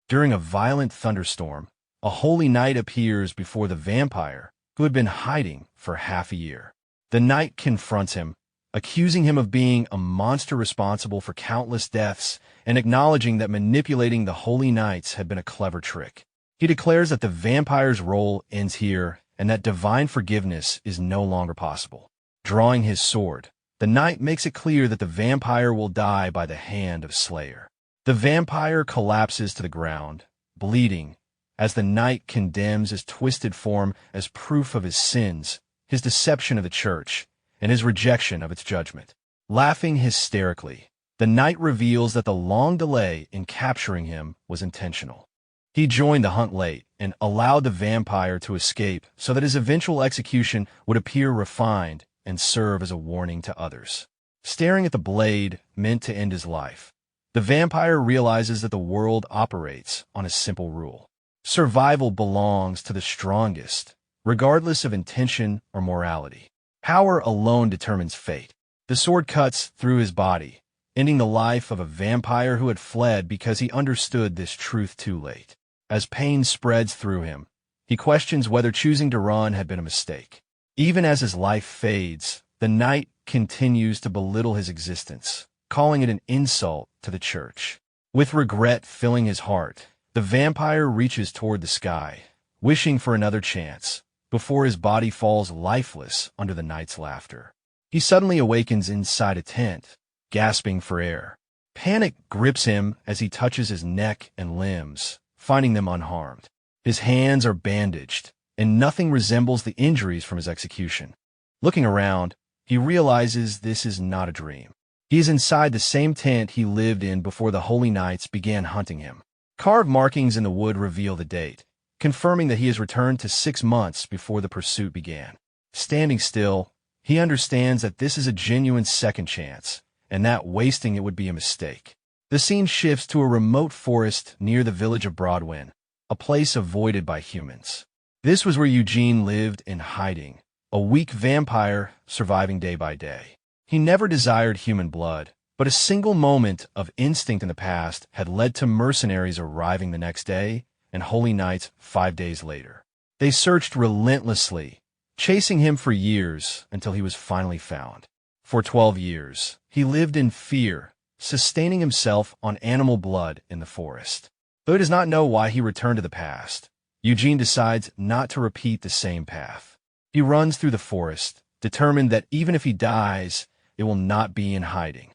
During a violent thunderstorm, a holy knight appears before the vampire, who had been hiding for half a year. The knight confronts him, accusing him of being a monster responsible for countless deaths and acknowledging that manipulating the holy knights had been a clever trick. He declares that the vampire's role ends here and that divine forgiveness is no longer possible. Drawing his sword, the knight makes it clear that the vampire will die by the hand of Slayer. The vampire collapses to the ground, bleeding, as the knight condemns his twisted form as proof of his sins, his deception of the church, and his rejection of its judgment. Laughing hysterically, the knight reveals that the long delay in capturing him was intentional. He joined the hunt late and allowed the vampire to escape so that his eventual execution would appear refined and serve as a warning to others. Staring at the blade meant to end his life, the vampire realizes that the world operates on a simple rule. Survival belongs to the strongest, regardless of intention or morality. Power alone determines fate. The sword cuts through his body, ending the life of a vampire who had fled because he understood this truth too late. As pain spreads through him, he questions whether choosing to run had been a mistake. Even as his life fades, the knight continues to belittle his existence, calling it an insult to the church. With regret filling his heart, the vampire reaches toward the sky, wishing for another chance, before his body falls lifeless under the knight's laughter. He suddenly awakens inside a tent, gasping for air. Panic grips him as he touches his neck and limbs, finding them unharmed. His hands are bandaged, and nothing resembles the injuries from his execution. Looking around, he realizes this is not a dream. He is inside the same tent he lived in before the Holy Knights began hunting him. Carved markings in the wood reveal the date, confirming that he has returned to 6 months before the pursuit began. Standing still, he understands that this is a genuine second chance, and that wasting it would be a mistake. The scene shifts to a remote forest near the village of Broadwin, a place avoided by humans. This was where Eugene lived in hiding, a weak vampire surviving day by day. He never desired human blood, but a single moment of instinct in the past had led to mercenaries arriving the next day and holy knights 5 days later. They searched relentlessly, chasing him for years until he was finally found. For 12 years, he lived in fear, sustaining himself on animal blood in the forest. Though he does not know why he returned to the past, Eugene decides not to repeat the same path. He runs through the forest, determined that even if he dies, it will not be in hiding.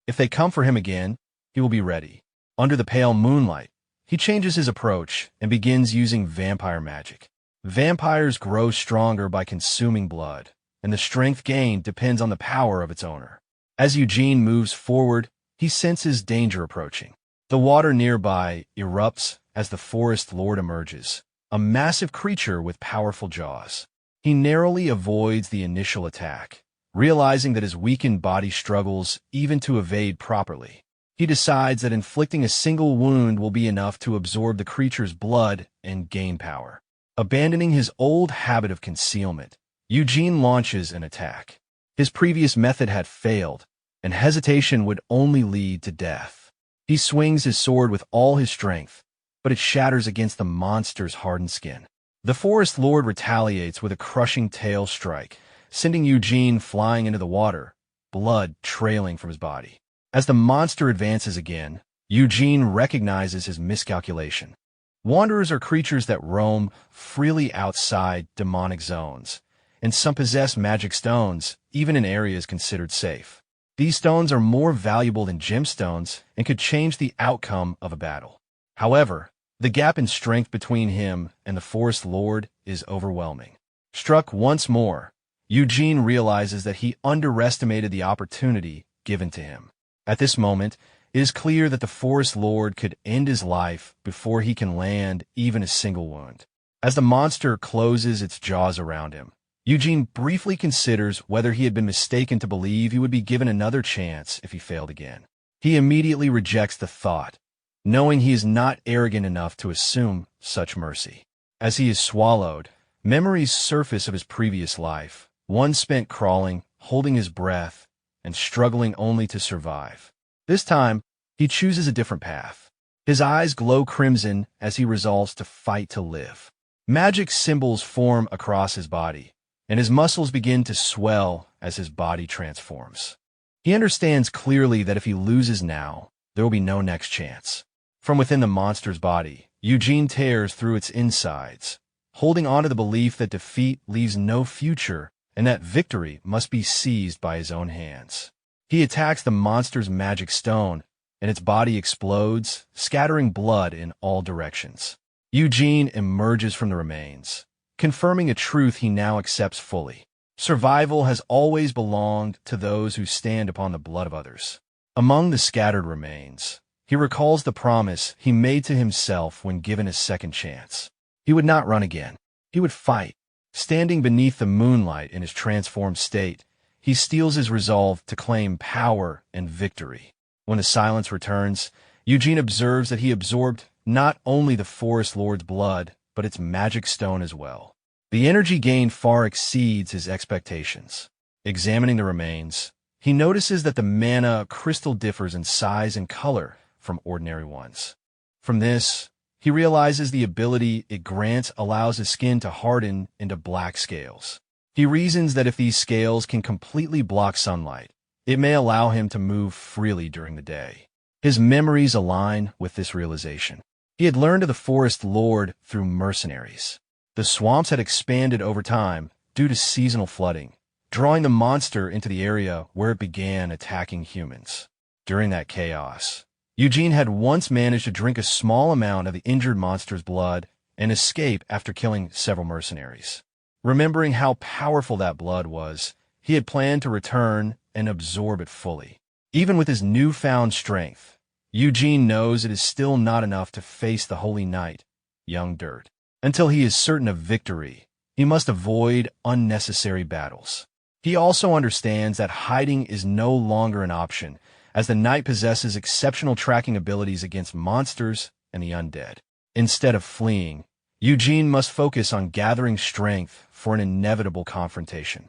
If they come for him again, he will be ready. Under the pale moonlight, he changes his approach and begins using vampire magic. Vampires grow stronger by consuming blood, and the strength gained depends on the power of its owner. As Eugene moves forward, he senses danger approaching. The water nearby erupts as the forest lord emerges, a massive creature with powerful jaws. He narrowly avoids the initial attack, realizing that his weakened body struggles even to evade properly. He decides that inflicting a single wound will be enough to absorb the creature's blood and gain power. Abandoning his old habit of concealment, Eugene launches an attack. His previous method had failed, and hesitation would only lead to death. He swings his sword with all his strength, but it shatters against the monster's hardened skin. The forest lord retaliates with a crushing tail strike, sending Eugene flying into the water, blood trailing from his body. As the monster advances again, Eugene recognizes his miscalculation. Wanderers are creatures that roam freely outside demonic zones, and some possess magic stones, even in areas considered safe. These stones are more valuable than gemstones and could change the outcome of a battle. However, the gap in strength between him and the forest lord is overwhelming. Struck once more, Eugene realizes that he underestimated the opportunity given to him. At this moment, it is clear that the forest lord could end his life before he can land even a single wound. As the monster closes its jaws around him, Eugene briefly considers whether he had been mistaken to believe he would be given another chance if he failed again. He immediately rejects the thought, knowing he is not arrogant enough to assume such mercy. As he is swallowed, memories surface of his previous life, one spent crawling, holding his breath, and struggling only to survive. This time, he chooses a different path. His eyes glow crimson as he resolves to fight to live. Magic symbols form across his body, and his muscles begin to swell as his body transforms. He understands clearly that if he loses now, there will be no next chance. From within the monster's body, Eugene tears through its insides, holding on to the belief that defeat leaves no future and that victory must be seized by his own hands. He attacks the monster's magic stone, and its body explodes, scattering blood in all directions. Eugene emerges from the remains, confirming a truth he now accepts fully. Survival has always belonged to those who stand upon the blood of others. Among the scattered remains, he recalls the promise he made to himself when given a second chance. He would not run again. He would fight. Standing beneath the moonlight in his transformed state, he steels his resolve to claim power and victory. When the silence returns, Eugene observes that he absorbed not only the Forest Lord's blood, but its magic stone as well. The energy gained far exceeds his expectations. Examining the remains, he notices that the mana crystal differs in size and color from ordinary ones. From this, he realizes the ability it grants allows his skin to harden into black scales. He reasons that if these scales can completely block sunlight, it may allow him to move freely during the day. His memories align with this realization. He had learned of the Forest Lord through mercenaries. The swamps had expanded over time due to seasonal flooding, drawing the monster into the area where it began attacking humans. During that chaos, Eugene had once managed to drink a small amount of the injured monster's blood and escape after killing several mercenaries. Remembering how powerful that blood was, he had planned to return and absorb it fully. Even with his newfound strength, Eugene knows it is still not enough to face the Holy Knight, Young Dirt. Until he is certain of victory, he must avoid unnecessary battles. He also understands that hiding is no longer an option, as the knight possesses exceptional tracking abilities against monsters and the undead. Instead of fleeing, Eugene must focus on gathering strength for an inevitable confrontation.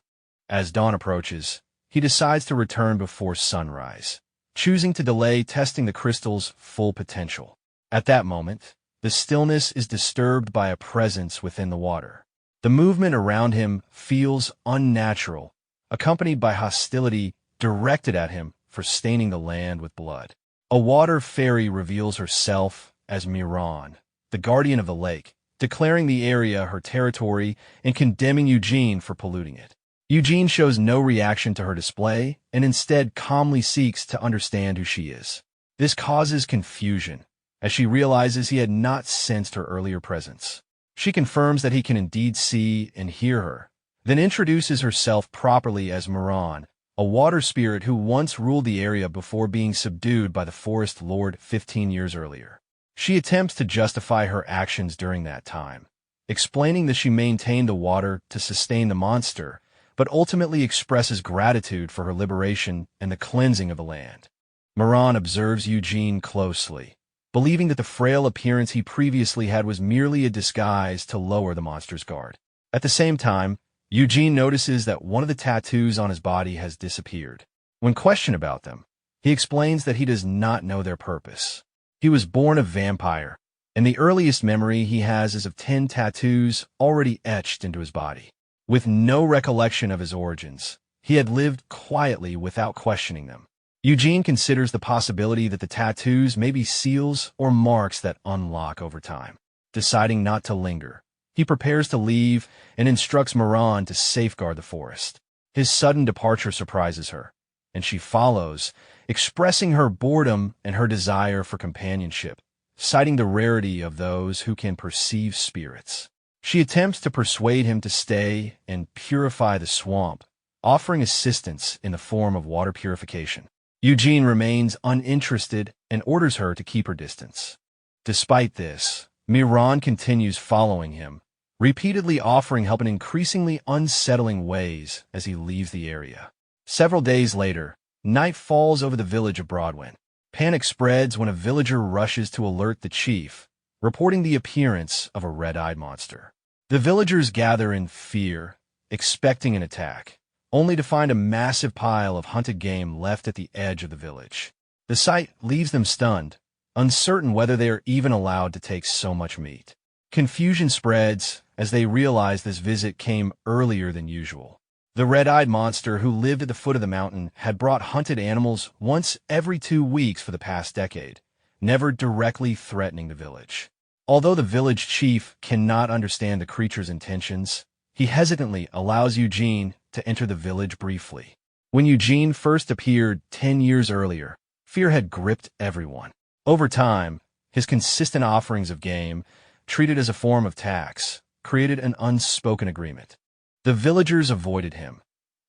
As dawn approaches, he decides to return before sunrise, choosing to delay testing the crystal's full potential. At that moment, the stillness is disturbed by a presence within the water. The movement around him feels unnatural, accompanied by hostility directed at him for staining the land with blood. A water fairy reveals herself as Miran, the guardian of the lake, declaring the area her territory and condemning Eugene for polluting it. Eugene shows no reaction to her display and instead calmly seeks to understand who she is. This causes confusion, as she realizes he had not sensed her earlier presence. She confirms that he can indeed see and hear her, then introduces herself properly as Miran, a water spirit who once ruled the area before being subdued by the Forest Lord 15 years earlier. She attempts to justify her actions during that time, explaining that she maintained the water to sustain the monster, but ultimately expresses gratitude for her liberation and the cleansing of the land. Miran observes Eugene closely, believing that the frail appearance he previously had was merely a disguise to lower the monster's guard. At the same time, Eugene notices that one of the tattoos on his body has disappeared. When questioned about them, he explains that he does not know their purpose. He was born a vampire, and the earliest memory he has is of 10 tattoos already etched into his body. With no recollection of his origins, he had lived quietly without questioning them. Eugene considers the possibility that the tattoos may be seals or marks that unlock over time. Deciding not to linger, he prepares to leave and instructs Miran to safeguard the forest. His sudden departure surprises her, and she follows, expressing her boredom and her desire for companionship, citing the rarity of those who can perceive spirits. She attempts to persuade him to stay and purify the swamp, offering assistance in the form of water purification. Eugene remains uninterested and orders her to keep her distance. Despite this, Miran continues following him, repeatedly offering help in increasingly unsettling ways as he leaves the area. Several days later, night falls over the village of Broadwin. Panic spreads when a villager rushes to alert the chief, reporting the appearance of a red-eyed monster. The villagers gather in fear, expecting an attack, only to find a massive pile of hunted game left at the edge of the village. The sight leaves them stunned, uncertain whether they are even allowed to take so much meat. Confusion spreads as they realize this visit came earlier than usual. The red-eyed monster who lived at the foot of the mountain had brought hunted animals once every 2 weeks for the past decade, never directly threatening the village. Although the village chief cannot understand the creature's intentions, he hesitantly allows Eugene to enter the village briefly. When Eugene first appeared 10 years earlier, fear had gripped everyone. Over time, his consistent offerings of game, treated as a form of tax, created an unspoken agreement. The villagers avoided him,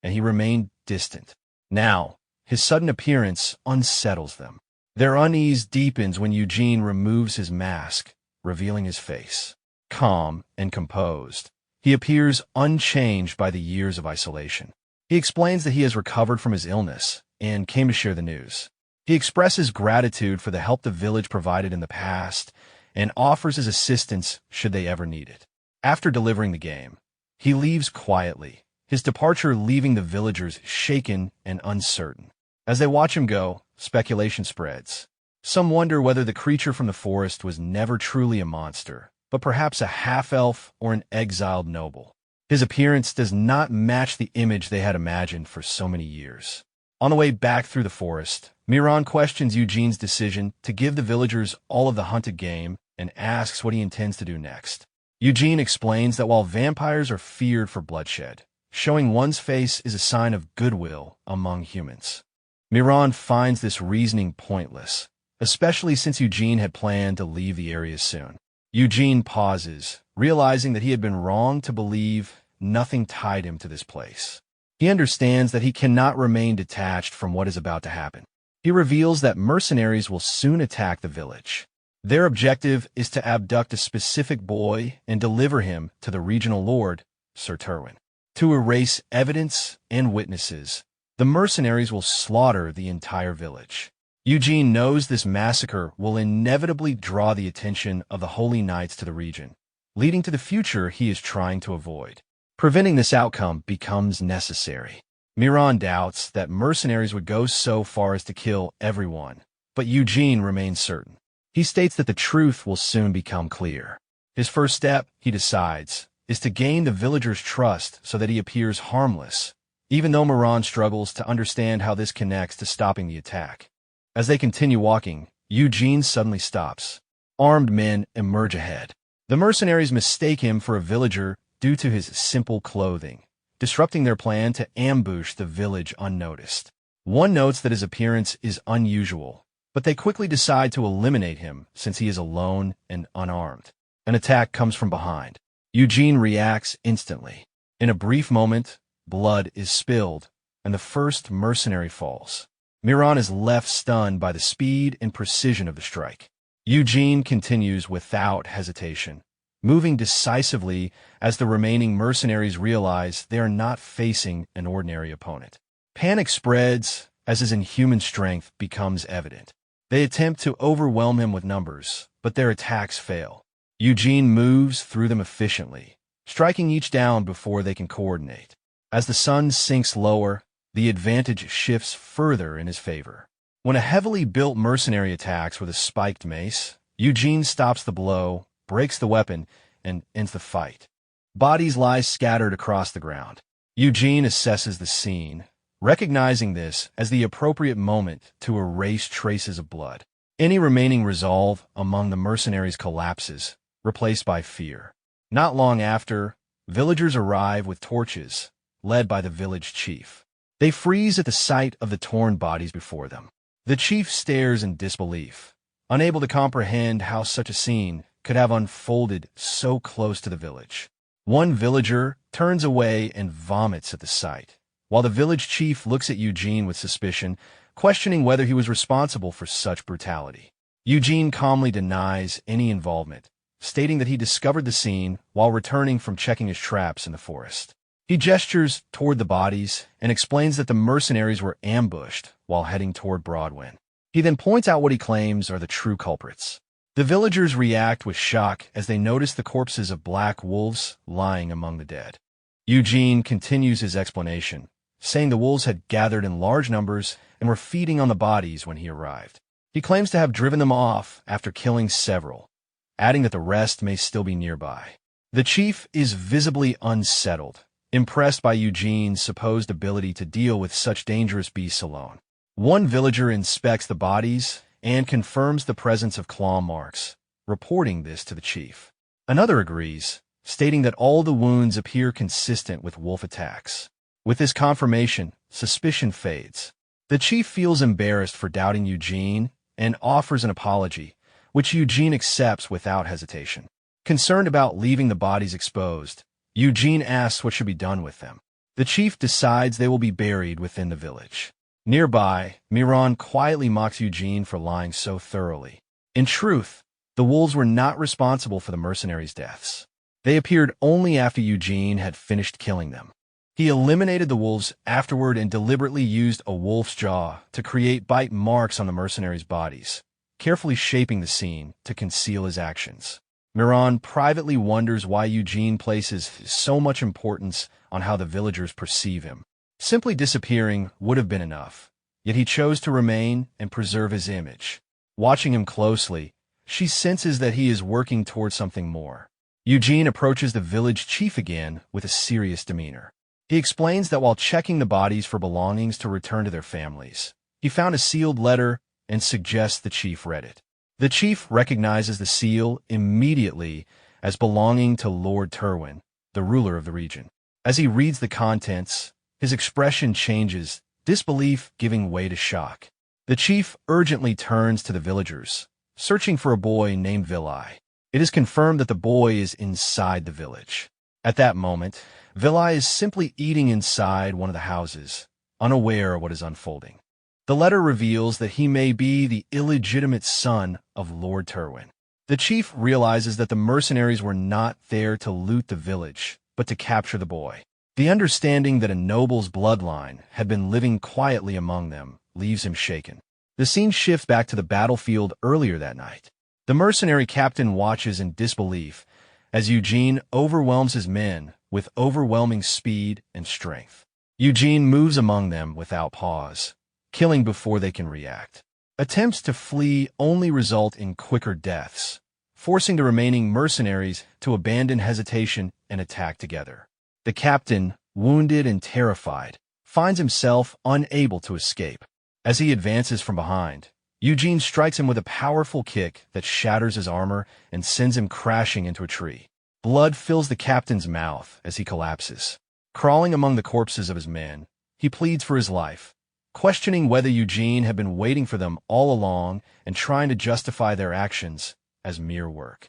and he remained distant. Now, his sudden appearance unsettles them. Their unease deepens when Eugene removes his mask, revealing his face. Calm and composed, he appears unchanged by the years of isolation. He explains that he has recovered from his illness and came to share the news. He expresses gratitude for the help the village provided in the past and offers his assistance should they ever need it. After delivering the game, he leaves quietly, his departure leaving the villagers shaken and uncertain. As they watch him go, speculation spreads. Some wonder whether the creature from the forest was never truly a monster, but perhaps a half-elf or an exiled noble. His appearance does not match the image they had imagined for so many years. On the way back through the forest, Miran questions Eugene's decision to give the villagers all of the hunted game and asks what he intends to do next. Eugene explains that while vampires are feared for bloodshed, showing one's face is a sign of goodwill among humans. Miran finds this reasoning pointless, especially since Eugene had planned to leave the area soon. Eugene pauses, realizing that he had been wrong to believe nothing tied him to this place. He understands that he cannot remain detached from what is about to happen. He reveals that mercenaries will soon attack the village. Their objective is to abduct a specific boy and deliver him to the regional lord, Sir Terwin. To erase evidence and witnesses, the mercenaries will slaughter the entire village. Eugene knows this massacre will inevitably draw the attention of the Holy Knights to the region, leading to the future he is trying to avoid. Preventing this outcome becomes necessary. Miran doubts that mercenaries would go so far as to kill everyone, but Eugene remains certain. He states that the truth will soon become clear. His first step, he decides, is to gain the villagers' trust so that he appears harmless, even though Miran struggles to understand how this connects to stopping the attack. As they continue walking, Eugene suddenly stops. Armed men emerge ahead. The mercenaries mistake him for a villager due to his simple clothing, disrupting their plan to ambush the village unnoticed. One notes that his appearance is unusual, but they quickly decide to eliminate him since he is alone and unarmed. An attack comes from behind. Eugene reacts instantly. In a brief moment, blood is spilled, and the first mercenary falls. Miran is left stunned by the speed and precision of the strike. Eugene continues without hesitation, moving decisively as the remaining mercenaries realize they are not facing an ordinary opponent. Panic spreads as his inhuman strength becomes evident. They attempt to overwhelm him with numbers, but their attacks fail. Eugene moves through them efficiently, striking each down before they can coordinate. As the sun sinks lower, the advantage shifts further in his favor. When a heavily built mercenary attacks with a spiked mace, Eugene stops the blow, breaks the weapon, and ends the fight. Bodies lie scattered across the ground. Eugene assesses the scene, recognizing this as the appropriate moment to erase traces of blood. Any remaining resolve among the mercenaries collapses, replaced by fear. Not long after, villagers arrive with torches, led by the village chief. They freeze at the sight of the torn bodies before them. The chief stares in disbelief, unable to comprehend how such a scene could have unfolded so close to the village. One villager turns away and vomits at the sight, while the village chief looks at Eugene with suspicion, questioning whether he was responsible for such brutality. Eugene calmly denies any involvement, stating that he discovered the scene while returning from checking his traps in the forest. He gestures toward the bodies and explains that the mercenaries were ambushed while heading toward Broadwind. He then points out what he claims are the true culprits. The villagers react with shock as they notice the corpses of black wolves lying among the dead. Eugene continues his explanation, saying the wolves had gathered in large numbers and were feeding on the bodies when he arrived. He claims to have driven them off after killing several, adding that the rest may still be nearby. The chief is visibly unsettled, impressed by Eugene's supposed ability to deal with such dangerous beasts alone. One villager inspects the bodies and confirms the presence of claw marks, reporting this to the chief. Another agrees, stating that all the wounds appear consistent with wolf attacks. With this confirmation, suspicion fades. The chief feels embarrassed for doubting Eugene and offers an apology, which Eugene accepts without hesitation. Concerned about leaving the bodies exposed, Eugene asks what should be done with them. The chief decides they will be buried within the village. Nearby, Miran quietly mocks Eugene for lying so thoroughly. In truth, the wolves were not responsible for the mercenaries' deaths. They appeared only after Eugene had finished killing them. He eliminated the wolves afterward and deliberately used a wolf's jaw to create bite marks on the mercenaries' bodies, carefully shaping the scene to conceal his actions. Miran privately wonders why Eugene places so much importance on how the villagers perceive him. Simply disappearing would have been enough, yet he chose to remain and preserve his image. Watching him closely, she senses that he is working towards something more. Eugene approaches the village chief again with a serious demeanor. He explains that while checking the bodies for belongings to return to their families, he found a sealed letter and suggests the chief read it. The chief recognizes the seal immediately as belonging to Lord Terwin, the ruler of the region. As he reads the contents, his expression changes, disbelief giving way to shock. The chief urgently turns to the villagers, searching for a boy named Vilai. It is confirmed that the boy is inside the village. At that moment, Vilai is simply eating inside one of the houses, unaware of what is unfolding. The letter reveals that he may be the illegitimate son of Lord Terwin. The chief realizes that the mercenaries were not there to loot the village, but to capture the boy. The understanding that a noble's bloodline had been living quietly among them leaves him shaken. The scene shifts back to the battlefield earlier that night. The mercenary captain watches in disbelief as Eugene overwhelms his men with overwhelming speed and strength. Eugene moves among them without pause, killing before they can react. Attempts to flee only result in quicker deaths, forcing the remaining mercenaries to abandon hesitation and attack together. The captain, wounded and terrified, finds himself unable to escape. As he advances from behind, Eugene strikes him with a powerful kick that shatters his armor and sends him crashing into a tree. Blood fills the captain's mouth as he collapses. Crawling among the corpses of his men, he pleads for his life, questioning whether Eugene had been waiting for them all along and trying to justify their actions as mere work.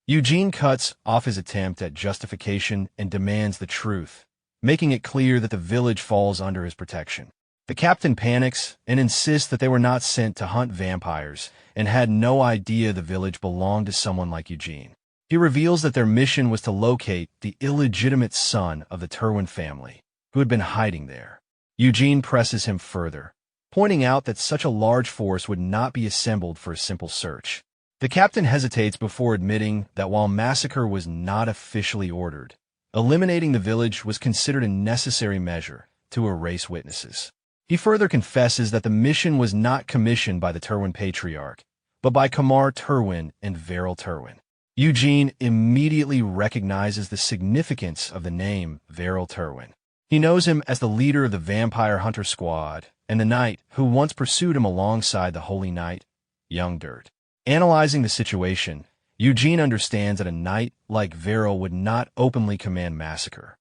Eugene cuts off his attempt at justification and demands the truth, making it clear that the village falls under his protection. The captain panics and insists that they were not sent to hunt vampires and had no idea the village belonged to someone like Eugene. He reveals that their mission was to locate the illegitimate son of the Terwin family, who had been hiding there. Eugene presses him further, pointing out that such a large force would not be assembled for a simple search. The captain hesitates before admitting that while massacre was not officially ordered, eliminating the village was considered a necessary measure to erase witnesses. He further confesses that the mission was not commissioned by the Terwin Patriarch, but by Kamar Terwin and Veril Terwin. Eugene immediately recognizes the significance of the name Veril Terwin. He knows him as the leader of the Vampire Hunter Squad and the knight who once pursued him alongside the Holy Knight, Young Dirt. Analyzing the situation, Eugene understands that a knight like Veril would not openly command massacre.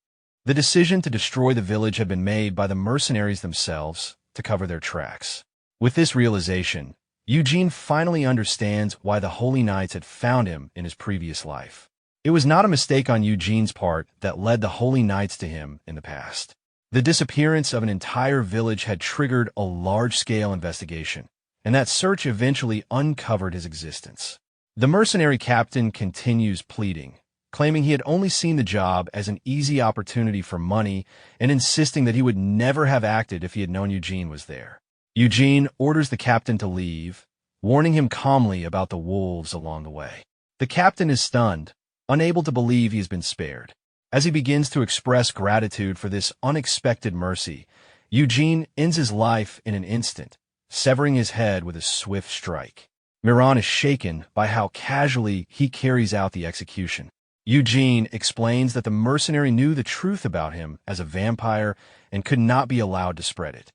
The decision to destroy the village had been made by the mercenaries themselves to cover their tracks. With this realization, Eugene finally understands why the Holy Knights had found him in his previous life. It was not a mistake on Eugene's part that led the Holy Knights to him in the past. The disappearance of an entire village had triggered a large-scale investigation, and that search eventually uncovered his existence. The mercenary captain continues pleading, claiming he had only seen the job as an easy opportunity for money and insisting that he would never have acted if he had known Eugene was there. Eugene orders the captain to leave, warning him calmly about the wolves along the way. The captain is stunned, unable to believe he has been spared. As he begins to express gratitude for this unexpected mercy, Eugene ends his life in an instant, severing his head with a swift strike. Miran is shaken by how casually he carries out the execution. Eugene explains that the mercenary knew the truth about him as a vampire and could not be allowed to spread it.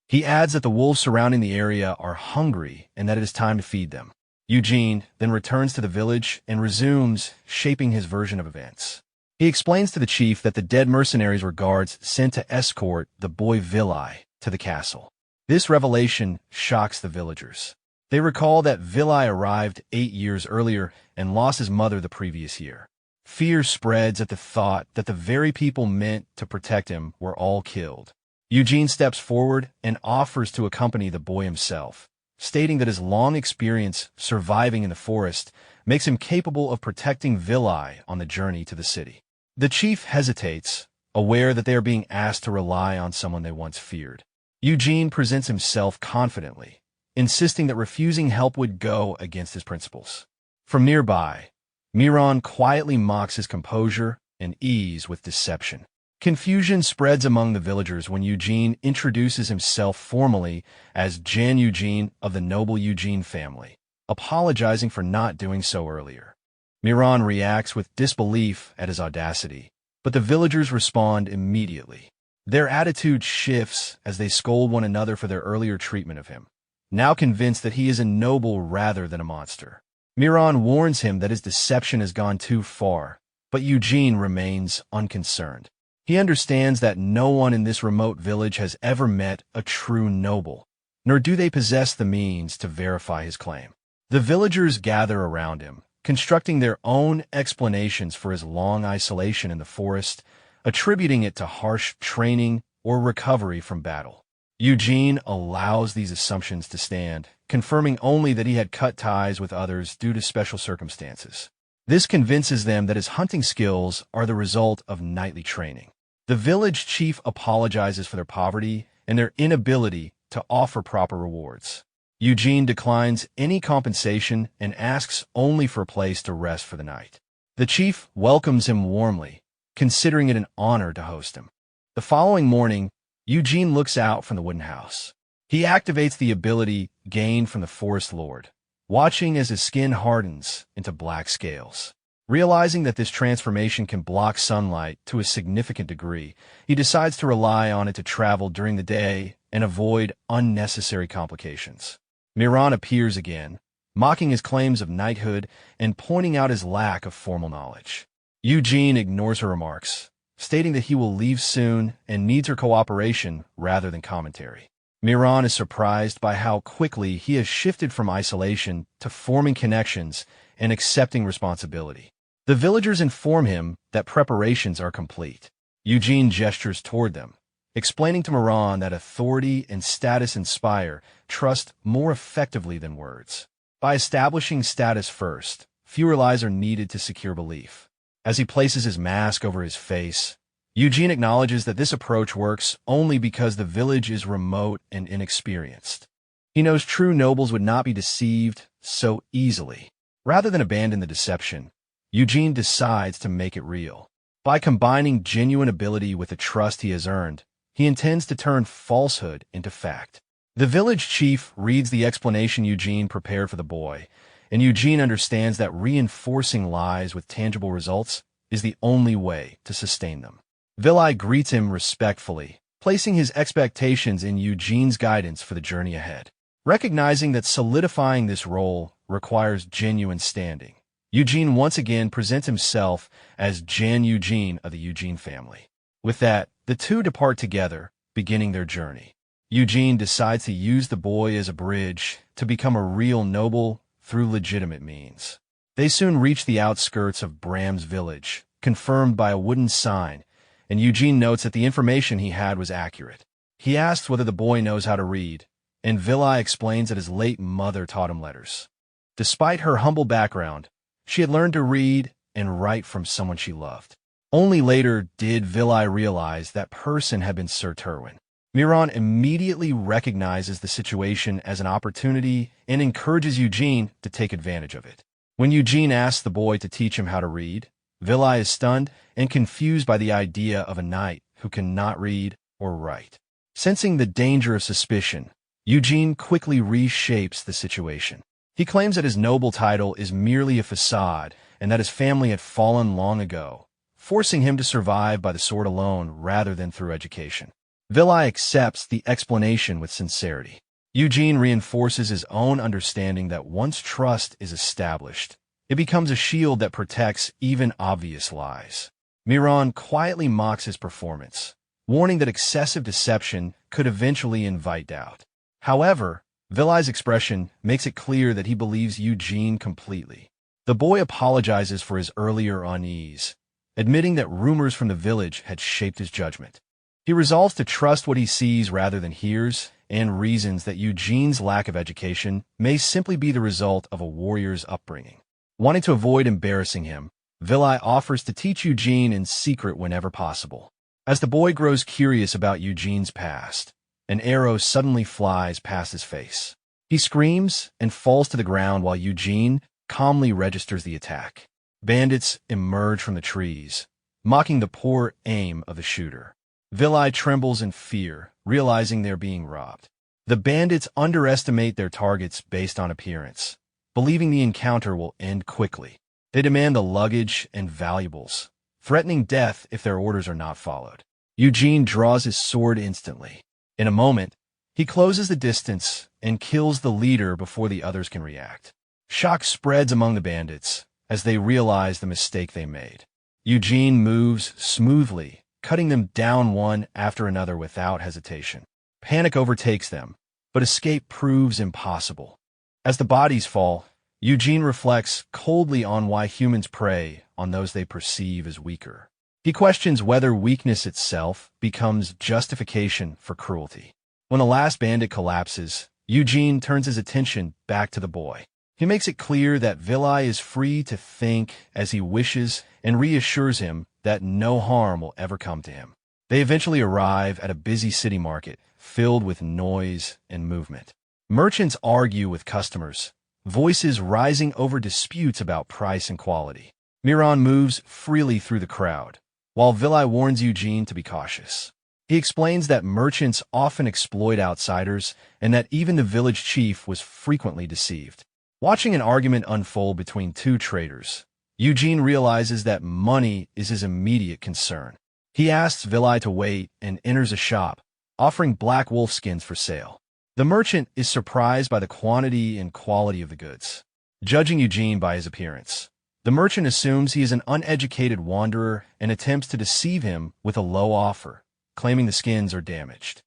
He adds that the wolves surrounding the area are hungry and that it is time to feed them. Eugene then returns to the village and resumes shaping his version of events. He explains to the chief that the dead mercenaries were guards sent to escort the boy Vilai to the castle. This revelation shocks the villagers. They recall that Vilai arrived 8 years earlier and lost his mother the previous year. Fear spreads at the thought that the very people meant to protect him were all killed. Eugene steps forward and offers to accompany the boy himself, stating that his long experience surviving in the forest makes him capable of protecting Vilai on the journey to the city. The chief hesitates, aware that they are being asked to rely on someone they once feared. Eugene presents himself confidently, insisting that refusing help would go against his principles. From nearby, Miran quietly mocks his composure and ease with deception. Confusion spreads among the villagers when Eugene introduces himself formally as Jan Eugene of the noble Eugene family, apologizing for not doing so earlier. Miran reacts with disbelief at his audacity, but the villagers respond immediately. Their attitude shifts as they scold one another for their earlier treatment of him, now convinced that he is a noble rather than a monster. Miran warns him that his deception has gone too far, but Eugene remains unconcerned. He understands that no one in this remote village has ever met a true noble, nor do they possess the means to verify his claim. The villagers gather around him, constructing their own explanations for his long isolation in the forest, attributing it to harsh training or recovery from battle. Eugene allows these assumptions to stand, confirming only that he had cut ties with others due to special circumstances. This convinces them that his hunting skills are the result of nightly training. The village chief apologizes for their poverty and their inability to offer proper rewards. Eugene declines any compensation and asks only for a place to rest for the night. The chief welcomes him warmly, considering it an honor to host him. The following morning, Eugene looks out from the wooden house. He activates the ability gained from the Forest Lord, watching as his skin hardens into black scales. Realizing that this transformation can block sunlight to a significant degree, he decides to rely on it to travel during the day and avoid unnecessary complications. Miran appears again, mocking his claims of knighthood and pointing out his lack of formal knowledge. Eugene ignores her remarks, stating that he will leave soon and needs her cooperation rather than commentary. Miran is surprised by how quickly he has shifted from isolation to forming connections and accepting responsibility. The villagers inform him that preparations are complete. Eugene gestures toward them, explaining to Miran that authority and status inspire trust more effectively than words. By establishing status first, fewer lies are needed to secure belief. As he places his mask over his face, Eugene acknowledges that this approach works only because the village is remote and inexperienced. He knows true nobles would not be deceived so easily. Rather than abandon the deception, Eugene decides to make it real. By combining genuine ability with the trust he has earned, he intends to turn falsehood into fact. The village chief reads the explanation Eugene prepared for the boy, and Eugene understands that reinforcing lies with tangible results is the only way to sustain them. Vilai greets him respectfully, placing his expectations in Eugene's guidance for the journey ahead. Recognizing that solidifying this role requires genuine standing, Eugene once again presents himself as Jan Eugene of the Eugene family. With that, the two depart together, beginning their journey. Eugene decides to use the boy as a bridge to become a real noble through legitimate means. They soon reach the outskirts of Bram's village, confirmed by a wooden sign, and Eugene notes that the information he had was accurate. He asks whether the boy knows how to read, and Vilai explains that his late mother taught him letters. Despite her humble background, she had learned to read and write from someone she loved. Only later did Vilai realize that person had been Sir Terwin. Miran immediately recognizes the situation as an opportunity and encourages Eugene to take advantage of it. When Eugene asks the boy to teach him how to read, Vilai is stunned and confused by the idea of a knight who cannot read or write. Sensing the danger of suspicion, Eugene quickly reshapes the situation. He claims that his noble title is merely a facade and that his family had fallen long ago, forcing him to survive by the sword alone rather than through education. Vilai accepts the explanation with sincerity. Eugene reinforces his own understanding that once trust is established, it becomes a shield that protects even obvious lies. Miran quietly mocks his performance, warning that excessive deception could eventually invite doubt. However, Vilai's expression makes it clear that he believes Eugene completely. The boy apologizes for his earlier unease, admitting that rumors from the village had shaped his judgment. He resolves to trust what he sees rather than hears, and reasons that Eugene's lack of education may simply be the result of a warrior's upbringing. Wanting to avoid embarrassing him, Vilai offers to teach Eugene in secret whenever possible. As the boy grows curious about Eugene's past, an arrow suddenly flies past his face. He screams and falls to the ground while Eugene calmly registers the attack. Bandits emerge from the trees, mocking the poor aim of the shooter. Vilai trembles in fear, realizing they're being robbed. The bandits underestimate their targets based on appearance, believing the encounter will end quickly. They demand the luggage and valuables, threatening death if their orders are not followed. Eugene draws his sword instantly. In a moment, he closes the distance and kills the leader before the others can react. Shock spreads among the bandits as they realize the mistake they made. Eugene moves smoothly, cutting them down one after another without hesitation. Panic overtakes them, but escape proves impossible. As the bodies fall, Eugene reflects coldly on why humans prey on those they perceive as weaker. He questions whether weakness itself becomes justification for cruelty. When the last bandit collapses, Eugene turns his attention back to the boy. He makes it clear that Vilai is free to think as he wishes and reassures him that no harm will ever come to him. They eventually arrive at a busy city market filled with noise and movement. Merchants argue with customers, voices rising over disputes about price and quality. Miran moves freely through the crowd, while Vilai warns Eugene to be cautious. He explains that merchants often exploit outsiders and that even the village chief was frequently deceived. Watching an argument unfold between two traders, Eugene realizes that money is his immediate concern. He asks Vilai to wait and enters a shop, offering black wolf skins for sale. The merchant is surprised by the quantity and quality of the goods. Judging Eugene by his appearance, the merchant assumes he is an uneducated wanderer and attempts to deceive him with a low offer, claiming the skins are damaged.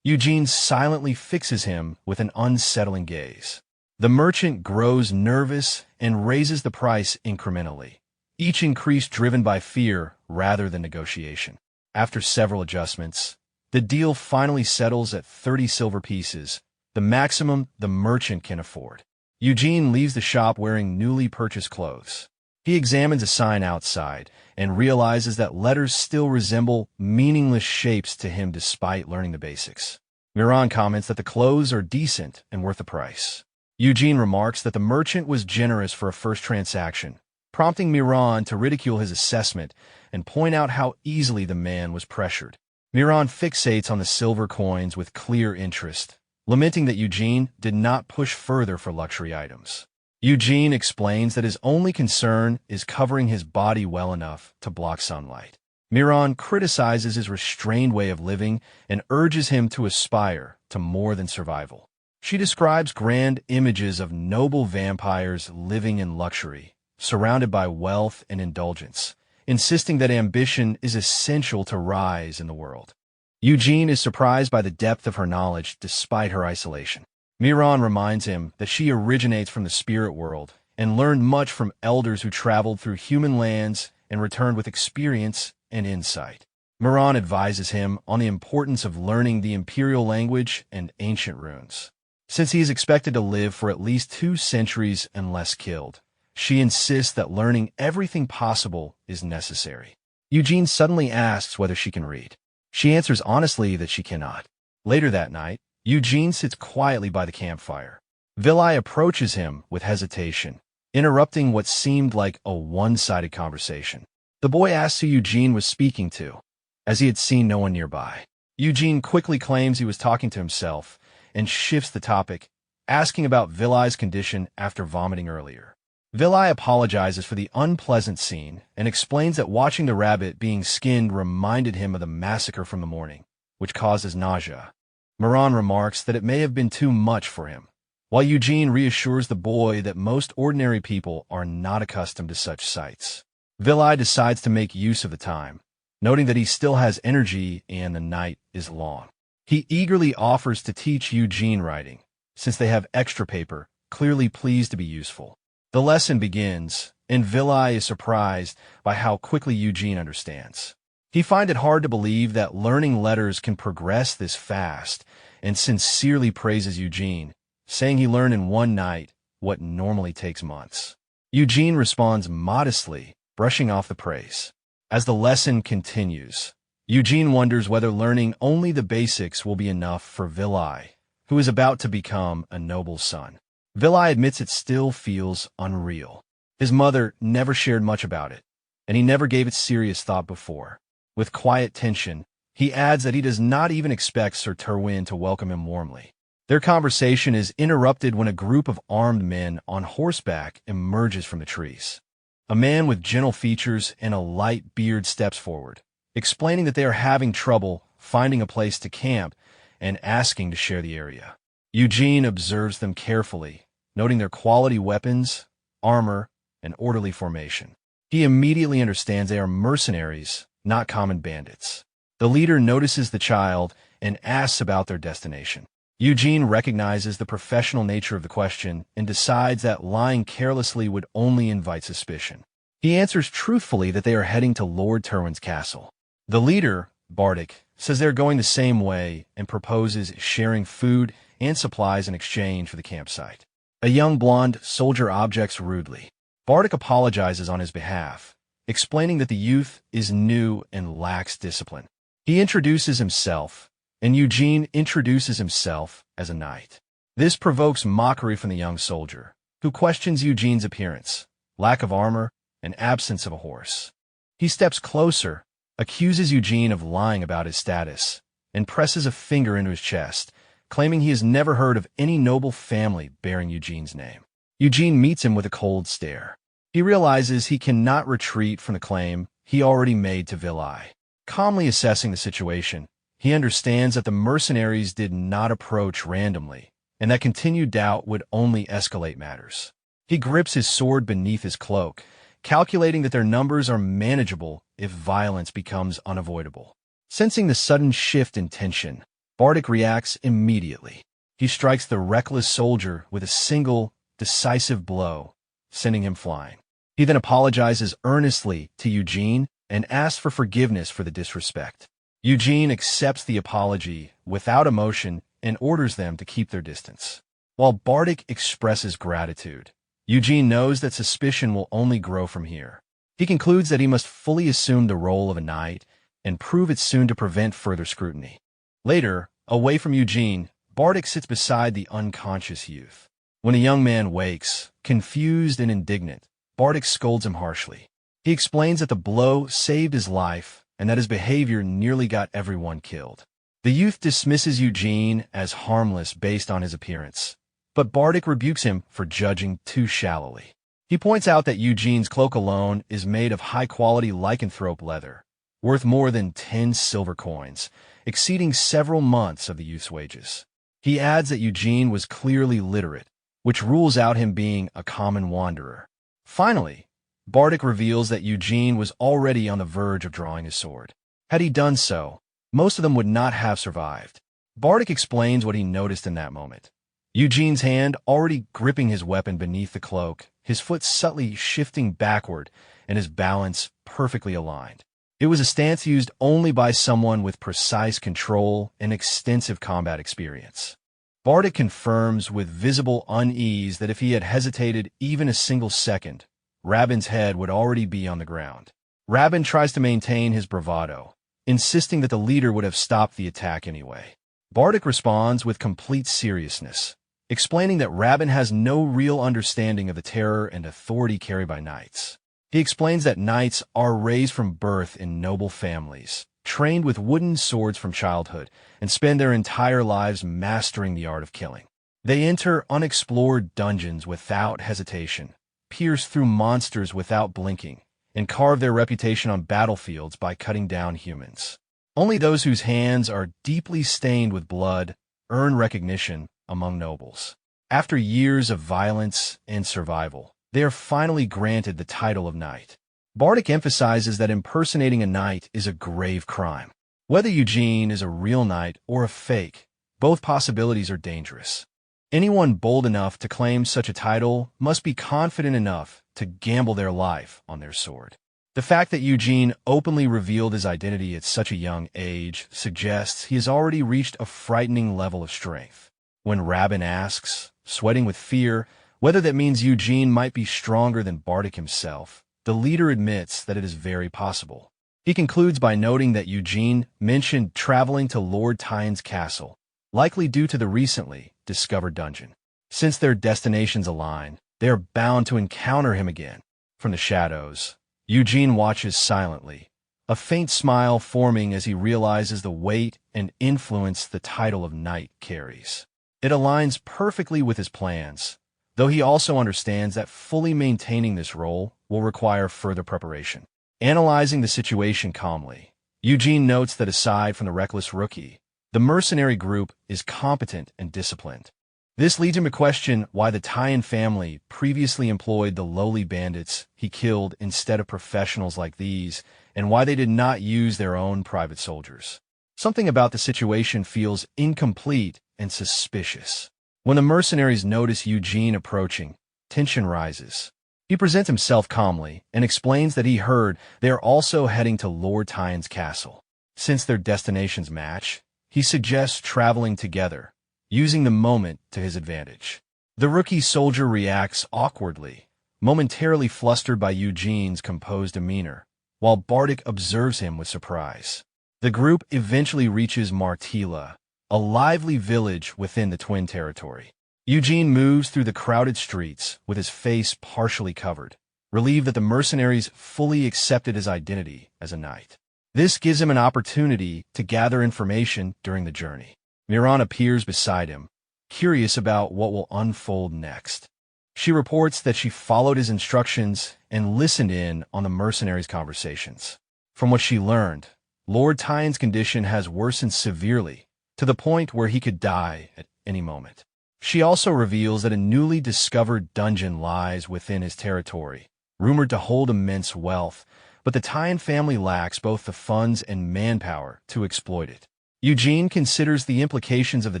Eugene silently fixes him with an unsettling gaze. The merchant grows nervous and raises the price incrementally, each increase driven by fear rather than negotiation. After several adjustments, the deal finally settles at 30 silver pieces, the maximum the merchant can afford. Eugene leaves the shop wearing newly purchased clothes. He examines a sign outside and realizes that letters still resemble meaningless shapes to him despite learning the basics. Miran comments that the clothes are decent and worth the price. Eugene remarks that the merchant was generous for a first transaction, prompting Miran to ridicule his assessment and point out how easily the man was pressured. Miran fixates on the silver coins with clear interest, lamenting that Eugene did not push further for luxury items. Eugene explains that his only concern is covering his body well enough to block sunlight. Miran criticizes his restrained way of living and urges him to aspire to more than survival. She describes grand images of noble vampires living in luxury, surrounded by wealth and indulgence, insisting that ambition is essential to rise in the world. Eugene is surprised by the depth of her knowledge despite her isolation. Miran reminds him that she originates from the spirit world and learned much from elders who traveled through human lands and returned with experience and insight. Miran advises him on the importance of learning the imperial language and ancient runes. Since he is expected to live for at least 2 centuries unless killed, she insists that learning everything possible is necessary. Eugene suddenly asks whether she can read. She answers honestly that she cannot. Later that night, Eugene sits quietly by the campfire. Vilai approaches him with hesitation, interrupting what seemed like a one-sided conversation. The boy asks who Eugene was speaking to, as he had seen no one nearby. Eugene quickly claims he was talking to himself, and shifts the topic, asking about Vilai's condition after vomiting earlier. Vilai apologizes for the unpleasant scene and explains that watching the rabbit being skinned reminded him of the massacre from the morning, which causes nausea. Moran remarks that it may have been too much for him, while Eugene reassures the boy that most ordinary people are not accustomed to such sights. Vilai decides to make use of the time, noting that he still has energy and the night is long. He eagerly offers to teach Eugene writing, since they have extra paper, clearly pleased to be useful. The lesson begins, and Vilai is surprised by how quickly Eugene understands. He finds it hard to believe that learning letters can progress this fast, and sincerely praises Eugene, saying he learned in one night what normally takes months. Eugene responds modestly, brushing off the praise. As the lesson continues, Eugene wonders whether learning only the basics will be enough for Vilai, who is about to become a noble son. Vilai admits it still feels unreal. His mother never shared much about it, and he never gave it serious thought before. With quiet tension, he adds that he does not even expect Sir Terwin to welcome him warmly. Their conversation is interrupted when a group of armed men on horseback emerges from the trees. A man with gentle features and a light beard steps forward, explaining that they are having trouble finding a place to camp and asking to share the area. Eugene observes them carefully, noting their quality weapons, armor, and orderly formation. He immediately understands they are mercenaries, not common bandits. The leader notices the child and asks about their destination. Eugene recognizes the professional nature of the question and decides that lying carelessly would only invite suspicion. He answers truthfully that they are heading to Lord Terwin's castle. The leader, Bardic, says they're going the same way and proposes sharing food and supplies in exchange for the campsite. A young blonde soldier objects rudely. Bardic apologizes on his behalf, explaining that the youth is new and lacks discipline. He introduces himself, and Eugene introduces himself as a knight. This provokes mockery from the young soldier, who questions Eugene's appearance, lack of armor, and absence of a horse. He steps closer, accuses Eugene of lying about his status, and presses a finger into his chest, claiming he has never heard of any noble family bearing Eugene's name. Eugene meets him with a cold stare. He realizes he cannot retreat from the claim he already made to Vilai. Calmly assessing the situation, he understands that the mercenaries did not approach randomly, and that continued doubt would only escalate matters. He grips his sword beneath his cloak, calculating that their numbers are manageable if violence becomes unavoidable. Sensing the sudden shift in tension, Bardic reacts immediately. He strikes the reckless soldier with a single, decisive blow, sending him flying. He then apologizes earnestly to Eugene and asks for forgiveness for the disrespect. Eugene accepts the apology without emotion and orders them to keep their distance. While Bardic expresses gratitude, Eugene knows that suspicion will only grow from here. He concludes that he must fully assume the role of a knight and prove it soon to prevent further scrutiny. Later, away from Eugene, Bardic sits beside the unconscious youth. When the young man wakes, confused and indignant, Bardic scolds him harshly. He explains that the blow saved his life and that his behavior nearly got everyone killed. The youth dismisses Eugene as harmless based on his appearance, but Bardic rebukes him for judging too shallowly. He points out that Eugene's cloak alone is made of high-quality lycanthrope leather, worth more than 10 silver coins, exceeding several months of the youth's wages. He adds that Eugene was clearly literate, which rules out him being a common wanderer. Finally, Bardic reveals that Eugene was already on the verge of drawing his sword. Had he done so, most of them would not have survived. Bardic explains what he noticed in that moment. Eugene's hand already gripping his weapon beneath the cloak, his foot subtly shifting backward, and his balance perfectly aligned. It was a stance used only by someone with precise control and extensive combat experience. Bardic confirms with visible unease that if he had hesitated even a single second, Rabin's head would already be on the ground. Rabin tries to maintain his bravado, insisting that the leader would have stopped the attack anyway. Bardic responds with complete seriousness, explaining that Rabin has no real understanding of the terror and authority carried by knights. He explains that knights are raised from birth in noble families, trained with wooden swords from childhood, and spend their entire lives mastering the art of killing. They enter unexplored dungeons without hesitation, pierce through monsters without blinking, and carve their reputation on battlefields by cutting down humans. Only those whose hands are deeply stained with blood earn recognition among nobles. After years of violence and survival, they are finally granted the title of knight. Bardic emphasizes that impersonating a knight is a grave crime. Whether Eugene is a real knight or a fake, both possibilities are dangerous. Anyone bold enough to claim such a title must be confident enough to gamble their life on their sword. The fact that Eugene openly revealed his identity at such a young age suggests he has already reached a frightening level of strength. When Rabin asks, sweating with fear, whether that means Eugene might be stronger than Bardic himself, the leader admits that it is very possible. He concludes by noting that Eugene mentioned traveling to Lord Tyne's castle, likely due to the recently discovered dungeon. Since their destinations align, they are bound to encounter him again. From the shadows, Eugene watches silently, a faint smile forming as he realizes the weight and influence the title of knight carries. It aligns perfectly with his plans, though he also understands that fully maintaining this role will require further preparation. Analyzing the situation calmly, Eugene notes that aside from the reckless rookie, the mercenary group is competent and disciplined. This leads him to question why the Tyan family previously employed the lowly bandits he killed instead of professionals like these, and why they did not use their own private soldiers. Something about the situation feels incomplete and suspicious. When the mercenaries notice Eugene approaching, tension rises. He presents himself calmly and explains that he heard they are also heading to Lord Tyne's castle. Since their destinations match, he suggests traveling together, using the moment to his advantage. The rookie soldier reacts awkwardly, momentarily flustered by Eugene's composed demeanor, while Bardic observes him with surprise. The group eventually reaches Martila, a lively village within the Twin territory. Eugene moves through the crowded streets with his face partially covered, relieved that the mercenaries fully accepted his identity as a knight. This gives him an opportunity to gather information during the journey. Miran appears beside him, curious about what will unfold next. She reports that she followed his instructions and listened in on the mercenaries' conversations. From what she learned, Lord Tyne's condition has worsened severely, to the point where he could die at any moment. She also reveals that a newly discovered dungeon lies within his territory, rumored to hold immense wealth, but the Tyan family lacks both the funds and manpower to exploit it. Eugene considers the implications of the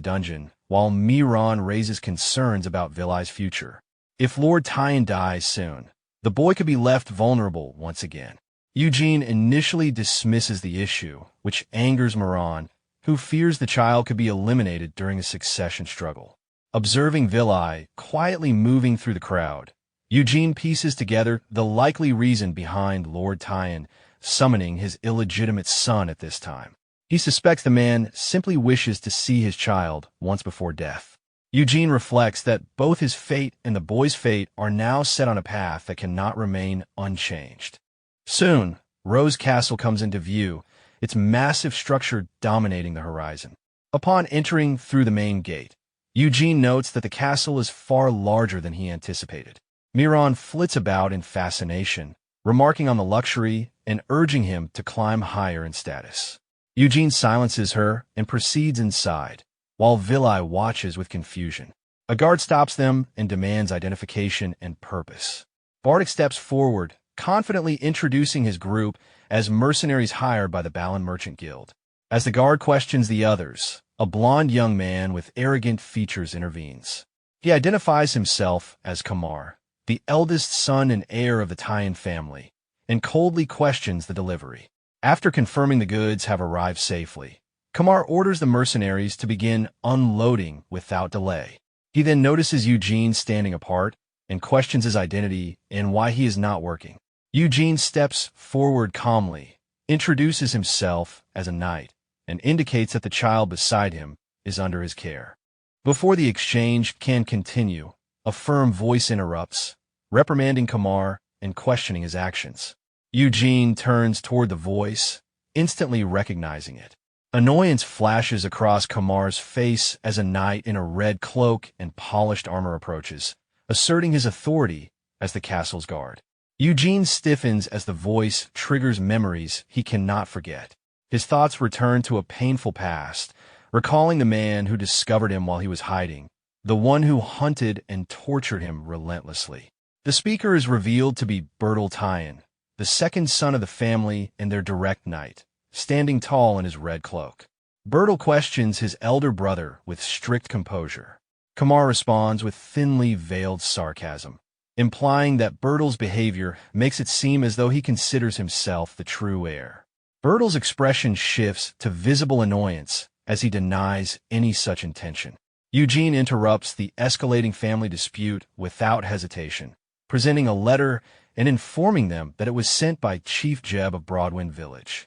dungeon, while Miran raises concerns about Vilai's future. If Lord Tyan dies soon, the boy could be left vulnerable once again. Eugene initially dismisses the issue, which angers Miran, who fears the child could be eliminated during a succession struggle. Observing Vilai quietly moving through the crowd, Eugene pieces together the likely reason behind Lord Tyan summoning his illegitimate son at this time. He suspects the man simply wishes to see his child once before death. Eugene reflects that both his fate and the boy's fate are now set on a path that cannot remain unchanged. Soon, Rose Castle comes into view, its massive structure dominating the horizon. Upon entering through the main gate, Eugene notes that the castle is far larger than he anticipated. Miran flits about in fascination, remarking on the luxury and urging him to climb higher in status. Eugene silences her and proceeds inside, while Vilai watches with confusion. A guard stops them and demands identification and purpose. Bardic steps forward, confidently introducing his group as mercenaries hired by the Balan Merchant Guild. As the guard questions the others, a blond young man with arrogant features intervenes. He identifies himself as Kamar, the eldest son and heir of the Tyan family, and coldly questions the delivery. After confirming the goods have arrived safely, Kamar orders the mercenaries to begin unloading without delay. He then notices Eugene standing apart and questions his identity and why he is not working. Eugene steps forward calmly, introduces himself as a knight, and indicates that the child beside him is under his care. Before the exchange can continue, a firm voice interrupts, reprimanding Kamar and questioning his actions. Eugene turns toward the voice, instantly recognizing it. Annoyance flashes across Kamar's face as a knight in a red cloak and polished armor approaches, asserting his authority as the castle's guard. Eugene stiffens as the voice triggers memories he cannot forget. His thoughts return to a painful past, recalling the man who discovered him while he was hiding, the one who hunted and tortured him relentlessly. The speaker is revealed to be Bertel Tyan, the second son of the family and their direct knight, standing tall in his red cloak. Bertel questions his elder brother with strict composure. Kamar responds with thinly veiled sarcasm, implying that Bertel's behavior makes it seem as though he considers himself the true heir. Bertel's expression shifts to visible annoyance as he denies any such intention. Eugene interrupts the escalating family dispute without hesitation, presenting a letter and informing them that it was sent by Chief Jeb of Broadwind Village.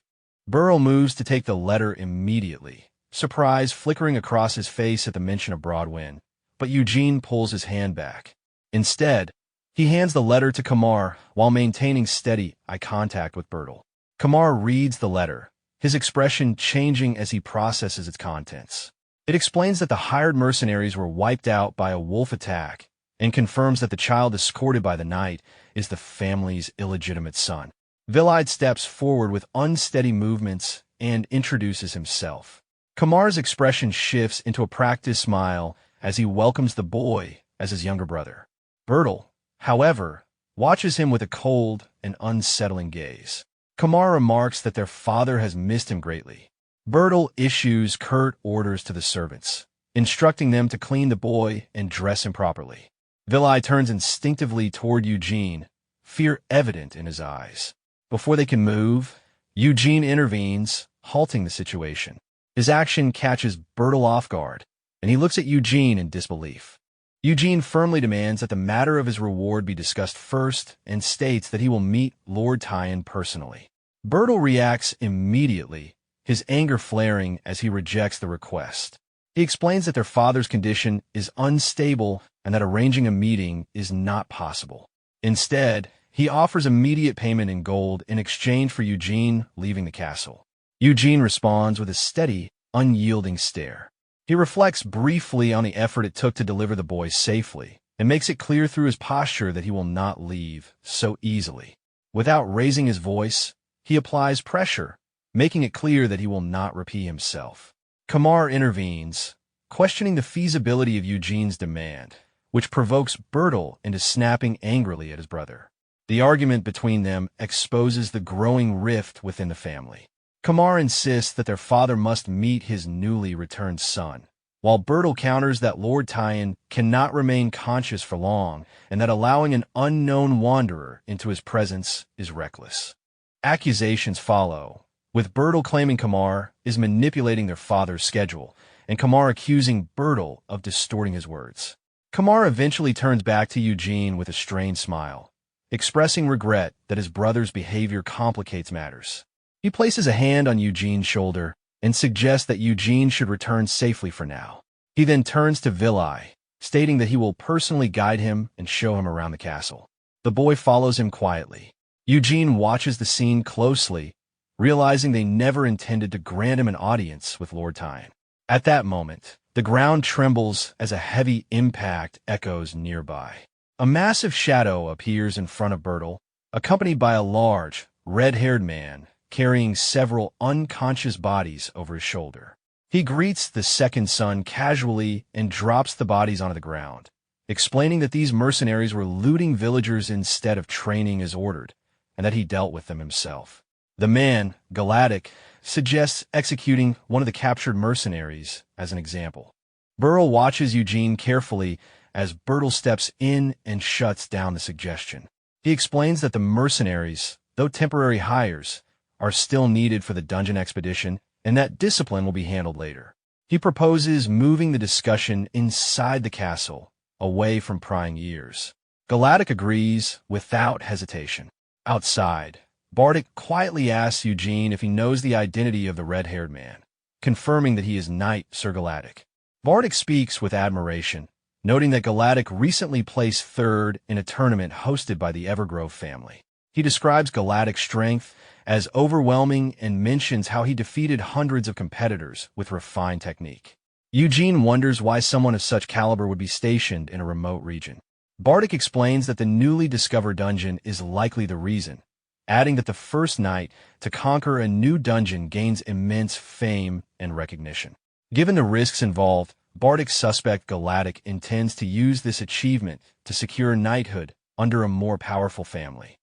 Bertel moves to take the letter immediately, surprise flickering across his face at the mention of Broadwind, but Eugene pulls his hand back. Instead, he hands the letter to Kamar while maintaining steady eye contact with Bertel. Kamar reads the letter, his expression changing as he processes its contents. It explains that the hired mercenaries were wiped out by a wolf attack and confirms that the child escorted by the knight is the family's illegitimate son. Vilide steps forward with unsteady movements and introduces himself. Kamar's expression shifts into a practiced smile as he welcomes the boy as his younger brother. Bertel, however, watches him with a cold and unsettling gaze. Kamar remarks that their father has missed him greatly. Bertel issues curt orders to the servants, instructing them to clean the boy and dress him properly. Vilide turns instinctively toward Eugene, fear evident in his eyes. Before they can move, Eugene intervenes, halting the situation. His action catches Bertel off guard, and he looks at Eugene in disbelief. Eugene firmly demands that the matter of his reward be discussed first and states that he will meet Lord Tyan personally. Bertel reacts immediately, his anger flaring as he rejects the request. He explains that their father's condition is unstable and that arranging a meeting is not possible. Instead, he offers immediate payment in gold in exchange for Eugene leaving the castle. Eugene responds with a steady, unyielding stare. He reflects briefly on the effort it took to deliver the boy safely and makes it clear through his posture that he will not leave so easily. Without raising his voice, he applies pressure, making it clear that he will not repeat himself. Kamar intervenes, questioning the feasibility of Eugene's demand, which provokes Bertel into snapping angrily at his brother. The argument between them exposes the growing rift within the family. Kamar insists that their father must meet his newly returned son, while Bertel counters that Lord Tyan cannot remain conscious for long and that allowing an unknown wanderer into his presence is reckless. Accusations follow, with Bertel claiming Kamar is manipulating their father's schedule, and Kamar accusing Bertel of distorting his words. Kamar eventually turns back to Eugene with a strained smile, expressing regret that his brother's behavior complicates matters. He places a hand on Eugene's shoulder and suggests that Eugene should return safely for now. He then turns to Vilide, stating that he will personally guide him and show him around the castle. The boy follows him quietly. Eugene watches the scene closely, realizing they never intended to grant him an audience with Lord Tyan. At that moment, the ground trembles as a heavy impact echoes nearby. A massive shadow appears in front of Bertel, accompanied by a large, red-haired man carrying several unconscious bodies over his shoulder. He greets the second son casually and drops the bodies onto the ground, explaining that these mercenaries were looting villagers instead of training as ordered, and that he dealt with them himself. The man, Galactic, suggests executing one of the captured mercenaries as an example. Bertel watches Eugene carefully as Bertel steps in and shuts down the suggestion. He explains that the mercenaries, though temporary hires, are still needed for the dungeon expedition and that discipline will be handled later. He proposes moving the discussion inside the castle, away from prying ears. Galactic agrees without hesitation. Outside, Bardic quietly asks Eugene if he knows the identity of the red-haired man, confirming that he is Knight Sir Galactic. Bardic speaks with admiration, noting that Galactic recently placed third in a tournament hosted by the Evergrove family. He describes Galactic's strength as overwhelming and mentions how he defeated hundreds of competitors with refined technique. Eugene wonders why someone of such caliber would be stationed in a remote region. Bardic explains that the newly discovered dungeon is likely the reason, adding that the first knight to conquer a new dungeon gains immense fame and recognition. Given the risks involved, Bardic's suspect Galactic intends to use this achievement to secure knighthood under a more powerful family.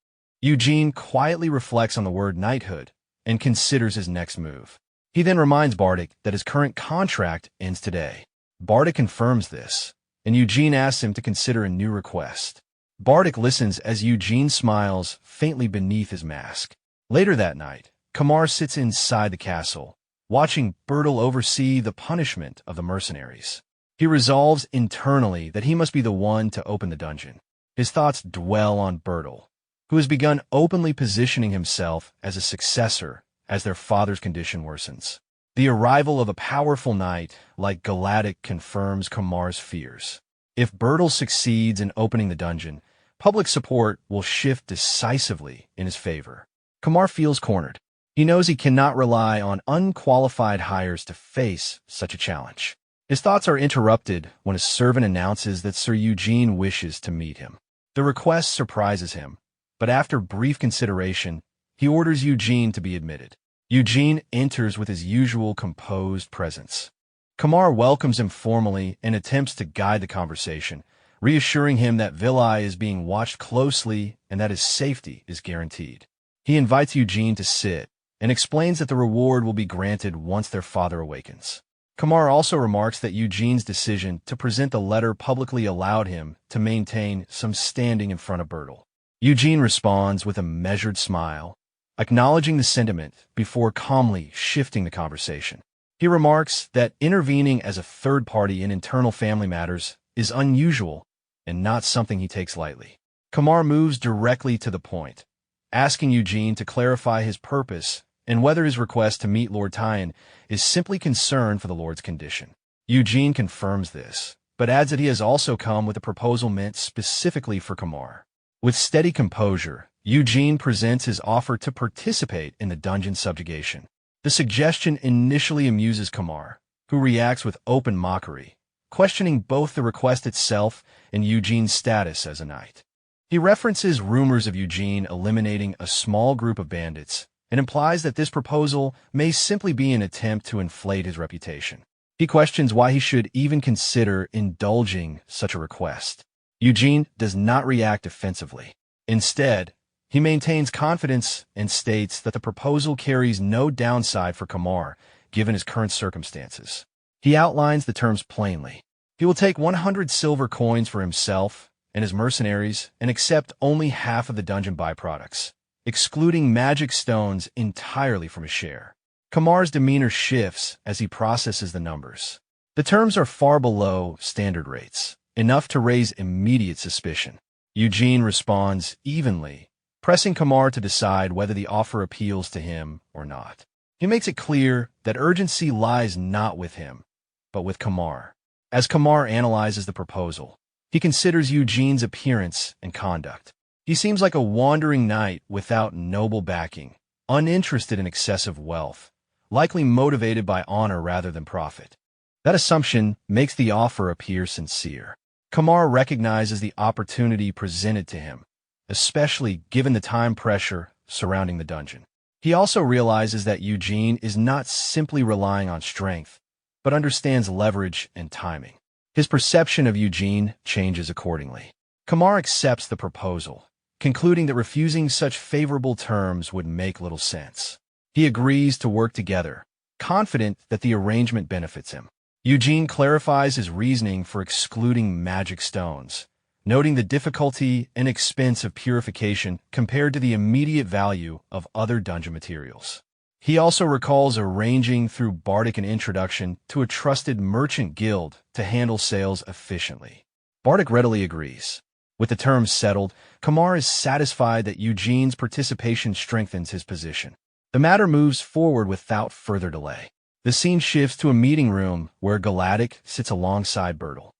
Eugene quietly reflects on the word knighthood and considers his next move. He then reminds Bardic that his current contract ends today. Bardic confirms this, and Eugene asks him to consider a new request. Bardic listens as Eugene smiles faintly beneath his mask. Later that night, Kamar sits inside the castle, watching Bertil oversee the punishment of the mercenaries. He resolves internally that he must be the one to open the dungeon. His thoughts dwell on Bertil, who has begun openly positioning himself as a successor as their father's condition worsens. The arrival of a powerful knight like Galactic confirms Kamar's fears. If Bertil succeeds in opening the dungeon, public support will shift decisively in his favor. Kamar feels cornered. He knows he cannot rely on unqualified hires to face such a challenge. His thoughts are interrupted when a servant announces that Sir Eugene wishes to meet him. The request surprises him, but after brief consideration, he orders Eugene to be admitted. Eugene enters with his usual composed presence. Kamar welcomes him formally and attempts to guide the conversation, reassuring him that Vilai is being watched closely and that his safety is guaranteed. He invites Eugene to sit and explains that the reward will be granted once their father awakens. Kamar also remarks that Eugene's decision to present the letter publicly allowed him to maintain some standing in front of Bertil. Eugene responds with a measured smile, acknowledging the sentiment before calmly shifting the conversation. He remarks that intervening as a third party in internal family matters is unusual and not something he takes lightly. Kamar moves directly to the point, asking Eugene to clarify his purpose and whether his request to meet Lord Tyan is simply concern for the Lord's condition. Eugene confirms this, but adds that he has also come with a proposal meant specifically for Kamar. With steady composure, Eugene presents his offer to participate in the dungeon subjugation. The suggestion initially amuses Kamar, who reacts with open mockery, questioning both the request itself and Eugene's status as a knight. He references rumors of Eugene eliminating a small group of bandits and implies that this proposal may simply be an attempt to inflate his reputation. He questions why he should even consider indulging such a request. Eugene does not react offensively. Instead, he maintains confidence and states that the proposal carries no downside for Kamar, given his current circumstances. He outlines the terms plainly. He will take 100 silver coins for himself and his mercenaries and accept only half of the dungeon byproducts, excluding magic stones entirely from his share. Kamar's demeanor shifts as he processes the numbers. The terms are far below standard rates, enough to raise immediate suspicion. Eugene responds evenly, pressing Kamar to decide whether the offer appeals to him or not. He makes it clear that urgency lies not with him, but with Kamar. As Kamar analyzes the proposal, he considers Eugene's appearance and conduct. He seems like a wandering knight without noble backing, uninterested in excessive wealth, likely motivated by honor rather than profit. That assumption makes the offer appear sincere. Kamar recognizes the opportunity presented to him, especially given the time pressure surrounding the dungeon. He also realizes that Eugene is not simply relying on strength, but understands leverage and timing. His perception of Eugene changes accordingly. Kamar accepts the proposal, concluding that refusing such favorable terms would make little sense. He agrees to work together, confident that the arrangement benefits him. Eugene clarifies his reasoning for excluding magic stones, noting the difficulty and expense of purification compared to the immediate value of other dungeon materials. He also recalls arranging through Bardic an introduction to a trusted merchant guild to handle sales efficiently. Bardic readily agrees. With the terms settled, Kamar is satisfied that Eugene's participation strengthens his position. The matter moves forward without further delay. The scene shifts to a meeting room where Galactic sits alongside Bertil.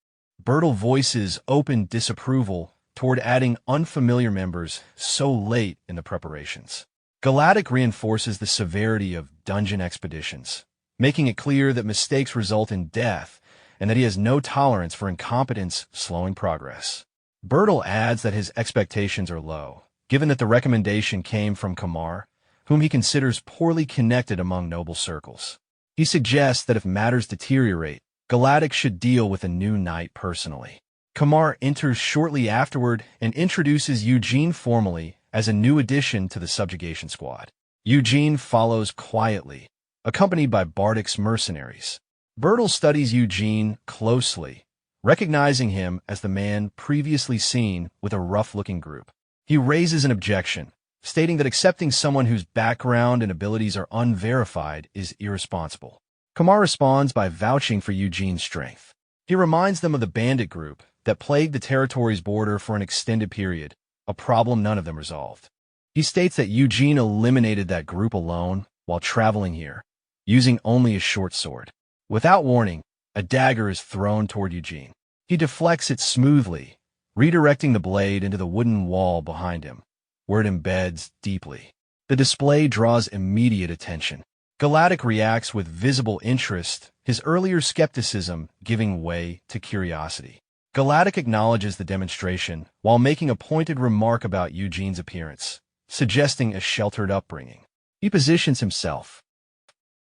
Bertil voices open disapproval toward adding unfamiliar members so late in the preparations. Galactic reinforces the severity of dungeon expeditions, making it clear that mistakes result in death and that he has no tolerance for incompetence slowing progress. Bertel adds that his expectations are low, given that the recommendation came from Kamar, whom he considers poorly connected among noble circles. He suggests that if matters deteriorate, Galactic should deal with a new knight personally. Kamar enters shortly afterward and introduces Eugene formally as a new addition to the subjugation squad. Eugene follows quietly, accompanied by Bardic's mercenaries. Bertel studies Eugene closely, recognizing him as the man previously seen with a rough-looking group. He raises an objection, stating that accepting someone whose background and abilities are unverified is irresponsible. Kamar responds by vouching for Eugene's strength. He reminds them of the bandit group that plagued the territory's border for an extended period, a problem none of them resolved. He states that Eugene eliminated that group alone while traveling here, using only a short sword. Without warning, a dagger is thrown toward Eugene. He deflects it smoothly, redirecting the blade into the wooden wall behind him, where it embeds deeply. The display draws immediate attention. Galactic reacts with visible interest, his earlier skepticism giving way to curiosity. Galactic acknowledges the demonstration while making a pointed remark about Eugene's appearance, suggesting a sheltered upbringing. He positions himself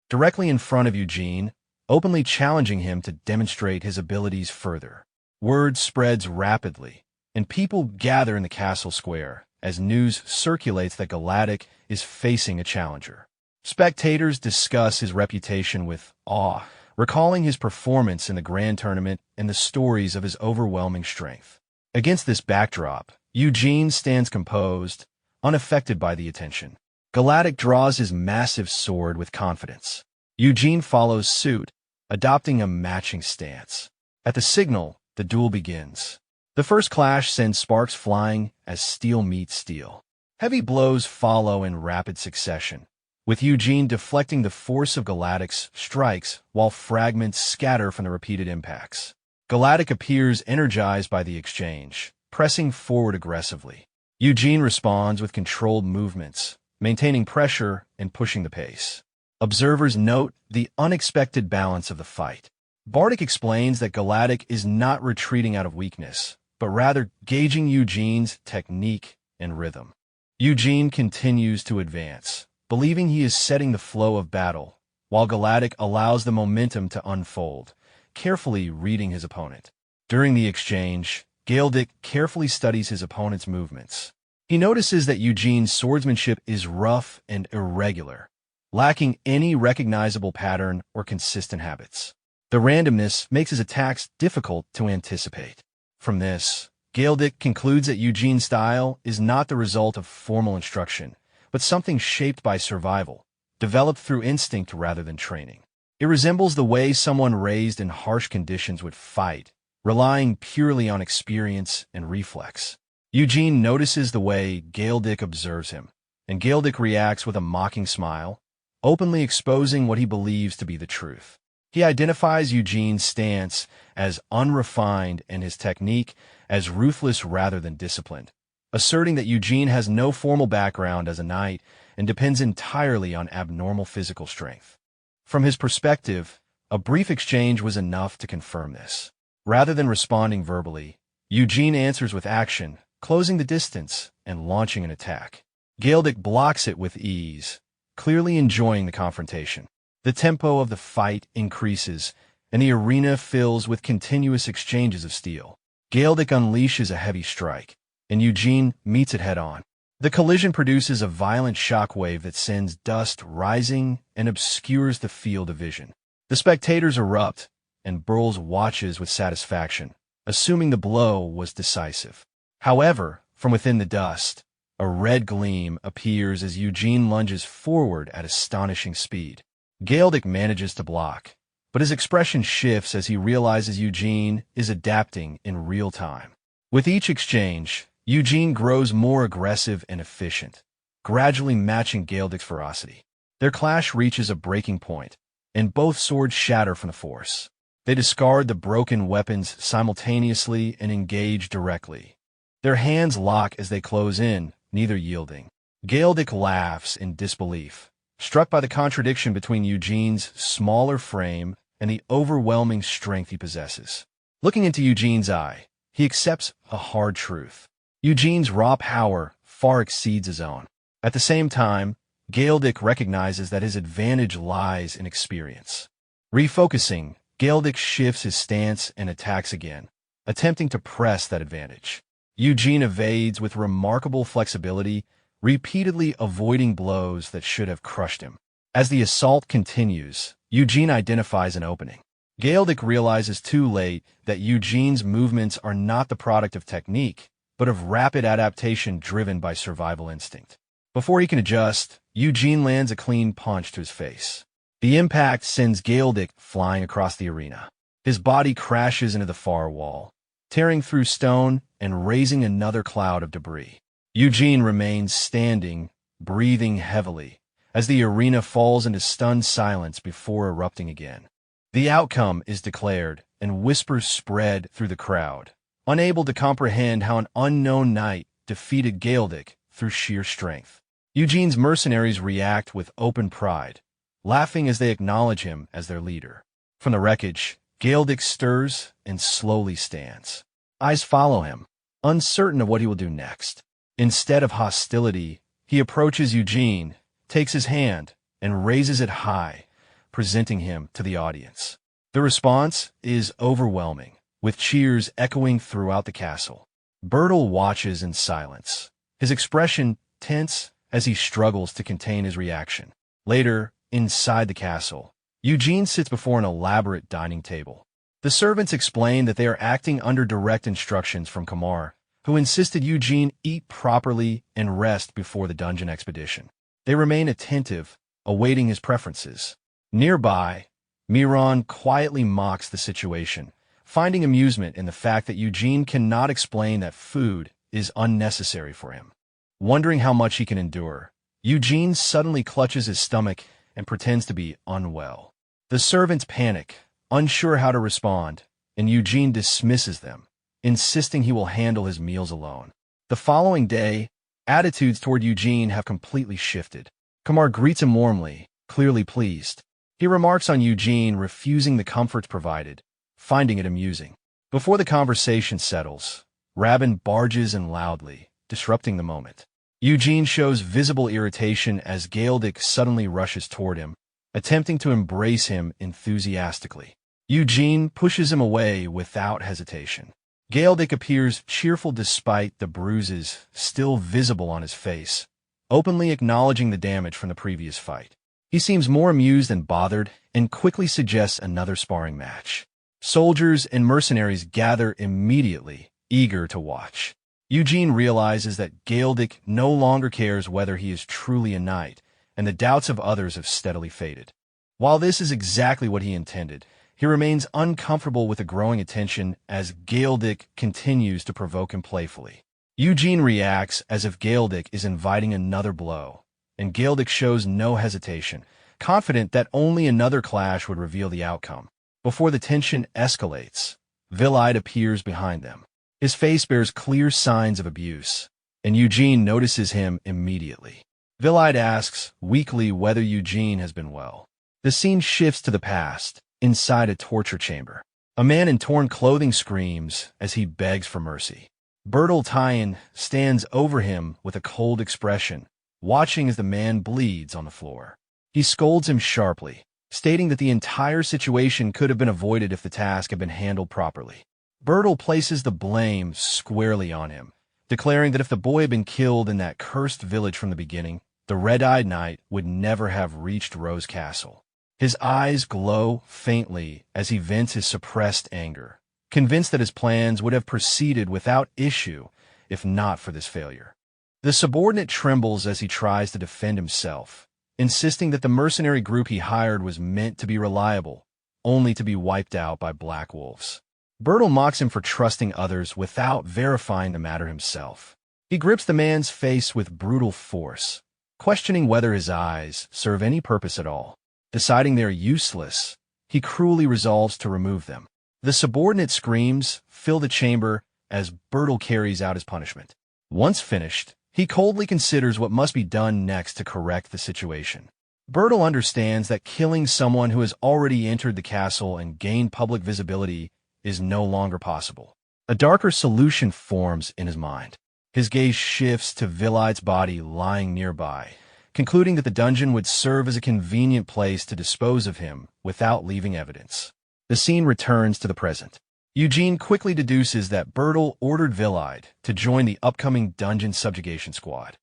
directly in front of Eugene, openly challenging him to demonstrate his abilities further. Word spreads rapidly, and people gather in the castle square as news circulates that Galactic is facing a challenger. Spectators discuss his reputation with awe, recalling his performance in the grand tournament and the stories of his overwhelming strength. Against this backdrop, Eugene stands composed, unaffected by the attention. Galactic draws his massive sword with confidence. Eugene follows suit, adopting a matching stance. At the signal, the duel begins. The first clash sends sparks flying as steel meets steel. Heavy blows follow in rapid succession, with Eugene deflecting the force of Galactic's strikes while fragments scatter from the repeated impacts. Galactic appears energized by the exchange, pressing forward aggressively. Eugene responds with controlled movements, maintaining pressure and pushing the pace. Observers note the unexpected balance of the fight. Bardic explains that Galactic is not retreating out of weakness, but rather gauging Eugene's technique and rhythm. Eugene continues to advance, believing he is setting the flow of battle, while Galactic allows the momentum to unfold, carefully reading his opponent. During the exchange, Galactic carefully studies his opponent's movements. He notices that Eugene's swordsmanship is rough and irregular, lacking any recognizable pattern or consistent habits. The randomness makes his attacks difficult to anticipate. From this, Galactic concludes that Eugene's style is not the result of formal instruction, but something shaped by survival, developed through instinct rather than training. It resembles the way someone raised in harsh conditions would fight, relying purely on experience and reflex. Eugene notices the way Galactic observes him, and Galactic reacts with a mocking smile, openly exposing what he believes to be the truth. He identifies Eugene's stance as unrefined and his technique as ruthless rather than disciplined, asserting that Eugene has no formal background as a knight and depends entirely on abnormal physical strength. From his perspective, a brief exchange was enough to confirm this. Rather than responding verbally, Eugene answers with action, closing the distance and launching an attack. Galactic blocks it with ease, clearly enjoying the confrontation. The tempo of the fight increases, and the arena fills with continuous exchanges of steel. Galactic unleashes a heavy strike, and Eugene meets it head-on. The collision produces a violent shockwave that sends dust rising and obscures the field of vision. The spectators erupt, and Burles watches with satisfaction, assuming the blow was decisive. However, from within the dust, a red gleam appears as Eugene lunges forward at astonishing speed. Galactic manages to block, but his expression shifts as he realizes Eugene is adapting in real time. With each exchange, Eugene grows more aggressive and efficient, gradually matching Galactic's ferocity. Their clash reaches a breaking point, and both swords shatter from the force. They discard the broken weapons simultaneously and engage directly. Their hands lock as they close in, neither yielding. Galedic laughs in disbelief, struck by the contradiction between Eugene's smaller frame and the overwhelming strength he possesses. Looking into Eugene's eye, he accepts a hard truth. Eugene's raw power far exceeds his own. At the same time, Galedic recognizes that his advantage lies in experience. Refocusing, Galedic shifts his stance and attacks again, attempting to press that advantage. Eugene evades with remarkable flexibility, repeatedly avoiding blows that should have crushed him. As the assault continues, Eugene identifies an opening. Galedic realizes too late that Eugene's movements are not the product of technique, but of rapid adaptation driven by survival instinct. Before he can adjust, Eugene lands a clean punch to his face. The impact sends Galedic flying across the arena. His body crashes into the far wall, tearing through stone and raising another cloud of debris. Eugene remains standing, breathing heavily, as the arena falls into stunned silence before erupting again. The outcome is declared, and whispers spread through the crowd, unable to comprehend how an unknown knight defeated Galedic through sheer strength. Eugene's mercenaries react with open pride, laughing as they acknowledge him as their leader. From the wreckage, Galedic stirs and slowly stands. Eyes follow him, uncertain of what he will do next. Instead of hostility, he approaches Eugene, takes his hand, and raises it high, presenting him to the audience. The response is overwhelming, with cheers echoing throughout the castle. Bertel watches in silence, his expression tense as he struggles to contain his reaction. Later, inside the castle, Eugene sits before an elaborate dining table. The servants explain that they are acting under direct instructions from Kamar, who insisted Eugene eat properly and rest before the dungeon expedition. They remain attentive, awaiting his preferences. Nearby, Miron quietly mocks the situation, finding amusement in the fact that Eugene cannot explain that food is unnecessary for him. Wondering how much he can endure, Eugene suddenly clutches his stomach and pretends to be unwell. The servants panic, unsure how to respond, and Eugene dismisses them, insisting he will handle his meals alone. The following day, attitudes toward Eugene have completely shifted. Kamar greets him warmly, clearly pleased. He remarks on Eugene refusing the comforts provided, finding it amusing. Before the conversation settles, Rabin barges in loudly, disrupting the moment. Eugene shows visible irritation as Galedic suddenly rushes toward him, attempting to embrace him enthusiastically. Eugene pushes him away without hesitation. Galedic appears cheerful despite the bruises still visible on his face, openly acknowledging the damage from the previous fight. He seems more amused than bothered and quickly suggests another sparring match. Soldiers and mercenaries gather immediately, eager to watch. Eugene realizes that Galedic no longer cares whether he is truly a knight, and the doubts of others have steadily faded. While this is exactly what he intended, he remains uncomfortable with the growing attention as Galedic continues to provoke him playfully. Eugene reacts as if Galedic is inviting another blow, and Galedic shows no hesitation, confident that only another clash would reveal the outcome. Before the tension escalates, Vilide appears behind them. His face bears clear signs of abuse, and Eugene notices him immediately. Vilide asks weakly whether Eugene has been well. The scene shifts to the past, inside a torture chamber. A man in torn clothing screams as he begs for mercy. Bertel Tyen stands over him with a cold expression, watching as the man bleeds on the floor. He scolds him sharply, stating that the entire situation could have been avoided if the task had been handled properly. Bertel places the blame squarely on him, declaring that if the boy had been killed in that cursed village from the beginning, the red-eyed knight would never have reached Rose Castle. His eyes glow faintly as he vents his suppressed anger, convinced that his plans would have proceeded without issue if not for this failure. The subordinate trembles as he tries to defend himself, insisting that the mercenary group he hired was meant to be reliable, only to be wiped out by black wolves. Bertel mocks him for trusting others without verifying the matter himself. He grips the man's face with brutal force, questioning whether his eyes serve any purpose at all. Deciding they're useless, he cruelly resolves to remove them. The subordinate screams fill the chamber as Bertel carries out his punishment. Once finished, He coldly considers what must be done next to correct the situation. Bertel understands that killing someone who has already entered the castle and gained public visibility is no longer possible. A darker solution forms in his mind. His gaze shifts to Villaid's body lying nearby, concluding that the dungeon would serve as a convenient place to dispose of him without leaving evidence. The scene returns to the present. Eugene quickly deduces that Bertel ordered Villaid to join the upcoming dungeon subjugation squad.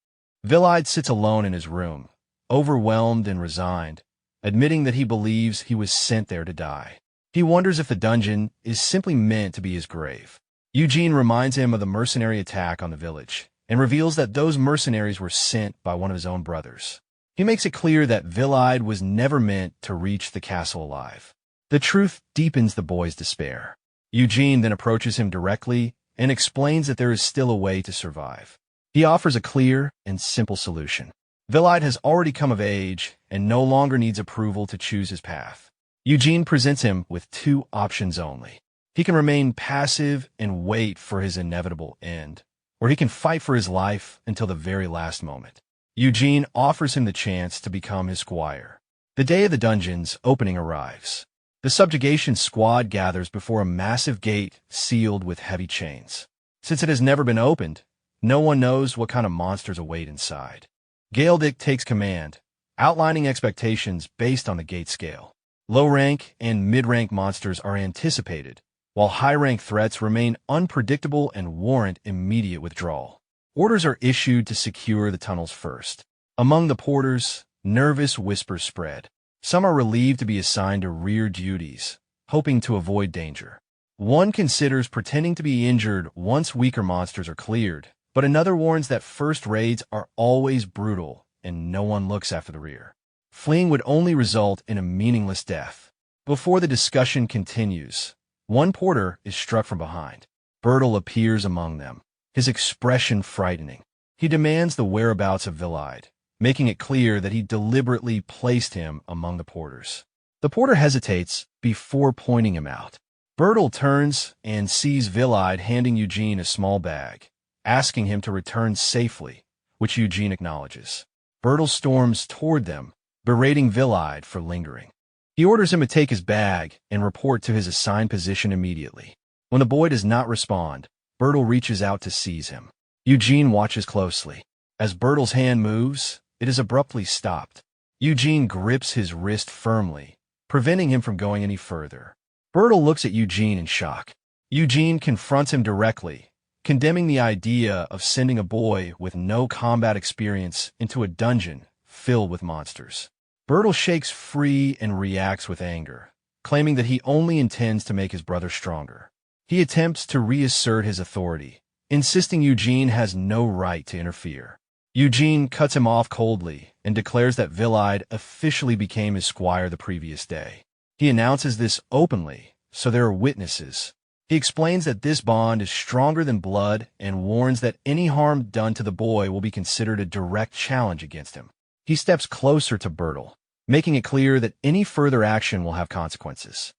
Villaid sits alone in his room, overwhelmed and resigned, admitting that he believes he was sent there to die. He wonders if the dungeon is simply meant to be his grave. Eugene reminds him of the mercenary attack on the village, and reveals that those mercenaries were sent by one of his own brothers. He makes it clear that Villaid was never meant to reach the castle alive. The truth deepens the boy's despair. Eugene then approaches him directly and explains that there is still a way to survive. He offers a clear and simple solution. Villaid has already come of age and no longer needs approval to choose his path. Eugene presents him with two options only. He can remain passive and wait for his inevitable end, or he can fight for his life until the very last moment. Eugene offers him the chance to become his squire. The day of the dungeon's opening arrives. The subjugation squad gathers before a massive gate sealed with heavy chains. Since it has never been opened, no one knows what kind of monsters await inside. Galedic takes command, outlining expectations based on the gate scale. Low-rank and mid-rank monsters are anticipated, while high-rank threats remain unpredictable and warrant immediate withdrawal. Orders are issued to secure the tunnels first. Among the porters, nervous whispers spread. Some are relieved to be assigned to rear duties, hoping to avoid danger. One considers pretending to be injured once weaker monsters are cleared, but another warns that first raids are always brutal and no one looks after the rear. Fleeing would only result in a meaningless death. Before the discussion continues, one porter is struck from behind. Bertel appears among them, his expression frightening. He demands the whereabouts of Villaid, making it clear that he deliberately placed him among the porters. The porter hesitates before pointing him out. Bertel turns and sees Villaid handing Eugene a small bag, asking him to return safely, which Eugene acknowledges. Bertel storms toward them, berating Villaid for lingering. He orders him to take his bag and report to his assigned position immediately. When the boy does not respond, Bertel reaches out to seize him. Eugene watches closely. As Bertel's hand moves, it is abruptly stopped. Eugene grips his wrist firmly, preventing him from going any further. Bertel looks at Eugene in shock. Eugene confronts him directly, condemning the idea of sending a boy with no combat experience into a dungeon filled with monsters. Bertel shakes free and reacts with anger, claiming that he only intends to make his brother stronger. He attempts to reassert his authority, insisting Eugene has no right to interfere. Eugene cuts him off coldly and declares that Villaid officially became his squire the previous day. He announces this openly, so there are witnesses. He explains that this bond is stronger than blood and warns that any harm done to the boy will be considered a direct challenge against him. He steps closer to Bertel, making it clear that any further action will have consequences.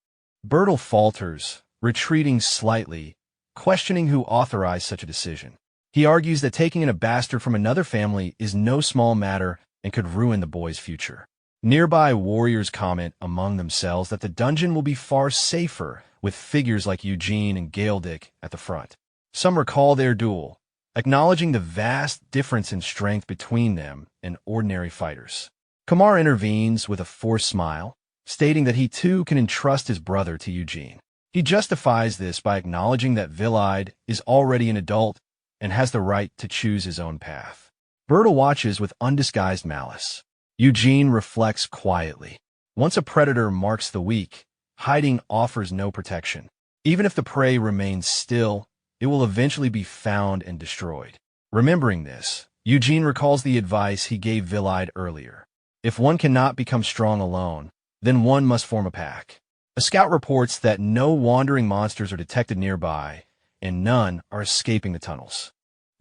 Bertel falters, retreating slightly, questioning who authorized such a decision. He argues that taking in a bastard from another family is no small matter and could ruin the boy's future. Nearby warriors comment among themselves that the dungeon will be far safer with figures like Eugene and Galedic at the front. Some recall their duel, acknowledging the vast difference in strength between them and ordinary fighters. Kamar intervenes with a forced smile, stating that he too can entrust his brother to Eugene. He justifies this by acknowledging that Villaid is already an adult and has the right to choose his own path. Bertel watches with undisguised malice. Eugene reflects quietly. Once a predator marks the weak, hiding offers no protection. Even if the prey remains still, it will eventually be found and destroyed. Remembering this, Eugene recalls the advice he gave Villaid earlier. If one cannot become strong alone, then one must form a pack. A scout reports that no wandering monsters are detected nearby, and none are escaping the tunnels.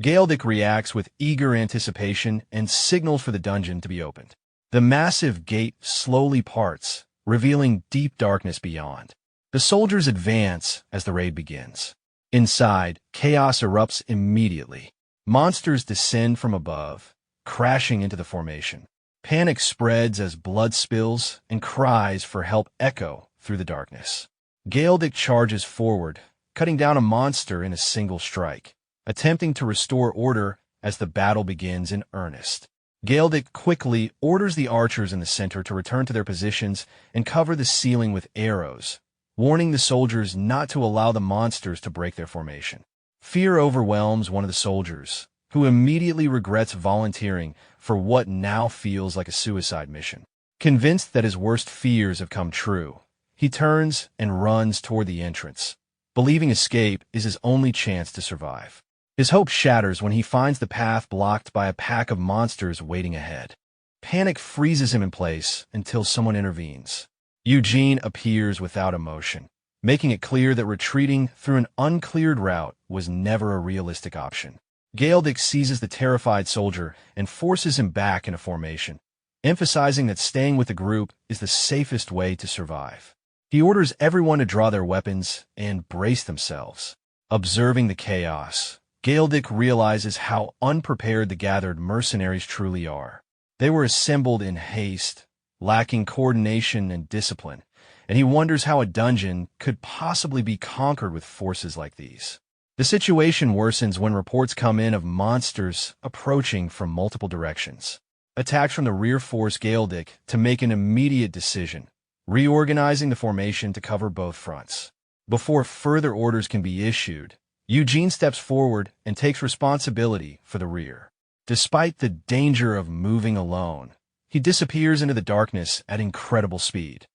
Galedic reacts with eager anticipation and signals for the dungeon to be opened. The massive gate slowly parts, revealing deep darkness beyond. The soldiers advance as the raid begins. Inside, chaos erupts immediately. Monsters descend from above, crashing into the formation. Panic spreads as blood spills and cries for help echo through the darkness. Galedic charges forward, cutting down a monster in a single strike, attempting to restore order as the battle begins in earnest. Galedic quickly orders the archers in the center to return to their positions and cover the ceiling with arrows, warning the soldiers not to allow the monsters to break their formation. Fear overwhelms one of the soldiers, who immediately regrets volunteering for what now feels like a suicide mission. Convinced that his worst fears have come true, he turns and runs toward the entrance, believing escape is his only chance to survive. His hope shatters when he finds the path blocked by a pack of monsters waiting ahead. Panic freezes him in place until someone intervenes. Eugene appears without emotion, making it clear that retreating through an uncleared route was never a realistic option. Galedic seizes the terrified soldier and forces him back into formation, emphasizing that staying with the group is the safest way to survive. He orders everyone to draw their weapons and brace themselves. Observing the chaos, Galedic realizes how unprepared the gathered mercenaries truly are. They were assembled in haste, lacking coordination and discipline, and he wonders how a dungeon could possibly be conquered with forces like these. The situation worsens when reports come in of monsters approaching from multiple directions. Attacks from the rear force Galedic to make an immediate decision, reorganizing the formation to cover both fronts. Before further orders can be issued, Eugene steps forward and takes responsibility for the rear. Despite the danger of moving alone, he disappears into the darkness at incredible speed.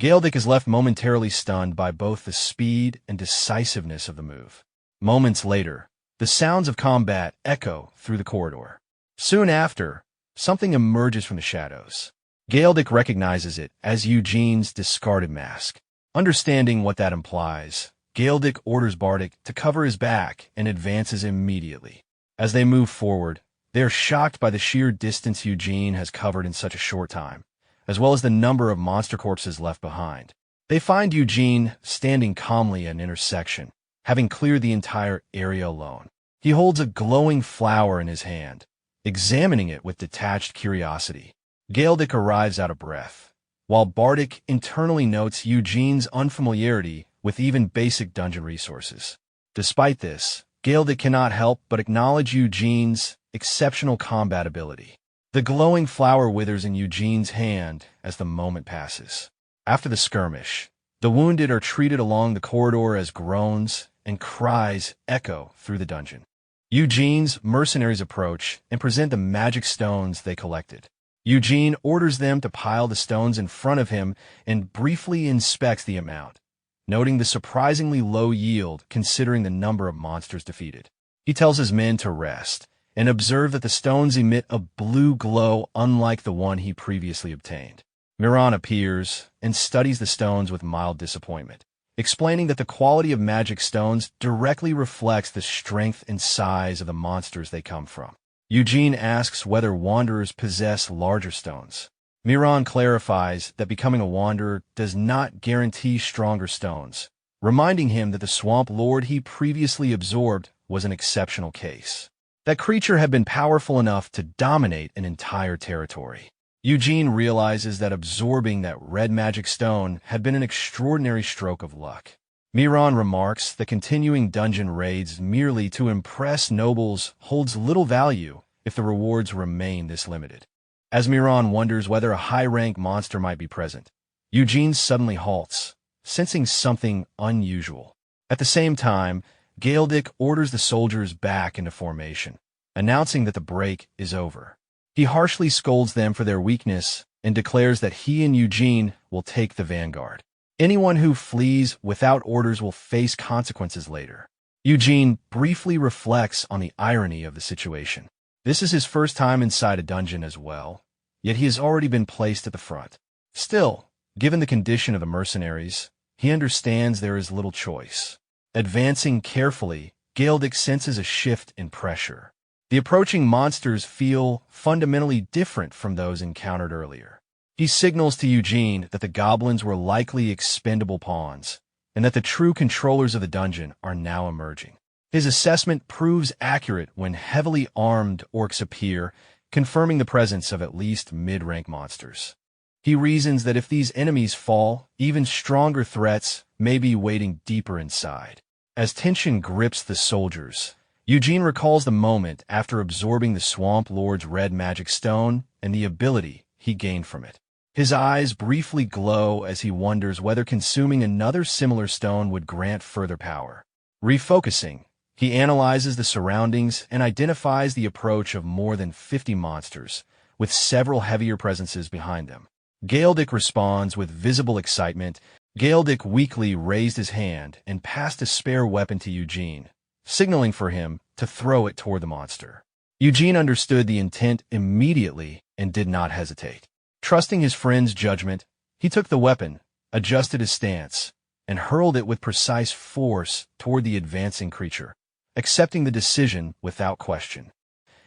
Galedic is left momentarily stunned by both the speed and decisiveness of the move. Moments later, the sounds of combat echo through the corridor. Soon after, something emerges from the shadows. Galedic recognizes it as Eugene's discarded mask. Understanding what that implies, Galedic orders Bardic to cover his back and advances immediately. As they move forward, they are shocked by the sheer distance Eugene has covered in such a short time, as well as the number of monster corpses left behind. They find Eugene standing calmly at an intersection, having cleared the entire area alone. He holds a glowing flower in his hand, examining it with detached curiosity. Galedic arrives out of breath, while Bardic internally notes Eugene's unfamiliarity with even basic dungeon resources. Despite this, Galedic cannot help but acknowledge Eugene's exceptional combat ability. The glowing flower withers in Eugene's hand as the moment passes. After the skirmish, the wounded are treated along the corridor as groans and cries echo through the dungeon. Eugene's mercenaries approach and present the magic stones they collected. Eugene orders them to pile the stones in front of him and briefly inspects the amount, noting the surprisingly low yield considering the number of monsters defeated. He tells his men to rest and observe that the stones emit a blue glow unlike the one he previously obtained. Miran appears and studies the stones with mild disappointment, explaining that the quality of magic stones directly reflects the strength and size of the monsters they come from. Eugene asks whether wanderers possess larger stones. Miran clarifies that becoming a wanderer does not guarantee stronger stones, reminding him that the swamp lord he previously absorbed was an exceptional case. That creature had been powerful enough to dominate an entire territory. Eugene realizes that absorbing that red magic stone had been an extraordinary stroke of luck. Miran remarks that continuing dungeon raids merely to impress nobles holds little value if the rewards remain this limited. As Miran wonders whether a high-rank monster might be present, Eugene suddenly halts, sensing something unusual. At the same time, Galedic orders the soldiers back into formation, announcing that the break is over. He harshly scolds them for their weakness and declares that he and Eugene will take the vanguard. Anyone who flees without orders will face consequences later. Eugene briefly reflects on the irony of the situation. This is his first time inside a dungeon as well, yet he has already been placed at the front. Still, given the condition of the mercenaries, he understands there is little choice. Advancing carefully, Galedic senses a shift in pressure. The approaching monsters feel fundamentally different from those encountered earlier. He signals to Eugene that the goblins were likely expendable pawns, and that the true controllers of the dungeon are now emerging. His assessment proves accurate when heavily armed orcs appear, confirming the presence of at least mid-rank monsters. He reasons that if these enemies fall, even stronger threats may be waiting deeper inside. As tension grips the soldiers, Eugene recalls the moment after absorbing the Swamp Lord's red magic stone and the ability he gained from it. His eyes briefly glow as he wonders whether consuming another similar stone would grant further power. Refocusing, he analyzes the surroundings and identifies the approach of more than 50 monsters, with several heavier presences behind them. Galedic responds with visible excitement. Galedic weakly raised his hand and passed a spare weapon to Eugene, signaling for him to throw it toward the monster. Eugene understood the intent immediately and did not hesitate. Trusting his friend's judgment, he took the weapon, adjusted his stance, and hurled it with precise force toward the advancing creature, accepting the decision without question,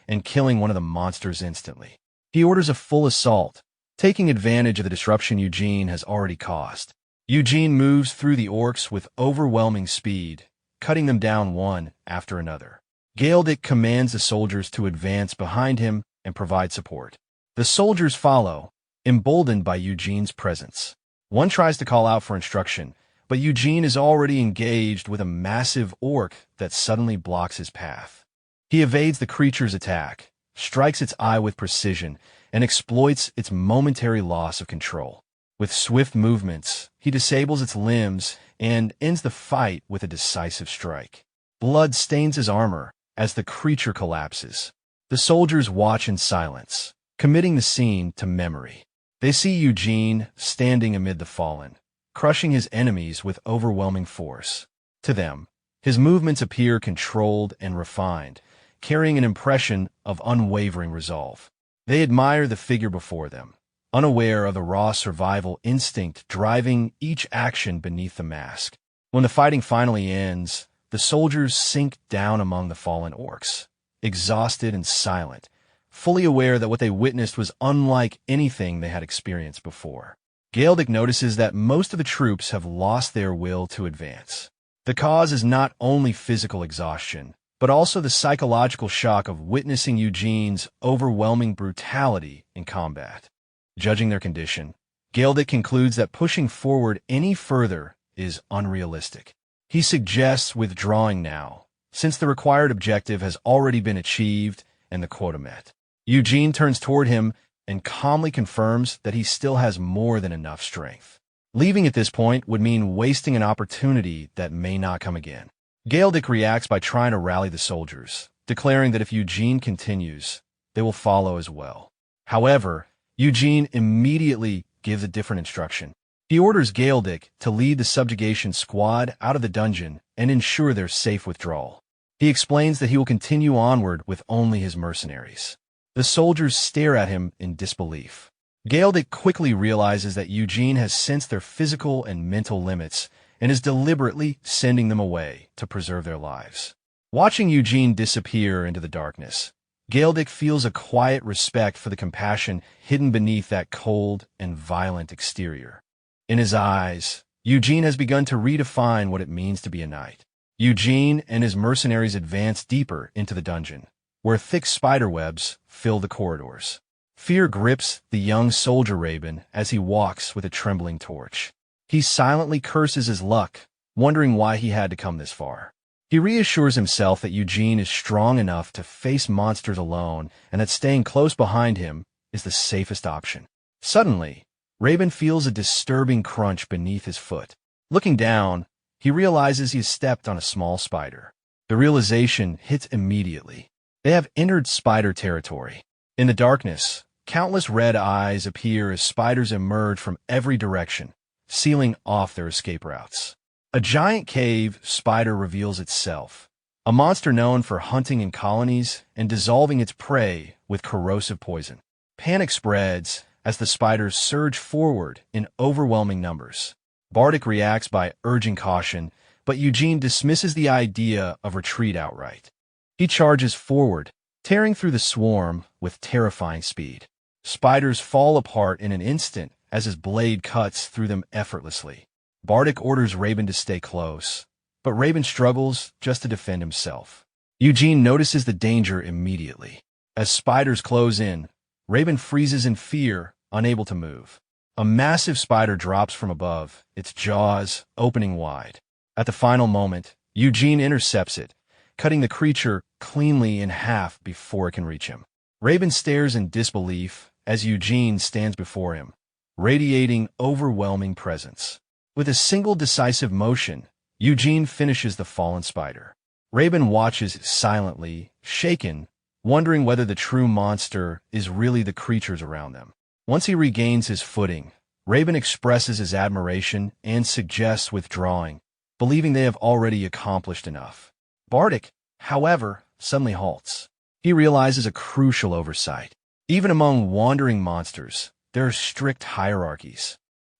and killing one of the monsters instantly. He orders a full assault, taking advantage of the disruption Eugene has already caused. Eugene moves through the orcs with overwhelming speed, cutting them down one after another. Galedic commands the soldiers to advance behind him and provide support. The soldiers follow, emboldened by Eugene's presence. One tries to call out for instruction, but Eugene is already engaged with a massive orc that suddenly blocks his path. He evades the creature's attack, strikes its eye with precision, and exploits its momentary loss of control. With swift movements, he disables its limbs and ends the fight with a decisive strike. Blood stains his armor as the creature collapses. The soldiers watch in silence, committing the scene to memory. They see Eugene standing amid the fallen, crushing his enemies with overwhelming force. To them, his movements appear controlled and refined, carrying an impression of unwavering resolve. They admire the figure before them, unaware of the raw survival instinct driving each action beneath the mask. When the fighting finally ends, the soldiers sink down among the fallen orcs, exhausted and silent, fully aware that what they witnessed was unlike anything they had experienced before. Galedic notices that most of the troops have lost their will to advance. The cause is not only physical exhaustion, but also the psychological shock of witnessing Eugene's overwhelming brutality in combat. Judging their condition, Galedic concludes that pushing forward any further is unrealistic. He suggests withdrawing now, since the required objective has already been achieved and the quota met. Eugene turns toward him and calmly confirms that he still has more than enough strength. Leaving at this point would mean wasting an opportunity that may not come again. Galedic reacts by trying to rally the soldiers, declaring that if Eugene continues, they will follow as well. However, Eugene immediately gives a different instruction. He orders Galedic to lead the subjugation squad out of the dungeon and ensure their safe withdrawal. He explains that he will continue onward with only his mercenaries. The soldiers stare at him in disbelief. Galedic quickly realizes that Eugene has sensed their physical and mental limits and is deliberately sending them away to preserve their lives. Watching Eugene disappear into the darkness, Galedic feels a quiet respect for the compassion hidden beneath that cold and violent exterior. In his eyes, Eugene has begun to redefine what it means to be a knight. Eugene and his mercenaries advance deeper into the dungeon, where thick spiderwebs fill the corridors. Fear grips the young soldier Raven as he walks with a trembling torch. He silently curses his luck, wondering why he had to come this far. He reassures himself that Eugene is strong enough to face monsters alone and that staying close behind him is the safest option. Suddenly, Raven feels a disturbing crunch beneath his foot. Looking down, he realizes he has stepped on a small spider. The realization hits immediately. They have entered spider territory. In the darkness, countless red eyes appear as spiders emerge from every direction, sealing off their escape routes. A giant cave spider reveals itself, a monster known for hunting in colonies and dissolving its prey with corrosive poison. Panic spreads as the spiders surge forward in overwhelming numbers. Bardic reacts by urging caution, but Eugene dismisses the idea of retreat outright. He charges forward, tearing through the swarm with terrifying speed. Spiders fall apart in an instant as his blade cuts through them effortlessly. Bardic orders Raven to stay close, but Raven struggles just to defend himself. Eugene notices the danger immediately. As spiders close in, Raven freezes in fear, unable to move. A massive spider drops from above, its jaws opening wide. At the final moment, Eugene intercepts it, cutting the creature cleanly in half before it can reach him. Raven stares in disbelief as Eugene stands before him, radiating overwhelming presence. With a single decisive motion, Eugene finishes the fallen spider. Raven watches silently, shaken, wondering whether the true monster is really the creatures around them. Once he regains his footing, Raven expresses his admiration and suggests withdrawing, believing they have already accomplished enough. Bardic, however, suddenly halts. He realizes a crucial oversight. Even among wandering monsters, there are strict hierarchies.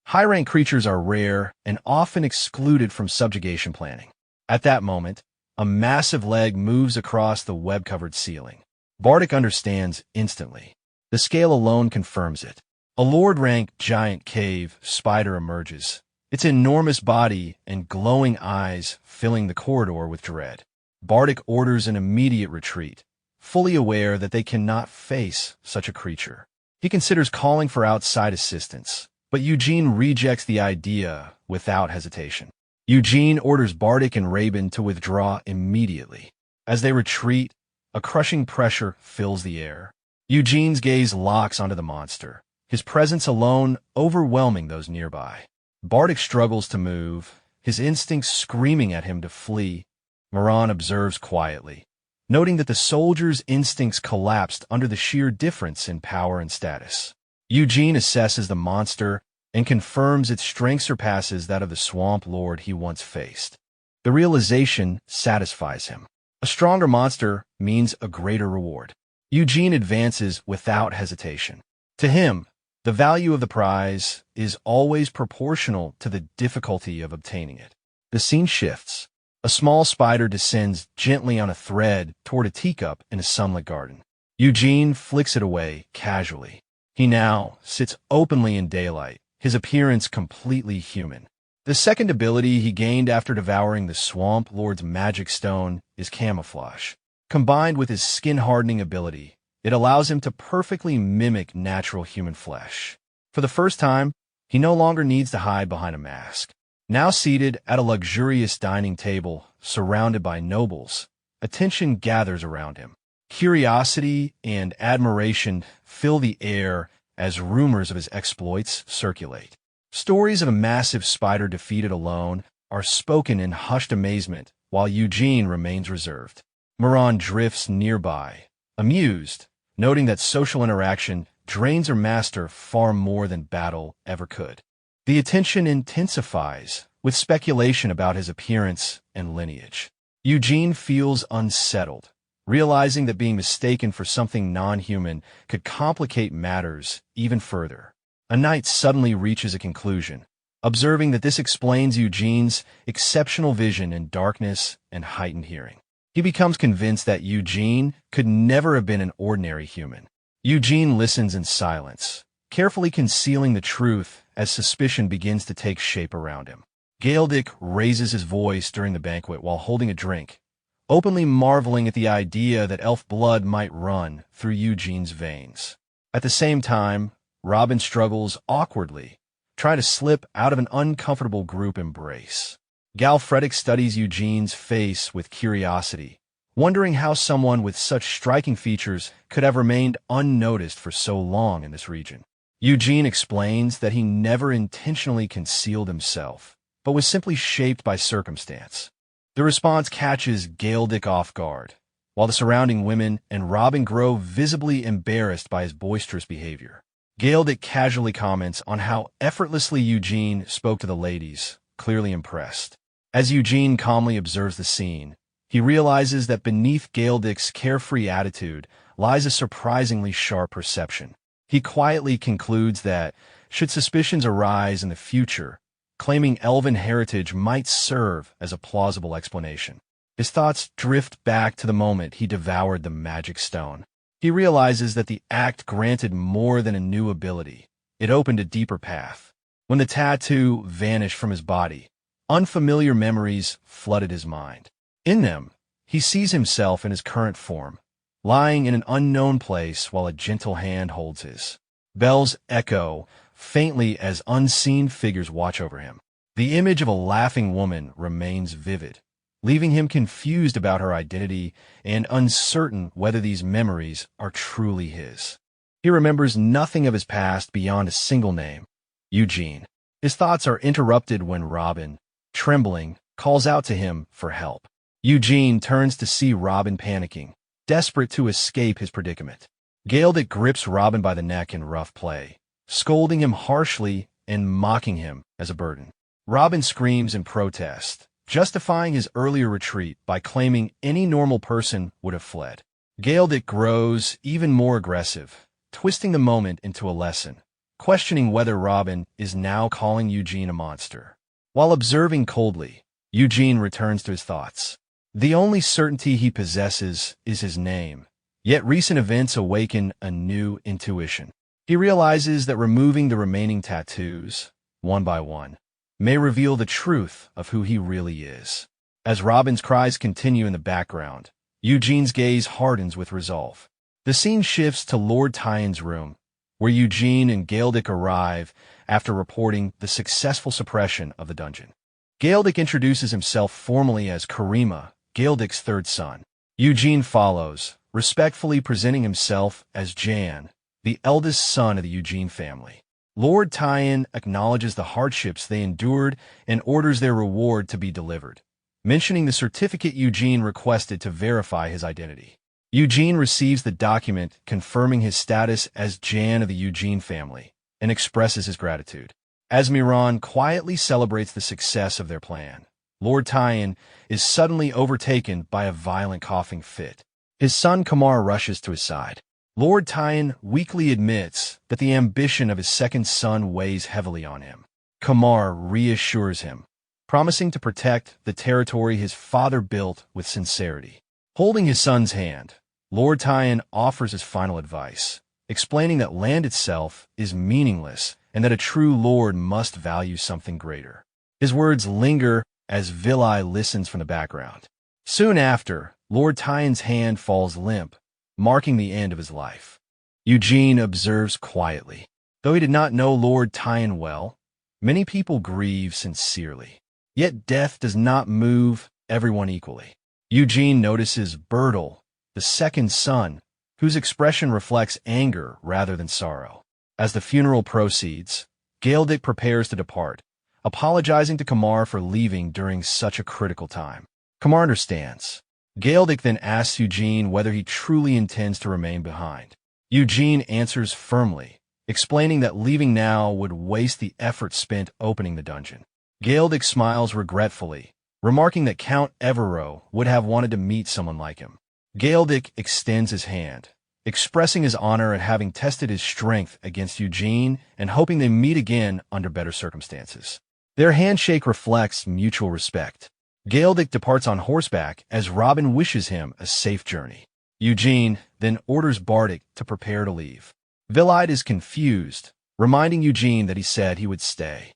High-rank creatures are rare and often excluded from subjugation planning. At that moment, a massive leg moves across the web-covered ceiling. Bardic understands instantly. The scale alone confirms it. A Lord-rank giant cave spider emerges, its enormous body and glowing eyes filling the corridor with dread. Bardic orders an immediate retreat, fully aware that they cannot face such a creature. He considers calling for outside assistance, but Eugene rejects the idea without hesitation. Eugene orders Bardic and Raven to withdraw immediately. As they retreat, a crushing pressure fills the air. Eugene's gaze locks onto the monster, his presence alone overwhelming those nearby. Bardic struggles to move, his instincts screaming at him to flee. Moran observes quietly, noting that the soldier's instincts collapsed under the sheer difference in power and status. Eugene assesses the monster and confirms its strength surpasses that of the swamp lord he once faced. The realization satisfies him. A stronger monster means a greater reward. Eugene advances without hesitation. To him, the value of the prize is always proportional to the difficulty of obtaining it. The scene shifts. A small spider descends gently on a thread toward a teacup in a sunlit garden. Eugene flicks it away casually. He now sits openly in daylight, his appearance completely human. The second ability he gained after devouring the Swamp Lord's magic stone is camouflage. Combined with his skin-hardening ability, it allows him to perfectly mimic natural human flesh. For the first time, he no longer needs to hide behind a mask. Now seated at a luxurious dining table, surrounded by nobles, attention gathers around him. Curiosity and admiration fill the air as rumors of his exploits circulate. Stories of a massive spider defeated alone are spoken in hushed amazement, while Eugene remains reserved. Moran drifts nearby, amused, noting that social interaction drains her master far more than battle ever could. The attention intensifies, with speculation about his appearance and lineage. Eugene feels unsettled, realizing that being mistaken for something non-human could complicate matters even further. A knight suddenly reaches a conclusion, observing that this explains Eugene's exceptional vision in darkness and heightened hearing. He becomes convinced that Eugene could never have been an ordinary human. Eugene listens in silence, carefully concealing the truth as suspicion begins to take shape around him. Galdic raises his voice during the banquet while holding a drink, openly marveling at the idea that elf blood might run through Eugene's veins. At the same time, Robin struggles awkwardly, trying to slip out of an uncomfortable group embrace. Galfredic studies Eugene's face with curiosity, wondering how someone with such striking features could have remained unnoticed for so long in this region. Eugene explains that he never intentionally concealed himself, but was simply shaped by circumstance. The response catches Galdic off guard, while the surrounding women and Robin grow visibly embarrassed by his boisterous behavior. Galdic casually comments on how effortlessly Eugene spoke to the ladies, clearly impressed. As Eugene calmly observes the scene, he realizes that beneath Galdic's carefree attitude lies a surprisingly sharp perception. He quietly concludes that, should suspicions arise in the future, claiming elven heritage might serve as a plausible explanation. His thoughts drift back to the moment he devoured the magic stone. He realizes that the act granted more than a new ability. It opened a deeper path. When the tattoo vanished from his body, Unfamiliar memories flooded his mind. In them, he sees himself in his current form, lying in an unknown place while a gentle hand holds his. Bells echo faintly as unseen figures watch over him. The image of a laughing woman remains vivid, leaving him confused about her identity and uncertain whether these memories are truly his. He remembers nothing of his past beyond a single name, Eugene. His thoughts are interrupted when Robin, trembling, calls out to him for help. Eugene turns to see Robin panicking, desperate to escape his predicament. Galedic grips Robin by the neck in rough play, scolding him harshly and mocking him as a burden. Robin screams in protest, justifying his earlier retreat by claiming any normal person would have fled. Galedic grows even more aggressive, twisting the moment into a lesson, questioning whether Robin is now calling Eugene a monster. While observing coldly, Eugene returns to his thoughts. The only certainty he possesses is his name, yet recent events awaken a new intuition. He realizes that removing the remaining tattoos, one by one, may reveal the truth of who he really is. As Robin's cries continue in the background, Eugene's gaze hardens with resolve. The scene shifts to Lord Tyen's room, where Eugene and Galedic arrive after reporting the successful suppression of the dungeon. Galedic introduces himself formally as Karima, Galedic's third son. Eugene follows, respectfully presenting himself as Jan, the eldest son of the Eugene family. Lord Tyen acknowledges the hardships they endured and orders their reward to be delivered, mentioning the certificate Eugene requested to verify his identity. Eugene receives the document confirming his status as Jan of the Eugene family and expresses his gratitude. As Miran quietly celebrates the success of their plan, Lord Tyen is suddenly overtaken by a violent coughing fit. His son Kamar rushes to his side. Lord Tyen weakly admits that the ambition of his second son weighs heavily on him. Kamar reassures him, promising to protect the territory his father built with sincerity. Holding his son's hand, Lord Tyen offers his final advice, explaining that land itself is meaningless and that a true lord must value something greater. His words linger as Vilai listens from the background. Soon after, Lord Tyen's hand falls limp, marking the end of his life. Eugene observes quietly. Though he did not know Lord Tyen well, many people grieve sincerely. Yet death does not move everyone equally. Eugene notices Bertel, the second son, whose expression reflects anger rather than sorrow. As the funeral proceeds, Galedic prepares to depart, apologizing to Kamar for leaving during such a critical time. Kamar understands. Galedic then asks Eugene whether he truly intends to remain behind. Eugene answers firmly, explaining that leaving now would waste the effort spent opening the dungeon. Galedic smiles regretfully, remarking that Count Evero would have wanted to meet someone like him. Galedic extends his hand, expressing his honor at having tested his strength against Eugene and hoping they meet again under better circumstances. Their handshake reflects mutual respect. Galedic departs on horseback as Robin wishes him a safe journey. Eugene then orders Bardic to prepare to leave. Vilide is confused, reminding Eugene that he said he would stay.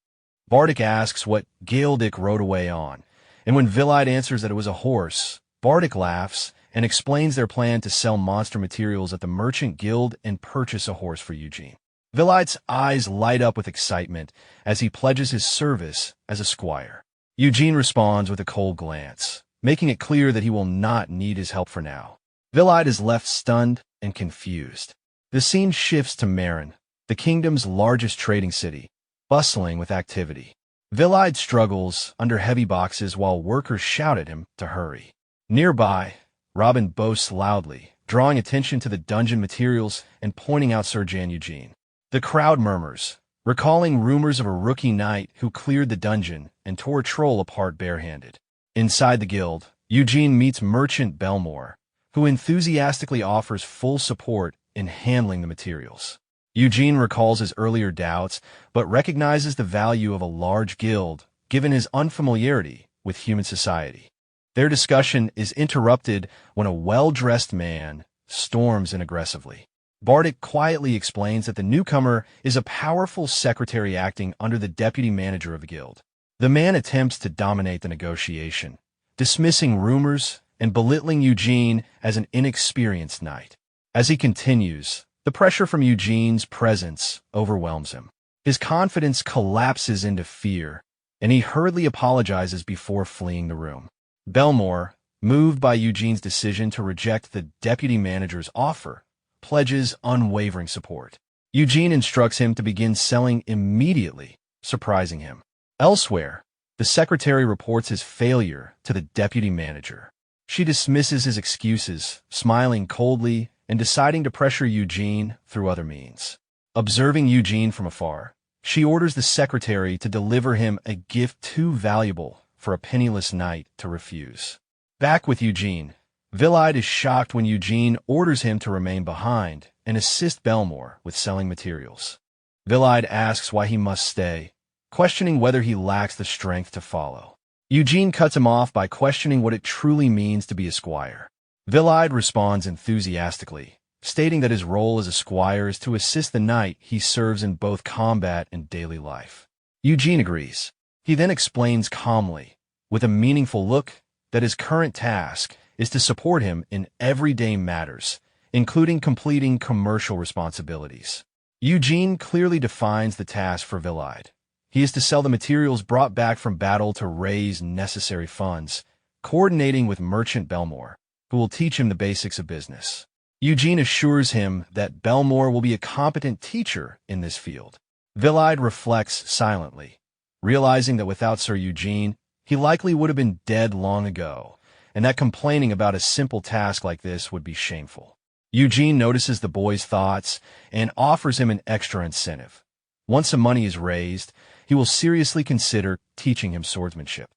Bardic asks what Galedic rode away on, and when Vilide answers that it was a horse, Bardic laughs and explains their plan to sell monster materials at the Merchant Guild and purchase a horse for Eugene. Vilide's eyes light up with excitement as he pledges his service as a squire. Eugene responds with a cold glance, making it clear that he will not need his help for now. Vilide is left stunned and confused. The scene shifts to Marin, the kingdom's largest trading city, bustling with activity. Vilide struggles under heavy boxes while workers shout at him to hurry. Nearby, Robin boasts loudly, drawing attention to the dungeon materials and pointing out Sir Jan Eugene. The crowd murmurs, recalling rumors of a rookie knight who cleared the dungeon and tore a troll apart barehanded. Inside the guild, Eugene meets Merchant Belmore, who enthusiastically offers full support in handling the materials. Eugene recalls his earlier doubts, but recognizes the value of a large guild, given his unfamiliarity with human society. Their discussion is interrupted when a well-dressed man storms in aggressively. Bardic quietly explains that the newcomer is a powerful secretary acting under the deputy manager of the guild. The man attempts to dominate the negotiation, dismissing rumors and belittling Eugene as an inexperienced knight. As he continues, the pressure from Eugene's presence overwhelms him. His confidence collapses into fear, and he hurriedly apologizes before fleeing the room. Belmore, moved by Eugene's decision to reject the deputy manager's offer, pledges unwavering support. Eugene instructs him to begin selling immediately, surprising him. Elsewhere, the secretary reports his failure to the deputy manager. She dismisses his excuses, smiling coldly and deciding to pressure Eugene through other means. Observing Eugene from afar, she orders the secretary to deliver him a gift too valuable for a penniless knight to refuse. Back with Eugene, Vilide is shocked when Eugene orders him to remain behind and assist Belmore with selling materials. Vilide asks why he must stay, questioning whether he lacks the strength to follow. Eugene cuts him off by questioning what it truly means to be a squire. Vilide responds enthusiastically, stating that his role as a squire is to assist the knight he serves in both combat and daily life. Eugene agrees. He then explains calmly, with a meaningful look, that his current task is to support him in everyday matters, including completing commercial responsibilities. Eugene clearly defines the task for Vilide. He is to sell the materials brought back from battle to raise necessary funds, coordinating with merchant Belmore, who will teach him the basics of business. Eugene assures him that Belmore will be a competent teacher in this field. Vilide reflects silently, realizing that without Sir Eugene, he likely would have been dead long ago, and that complaining about a simple task like this would be shameful. Eugene notices the boy's thoughts and offers him an extra incentive. Once the money is raised, he will seriously consider teaching him swordsmanship.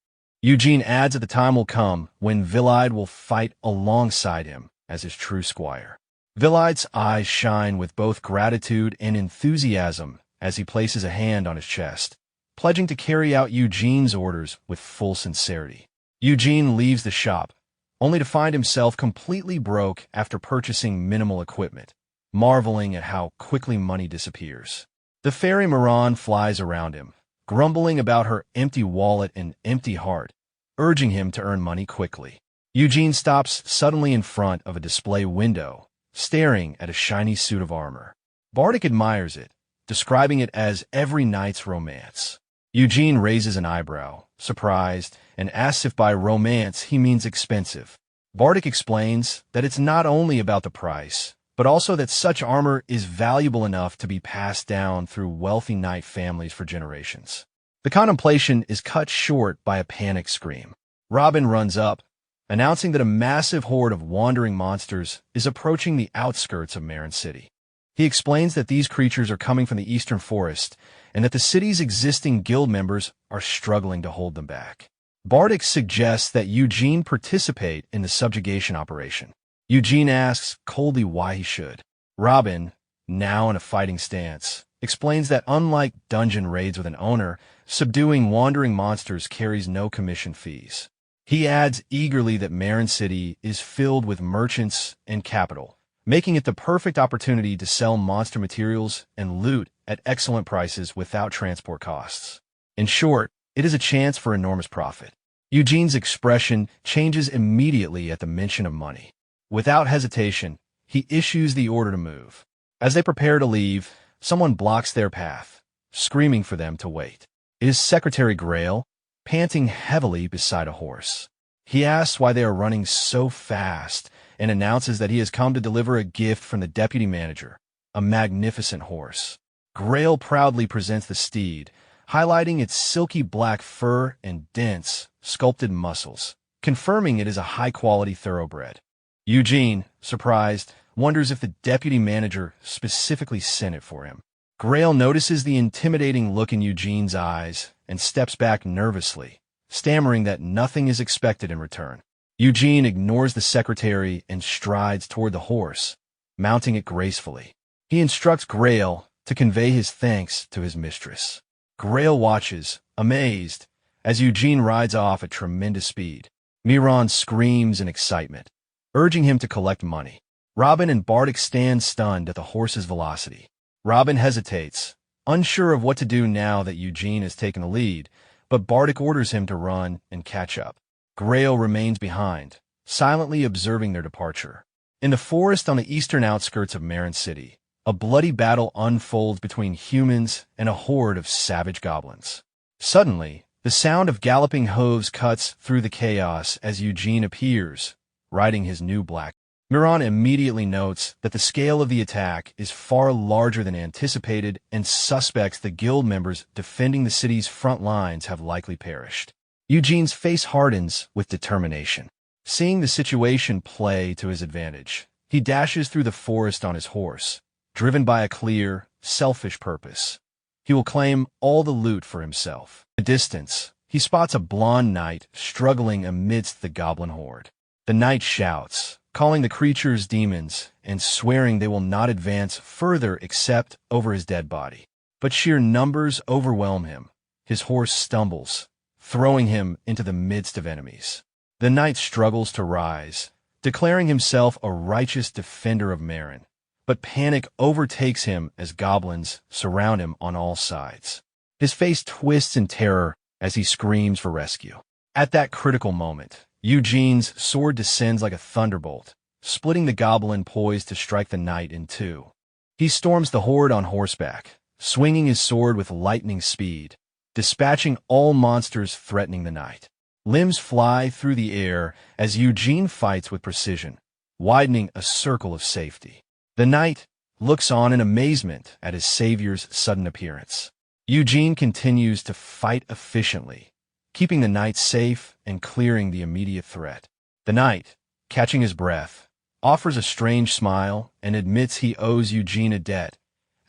Eugene adds that the time will come when Vilide will fight alongside him as his true squire. Vilide's eyes shine with both gratitude and enthusiasm as he places a hand on his chest, pledging to carry out Eugene's orders with full sincerity. Eugene leaves the shop, only to find himself completely broke after purchasing minimal equipment, marveling at how quickly money disappears. The fairy Miran flies around him, grumbling about her empty wallet and empty heart, urging him to earn money quickly. Eugene stops suddenly in front of a display window, staring at a shiny suit of armor. Bardic admires it, describing it as every knight's romance. Eugene raises an eyebrow, surprised, and asks if by romance he means expensive. Bardic explains that it's not only about the price, but also that such armor is valuable enough to be passed down through wealthy knight families for generations. The contemplation is cut short by a panic scream. Robin runs up, announcing that a massive horde of wandering monsters is approaching the outskirts of Marin City. He explains that these creatures are coming from the eastern forest, and that the city's existing guild members are struggling to hold them back. Bardic suggests that Eugene participate in the subjugation operation. Eugene asks coldly why he should. Robin, now in a fighting stance, explains that unlike dungeon raids with an owner, subduing wandering monsters carries no commission fees. He adds eagerly that Marin City is filled with merchants and capital, making it the perfect opportunity to sell monster materials and loot at excellent prices without transport costs. In short, it is a chance for enormous profit. Eugene's expression changes immediately at the mention of money. Without hesitation, he issues the order to move. As they prepare to leave, someone blocks their path, screaming for them to wait. It is Secretary Grail, panting heavily beside a horse. He asks why they are running so fast and announces that he has come to deliver a gift from the deputy manager, a magnificent horse. Grail proudly presents the steed, highlighting its silky black fur and dense, sculpted muscles, confirming it is a high-quality thoroughbred. Eugene, surprised, wonders if the deputy manager specifically sent it for him. Grail notices the intimidating look in Eugene's eyes and steps back nervously, stammering that nothing is expected in return. Eugene ignores the secretary and strides toward the horse, mounting it gracefully. He instructs Grail to convey his thanks to his mistress. Grail watches, amazed, as Eugene rides off at tremendous speed. Miran screams in excitement, urging him to collect money. Robin and Bardic stand stunned at the horse's velocity. Robin hesitates, unsure of what to do now that Eugene has taken the lead, but Bardic orders him to run and catch up. Grail remains behind, silently observing their departure. In the forest on the eastern outskirts of Marin City, a bloody battle unfolds between humans and a horde of savage goblins. Suddenly, the sound of galloping hooves cuts through the chaos as Eugene appears, riding his new black. Miran immediately notes that the scale of the attack is far larger than anticipated and suspects the guild members defending the city's front lines have likely perished. Eugene's face hardens with determination. Seeing the situation play to his advantage, he dashes through the forest on his horse, driven by a clear, selfish purpose. He will claim all the loot for himself. In the distance, he spots a blonde knight struggling amidst the goblin horde. The knight shouts, calling the creatures demons and swearing they will not advance further except over his dead body. But sheer numbers overwhelm him. His horse stumbles, throwing him into the midst of enemies. The knight struggles to rise, declaring himself a righteous defender of Marin, but panic overtakes him as goblins surround him on all sides. His face twists in terror as he screams for rescue. At that critical moment, Eugene's sword descends like a thunderbolt, splitting the goblin poised to strike the knight in two. He storms the horde on horseback, swinging his sword with lightning speed, dispatching all monsters threatening the knight. Limbs fly through the air as Eugene fights with precision, widening a circle of safety. The knight looks on in amazement at his savior's sudden appearance. Eugene continues to fight efficiently, keeping the knight safe and clearing the immediate threat. The knight, catching his breath, offers a strange smile and admits he owes Eugene a debt,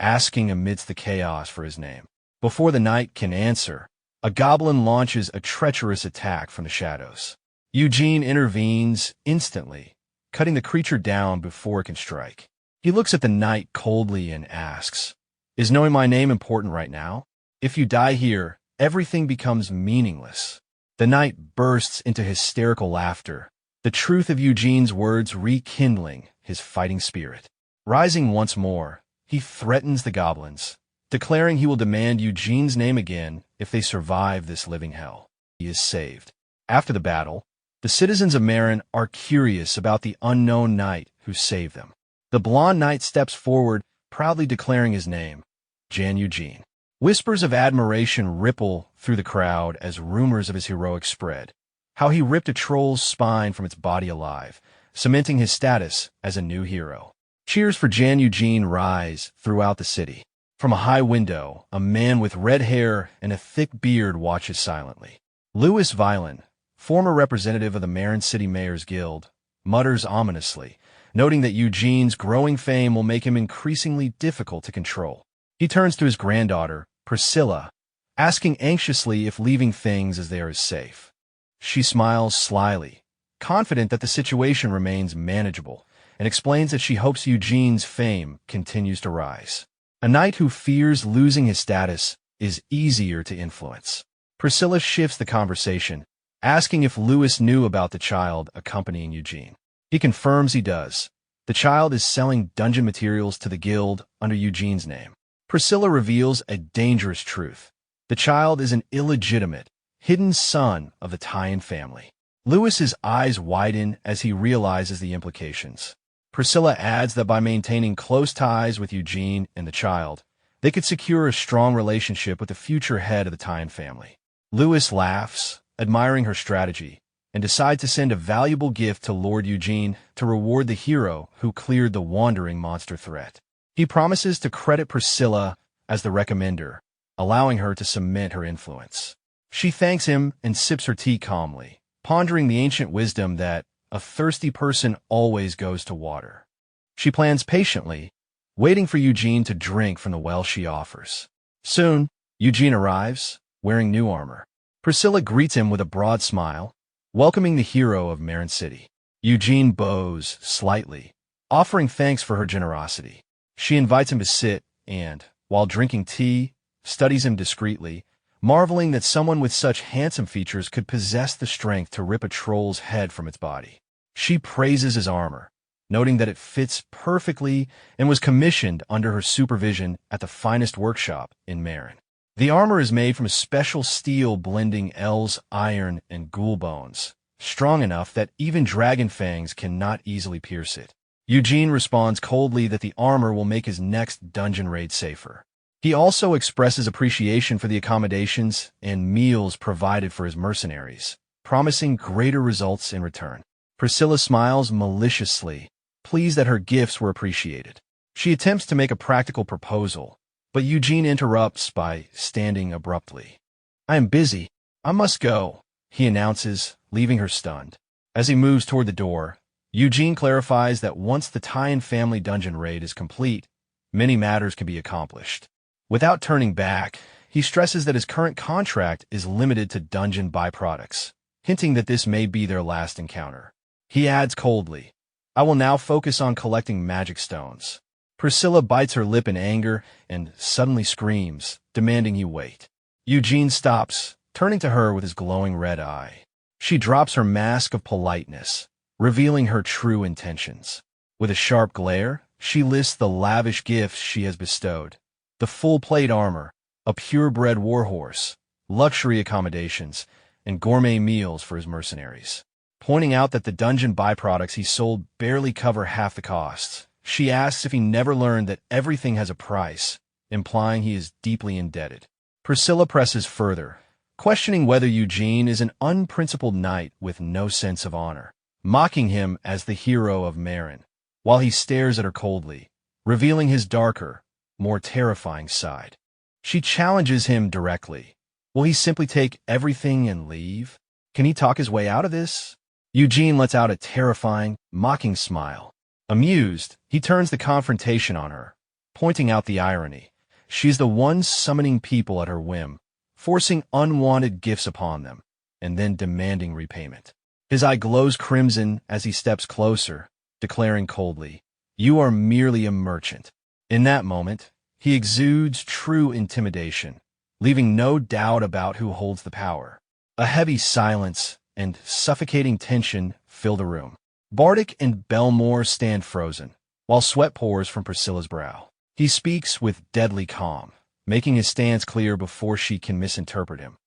asking amidst the chaos for his name. Before the knight can answer, a goblin launches a treacherous attack from the shadows. Eugene intervenes instantly, cutting the creature down before it can strike. He looks at the knight coldly and asks, "Is knowing my name important right now? If you die here, everything becomes meaningless." The knight bursts into hysterical laughter, the truth of Eugene's words rekindling his fighting spirit. Rising once more, he threatens the goblins, declaring he will demand Eugene's name again if they survive this living hell. He is saved. After the battle, the citizens of Marin are curious about the unknown knight who saved them. The blonde knight steps forward, proudly declaring his name, Jan Eugene. Whispers of admiration ripple through the crowd as rumors of his heroics spread. How he ripped a troll's spine from its body alive, cementing his status as a new hero. Cheers for Jan Eugene rise throughout the city. From a high window, a man with red hair and a thick beard watches silently. Louis Violin, former representative of the Marin City Mayor's Guild, mutters ominously, noting that Eugene's growing fame will make him increasingly difficult to control. He turns to his granddaughter, Priscilla, asking anxiously if leaving things as they are is safe. She smiles slyly, confident that the situation remains manageable, and explains that she hopes Eugene's fame continues to rise. A knight who fears losing his status is easier to influence. Priscilla shifts the conversation, asking if Louis knew about the child accompanying Eugene. He confirms he does. The child is selling dungeon materials to the guild under Eugene's name. Priscilla reveals a dangerous truth. The child is an illegitimate, hidden son of the Tyan family. Louis's eyes widen as he realizes the implications. Priscilla adds that by maintaining close ties with Eugene and the child, they could secure a strong relationship with the future head of the Tyan family. Louis laughs, admiring her strategy, and decides to send a valuable gift to Lord Eugene to reward the hero who cleared the wandering monster threat. He promises to credit Priscilla as the recommender, allowing her to cement her influence. She thanks him and sips her tea calmly, pondering the ancient wisdom that a thirsty person always goes to water. She plans patiently, waiting for Eugene to drink from the well she offers. Soon, Eugene arrives, wearing new armor. Priscilla greets him with a broad smile, welcoming the hero of Marin City. Eugene bows slightly, offering thanks for her generosity. She invites him to sit and, while drinking tea, studies him discreetly, marveling that someone with such handsome features could possess the strength to rip a troll's head from its body. She praises his armor, noting that it fits perfectly and was commissioned under her supervision at the finest workshop in Marin. The armor is made from a special steel blending L's iron and ghoul bones, strong enough that even dragon fangs cannot easily pierce it. Eugene responds coldly that the armor will make his next dungeon raid safer. He also expresses appreciation for the accommodations and meals provided for his mercenaries, promising greater results in return. Priscilla smiles maliciously, pleased that her gifts were appreciated. She attempts to make a practical proposal, but Eugene interrupts by standing abruptly. "I am busy. I must go," he announces, leaving her stunned. As he moves toward the door, Eugene clarifies that once the Taiyan family dungeon raid is complete, many matters can be accomplished. Without turning back, he stresses that his current contract is limited to dungeon byproducts, hinting that this may be their last encounter. He adds coldly, "I will now focus on collecting magic stones." Priscilla bites her lip in anger and suddenly screams, demanding he wait. Eugene stops, turning to her with his glowing red eye. She drops her mask of politeness, revealing her true intentions. With a sharp glare, she lists the lavish gifts she has bestowed: the full plate armor, a purebred warhorse, luxury accommodations, and gourmet meals for his mercenaries. Pointing out that the dungeon byproducts he sold barely cover half the costs, she asks if he never learned that everything has a price, implying he is deeply indebted. Priscilla presses further, questioning whether Eugene is an unprincipled knight with no sense of honor, mocking him as the hero of Marin, while he stares at her coldly, revealing his darker, more terrifying side. She challenges him directly. Will he simply take everything and leave? Can he talk his way out of this? Eugene lets out a terrifying, mocking smile. Amused, he turns the confrontation on her, pointing out the irony. She's the one summoning people at her whim, forcing unwanted gifts upon them, and then demanding repayment. His eye glows crimson as he steps closer, declaring coldly, "You are merely a merchant." In that moment, he exudes true intimidation, leaving no doubt about who holds the power. A heavy silence and suffocating tension fill the room. Bardic and Belmore stand frozen, while sweat pours from Priscilla's brow. He speaks with deadly calm, making his stance clear before she can misinterpret him.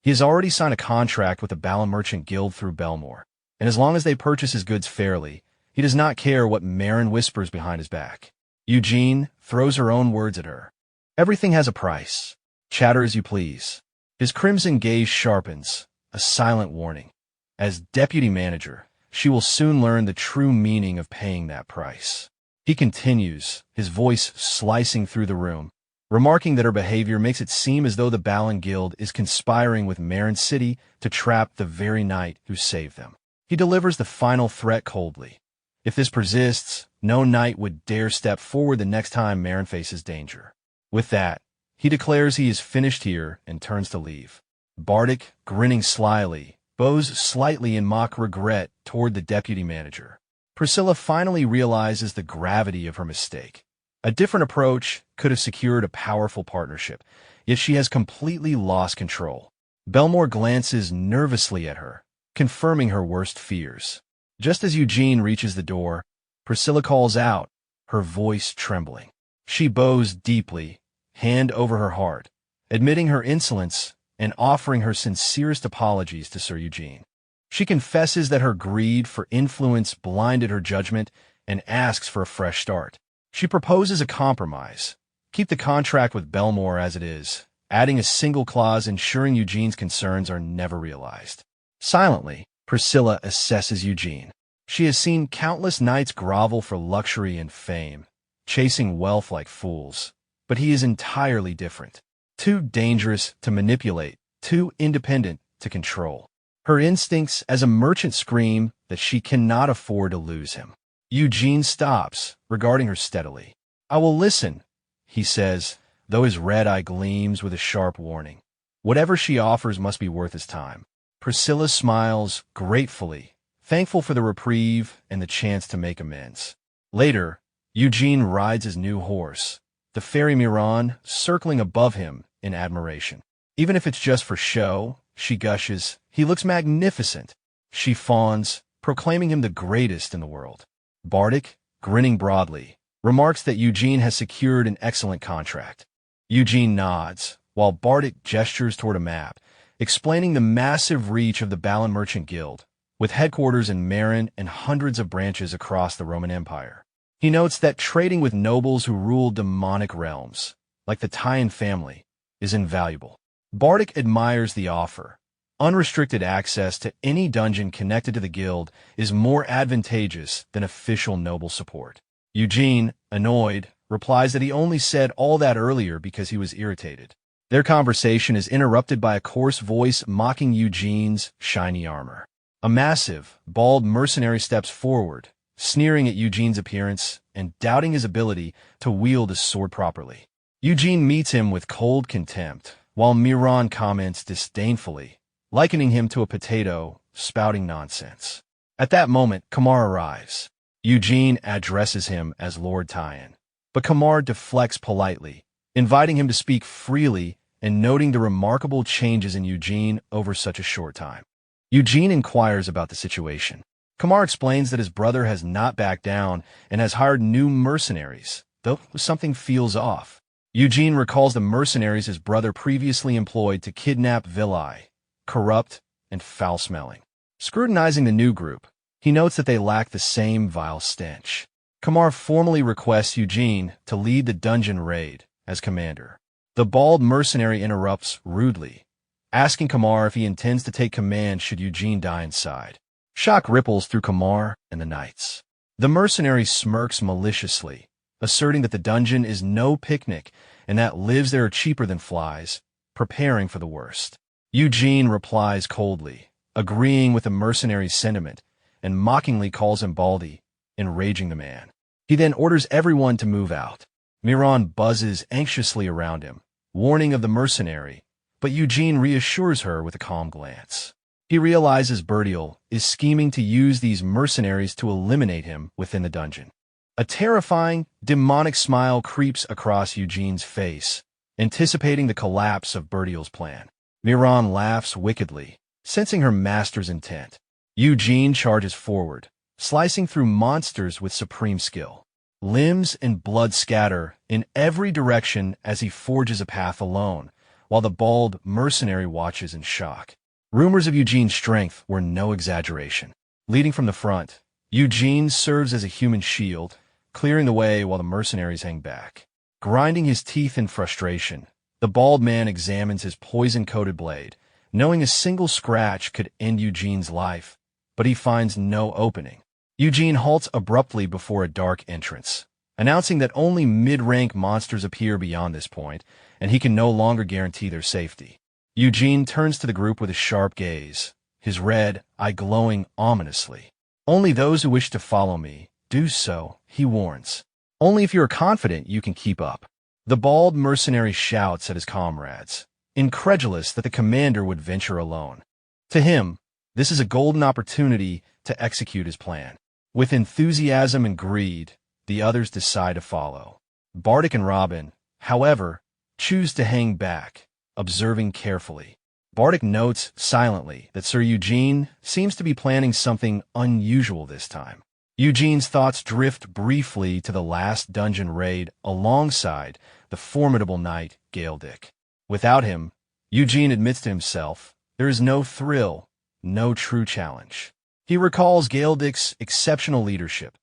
He has already signed a contract with the Balan Merchant Guild through Belmore, and as long as they purchase his goods fairly, he does not care what Marin whispers behind his back. Eugene throws her own words at her. "Everything has a price. Chatter as you please." His crimson gaze sharpens, a silent warning. As deputy manager, she will soon learn the true meaning of paying that price. He continues, his voice slicing through the room, remarking that her behavior makes it seem as though the Balan Guild is conspiring with Marin City to trap the very knight who saved them. He delivers the final threat coldly. If this persists, no knight would dare step forward the next time Marin faces danger. With that, he declares he is finished here and turns to leave. Bardic, grinning slyly, bows slightly in mock regret toward the deputy manager. Priscilla finally realizes the gravity of her mistake. A different approach could have secured a powerful partnership, yet she has completely lost control. Belmore glances nervously at her, confirming her worst fears. Just as Eugene reaches the door, Priscilla calls out, her voice trembling. She bows deeply, hand over her heart, admitting her insolence and offering her sincerest apologies to Sir Eugene. She confesses that her greed for influence blinded her judgment and asks for a fresh start. She proposes a compromise. Keep the contract with Belmore as it is, adding a single clause ensuring Eugene's concerns are never realized. Silently, Priscilla assesses Eugene. She has seen countless knights grovel for luxury and fame, chasing wealth like fools. But he is entirely different. Too dangerous to manipulate, too independent to control. Her instincts as a merchant scream that she cannot afford to lose him. Eugene stops, regarding her steadily. "I will listen," he says, though his red eye gleams with a sharp warning. Whatever she offers must be worth his time. Priscilla smiles gratefully, thankful for the reprieve and the chance to make amends. Later, Eugene rides his new horse, the fairy Miran circling above him in admiration. Even if it's just for show, she gushes, he looks magnificent. She fawns, proclaiming him the greatest in the world. Bardic, grinning broadly, remarks that Eugene has secured an excellent contract. Eugene nods, while Bardic gestures toward a map, explaining the massive reach of the Balan Merchant Guild, with headquarters in Marin and hundreds of branches across the Roman Empire. He notes that trading with nobles who rule demonic realms, like the Tyan family, is invaluable. Bardic admires the offer. Unrestricted access to any dungeon connected to the guild is more advantageous than official noble support. Eugene, annoyed, replies that he only said all that earlier because he was irritated. Their conversation is interrupted by a coarse voice mocking Eugene's shiny armor. A massive, bald mercenary steps forward, sneering at Eugene's appearance and doubting his ability to wield his sword properly. Eugene meets him with cold contempt, while Miran comments disdainfully, likening him to a potato spouting nonsense. At that moment, Kamar arrives. Eugene addresses him as Lord Tyan, but Kamar deflects politely, inviting him to speak freely and noting the remarkable changes in Eugene over such a short time. Eugene inquires about the situation. Kamar explains that his brother has not backed down and has hired new mercenaries, though something feels off. Eugene recalls the mercenaries his brother previously employed to kidnap Villi, corrupt and foul-smelling. Scrutinizing the new group, he notes that they lack the same vile stench. Kamar formally requests Eugene to lead the dungeon raid as commander. The bald mercenary interrupts rudely, asking Kamar if he intends to take command should Eugene die inside. Shock ripples through Kamar and the knights. The mercenary smirks maliciously, asserting that the dungeon is no picnic and that lives there are cheaper than flies, preparing for the worst. Eugene replies coldly, agreeing with the mercenary's sentiment, and mockingly calls him Baldy, enraging the man. He then orders everyone to move out. Miran buzzes anxiously around him, warning of the mercenary, but Eugene reassures her with a calm glance. He realizes Bertiel is scheming to use these mercenaries to eliminate him within the dungeon. A terrifying, demonic smile creeps across Eugene's face, anticipating the collapse of Bertiel's plan. Miran laughs wickedly, sensing her master's intent. Eugene charges forward, slicing through monsters with supreme skill. Limbs and blood scatter in every direction as he forges a path alone, while the bald mercenary watches in shock. Rumors of Eugene's strength were no exaggeration. Leading from the front, Eugene serves as a human shield, clearing the way while the mercenaries hang back. Grinding his teeth in frustration, the bald man examines his poison-coated blade, knowing a single scratch could end Eugene's life, but he finds no opening. Eugene halts abruptly before a dark entrance, announcing that only mid-rank monsters appear beyond this point, and he can no longer guarantee their safety. Eugene turns to the group with a sharp gaze, his red eye glowing ominously. "Only those who wish to follow me do so," he warns. "Only if you are confident you can keep up." The bald mercenary shouts at his comrades, incredulous that the commander would venture alone. To him, this is a golden opportunity to execute his plan. With enthusiasm and greed, the others decide to follow. Bardic and Robin, however, choose to hang back, observing carefully. Bardic notes silently that Sir Eugene seems to be planning something unusual this time. Eugene's thoughts drift briefly to the last dungeon raid alongside the formidable knight Galedic. Without him, Eugene admits to himself, there is no thrill, no true challenge. He recalls Galedic's exceptional leadership,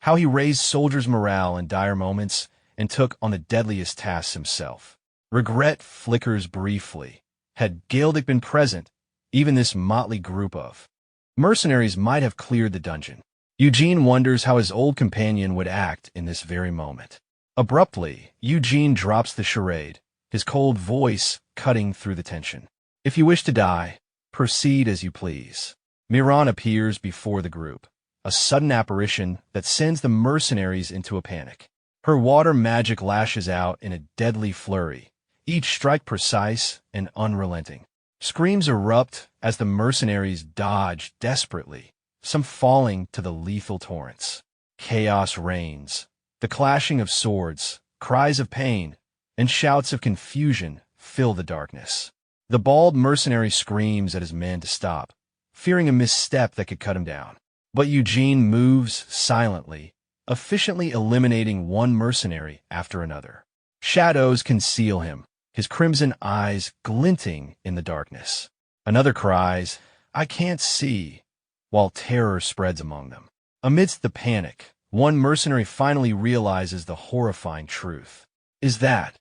how he raised soldiers' morale in dire moments and took on the deadliest tasks himself. Regret flickers briefly. Had Galedic been present, even this motley group of mercenaries might have cleared the dungeon. Eugene wonders how his old companion would act in this very moment. Abruptly, Eugene drops the charade, his cold voice cutting through the tension. "If you wish to die, proceed as you please." Miran appears before the group, a sudden apparition that sends the mercenaries into a panic. Her water magic lashes out in a deadly flurry, each strike precise and unrelenting. Screams erupt as the mercenaries dodge desperately, some falling to the lethal torrents. Chaos reigns. The clashing of swords, cries of pain, and shouts of confusion fill the darkness. The bald mercenary screams at his men to stop, fearing a misstep that could cut him down. But Eugene moves silently, efficiently eliminating one mercenary after another. Shadows conceal him, his crimson eyes glinting in the darkness. Another cries, "I can't see," while terror spreads among them. Amidst the panic, one mercenary finally realizes the horrifying truth. "Is that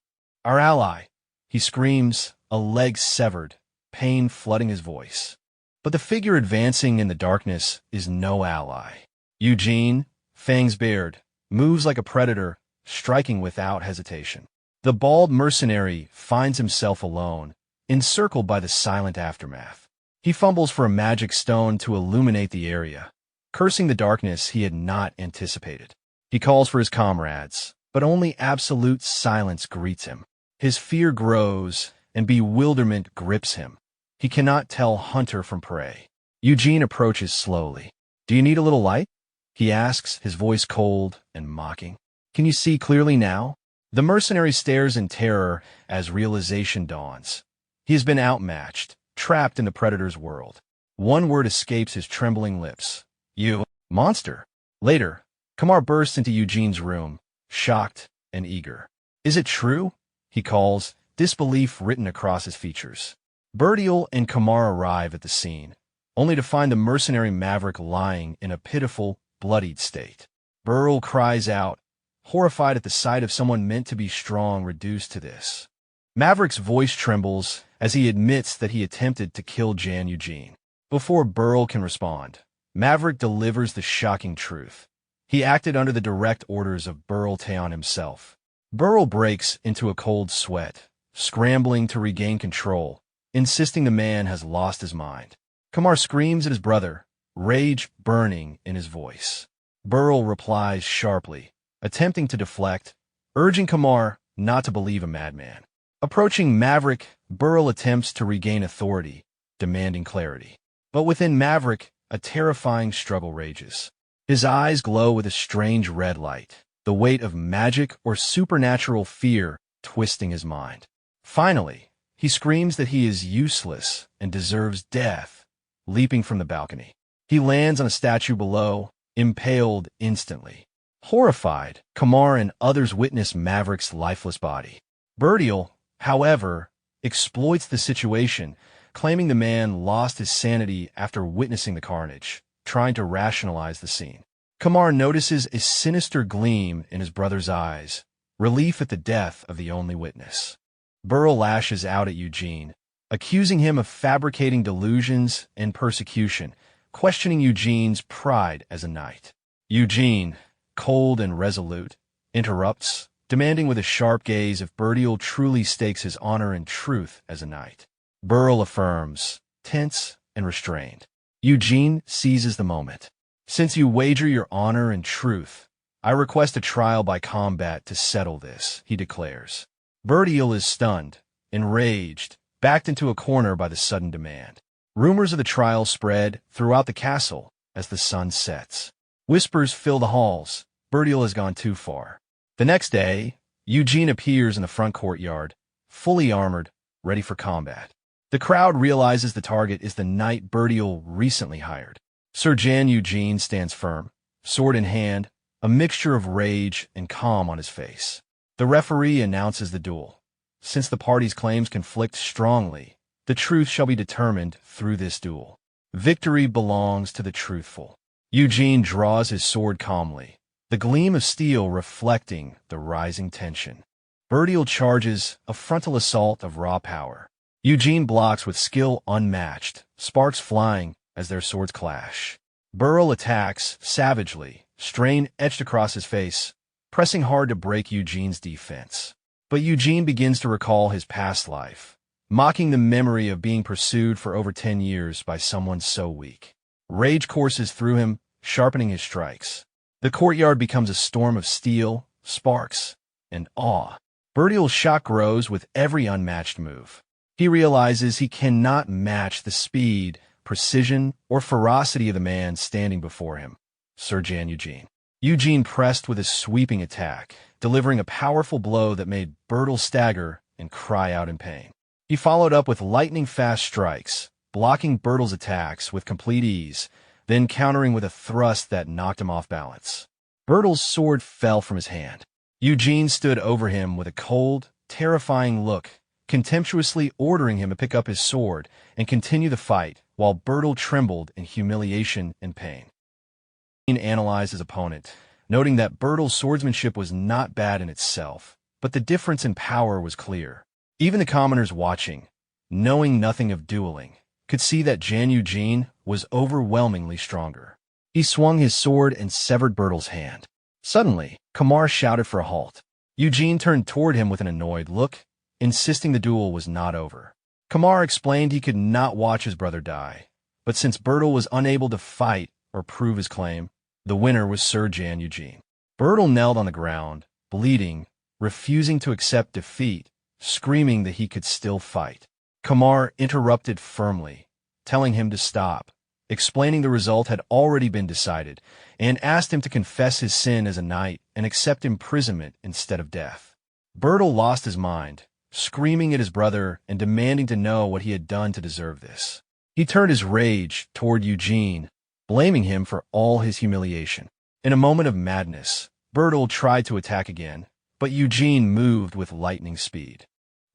our ally?" He screams, a leg severed, pain flooding his voice. But the figure advancing in the darkness is no ally. Eugene, fangs bared, moves like a predator, striking without hesitation. The bald mercenary finds himself alone, encircled by the silent aftermath. He fumbles for a magic stone to illuminate the area, cursing the darkness he had not anticipated. He calls for his comrades, but only absolute silence greets him. His fear grows, and bewilderment grips him. He cannot tell hunter from prey. Eugene approaches slowly. "Do you need a little light?" he asks, his voice cold and mocking. "Can you see clearly now?" The mercenary stares in terror as realization dawns. He has been outmatched, trapped in the predator's world. One word escapes his trembling lips. "You monster!" Later, Kamar bursts into Eugene's room, shocked and eager. "Is it true?" he calls, disbelief written across his features. Bertiel and Kamar arrive at the scene, only to find the mercenary maverick lying in a pitiful, bloodied state. Burl cries out, horrified at the sight of someone meant to be strong reduced to this. Maverick's voice trembles as he admits that he attempted to kill Jan Eugene. Before Burl can respond, Maverick delivers the shocking truth. He acted under the direct orders of Burl Teon himself. Burl breaks into a cold sweat, scrambling to regain control, insisting the man has lost his mind. Kamar screams at his brother, rage burning in his voice. Burl replies sharply, attempting to deflect, urging Kamar not to believe a madman. Approaching Maverick, Burl attempts to regain authority, demanding clarity. But within Maverick, a terrifying struggle rages. His eyes glow with a strange red light, the weight of magic or supernatural fear twisting his mind. Finally, he screams that he is useless and deserves death, leaping from the balcony. He lands on a statue below, impaled instantly. Horrified, Kamar and others witness Maverick's lifeless body. Bertiel, however, exploits the situation, claiming the man lost his sanity after witnessing the carnage, trying to rationalize the scene. Kamar notices a sinister gleam in his brother's eyes, relief at the death of the only witness. Burl lashes out at Eugene, accusing him of fabricating delusions and persecution, questioning Eugene's pride as a knight. Eugene, cold and resolute, interrupts, demanding with a sharp gaze if Bertiel truly stakes his honor and truth as a knight. Burl affirms, tense and restrained. Eugene seizes the moment. "Since you wager your honor and truth, I request a trial by combat to settle this," he declares. Bertiel is stunned, enraged, backed into a corner by the sudden demand. Rumors of the trial spread throughout the castle as the sun sets. Whispers fill the halls. Bertiel has gone too far. The next day, Eugene appears in the front courtyard, fully armored, ready for combat. The crowd realizes the target is the knight Bertiel recently hired. Sir Jan Eugene stands firm, sword in hand, a mixture of rage and calm on his face. The referee announces the duel. Since the parties' claims conflict strongly, the truth shall be determined through this duel. Victory belongs to the truthful. Eugene draws his sword calmly, the gleam of steel reflecting the rising tension. Bertiel charges, a frontal assault of raw power. Eugene blocks with skill unmatched, sparks flying as their swords clash. Burl attacks savagely, strain etched across his face, pressing hard to break Eugene's defense. But Eugene begins to recall his past life, mocking the memory of being pursued for over 10 years by someone so weak. Rage courses through him, sharpening his strikes. The courtyard becomes a storm of steel, sparks, and awe. Bertiel's shock grows with every unmatched move. He realizes he cannot match the speed, precision, or ferocity of the man standing before him, Sir Jan Eugene. Eugene pressed with a sweeping attack, delivering a powerful blow that made Bertiel stagger and cry out in pain. He followed up with lightning-fast strikes, blocking Bertiel's attacks with complete ease, then countering with a thrust that knocked him off balance. Bertiel's sword fell from his hand. Eugene stood over him with a cold, terrifying look, contemptuously ordering him to pick up his sword and continue the fight, while Bertel trembled in humiliation and pain. Eugene analyzed his opponent, noting that Bertel's swordsmanship was not bad in itself, but the difference in power was clear. Even the commoners watching, knowing nothing of dueling, could see that Eugene was overwhelmingly stronger. He swung his sword and severed Bertel's hand. Suddenly, Kamar shouted for a halt. Eugene turned toward him with an annoyed look, insisting the duel was not over. Kamar explained he could not watch his brother die, but since Bertel was unable to fight or prove his claim, the winner was Sir Eugene. Bertel knelt on the ground, bleeding, refusing to accept defeat, screaming that he could still fight. Kamar interrupted firmly, telling him to stop, explaining the result had already been decided, and asked him to confess his sin as a knight and accept imprisonment instead of death. Bertel lost his mind, screaming at his brother and demanding to know what he had done to deserve this. He turned his rage toward Eugene, blaming him for all his humiliation. In a moment of madness, Bertel tried to attack again, but Eugene moved with lightning speed.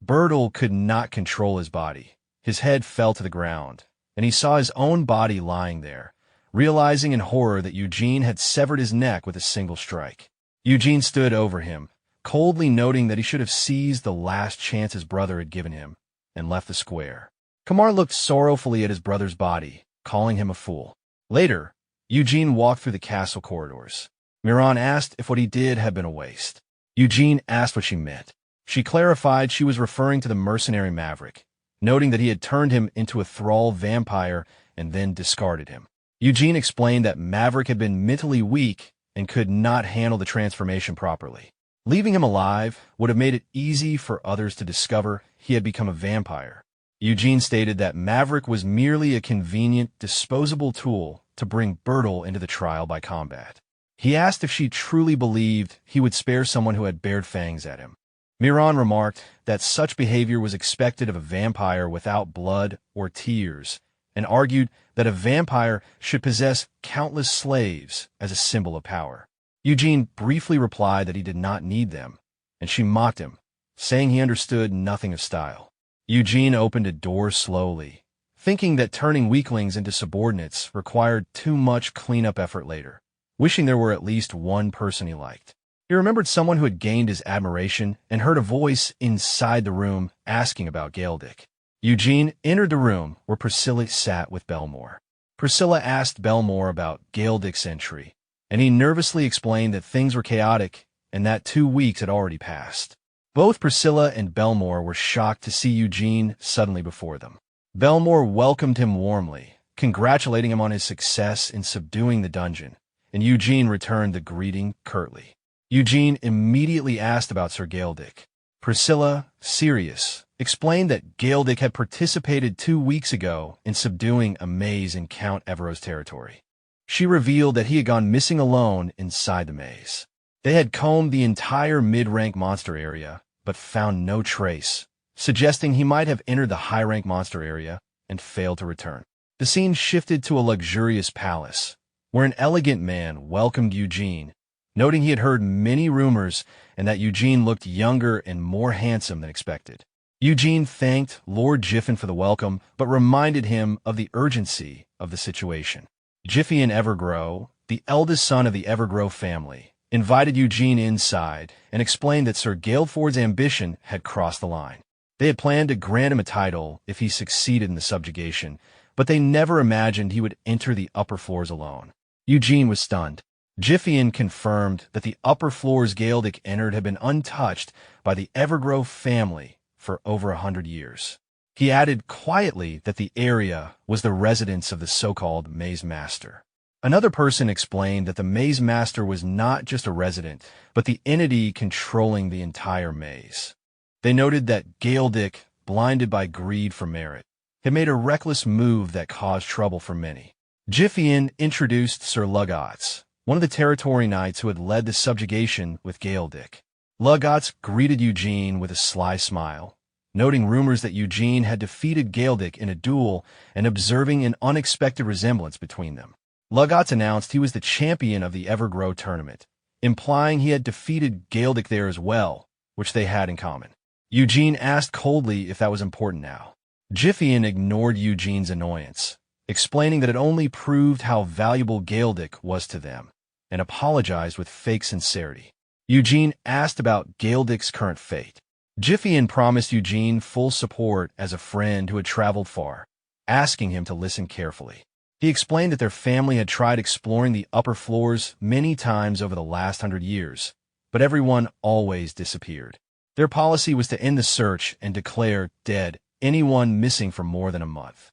Bertel could not control his body. His head fell to the ground, and he saw his own body lying there, realizing in horror that Eugene had severed his neck with a single strike. Eugene stood over him, coldly noting that he should have seized the last chance his brother had given him, and left the square. Kamar looked sorrowfully at his brother's body, calling him a fool. Later, Eugene walked through the castle corridors. Miran asked if what he did had been a waste. Eugene asked what she meant. She clarified she was referring to the mercenary Maverick, noting that he had turned him into a thrall vampire and then discarded him. Eugene explained that Maverick had been mentally weak and could not handle the transformation properly. Leaving him alive would have made it easy for others to discover he had become a vampire. Eugene stated that Maverick was merely a convenient, disposable tool to bring Bertel into the trial by combat. He asked if she truly believed he would spare someone who had bared fangs at him. Miran remarked that such behavior was expected of a vampire without blood or tears, and argued that a vampire should possess countless slaves as a symbol of power. Eugene briefly replied that he did not need them, and she mocked him, saying he understood nothing of style. Eugene opened a door slowly, thinking that turning weaklings into subordinates required too much cleanup effort later, wishing there were at least one person he liked. He remembered someone who had gained his admiration and heard a voice inside the room asking about Galedic. Eugene entered the room where Priscilla sat with Belmore. Priscilla asked Belmore about Galedic's entry, and he nervously explained that things were chaotic and that 2 weeks had already passed. Both Priscilla and Belmore were shocked to see Eugene suddenly before them. Belmore welcomed him warmly, congratulating him on his success in subduing the dungeon, and Eugene returned the greeting curtly. Eugene immediately asked about Sir Galedic. Priscilla, serious, explained that Galedic had participated 2 weeks ago in subduing a maze in Count Evero's territory. She revealed that he had gone missing alone inside the maze. They had combed the entire mid-rank monster area, but found no trace, suggesting he might have entered the high-rank monster area and failed to return. The scene shifted to a luxurious palace, where an elegant man welcomed Eugene, noting he had heard many rumors and that Eugene looked younger and more handsome than expected. Eugene thanked Lord Jiffin for the welcome, but reminded him of the urgency of the situation. Jiffian Evergrow, the eldest son of the Evergrow family, invited Eugene inside and explained that Sir Galeford's ambition had crossed the line. They had planned to grant him a title if he succeeded in the subjugation, but they never imagined he would enter the upper floors alone. Eugene was stunned. Jiffian confirmed that the upper floors Galedic entered had been untouched by the Evergrow family for over 100 years. He added quietly that the area was the residence of the so-called Maze Master. Another person explained that the Maze Master was not just a resident, but the entity controlling the entire maze. They noted that Galedic, blinded by greed for merit, had made a reckless move that caused trouble for many. Jiffian introduced Sir Lugotz, one of the territory knights who had led the subjugation with Galedic. Lugotz greeted Eugene with a sly smile, noting rumors that Eugene had defeated Galedic in a duel and observing an unexpected resemblance between them. Lugotz announced he was the champion of the Evergrow tournament, implying he had defeated Galedic there as well, which they had in common. Eugene asked coldly if that was important now. Jiffian ignored Eugene's annoyance, explaining that it only proved how valuable Galedic was to them, and apologized with fake sincerity. Eugene asked about Galedic's current fate. Jiffian promised Eugene full support as a friend who had traveled far, asking him to listen carefully. He explained that their family had tried exploring the upper floors many times over the last 100 years, but everyone always disappeared. Their policy was to end the search and declare dead anyone missing for more than a month.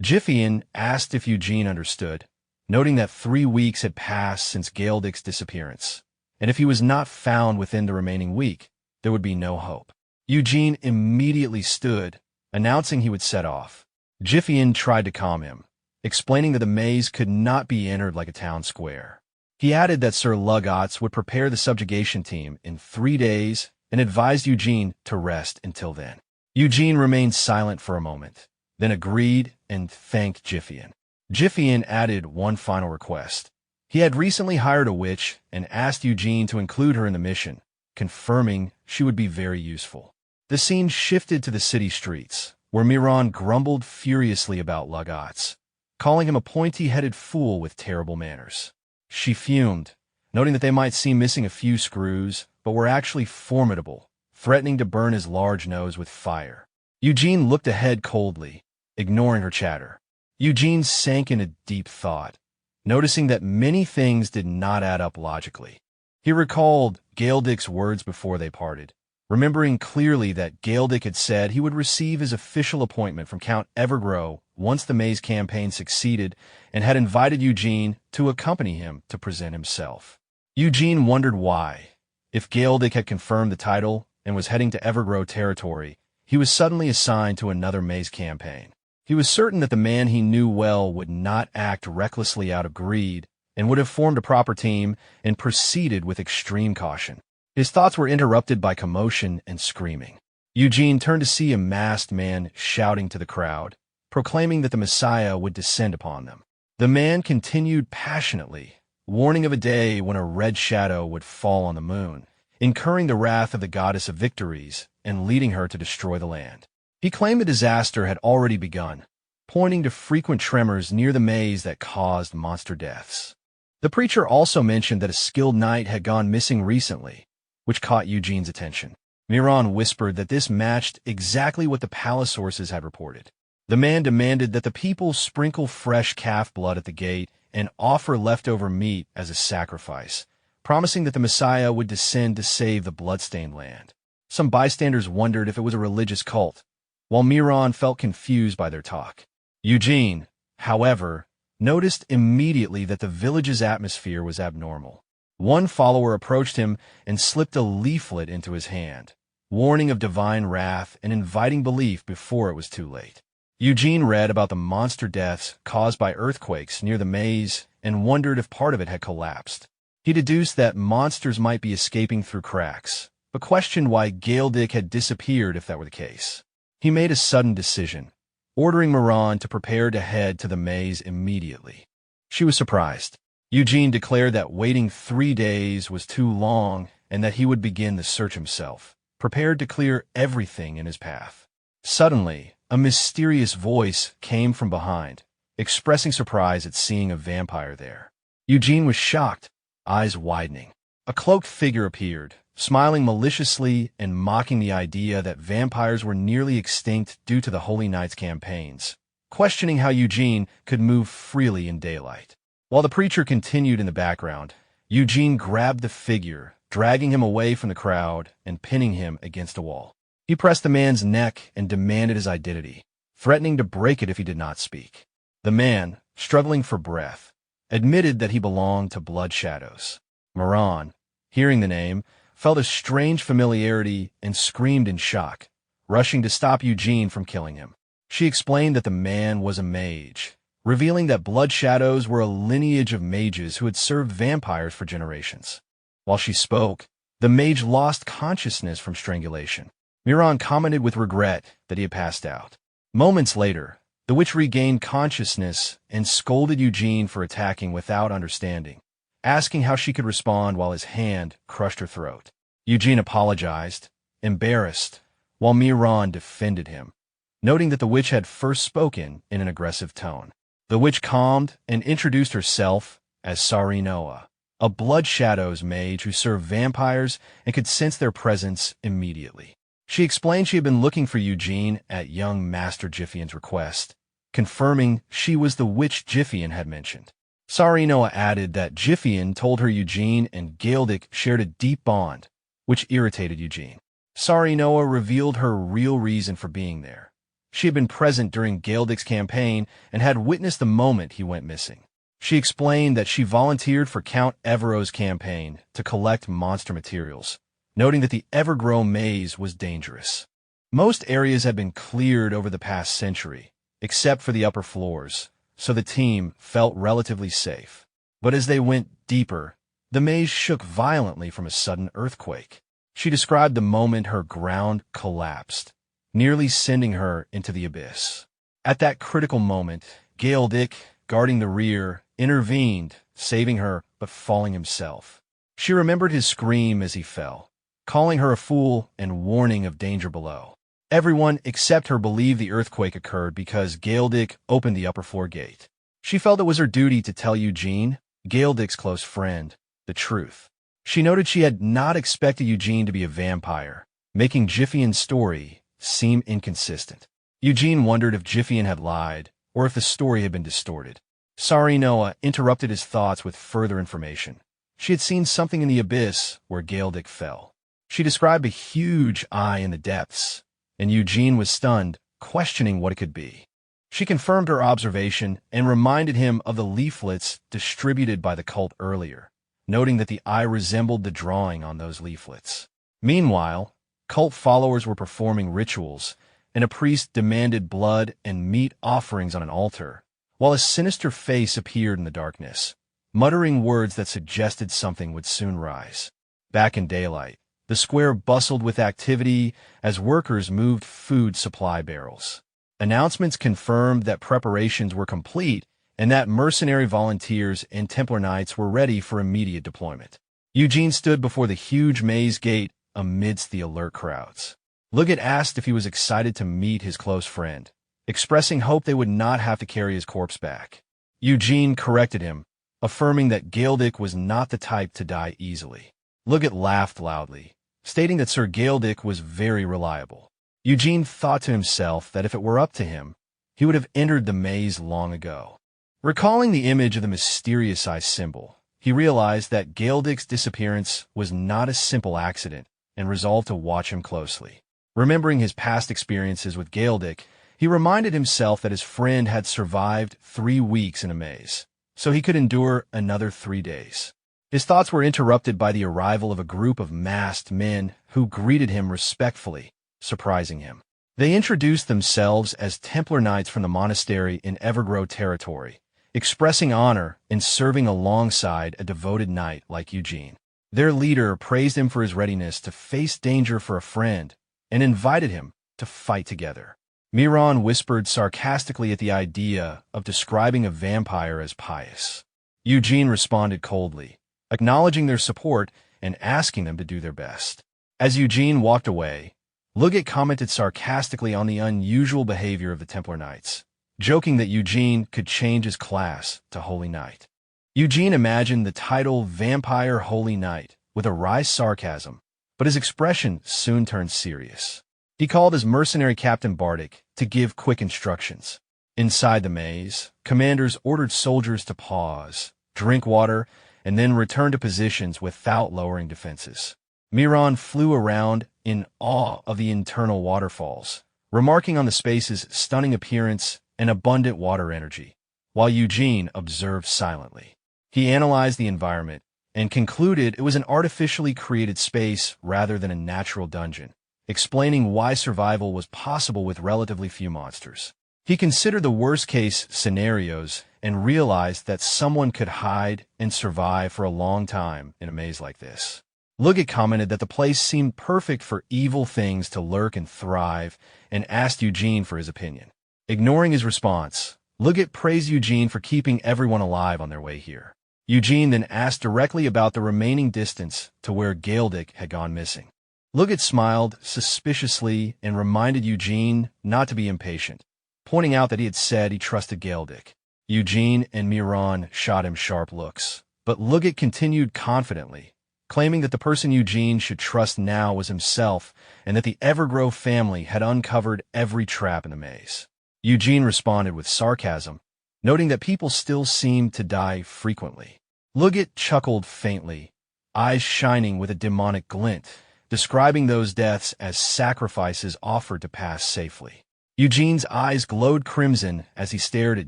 Jiffian asked if Eugene understood, noting that 3 weeks had passed since Galedic's disappearance, and if he was not found within the remaining week, there would be no hope. Eugene immediately stood, announcing he would set off. Jiffian tried to calm him, explaining that the maze could not be entered like a town square. He added that Sir Lugots would prepare the subjugation team in 3 days and advised Eugene to rest until then. Eugene remained silent for a moment, then agreed and thanked Jiffian. Jiffian added one final request. He had recently hired a witch and asked Eugene to include her in the mission, confirming she would be very useful. The scene shifted to the city streets, where Miran grumbled furiously about Lugots, calling him a pointy-headed fool with terrible manners. She fumed, noting that they might seem missing a few screws, but were actually formidable, threatening to burn his large nose with fire. Eugene looked ahead coldly, ignoring her chatter. Eugene sank into deep thought, noticing that many things did not add up logically. He recalled Galedic's words before they parted, remembering clearly that Galedic had said he would receive his official appointment from Count Evergrow once the maze campaign succeeded, and had invited Eugene to accompany him to present himself. Eugene wondered why. If Galedic had confirmed the title and was heading to Evergrow territory, he was suddenly assigned to another maze campaign. He was certain that the man he knew well would not act recklessly out of greed and would have formed a proper team and proceeded with extreme caution. His thoughts were interrupted by commotion and screaming. Eugene turned to see a masked man shouting to the crowd, proclaiming that the Messiah would descend upon them. The man continued passionately, warning of a day when a red shadow would fall on the moon, incurring the wrath of the goddess of victories and leading her to destroy the land. He claimed the disaster had already begun, pointing to frequent tremors near the maze that caused monster deaths. The preacher also mentioned that a skilled knight had gone missing recently, which caught Eugene's attention. Miran whispered that this matched exactly what the palace sources had reported. The man demanded that the people sprinkle fresh calf blood at the gate and offer leftover meat as a sacrifice, promising that the Messiah would descend to save the bloodstained land. Some bystanders wondered if it was a religious cult, while Miran felt confused by their talk. Eugene, however, noticed immediately that the village's atmosphere was abnormal. One follower approached him and slipped a leaflet into his hand, warning of divine wrath and inviting belief before it was too late. Eugene read about the monster deaths caused by earthquakes near the maze and wondered if part of it had collapsed. He deduced that monsters might be escaping through cracks, but questioned why Galedic had disappeared if that were the case. He made a sudden decision, ordering Miran to prepare to head to the maze immediately. She was surprised. Eugene declared that waiting 3 days was too long and that he would begin the search himself, prepared to clear everything in his path. Suddenly, a mysterious voice came from behind, expressing surprise at seeing a vampire there. Eugene was shocked, eyes widening. A cloaked figure appeared, smiling maliciously and mocking the idea that vampires were nearly extinct due to the Holy Knight's campaigns, questioning how Eugene could move freely in daylight. While the preacher continued in the background, Eugene grabbed the figure, dragging him away from the crowd and pinning him against a wall. He pressed the man's neck and demanded his identity, threatening to break it if he did not speak. The man, struggling for breath, admitted that he belonged to Blood Shadows. Miran, hearing the name, felt a strange familiarity and screamed in shock, rushing to stop Eugene from killing him. She explained that the man was a mage, revealing that Blood Shadows were a lineage of mages who had served vampires for generations. While she spoke, the mage lost consciousness from strangulation. Miran commented with regret that he had passed out. Moments later, the witch regained consciousness and scolded Eugene for attacking without understanding, asking how she could respond while his hand crushed her throat. Eugene apologized, embarrassed, while Miran defended him, noting that the witch had first spoken in an aggressive tone. The witch calmed and introduced herself as Sarinoa, a Blood Shadows mage who served vampires and could sense their presence immediately. She explained she had been looking for Eugene at young Master Jiffian's request, confirming she was the witch Jiffian had mentioned. Sarinoa added that Jiffian told her Eugene and Galdic shared a deep bond, which irritated Eugene. Sarinoa revealed her real reason for being there. She had been present during Galdic's campaign and had witnessed the moment he went missing. She explained that she volunteered for Count Evero's campaign to collect monster materials, noting that the Evergrow maze was dangerous. Most areas had been cleared over the past century, except for the upper floors, so the team felt relatively safe. But as they went deeper, the maze shook violently from a sudden earthquake. She described the moment her ground collapsed, nearly sending her into the abyss. At that critical moment, Galdic, guarding the rear, intervened, saving her but falling himself. She remembered his scream as he fell, calling her a fool and warning of danger below. Everyone except her believed the earthquake occurred because Galdic opened the upper floor gate. She felt it was her duty to tell Eugene, Galdic's close friend, the truth. She noted she had not expected Eugene to be a vampire, making Jiffian's story seem inconsistent. Eugene wondered if Jiffian had lied, or if the story had been distorted. Sarinoa interrupted his thoughts with further information. She had seen something in the abyss where Galdic fell. She described a huge eye in the depths, and Eugene was stunned, questioning what it could be. She confirmed her observation and reminded him of the leaflets distributed by the cult earlier, noting that the eye resembled the drawing on those leaflets. Meanwhile, cult followers were performing rituals, and a priest demanded blood and meat offerings on an altar, while a sinister face appeared in the darkness, muttering words that suggested something would soon rise. Back in daylight, the square bustled with activity as workers moved food supply barrels. Announcements confirmed that preparations were complete and that mercenary volunteers and Templar Knights were ready for immediate deployment. Eugene stood before the huge maze gate amidst the alert crowds. Liggett asked if he was excited to meet his close friend, expressing hope they would not have to carry his corpse back. Eugene corrected him, affirming that Galdic was not the type to die easily. Liggett laughed loudly, stating that Sir Galdic was very reliable. Eugene thought to himself that if it were up to him, he would have entered the maze long ago. Recalling the image of the mysterious eye symbol, he realized that Galdic's disappearance was not a simple accident and resolved to watch him closely. Remembering his past experiences with Galdic, he reminded himself that his friend had survived 3 weeks in a maze, so he could endure another 3 days. His thoughts were interrupted by the arrival of a group of masked men who greeted him respectfully, surprising him. They introduced themselves as Templar Knights from the monastery in Evergrow territory, expressing honor in serving alongside a devoted knight like Eugene. Their leader praised him for his readiness to face danger for a friend and invited him to fight together. Miran whispered sarcastically at the idea of describing a vampire as pious. Eugene responded coldly, acknowledging their support and asking them to do their best. As Eugene walked away, Liggett commented sarcastically on the unusual behavior of the Templar Knights, joking that Eugene could change his class to Holy Knight. Eugene imagined the title Vampire Holy Knight with a wry sarcasm, but his expression soon turned serious. He called his mercenary captain Bardic to give quick instructions. Inside the maze, commanders ordered soldiers to pause, drink water, and then return to positions without lowering defenses. Miran flew around in awe of the internal waterfalls, remarking on the space's stunning appearance and abundant water energy, while Eugene observed silently. He analyzed the environment and concluded it was an artificially created space rather than a natural dungeon, explaining why survival was possible with relatively few monsters. He considered the worst-case scenarios and realized that someone could hide and survive for a long time in a maze like this. Liggett commented that the place seemed perfect for evil things to lurk and thrive and asked Eugene for his opinion. Ignoring his response, Liggett praised Eugene for keeping everyone alive on their way here. Eugene then asked directly about the remaining distance to where Galdic had gone missing. Luggett smiled suspiciously and reminded Eugene not to be impatient, pointing out that he had said he trusted Galedic. Eugene and Miran shot him sharp looks, but Luggett continued confidently, claiming that the person Eugene should trust now was himself and that the Evergrow family had uncovered every trap in the maze. Eugene responded with sarcasm, noting that people still seemed to die frequently. Luggett chuckled faintly, eyes shining with a demonic glint, describing those deaths as sacrifices offered to pass safely. Eugene's eyes glowed crimson as he stared at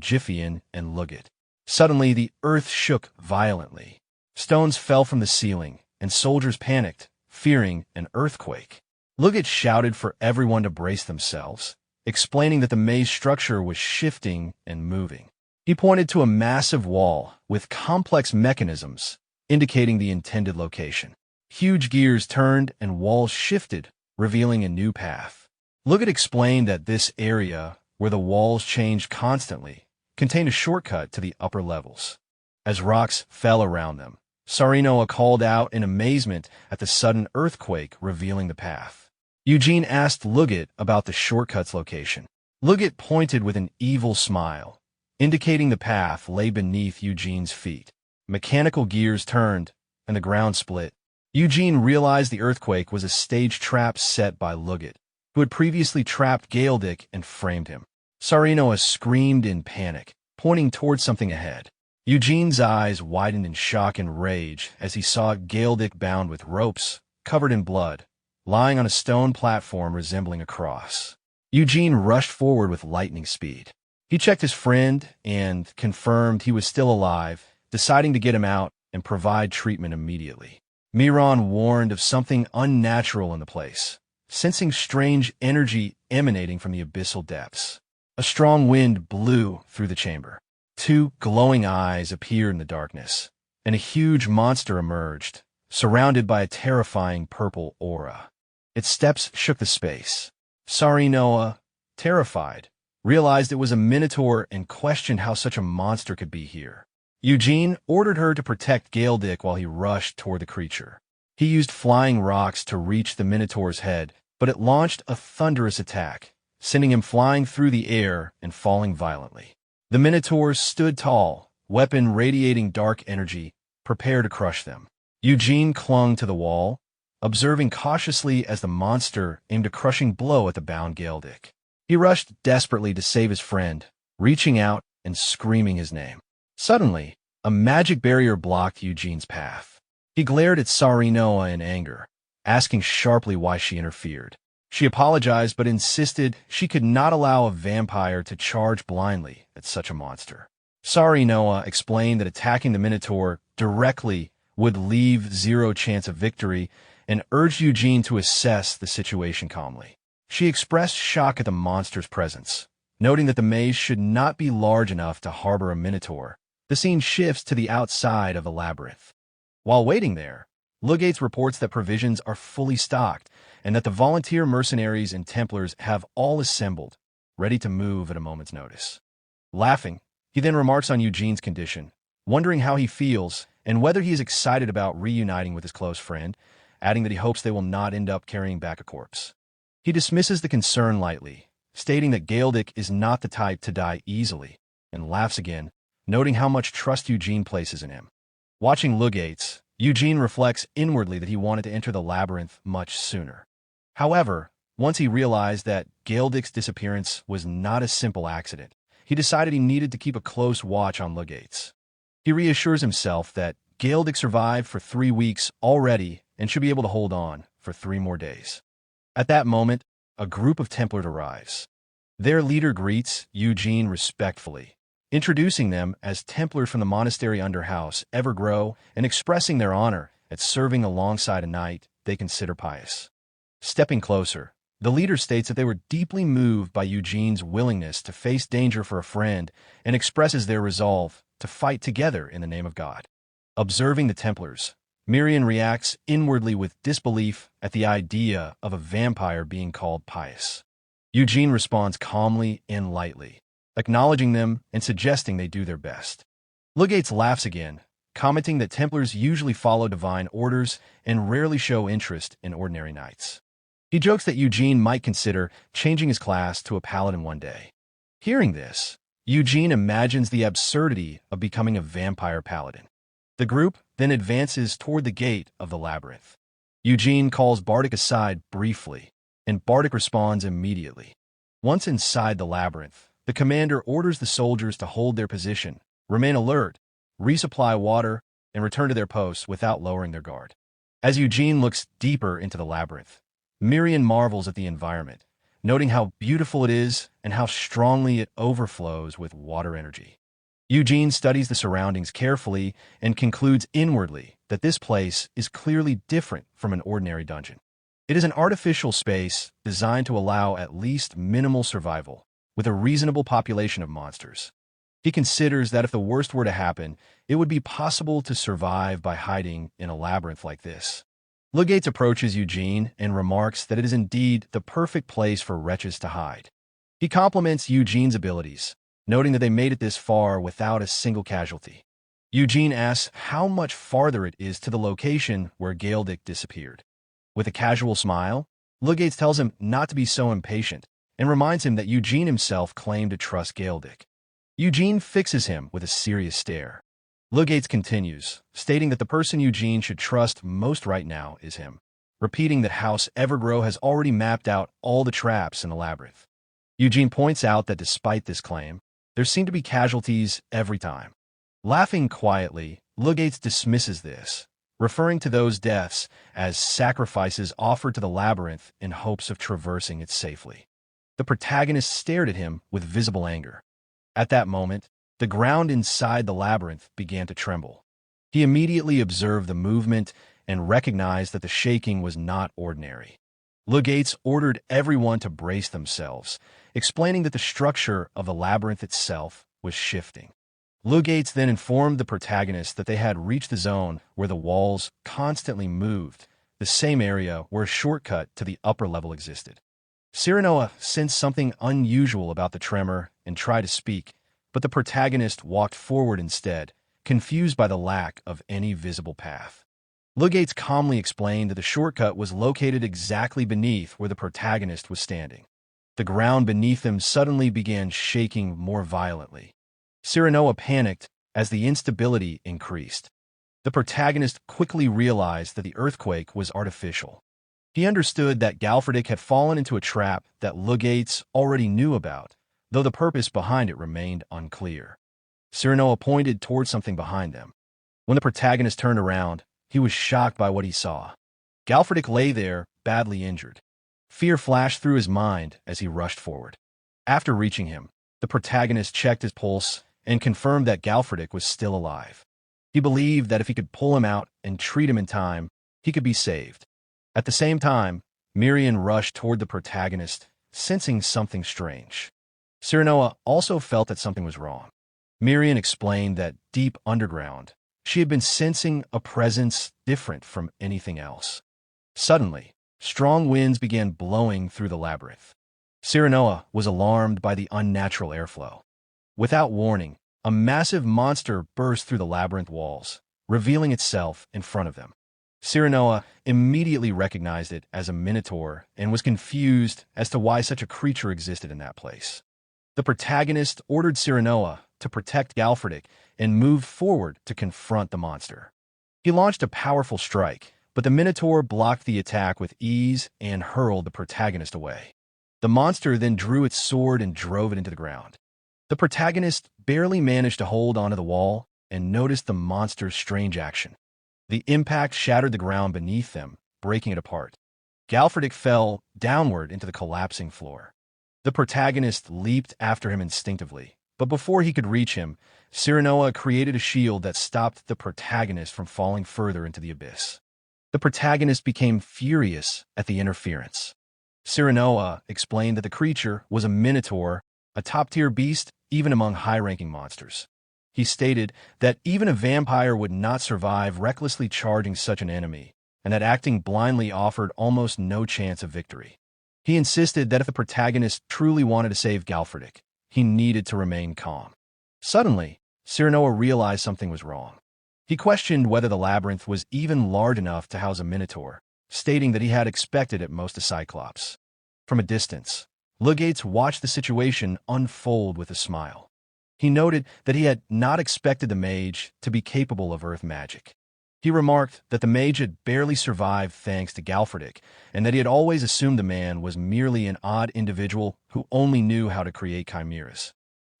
Jiffian and Luggett. Suddenly, the earth shook violently. Stones fell from the ceiling, and soldiers panicked, fearing an earthquake. Luggett shouted for everyone to brace themselves, explaining that the maze structure was shifting and moving. He pointed to a massive wall with complex mechanisms, indicating the intended location. Huge gears turned and walls shifted, revealing a new path. Luggett explained that this area, where the walls changed constantly, contained a shortcut to the upper levels. As rocks fell around them, Sarinoa called out in amazement at the sudden earthquake revealing the path. Eugene asked Luggett about the shortcut's location. Luggett pointed with an evil smile, indicating the path lay beneath Eugene's feet. Mechanical gears turned, and the ground split. Eugene realized the earthquake was a stage trap set by Luggett, who had previously trapped Galedic and framed him. Sarinoa screamed in panic, pointing towards something ahead. Eugene's eyes widened in shock and rage as he saw Galedic bound with ropes, covered in blood, lying on a stone platform resembling a cross. Eugene rushed forward with lightning speed. He checked his friend and confirmed he was still alive, deciding to get him out and provide treatment immediately. Miran warned of something unnatural in the place, sensing strange energy emanating from the abyssal depths. A strong wind blew through the chamber. Two glowing eyes appeared in the darkness, and a huge monster emerged, surrounded by a terrifying purple aura. Its steps shook the space. Sarinoa, terrified, realized it was a minotaur and questioned how such a monster could be here. Eugene ordered her to protect Galedic while he rushed toward the creature. He used flying rocks to reach the minotaur's head, but it launched a thunderous attack, sending him flying through the air and falling violently. The minotaur stood tall, weapon radiating dark energy, prepared to crush them. Eugene clung to the wall, observing cautiously as the monster aimed a crushing blow at the bound Galedic. He rushed desperately to save his friend, reaching out and screaming his name. Suddenly, a magic barrier blocked Eugene's path. He glared at Sarinoa in anger, asking sharply why she interfered. She apologized but insisted she could not allow a vampire to charge blindly at such a monster. Sarinoa explained that attacking the Minotaur directly would leave zero chance of victory and urged Eugene to assess the situation calmly. She expressed shock at the monster's presence, noting that the maze should not be large enough to harbor a Minotaur. The scene shifts to the outside of the labyrinth. While waiting there, Luggate reports that provisions are fully stocked and that the volunteer mercenaries and Templars have all assembled, ready to move at a moment's notice. Laughing, he then remarks on Eugene's condition, wondering how he feels and whether he is excited about reuniting with his close friend, adding that he hopes they will not end up carrying back a corpse. He dismisses the concern lightly, stating that Galedic is not the type to die easily, and laughs again, noting how much trust Eugene places in him. Watching Lugates, Eugene reflects inwardly that he wanted to enter the labyrinth much sooner. However, once he realized that Galedic's disappearance was not a simple accident, he decided he needed to keep a close watch on Lugates. He reassures himself that Galedic survived for 3 weeks already and should be able to hold on for 3 more days. At that moment, a group of Templars arrives. Their leader greets Eugene respectfully, introducing them as Templars from the monastery underhouse, Evergrow, and expressing their honor at serving alongside a knight they consider pious. Stepping closer, the leader states that they were deeply moved by Eugene's willingness to face danger for a friend and expresses their resolve to fight together in the name of God. Observing the Templars, Miriam reacts inwardly with disbelief at the idea of a vampire being called pious. Eugene responds calmly and lightly, acknowledging them and suggesting they do their best. Lugates laughs again, commenting that Templars usually follow divine orders and rarely show interest in ordinary knights. He jokes that Eugene might consider changing his class to a paladin one day. Hearing this, Eugene imagines the absurdity of becoming a vampire paladin. The group then advances toward the gate of the labyrinth. Eugene calls Bardic aside briefly, and Bardic responds immediately. Once inside the labyrinth, the commander orders the soldiers to hold their position, remain alert, resupply water, and return to their posts without lowering their guard. As Eugene looks deeper into the labyrinth, Miriam marvels at the environment, noting how beautiful it is and how strongly it overflows with water energy. Eugene studies the surroundings carefully and concludes inwardly that this place is clearly different from an ordinary dungeon. It is an artificial space designed to allow at least minimal survival, with a reasonable population of monsters. He considers that if the worst were to happen, it would be possible to survive by hiding in a labyrinth like this. Lugates approaches Eugene and remarks that it is indeed the perfect place for wretches to hide. He compliments Eugene's abilities, noting that they made it this far without a single casualty. Eugene asks how much farther it is to the location where Galedic disappeared. With a casual smile, Lugates tells him not to be so impatient and reminds him that Eugene himself claimed to trust Galedic. Eugene fixes him with a serious stare. Lugates continues, stating that the person Eugene should trust most right now is him, repeating that House Evergrow has already mapped out all the traps in the labyrinth. Eugene points out that despite this claim, there seem to be casualties every time. Laughing quietly, Lugates dismisses this, referring to those deaths as sacrifices offered to the labyrinth in hopes of traversing it safely. The protagonist stared at him with visible anger. At that moment, the ground inside the labyrinth began to tremble. He immediately observed the movement and recognized that the shaking was not ordinary. Lugates ordered everyone to brace themselves, explaining that the structure of the labyrinth itself was shifting. Lugates then informed the protagonist that they had reached the zone where the walls constantly moved, the same area where a shortcut to the upper level existed. Cyranoa sensed something unusual about the tremor and tried to speak, but the protagonist walked forward instead, confused by the lack of any visible path. Lugates calmly explained that the shortcut was located exactly beneath where the protagonist was standing. The ground beneath them suddenly began shaking more violently. Cyranoa panicked as the instability increased. The protagonist quickly realized that the earthquake was artificial. He understood that Galfredic had fallen into a trap that Lugates already knew about, though the purpose behind it remained unclear. Cyranoa pointed toward something behind them. When the protagonist turned around, he was shocked by what he saw. Galfredic lay there, badly injured. Fear flashed through his mind as he rushed forward. After reaching him, the protagonist checked his pulse and confirmed that Galfredic was still alive. He believed that if he could pull him out and treat him in time, he could be saved. At the same time, Miriam rushed toward the protagonist, sensing something strange. Cyranoa also felt that something was wrong. Miriam explained that deep underground, she had been sensing a presence different from anything else. Suddenly, strong winds began blowing through the labyrinth. Cyranoa was alarmed by the unnatural airflow. Without warning, a massive monster burst through the labyrinth walls, revealing itself in front of them. Cyranoa immediately recognized it as a minotaur and was confused as to why such a creature existed in that place. The protagonist ordered Cyranoa to protect Galfredic and moved forward to confront the monster. He launched a powerful strike, but the minotaur blocked the attack with ease and hurled the protagonist away. The monster then drew its sword and drove it into the ground. The protagonist barely managed to hold onto the wall and noticed the monster's strange action. The impact shattered the ground beneath them, breaking it apart. Galfredic fell downward into the collapsing floor. The protagonist leaped after him instinctively, but before he could reach him, Cyranoa created a shield that stopped the protagonist from falling further into the abyss. The protagonist became furious at the interference. Cyranoa explained that the creature was a minotaur, a top-tier beast even among high-ranking monsters. He stated that even a vampire would not survive recklessly charging such an enemy, and that acting blindly offered almost no chance of victory. He insisted that if the protagonist truly wanted to save Galfredic, he needed to remain calm. Suddenly, Cyranoa realized something was wrong. He questioned whether the labyrinth was even large enough to house a minotaur, stating that he had expected at most a cyclops. From a distance, Lugates watched the situation unfold with a smile. He noted that he had not expected the mage to be capable of earth magic. He remarked that the mage had barely survived thanks to Galfredik, and that he had always assumed the man was merely an odd individual who only knew how to create chimeras.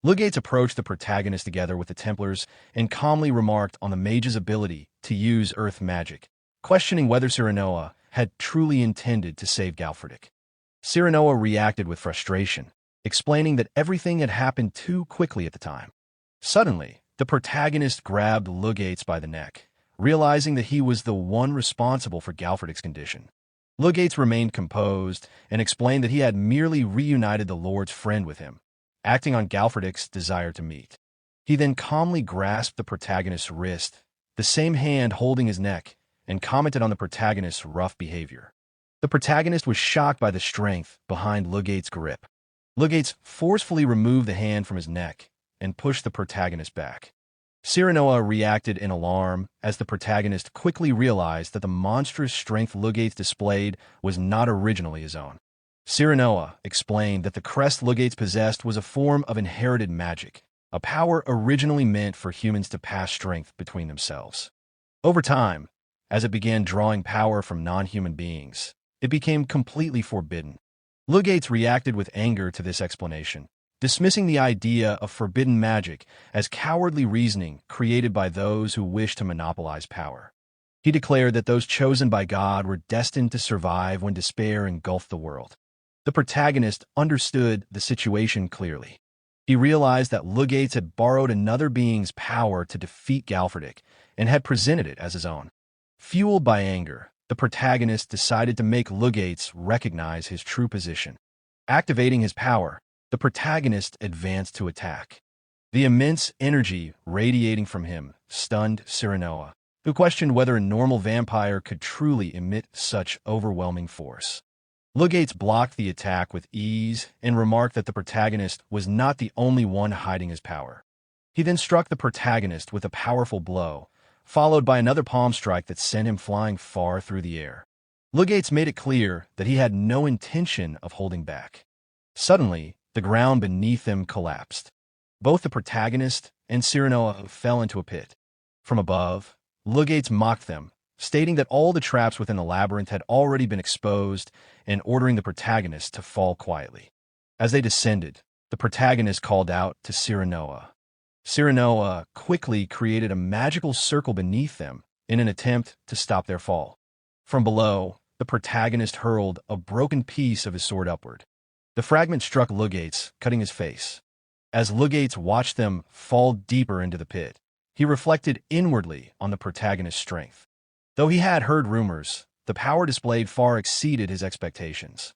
Lugates approached the protagonist together with the Templars and calmly remarked on the mage's ability to use earth magic, questioning whether Cyranoa had truly intended to save Galfredik. Cyranoa reacted with frustration, explaining that everything had happened too quickly at the time. Suddenly, the protagonist grabbed Lugates by the neck, realizing that he was the one responsible for Galfredik's condition. Lugates remained composed and explained that he had merely reunited the Lord's friend with him, acting on Galfredik's desire to meet. He then calmly grasped the protagonist's wrist, the same hand holding his neck, and commented on the protagonist's rough behavior. The protagonist was shocked by the strength behind Lugates' grip. Lugates forcefully removed the hand from his neck and pushed the protagonist back. Cyranoa reacted in alarm as the protagonist quickly realized that the monstrous strength Lugates displayed was not originally his own. Cyranoa explained that the crest Lugates possessed was a form of inherited magic, a power originally meant for humans to pass strength between themselves. Over time, as it began drawing power from non-human beings, it became completely forbidden. Lugates reacted with anger to this explanation, dismissing the idea of forbidden magic as cowardly reasoning created by those who wish to monopolize power. He declared that those chosen by God were destined to survive when despair engulfed the world. The protagonist understood the situation clearly. He realized that Lugates had borrowed another being's power to defeat Galfredik and had presented it as his own. Fueled by anger, the protagonist decided to make Lugates recognize his true position. Activating his power, the protagonist advanced to attack. The immense energy radiating from him stunned Cyranoa, who questioned whether a normal vampire could truly emit such overwhelming force. Lugates blocked the attack with ease and remarked that the protagonist was not the only one hiding his power. He then struck the protagonist with a powerful blow, followed by another palm strike that sent him flying far through the air. Lugates made it clear that he had no intention of holding back. Suddenly, the ground beneath them collapsed. Both the protagonist and Cyranoa fell into a pit. From above, Lugates mocked them, stating that all the traps within the labyrinth had already been exposed and ordering the protagonist to fall quietly. As they descended, the protagonist called out to Cyranoa. Cyranoa quickly created a magical circle beneath them in an attempt to stop their fall. From below, the protagonist hurled a broken piece of his sword upward. The fragment struck Lugates, cutting his face. As Lugates watched them fall deeper into the pit, he reflected inwardly on the protagonist's strength. Though he had heard rumors, the power displayed far exceeded his expectations.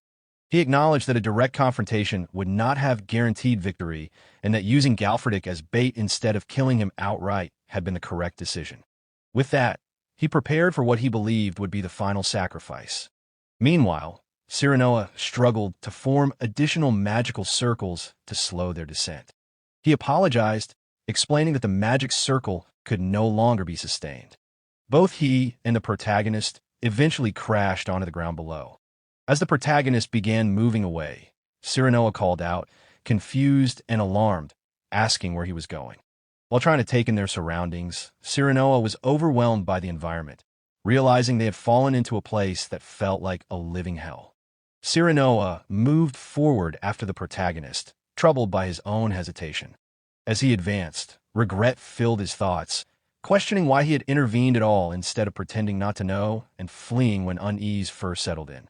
He acknowledged that a direct confrontation would not have guaranteed victory and that using Galfredik as bait instead of killing him outright had been the correct decision. With that, he prepared for what he believed would be the final sacrifice. Meanwhile, Cyranoa struggled to form additional magical circles to slow their descent. He apologized, explaining that the magic circle could no longer be sustained. Both he and the protagonist eventually crashed onto the ground below. As the protagonist began moving away, Cyranoa called out, confused and alarmed, asking where he was going. While trying to take in their surroundings, Cyranoa was overwhelmed by the environment, realizing they had fallen into a place that felt like a living hell. Cyranoa moved forward after the protagonist, troubled by his own hesitation. As he advanced, regret filled his thoughts, questioning why he had intervened at all instead of pretending not to know and fleeing when unease first settled in.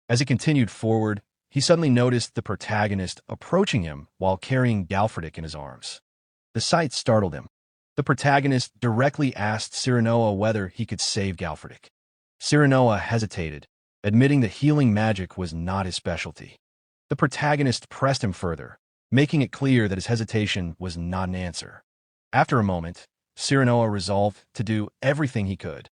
As he continued forward, he suddenly noticed the protagonist approaching him while carrying Galfredik in his arms. The sight startled him. The protagonist directly asked Cyranoa whether he could save Galfredik. Cyranoa hesitated, admitting that healing magic was not his specialty. The protagonist pressed him further, making it clear that his hesitation was not an answer. After a moment, Cyranoa resolved to do everything he could.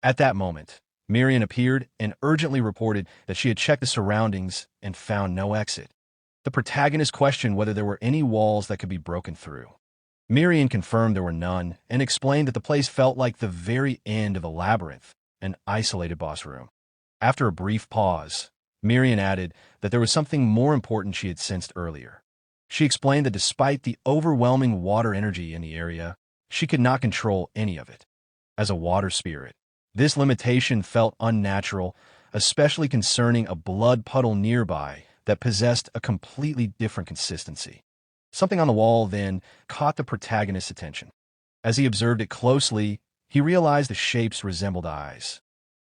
At that moment, Miriam appeared and urgently reported that she had checked the surroundings and found no exit. The protagonist questioned whether there were any walls that could be broken through. Miriam confirmed there were none and explained that the place felt like the very end of a labyrinth, an isolated boss room. After a brief pause, Miriam added that there was something more important she had sensed earlier. She explained that despite the overwhelming water energy in the area, she could not control any of it. As a water spirit, this limitation felt unnatural, especially concerning a blood puddle nearby that possessed a completely different consistency. Something on the wall then caught the protagonist's attention. As he observed it closely, he realized the shapes resembled eyes.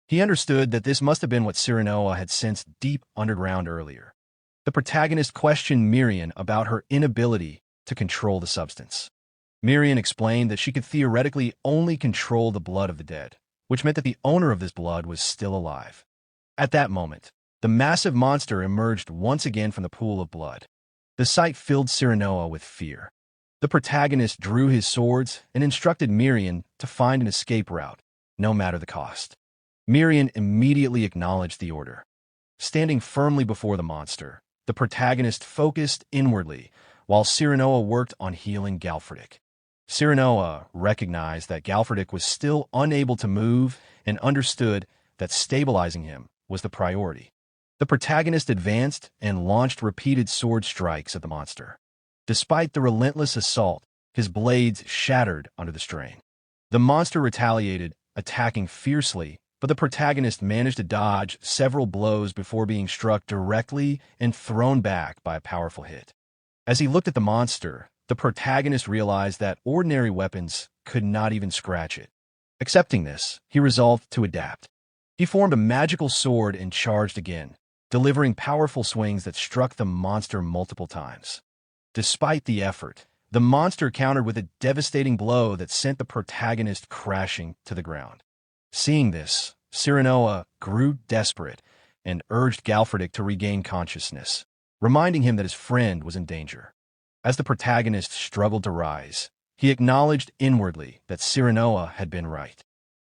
He understood that this must have been what Cyranoa had sensed deep underground earlier. The protagonist questioned Miriam about her inability to control the substance. Miriam explained that she could theoretically only control the blood of the dead, which meant that the owner of this blood was still alive. At that moment, the massive monster emerged once again from the pool of blood. The sight filled Cyranoa with fear. The protagonist drew his swords and instructed Miriam to find an escape route, no matter the cost. Miriam immediately acknowledged the order. Standing firmly before the monster, the protagonist focused inwardly, while Cyranoa worked on healing Galfredik. Cyranoa recognized that Galfredik was still unable to move and understood that stabilizing him was the priority. The protagonist advanced and launched repeated sword strikes at the monster. Despite the relentless assault, his blades shattered under the strain. The monster retaliated, attacking fiercely, but the protagonist managed to dodge several blows before being struck directly and thrown back by a powerful hit. As he looked at the monster, the protagonist realized that ordinary weapons could not even scratch it. Accepting this, he resolved to adapt. He formed a magical sword and charged again, delivering powerful swings that struck the monster multiple times. Despite the effort, the monster countered with a devastating blow that sent the protagonist crashing to the ground. Seeing this, Cyranoa grew desperate and urged Galfredik to regain consciousness, reminding him that his friend was in danger. As the protagonist struggled to rise, he acknowledged inwardly that Cyranoa had been right.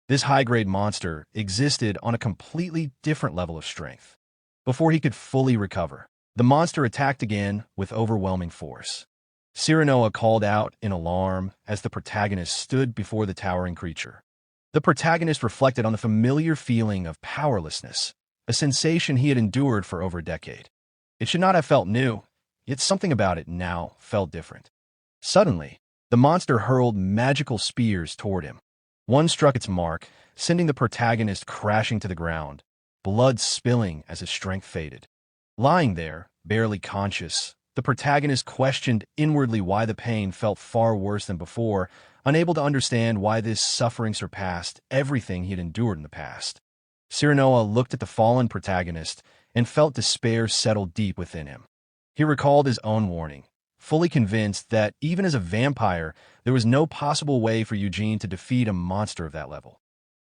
This high-grade monster existed on a completely different level of strength. Before he could fully recover, the monster attacked again with overwhelming force. Cyranoa called out in alarm as the protagonist stood before the towering creature. The protagonist reflected on the familiar feeling of powerlessness, a sensation he had endured for over a decade. It should not have felt new, yet something about it now felt different. Suddenly, the monster hurled magical spears toward him. One struck its mark, sending the protagonist crashing to the ground, blood spilling as his strength faded. Lying there, barely conscious, the protagonist questioned inwardly why the pain felt far worse than before, unable to understand why this suffering surpassed everything he had endured in the past. Cyranoa looked at the fallen protagonist and felt despair settle deep within him. He recalled his own warning, fully convinced that even as a vampire, there was no possible way for Eugene to defeat a monster of that level.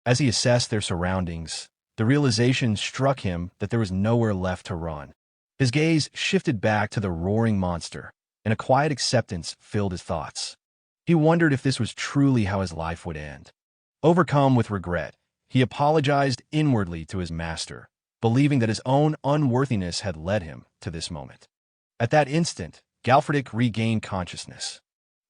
As he assessed their surroundings, the realization struck him that there was nowhere left to run. His gaze shifted back to the roaring monster, and a quiet acceptance filled his thoughts. He wondered if this was truly how his life would end. Overcome with regret, he apologized inwardly to his master, believing that his own unworthiness had led him to this moment. At that instant, Galfredik regained consciousness.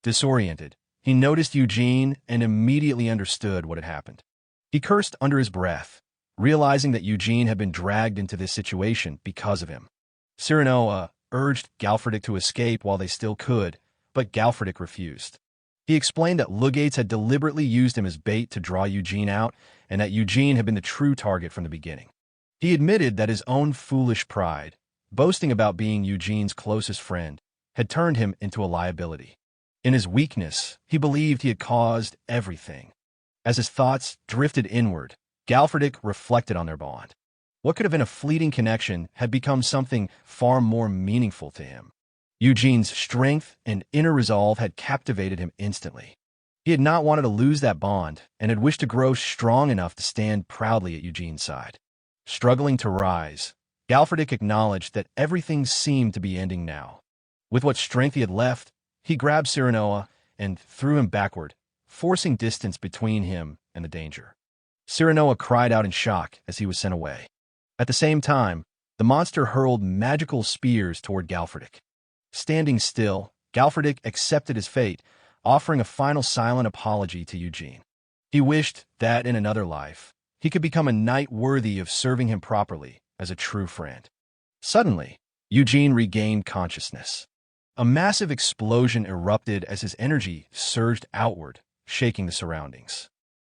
Disoriented, he noticed Eugene and immediately understood what had happened. He cursed under his breath, realizing that Eugene had been dragged into this situation because of him. Cyranoa urged Galfredik to escape while they still could, but Galfredik refused. He explained that Lugates had deliberately used him as bait to draw Eugene out, and that Eugene had been the true target from the beginning. He admitted that his own foolish pride, boasting about being Eugene's closest friend, had turned him into a liability. In his weakness, he believed he had caused everything. As his thoughts drifted inward, Galfredik reflected on their bond. What could have been a fleeting connection had become something far more meaningful to him. Eugene's strength and inner resolve had captivated him instantly. He had not wanted to lose that bond and had wished to grow strong enough to stand proudly at Eugene's side. Struggling to rise, Galfredik acknowledged that everything seemed to be ending now. With what strength he had left, he grabbed Cyranoa and threw him backward, forcing distance between him and the danger. Cyranoa cried out in shock as he was sent away. At the same time, the monster hurled magical spears toward Galfredik. Standing still, Galfredik accepted his fate, offering a final silent apology to Eugene. He wished that in another life, he could become a knight worthy of serving him properly as a true friend. Suddenly, Eugene regained consciousness. A massive explosion erupted as his energy surged outward, shaking the surroundings.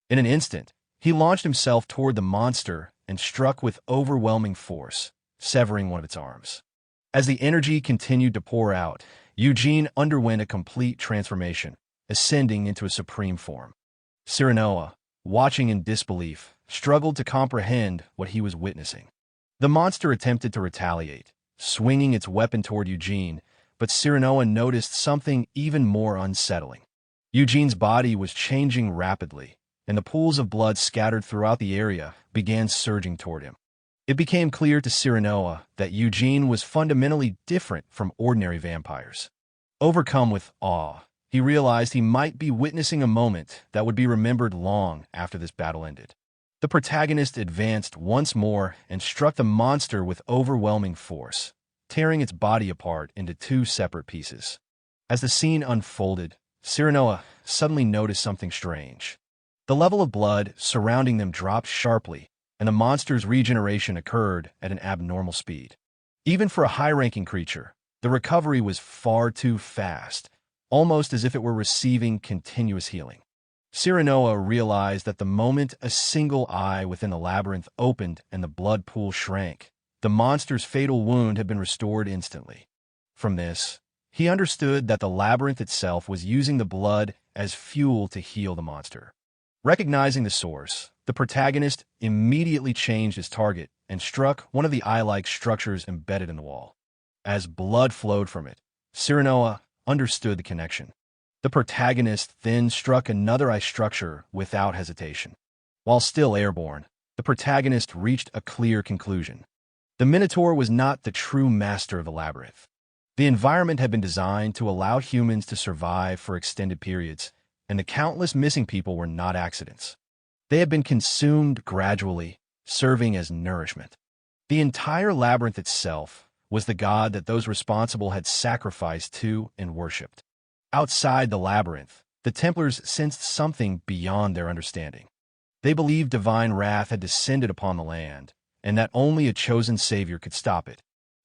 In an instant, he launched himself toward the monster and struck with overwhelming force, severing one of its arms. As the energy continued to pour out, Eugene underwent a complete transformation, ascending into a supreme form. Cyranoa, watching in disbelief, struggled to comprehend what he was witnessing. The monster attempted to retaliate, swinging its weapon toward Eugene, but Cyranoa noticed something even more unsettling. Eugene's body was changing rapidly, and the pools of blood scattered throughout the area began surging toward him. It became clear to Cyranoa that Eugene was fundamentally different from ordinary vampires. Overcome with awe, he realized he might be witnessing a moment that would be remembered long after this battle ended. The protagonist advanced once more and struck the monster with overwhelming force, tearing its body apart into two separate pieces. As the scene unfolded, Cyranoa suddenly noticed something strange. The level of blood surrounding them dropped sharply, and the monster's regeneration occurred at an abnormal speed. Even for a high-ranking creature, the recovery was far too fast, almost as if it were receiving continuous healing. Cyranoa realized that the moment a single eye within the labyrinth opened and the blood pool shrank, the monster's fatal wound had been restored instantly. From this, he understood that the labyrinth itself was using the blood as fuel to heal the monster. Recognizing the source, the protagonist immediately changed his target and struck one of the eye-like structures embedded in the wall. As blood flowed from it, Cyranoa understood the connection. The protagonist then struck another eye structure without hesitation. While still airborne, the protagonist reached a clear conclusion. The Minotaur was not the true master of the labyrinth. The environment had been designed to allow humans to survive for extended periods, and the countless missing people were not accidents. They had been consumed gradually, serving as nourishment. The entire labyrinth itself was the god that those responsible had sacrificed to and worshipped. Outside the labyrinth, the Templars sensed something beyond their understanding. They believed divine wrath had descended upon the land, and that only a chosen savior could stop it.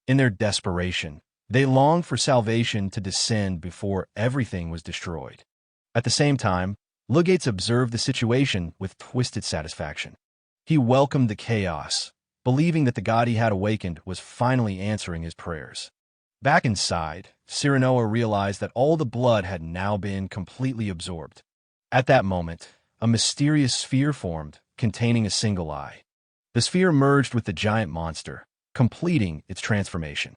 In their desperation, they longed for salvation to descend before everything was destroyed. At the same time, Lugates observed the situation with twisted satisfaction. He welcomed the chaos, believing that the god he had awakened was finally answering his prayers. Back inside, Cyranoa realized that all the blood had now been completely absorbed. At that moment, a mysterious sphere formed, containing a single eye. The sphere merged with the giant monster, completing its transformation.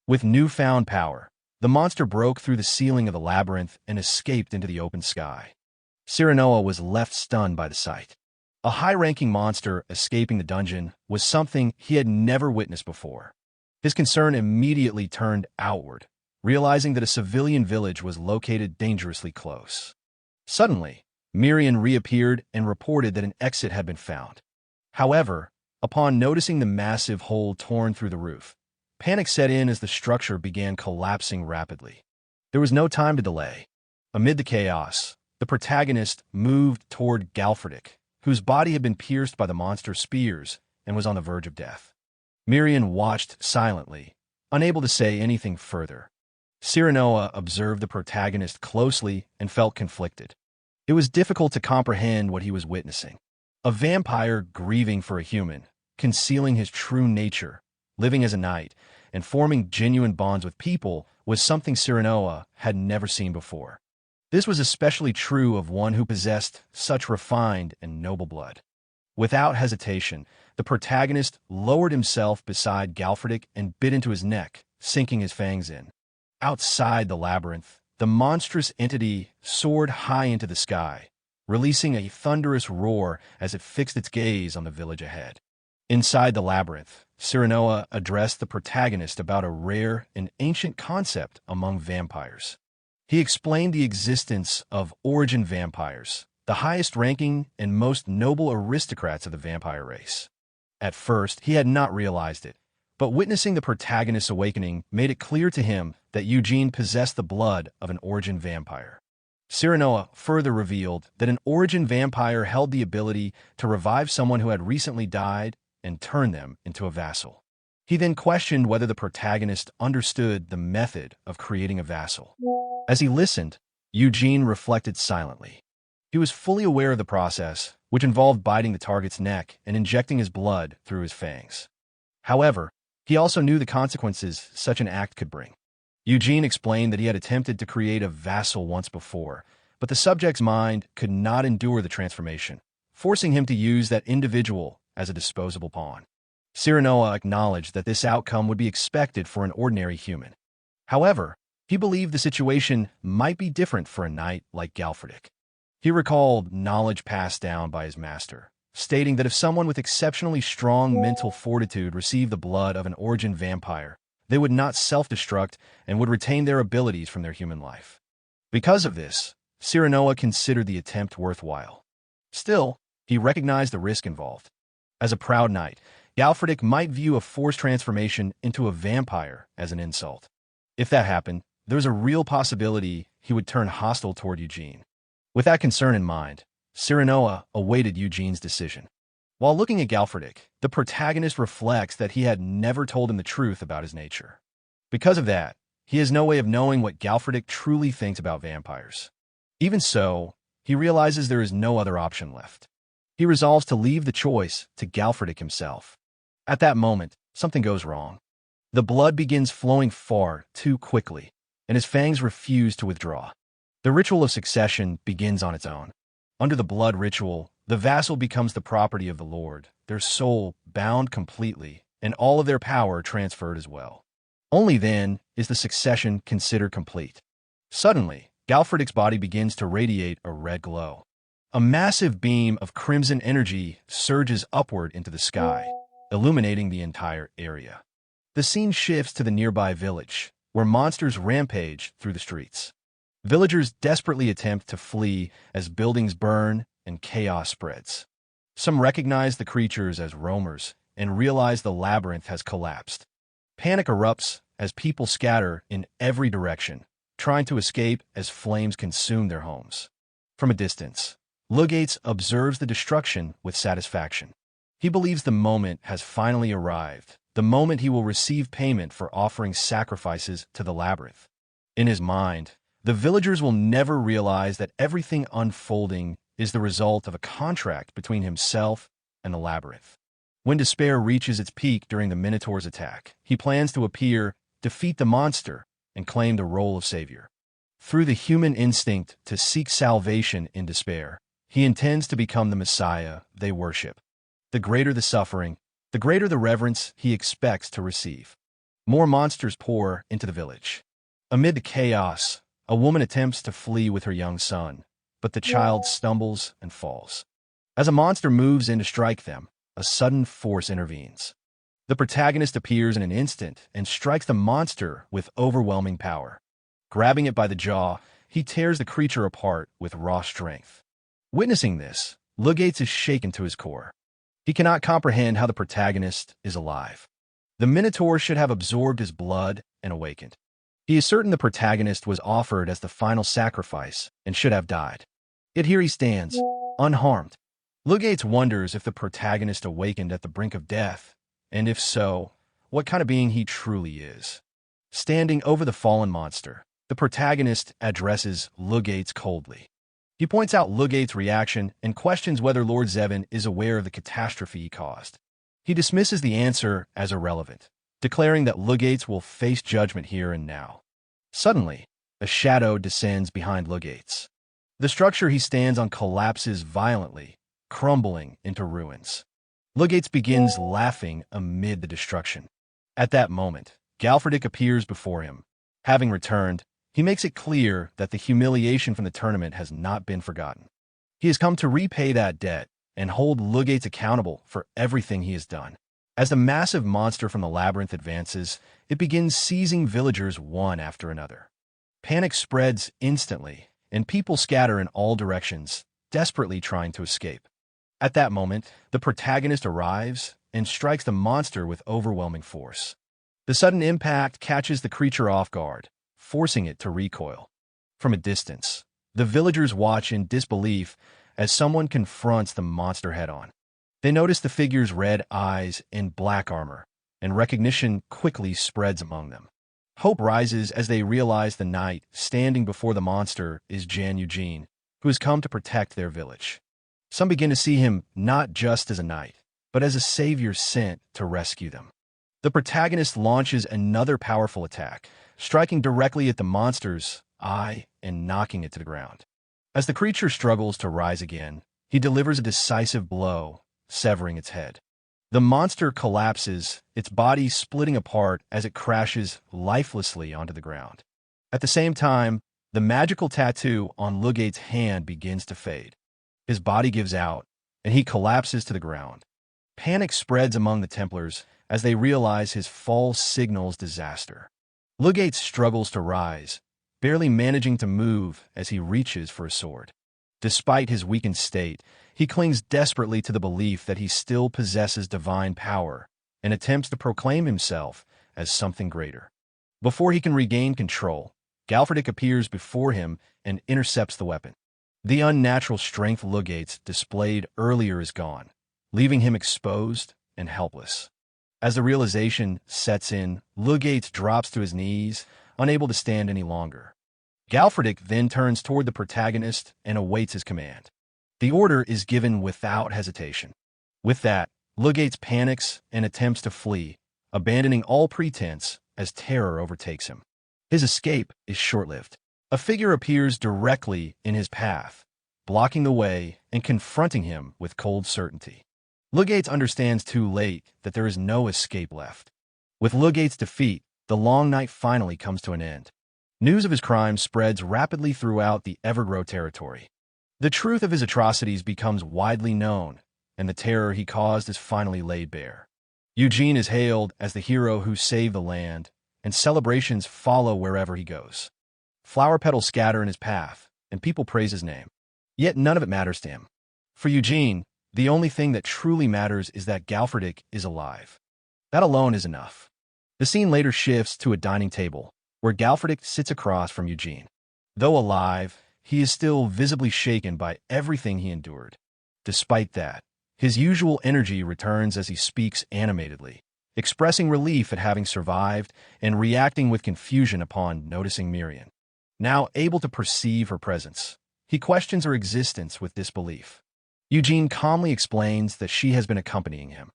With newfound power, the monster broke through the ceiling of the labyrinth and escaped into the open sky. Cyranoa was left stunned by the sight. A high-ranking monster escaping the dungeon was something he had never witnessed before. His concern immediately turned outward, realizing that a civilian village was located dangerously close. Suddenly, Miriam reappeared and reported that an exit had been found. However, upon noticing the massive hole torn through the roof, panic set in as the structure began collapsing rapidly. There was no time to delay. Amid the chaos, the protagonist moved toward Galfredick, whose body had been pierced by the monster's spears and was on the verge of death. Miriam watched silently, unable to say anything further. Cyranoa observed the protagonist closely and felt conflicted. It was difficult to comprehend what he was witnessing. A vampire grieving for a human, concealing his true nature, living as a knight, and forming genuine bonds with people was something Cyranoa had never seen before. This was especially true of one who possessed such refined and noble blood. Without hesitation, the protagonist lowered himself beside Galfredick and bit into his neck, sinking his fangs in. Outside the labyrinth, the monstrous entity soared high into the sky, releasing a thunderous roar as it fixed its gaze on the village ahead. Inside the labyrinth, Cyranoa addressed the protagonist about a rare and ancient concept among vampires. He explained the existence of origin vampires, the highest-ranking and most noble aristocrats of the vampire race. At first, he had not realized it, but witnessing the protagonist's awakening made it clear to him that Eugene possessed the blood of an origin vampire. Cyranoa further revealed that an origin vampire held the ability to revive someone who had recently died and turn them into a vassal. He then questioned whether the protagonist understood the method of creating a vassal. As he listened, Eugene reflected silently. He was fully aware of the process, which involved biting the target's neck and injecting his blood through his fangs. However, he also knew the consequences such an act could bring. Eugene explained that he had attempted to create a vassal once before, but the subject's mind could not endure the transformation, forcing him to use that individual as a disposable pawn. Cyranoa acknowledged that this outcome would be expected for an ordinary human. However, he believed the situation might be different for a knight like Galfredik. He recalled knowledge passed down by his master, stating that if someone with exceptionally strong mental fortitude received the blood of an origin vampire, they would not self-destruct and would retain their abilities from their human life. Because of this, Cyranoa considered the attempt worthwhile. Still, he recognized the risk involved. As a proud knight, Galfredik might view a forced transformation into a vampire as an insult. If that happened, there was a real possibility he would turn hostile toward Eugene. With that concern in mind, Cyranoa awaited Eugene's decision. While looking at Galfredik, the protagonist reflects that he had never told him the truth about his nature. Because of that, he has no way of knowing what Galfredik truly thinks about vampires. Even so, he realizes there is no other option left. He resolves to leave the choice to Galfredik himself. At that moment, something goes wrong. The blood begins flowing far too quickly, and his fangs refuse to withdraw. The ritual of succession begins on its own. Under the blood ritual, the vassal becomes the property of the lord, their soul bound completely, and all of their power transferred as well. Only then is the succession considered complete. Suddenly, Galfredik's body begins to radiate a red glow. A massive beam of crimson energy surges upward into the sky, illuminating the entire area. The scene shifts to the nearby village, where monsters rampage through the streets. Villagers desperately attempt to flee as buildings burn and chaos spreads. Some recognize the creatures as roamers and realize the labyrinth has collapsed. Panic erupts as people scatter in every direction, trying to escape as flames consume their homes. From a distance, Lugates observes the destruction with satisfaction. He believes the moment has finally arrived, the moment he will receive payment for offering sacrifices to the labyrinth. In his mind, the villagers will never realize that everything unfolding is the result of a contract between himself and the labyrinth. When despair reaches its peak during the Minotaur's attack, he plans to appear, defeat the monster, and claim the role of savior. Through the human instinct to seek salvation in despair, he intends to become the Messiah they worship. The greater the suffering, the greater the reverence he expects to receive. More monsters pour into the village. Amid the chaos, a woman attempts to flee with her young son, but the child stumbles and falls. As a monster moves in to strike them, a sudden force intervenes. The protagonist appears in an instant and strikes the monster with overwhelming power. Grabbing it by the jaw, he tears the creature apart with raw strength. Witnessing this, Lugates is shaken to his core. He cannot comprehend how the protagonist is alive. The Minotaur should have absorbed his blood and awakened. He is certain the protagonist was offered as the final sacrifice and should have died. Yet here he stands, unharmed. Lugates wonders if the protagonist awakened at the brink of death, and if so, what kind of being he truly is. Standing over the fallen monster, the protagonist addresses Lugates coldly. He points out Lugates' reaction and questions whether Lord Zevin is aware of the catastrophe he caused. He dismisses the answer as irrelevant, declaring that Lugates will face judgment here and now. Suddenly, a shadow descends behind Lugates. The structure he stands on collapses violently, crumbling into ruins. Lugates begins laughing amid the destruction. At that moment, Galfredik appears before him. Having returned, he makes it clear that the humiliation from the tournament has not been forgotten. He has come to repay that debt and hold Lugates accountable for everything he has done. As the massive monster from the labyrinth advances, it begins seizing villagers one after another. Panic spreads instantly, and people scatter in all directions, desperately trying to escape. At that moment, the protagonist arrives and strikes the monster with overwhelming force. The sudden impact catches the creature off guard, forcing it to recoil. From a distance, The villagers watch in disbelief as someone confronts the monster head-on. They notice the figure's red eyes and black armor, and recognition quickly spreads among them. Hope rises as they realize the knight standing before the monster is Eugene, who has come to protect their village. Some begin to see him not just as a knight, but as a savior sent to rescue them. The protagonist launches another powerful attack, striking directly at the monster's eye and knocking it to the ground. As the creature struggles to rise again, he delivers a decisive blow, severing its head. The monster collapses, its body splitting apart as it crashes lifelessly onto the ground. At the same time, the magical tattoo on Lugate's hand begins to fade. His body gives out, and he collapses to the ground. Panic spreads among the Templars as they realize his fall signals disaster. Lugate struggles to rise, barely managing to move as he reaches for a sword. Despite his weakened state, he clings desperately to the belief that he still possesses divine power and attempts to proclaim himself as something greater. Before he can regain control, Galfridic appears before him and intercepts the weapon. The unnatural strength Lugates displayed earlier is gone, leaving him exposed and helpless. As the realization sets in, Lugates drops to his knees, unable to stand any longer. Galfridic then turns toward the protagonist and awaits his command. The order is given without hesitation. With that, Lugates panics and attempts to flee, abandoning all pretense as terror overtakes him. His escape is short-lived. A figure appears directly in his path, blocking the way and confronting him with cold certainty. Lugates understands too late that there is no escape left. With Lugate's defeat, the long night finally comes to an end. News of his crimes spreads rapidly throughout the Evergrow territory. The truth of his atrocities becomes widely known, and the terror he caused is finally laid bare. Eugene is hailed as the hero who saved the land, and celebrations follow wherever he goes. Flower petals scatter in his path, and people praise his name. Yet none of it matters to him. For Eugene, the only thing that truly matters is that Galfridic is alive. That alone is enough. The scene later shifts to a dining table, where Galfridic sits across from Eugene. Though alive, he is still visibly shaken by everything he endured. Despite that, his usual energy returns as he speaks animatedly, expressing relief at having survived and reacting with confusion upon noticing Miriam. Now able to perceive her presence, he questions her existence with disbelief. Eugene calmly explains that she has been accompanying him.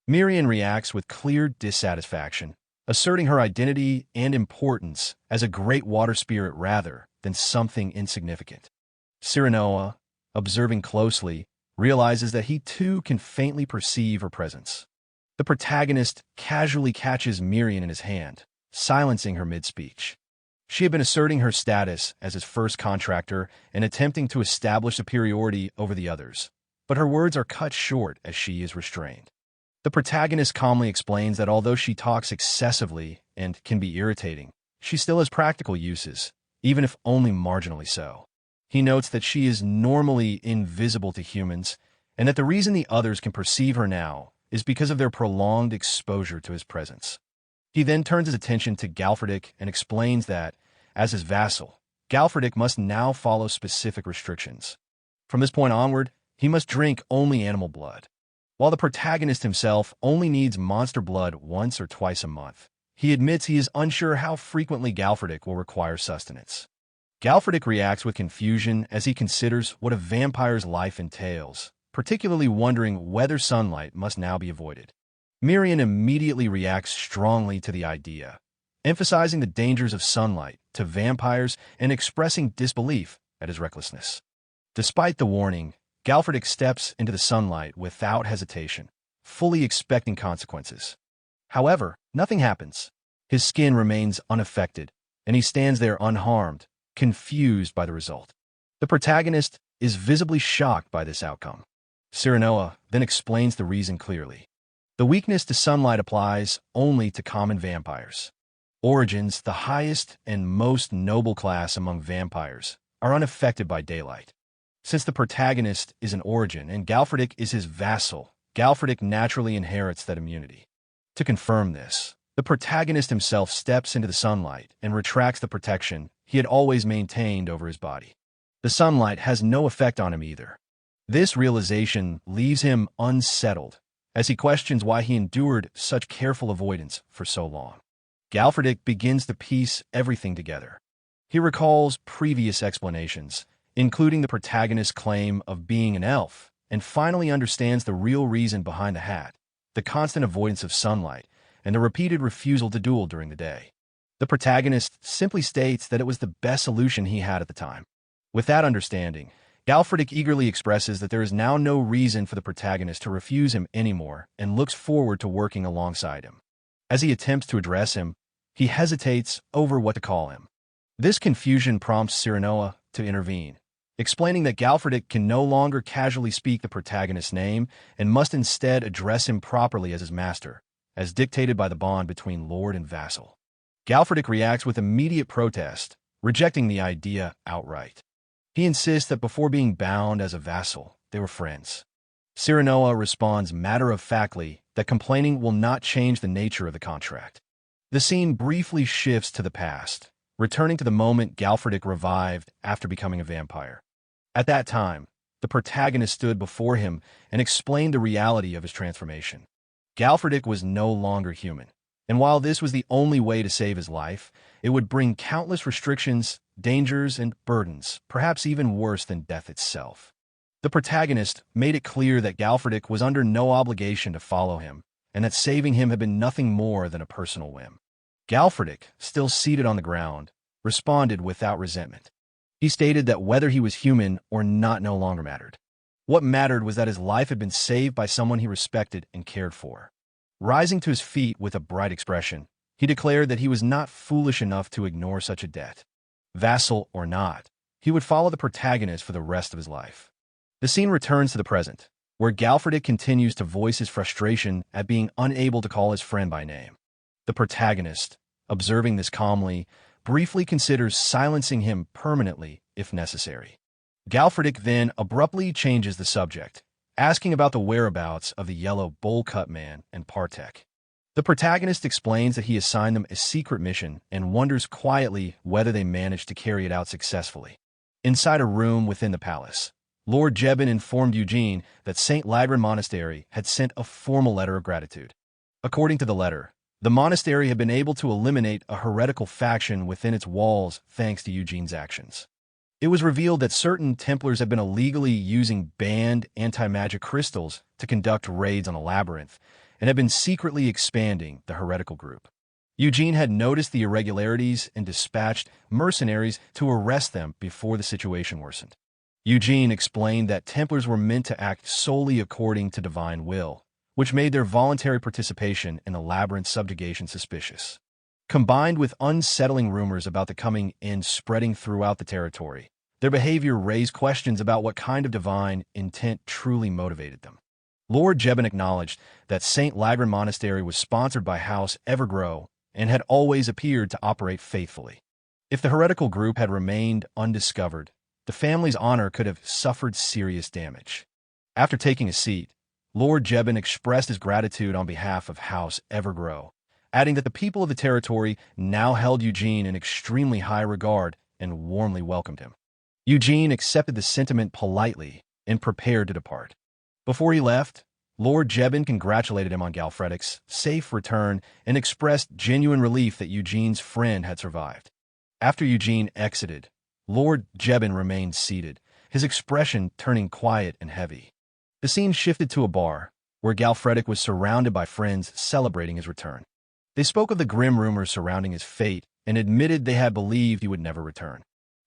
Miriam reacts with clear dissatisfaction, asserting her identity and importance as a great water spirit rather than something insignificant. Cyranoa, observing closely, realizes that he too can faintly perceive her presence. The protagonist casually catches Miriam in his hand, silencing her mid-speech. She had been asserting her status as his first contractor and attempting to establish superiority over the others, but her words are cut short as she is restrained. The protagonist calmly explains that although she talks excessively and can be irritating, she still has practical uses, even if only marginally so. He notes that she is normally invisible to humans, and that the reason the others can perceive her now is because of their prolonged exposure to his presence. He then turns his attention to Galfridic and explains that, as his vassal, Galfridic must now follow specific restrictions. From this point onward, he must drink only animal blood. While the protagonist himself only needs monster blood once or twice a month, he admits he is unsure how frequently Galfridic will require sustenance. Galfridic reacts with confusion as he considers what a vampire's life entails, particularly wondering whether sunlight must now be avoided. Miriam immediately reacts strongly to the idea, emphasizing the dangers of sunlight to vampires and expressing disbelief at his recklessness. Despite the warning, Galfridic steps into the sunlight without hesitation, fully expecting consequences. However, nothing happens. His skin remains unaffected, and he stands there unharmed, confused by the result. The protagonist is visibly shocked by this outcome. Cyranoa then explains the reason clearly. The weakness to sunlight applies only to common vampires. Origins, the highest and most noble class among vampires, are unaffected by daylight. Since the protagonist is an origin and Galfridic is his vassal, Galfridic naturally inherits that immunity. To confirm this, the protagonist himself steps into the sunlight and retracts the protection he had always maintained over his body. The sunlight has no effect on him either. This realization leaves him unsettled, as he questions why he endured such careful avoidance for so long. Galfredik begins to piece everything together. He recalls previous explanations, including the protagonist's claim of being an elf, and finally understands the real reason behind the hat: the constant avoidance of sunlight and the repeated refusal to duel during the day. The protagonist simply states that it was the best solution he had at the time. With that understanding, Galfredik eagerly expresses that there is now no reason for the protagonist to refuse him anymore and looks forward to working alongside him. As he attempts to address him, he hesitates over what to call him. This confusion prompts Cyranoa to intervene, explaining that Galfredik can no longer casually speak the protagonist's name and must instead address him properly as his master, as dictated by the bond between lord and vassal. Galfredik reacts with immediate protest, rejecting the idea outright. He insists that before being bound as a vassal, they were friends. Cyranoa responds matter-of-factly that complaining will not change the nature of the contract. The scene briefly shifts to the past, returning to the moment Galfredik revived after becoming a vampire. At that time, the protagonist stood before him and explained the reality of his transformation. Galfredik was no longer human, and while this was the only way to save his life, it would bring countless restrictions, dangers, and burdens, perhaps even worse than death itself. The protagonist made it clear that Galfredik was under no obligation to follow him, and that saving him had been nothing more than a personal whim. Galfredik, still seated on the ground, responded without resentment. He stated that whether he was human or not no longer mattered. What mattered was that his life had been saved by someone he respected and cared for. Rising to his feet with a bright expression, he declared that he was not foolish enough to ignore such a debt. Vassal or not, he would follow the protagonist for the rest of his life. The scene returns to the present, where Galfredik continues to voice his frustration at being unable to call his friend by name. The protagonist, observing this calmly, briefly considers silencing him permanently if necessary. Galfredik then abruptly changes the subject, asking about the whereabouts of the yellow bowl-cut man and Partek. The protagonist explains that he assigned them a secret mission and wonders quietly whether they managed to carry it out successfully. Inside a room within the palace, Lord Jebin informed Eugene that St. Lagran Monastery had sent a formal letter of gratitude. According to the letter, the monastery had been able to eliminate a heretical faction within its walls thanks to Eugene's actions. It was revealed that certain Templars had been illegally using banned anti-magic crystals to conduct raids on the labyrinth, and had been secretly expanding the heretical group. Eugene had noticed the irregularities and dispatched mercenaries to arrest them before the situation worsened. Eugene explained that Templars were meant to act solely according to divine will, which made their voluntary participation in the labyrinth subjugation suspicious. Combined with unsettling rumors about the coming end spreading throughout the territory, their behavior raised questions about what kind of divine intent truly motivated them. Lord Jebin acknowledged that St. Lagran Monastery was sponsored by House Evergrow and had always appeared to operate faithfully. If the heretical group had remained undiscovered, the family's honor could have suffered serious damage. After taking a seat, Lord Jebin expressed his gratitude on behalf of House Evergrow, adding that the people of the territory now held Eugene in extremely high regard and warmly welcomed him. Eugene accepted the sentiment politely and prepared to depart. Before he left, Lord Jebin congratulated him on Galfredik's safe return and expressed genuine relief that Eugene's friend had survived. After Eugene exited, Lord Jebin remained seated, his expression turning quiet and heavy. The scene shifted to a bar, where Galfredik was surrounded by friends celebrating his return. They spoke of the grim rumors surrounding his fate and admitted they had believed he would never return.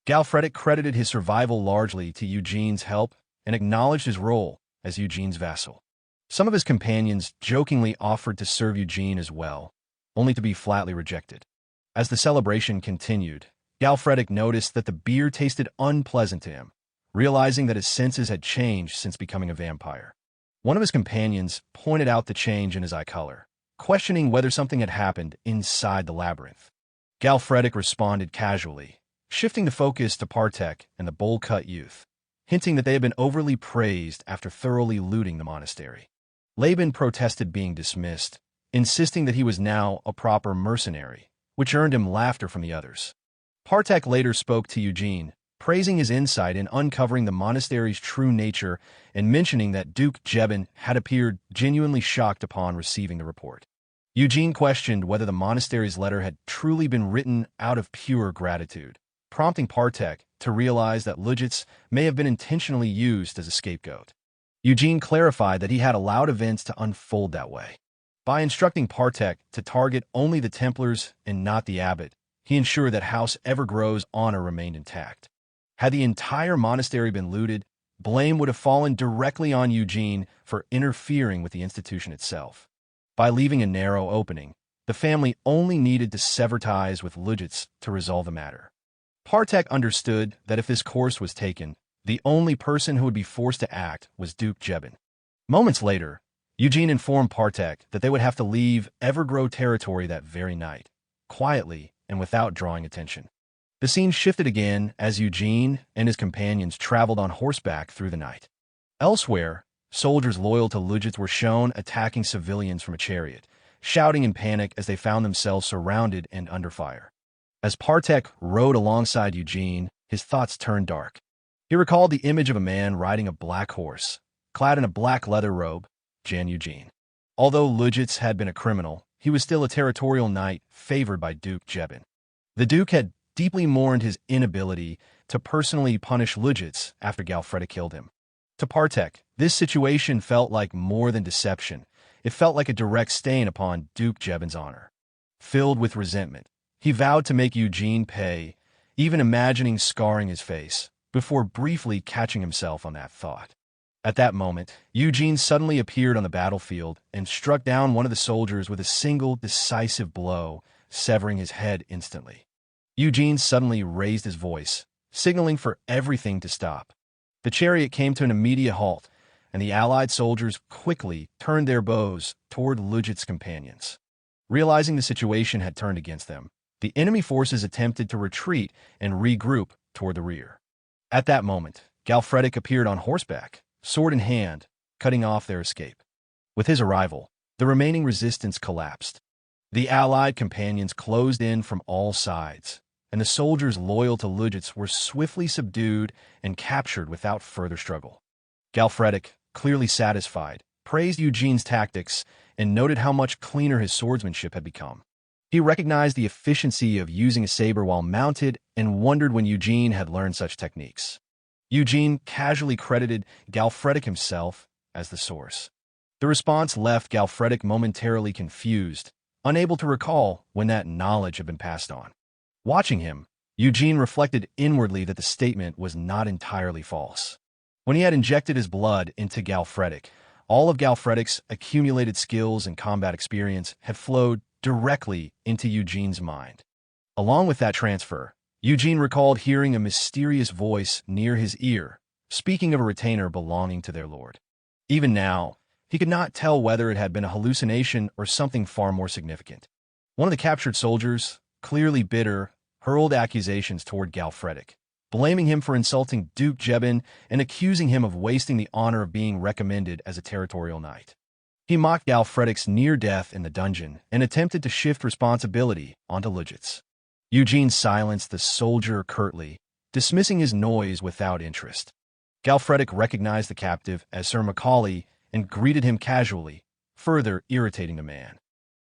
Galfredik credited his survival largely to Eugene's help and acknowledged his role as Eugene's vassal. Some of his companions jokingly offered to serve Eugene as well, only to be flatly rejected. As the celebration continued, Galfredik noticed that the beer tasted unpleasant to him, realizing that his senses had changed since becoming a vampire. One of his companions pointed out the change in his eye color, questioning whether something had happened inside the labyrinth. Galfredik responded casually, shifting the focus to Partek and the bowl-cut youth, hinting that they had been overly praised after thoroughly looting the monastery. Laban protested being dismissed, insisting that he was now a proper mercenary, which earned him laughter from the others. Partek later spoke to Eugene, praising his insight in uncovering the monastery's true nature and mentioning that Duke Jebin had appeared genuinely shocked upon receiving the report. Eugene questioned whether the monastery's letter had truly been written out of pure gratitude, prompting Partek to realize that Lujits may have been intentionally used as a scapegoat. Eugene clarified that he had allowed events to unfold that way. By instructing Partek to target only the Templars and not the abbot, he ensured that House Evergrow's honor remained intact. Had the entire monastery been looted, blame would have fallen directly on Eugene for interfering with the institution itself. By leaving a narrow opening, the family only needed to sever ties with Lujits to resolve the matter. Partek understood that if this course was taken, the only person who would be forced to act was Duke Jebin. Moments later, Eugene informed Partek that they would have to leave Evergrow territory that very night, quietly and without drawing attention. The scene shifted again as Eugene and his companions traveled on horseback through the night. Elsewhere, soldiers loyal to Lujits were shown attacking civilians from a chariot, shouting in panic as they found themselves surrounded and under fire. As Partek rode alongside Eugene, his thoughts turned dark. He recalled the image of a man riding a black horse, clad in a black leather robe, Jan Eugene. Although Lujits had been a criminal, he was still a territorial knight favored by Duke Jebin. The Duke had deeply mourned his inability to personally punish Lujits after Galfreda killed him. To Partek, this situation felt like more than deception. It felt like a direct stain upon Duke Jebin's honor. Filled with resentment, he vowed to make Eugene pay, even imagining scarring his face, before briefly catching himself on that thought. At that moment, Eugene suddenly appeared on the battlefield and struck down one of the soldiers with a single decisive blow, severing his head instantly. Eugene suddenly raised his voice, signaling for everything to stop. The chariot came to an immediate halt, and the allied soldiers quickly turned their bows toward Lujit's companions. Realizing the situation had turned against them, the enemy forces attempted to retreat and regroup toward the rear. At that moment, Galfredic appeared on horseback, sword in hand, cutting off their escape. With his arrival, the remaining resistance collapsed. The allied companions closed in from all sides, and the soldiers loyal to Lujits were swiftly subdued and captured without further struggle. Galfredic, clearly satisfied, praised Eugene's tactics and noted how much cleaner his swordsmanship had become. He recognized the efficiency of using a saber while mounted and wondered when Eugene had learned such techniques. Eugene casually credited Galfredic himself as the source. The response left Galfredic momentarily confused, unable to recall when that knowledge had been passed on. Watching him, Eugene reflected inwardly that the statement was not entirely false. When he had injected his blood into Galfredic, all of Galfredic's accumulated skills and combat experience had flowed directly into Eugene's mind. Along with that transfer, Eugene recalled hearing a mysterious voice near his ear, speaking of a retainer belonging to their lord. Even now, he could not tell whether it had been a hallucination or something far more significant. One of the captured soldiers, clearly bitter, hurled accusations toward Galfredic, blaming him for insulting Duke Jebin and accusing him of wasting the honor of being recommended as a territorial knight. He mocked Galfredic's near death in the dungeon and attempted to shift responsibility onto Lujits. Eugene silenced the soldier curtly, dismissing his noise without interest. Galfredic recognized the captive as Sir Macaulay and greeted him casually, further irritating the man.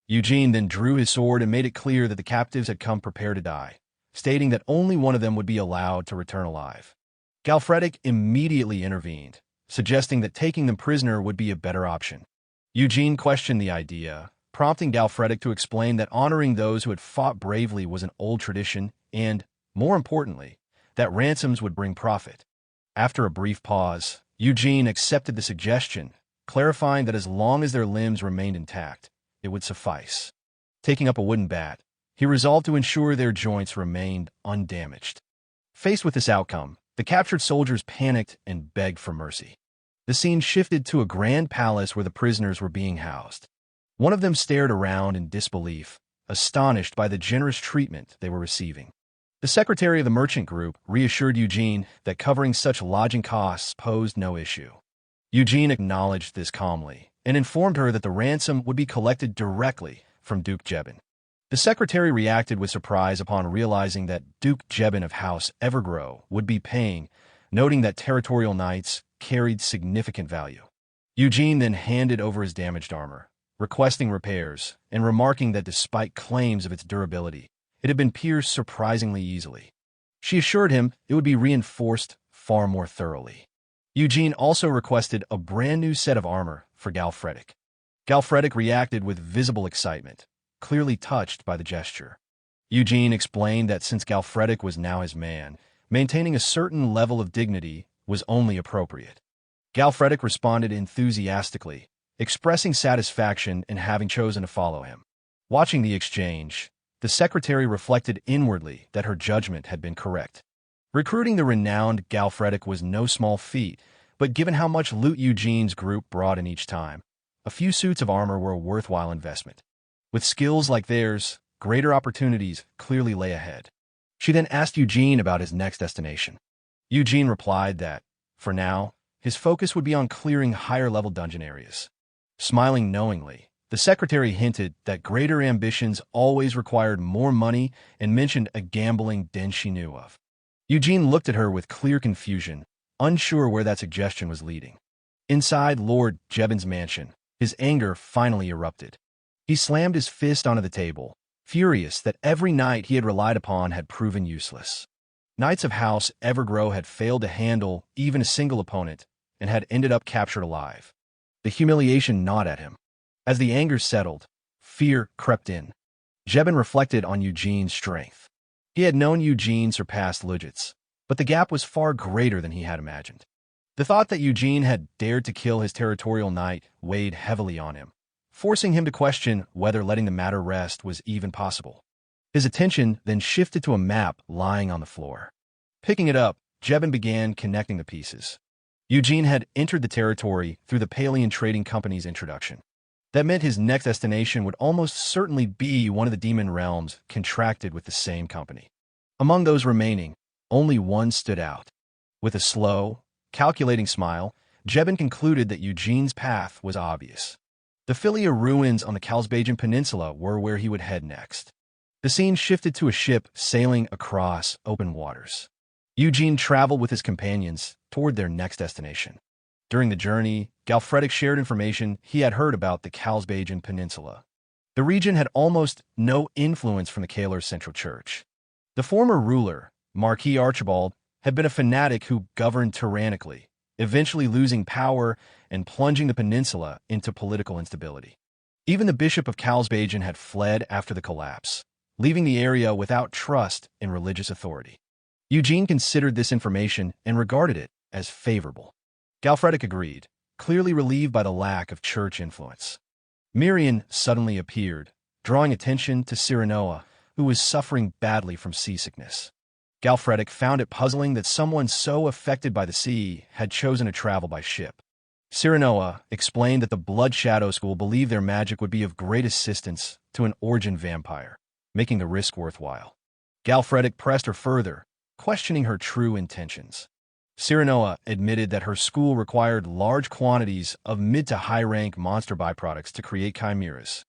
Eugene then drew his sword and made it clear that the captives had come prepared to die, stating that only one of them would be allowed to return alive. Galfredic immediately intervened, suggesting that taking them prisoner would be a better option. Eugene questioned the idea, prompting Galfredic to explain that honoring those who had fought bravely was an old tradition and, more importantly, that ransoms would bring profit. After a brief pause, Eugene accepted the suggestion, clarifying that as long as their limbs remained intact, it would suffice. Taking up a wooden bat, he resolved to ensure their joints remained undamaged. Faced with this outcome, the captured soldiers panicked and begged for mercy. The scene shifted to a grand palace where the prisoners were being housed. One of them stared around in disbelief, astonished by the generous treatment they were receiving. The secretary of the merchant group reassured Eugene that covering such lodging costs posed no issue. Eugene acknowledged this calmly and informed her that the ransom would be collected directly from Duke Jebin. The secretary reacted with surprise upon realizing that Duke Jebin of House Evergrow would be paying, noting that territorial knights carried significant value. Eugene then handed over his damaged armor, requesting repairs, and remarking that despite claims of its durability, it had been pierced surprisingly easily. She assured him it would be reinforced far more thoroughly. Eugene also requested a brand new set of armor for Galfredik. Galfredik reacted with visible excitement, clearly touched by the gesture. Eugene explained that since Galfredik was now his man, maintaining a certain level of dignity was only appropriate. Galfredik responded enthusiastically, expressing satisfaction in having chosen to follow him. Watching the exchange, the secretary reflected inwardly that her judgment had been correct. Recruiting the renowned Galfredik was no small feat, but given how much loot Eugene's group brought in each time, a few suits of armor were a worthwhile investment. With skills like theirs, greater opportunities clearly lay ahead. She then asked Eugene about his next destination. Eugene replied that, for now, his focus would be on clearing higher-level dungeon areas. Smiling knowingly, the secretary hinted that greater ambitions always required more money and mentioned a gambling den she knew of. Eugene looked at her with clear confusion, unsure where that suggestion was leading. Inside Lord Jebin's mansion, his anger finally erupted. He slammed his fist onto the table, furious that every knight he had relied upon had proven useless. Knights of House Evergrow had failed to handle even a single opponent and had ended up captured alive. The humiliation gnawed at him. As the anger settled, fear crept in. Jebin reflected on Eugene's strength. He had known Eugene surpassed Lugit's, but the gap was far greater than he had imagined. The thought that Eugene had dared to kill his territorial knight weighed heavily on him, forcing him to question whether letting the matter rest was even possible. His attention then shifted to a map lying on the floor. Picking it up, Jebin began connecting the pieces. Eugene had entered the territory through the Palean Trading Company's introduction. That meant his next destination would almost certainly be one of the demon realms contracted with the same company. Among those remaining, only one stood out. With a slow, calculating smile, Jebin concluded that Eugene's path was obvious. The Philia ruins on the Kalsbajan Peninsula were where he would head next. The scene shifted to a ship sailing across open waters. Eugene traveled with his companions toward their next destination. During the journey, Galfredik shared information he had heard about the Kalsbajan Peninsula. The region had almost no influence from the Kalar's central church. The former ruler, Marquis Archibald, had been a fanatic who governed tyrannically, eventually losing power and plunging the peninsula into political instability. Even the Bishop of Kalsbajan had fled after the collapse, leaving the area without trust in religious authority. Eugene considered this information and regarded it as favorable. Galfredik agreed, clearly relieved by the lack of church influence. Mirian suddenly appeared, drawing attention to Cyranoa, who was suffering badly from seasickness. Galfredik found it puzzling that someone so affected by the sea had chosen to travel by ship. Cyranoa explained that the Blood Shadow School believed their magic would be of great assistance to an origin vampire, making the risk worthwhile. Galfredik pressed her further, questioning her true intentions. Cyranoa admitted that her school required large quantities of mid to high-rank monster byproducts to create chimeras.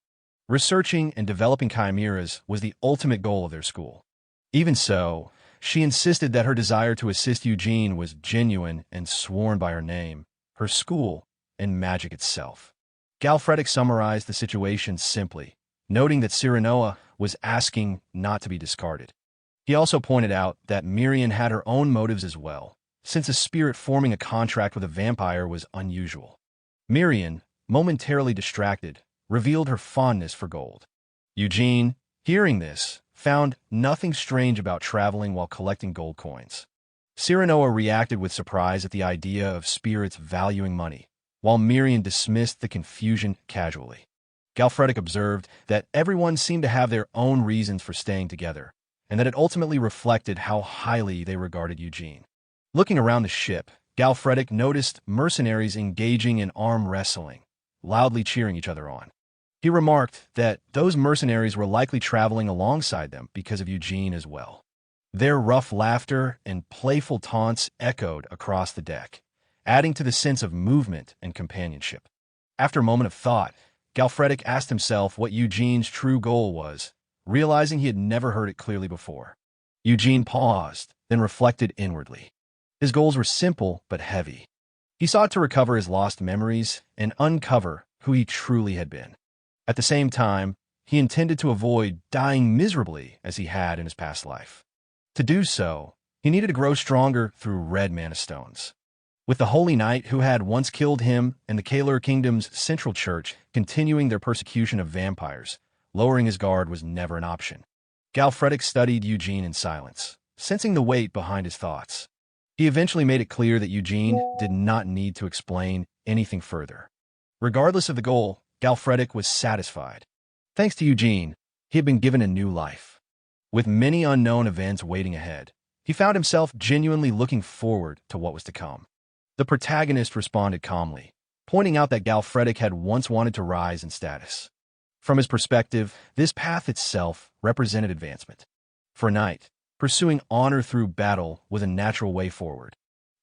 Researching and developing chimeras was the ultimate goal of their school. Even so, she insisted that her desire to assist Eugene was genuine and sworn by her name, her school, and magic itself. Galfredik summarized the situation simply, noting that Cyranoa was asking not to be discarded. He also pointed out that Mirian had her own motives as well, since a spirit forming a contract with a vampire was unusual. Mirian, momentarily distracted, revealed her fondness for gold. Eugene, hearing this, found nothing strange about traveling while collecting gold coins. Cyranoa reacted with surprise at the idea of spirits valuing money, while Mirian dismissed the confusion casually. Galfredik observed that everyone seemed to have their own reasons for staying together, and that it ultimately reflected how highly they regarded Eugene. Looking around the ship, Galfredik noticed mercenaries engaging in arm wrestling, loudly cheering each other on. He remarked that those mercenaries were likely traveling alongside them because of Eugene as well. Their rough laughter and playful taunts echoed across the deck, adding to the sense of movement and companionship. After a moment of thought, Galfredik asked himself what Eugene's true goal was, realizing he had never heard it clearly before. Eugene paused, then reflected inwardly. His goals were simple but heavy. He sought to recover his lost memories and uncover who he truly had been. At the same time, he intended to avoid dying miserably as he had in his past life. To do so, he needed to grow stronger through red mana stones. With the Holy Knight who had once killed him and the Kalar Kingdom's central church continuing their persecution of vampires, lowering his guard was never an option. Galfredic studied Eugene in silence, sensing the weight behind his thoughts. He eventually made it clear that Eugene did not need to explain anything further. Regardless of the goal, Galfredic was satisfied. Thanks to Eugene, he had been given a new life. With many unknown events waiting ahead, he found himself genuinely looking forward to what was to come. The protagonist responded calmly, pointing out that Galfredic had once wanted to rise in status. From his perspective, this path itself represented advancement. For a knight, pursuing honor through battle was a natural way forward.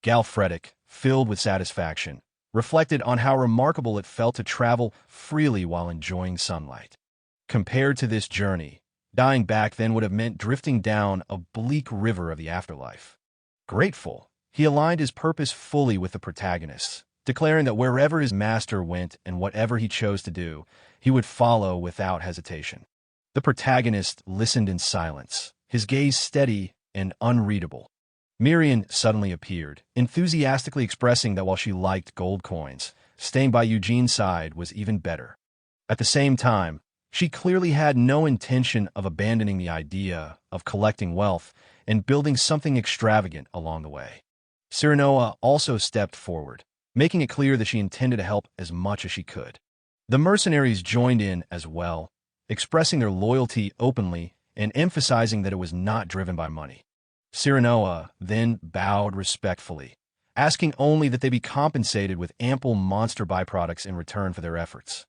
Galfredic, filled with satisfaction, reflected on how remarkable it felt to travel freely while enjoying sunlight. Compared to this journey, dying back then would have meant drifting down a bleak river of the afterlife. Grateful, he aligned his purpose fully with the protagonist, declaring that wherever his master went and whatever he chose to do, he would follow without hesitation. The protagonist listened in silence, his gaze steady and unreadable. Miriam suddenly appeared, enthusiastically expressing that while she liked gold coins, staying by Eugene's side was even better. At the same time, she clearly had no intention of abandoning the idea of collecting wealth and building something extravagant along the way. Cyranoa also stepped forward, making it clear that she intended to help as much as she could. The mercenaries joined in as well, expressing their loyalty openly and emphasizing that it was not driven by money. Cyranoa then bowed respectfully, asking only that they be compensated with ample monster byproducts in return for their efforts.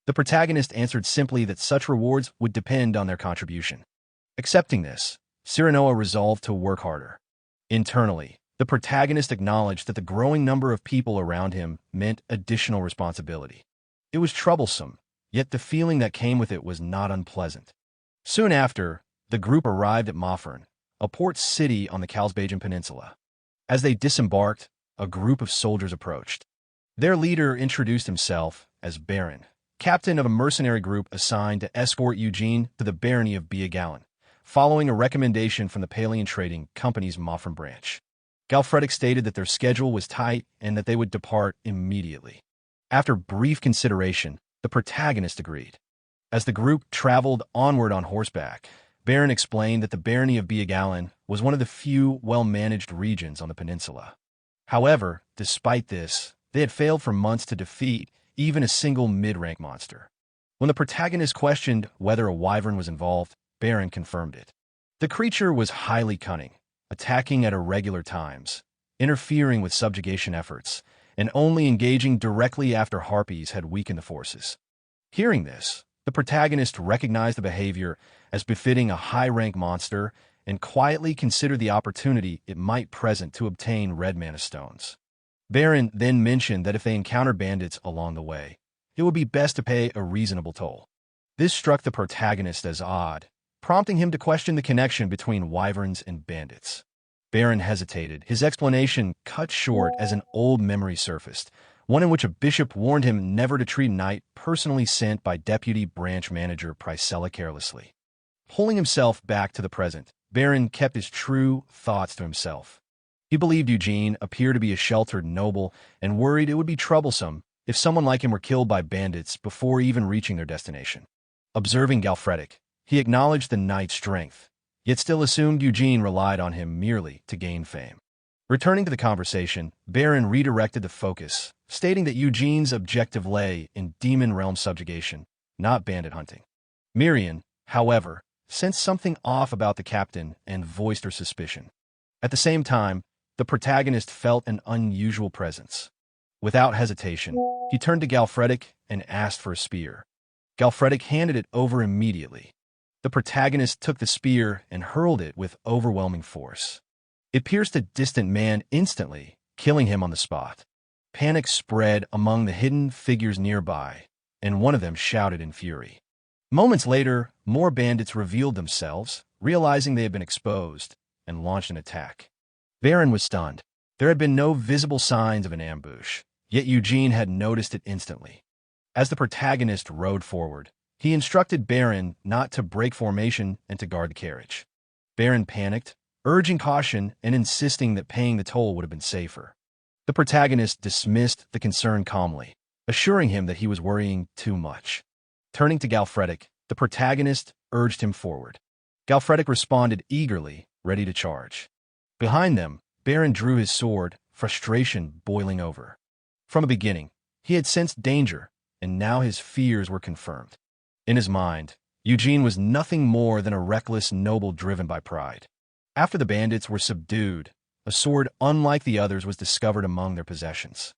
The protagonist answered simply that such rewards would depend on their contribution. Accepting this, Cyranoa resolved to work harder. Internally, the protagonist acknowledged that the growing number of people around him meant additional responsibility. It was troublesome, yet the feeling that came with it was not unpleasant. Soon after, the group arrived at Mofern, a port city on the Kalsbajan Peninsula. As they disembarked, a group of soldiers approached. Their leader introduced himself as Baron, captain of a mercenary group assigned to escort Eugene to the barony of Biagalan, following a recommendation from the Palian Trading Company's Mofern branch. Galfredic stated that their schedule was tight and that they would depart immediately. After brief consideration, the protagonist agreed. As the group traveled onward on horseback, Baron explained that the barony of Biagalan was one of the few well-managed regions on the peninsula. However, despite this, they had failed for months to defeat even a single mid-rank monster. When the protagonist questioned whether a wyvern was involved, Baron confirmed it. The creature was highly cunning, attacking at irregular times, interfering with subjugation efforts, and only engaging directly after harpies had weakened the forces. Hearing this, the protagonist recognized the behavior as befitting a high-rank monster and quietly considered the opportunity it might present to obtain red mana stones. Baron then mentioned that if they encountered bandits along the way, it would be best to pay a reasonable toll. This struck the protagonist as odd, prompting him to question the connection between wyverns and bandits. Baron hesitated, his explanation cut short as an old memory surfaced, one in which a bishop warned him never to treat a knight personally sent by Deputy Branch Manager Pricella carelessly. Pulling himself back to the present, Baron kept his true thoughts to himself. He believed Eugene appeared to be a sheltered noble and worried it would be troublesome if someone like him were killed by bandits before even reaching their destination. Observing Galfredic, he acknowledged the knight's strength, yet still assumed Eugene relied on him merely to gain fame. Returning to the conversation, Baron redirected the focus, stating that Eugene's objective lay in demon realm subjugation, not bandit hunting. Miriam, however, sensed something off about the captain and voiced her suspicion. At the same time, the protagonist felt an unusual presence. Without hesitation, he turned to Galfredic and asked for a spear. Galfredic handed it over immediately. The protagonist took the spear and hurled it with overwhelming force. It pierced a distant man instantly, killing him on the spot. Panic spread among the hidden figures nearby, and one of them shouted in fury. Moments later, more bandits revealed themselves, realizing they had been exposed, and launched an attack. Baron was stunned. There had been no visible signs of an ambush, yet Eugene had noticed it instantly. As the protagonist rode forward, he instructed Baron not to break formation and to guard the carriage. Baron panicked, urging caution and insisting that paying the toll would have been safer. The protagonist dismissed the concern calmly, assuring him that he was worrying too much. Turning to Galfredic, the protagonist urged him forward. Galfredic responded eagerly, ready to charge. Behind them, Baron drew his sword, frustration boiling over. From the beginning, he had sensed danger, and now his fears were confirmed. In his mind, Eugene was nothing more than a reckless noble driven by pride. After the bandits were subdued, a sword unlike the others was discovered among their possessions.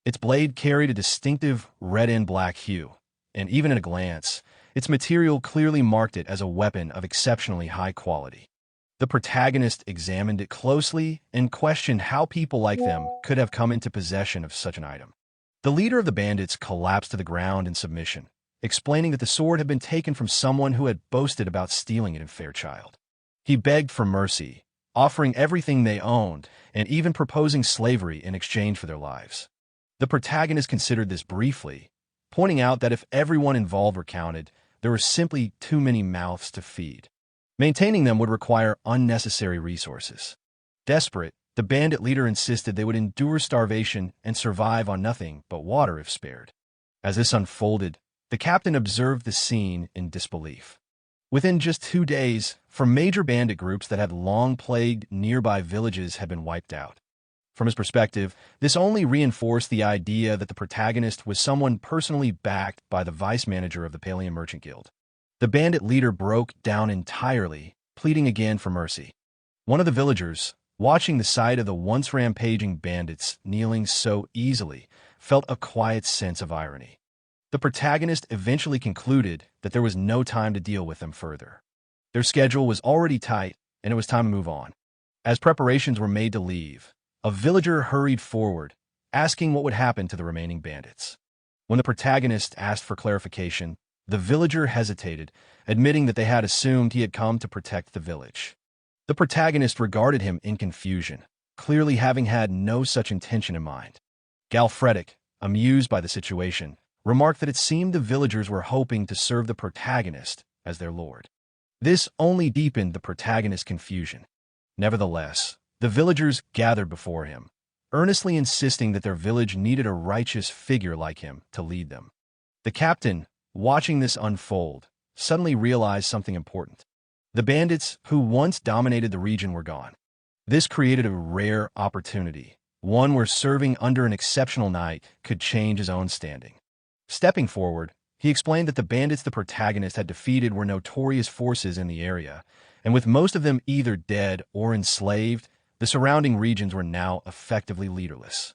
Its blade carried a distinctive red and black hue, and even at a glance, its material clearly marked it as a weapon of exceptionally high quality. The protagonist examined it closely and questioned how people like them could have come into possession of such an item. The leader of the bandits collapsed to the ground in submission, explaining that the sword had been taken from someone who had boasted about stealing it in Fairchild. He begged for mercy, offering everything they owned and even proposing slavery in exchange for their lives. The protagonist considered this briefly, pointing out that if everyone involved were counted, there were simply too many mouths to feed. Maintaining them would require unnecessary resources. Desperate, the bandit leader insisted they would endure starvation and survive on nothing but water if spared. As this unfolded, the captain observed the scene in disbelief. Within just 2 days, major bandit groups that had long plagued nearby villages had been wiped out. From his perspective, this only reinforced the idea that the protagonist was someone personally backed by the vice manager of the Palian Merchant Guild. The bandit leader broke down entirely, pleading again for mercy. One of the villagers, watching the sight of the once rampaging bandits kneeling so easily, felt a quiet sense of irony. The protagonist eventually concluded that there was no time to deal with them further. Their schedule was already tight, and it was time to move on. As preparations were made to leave, a villager hurried forward, asking what would happen to the remaining bandits. When the protagonist asked for clarification, the villager hesitated, admitting that they had assumed he had come to protect the village. The protagonist regarded him in confusion, clearly having had no such intention in mind. Galfredic, amused by the situation, remarked that it seemed the villagers were hoping to serve the protagonist as their lord. This only deepened the protagonist's confusion. Nevertheless, the villagers gathered before him, earnestly insisting that their village needed a righteous figure like him to lead them. The captain, watching this unfold, suddenly realized something important. The bandits who once dominated the region were gone. This created a rare opportunity, one where serving under an exceptional knight could change his own standing. Stepping forward, he explained that the bandits the protagonist had defeated were notorious forces in the area, and with most of them either dead or enslaved, the surrounding regions were now effectively leaderless.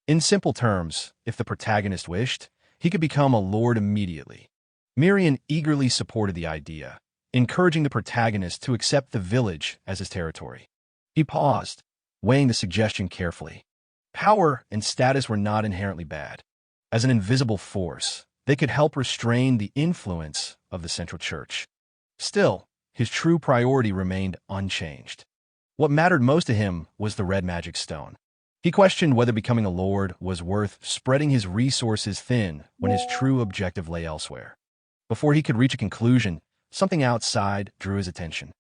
In simple terms, if the protagonist wished, he could become a lord immediately. Mirian eagerly supported the idea, encouraging the protagonist to accept the village as his territory. He paused, weighing the suggestion carefully. Power and status were not inherently bad. As an invisible force, they could help restrain the influence of the central church. Still, his true priority remained unchanged. What mattered most to him was the red magic stone. He questioned whether becoming a lord was worth spreading his resources thin when his true objective lay elsewhere. Before he could reach a conclusion, something outside drew his attention.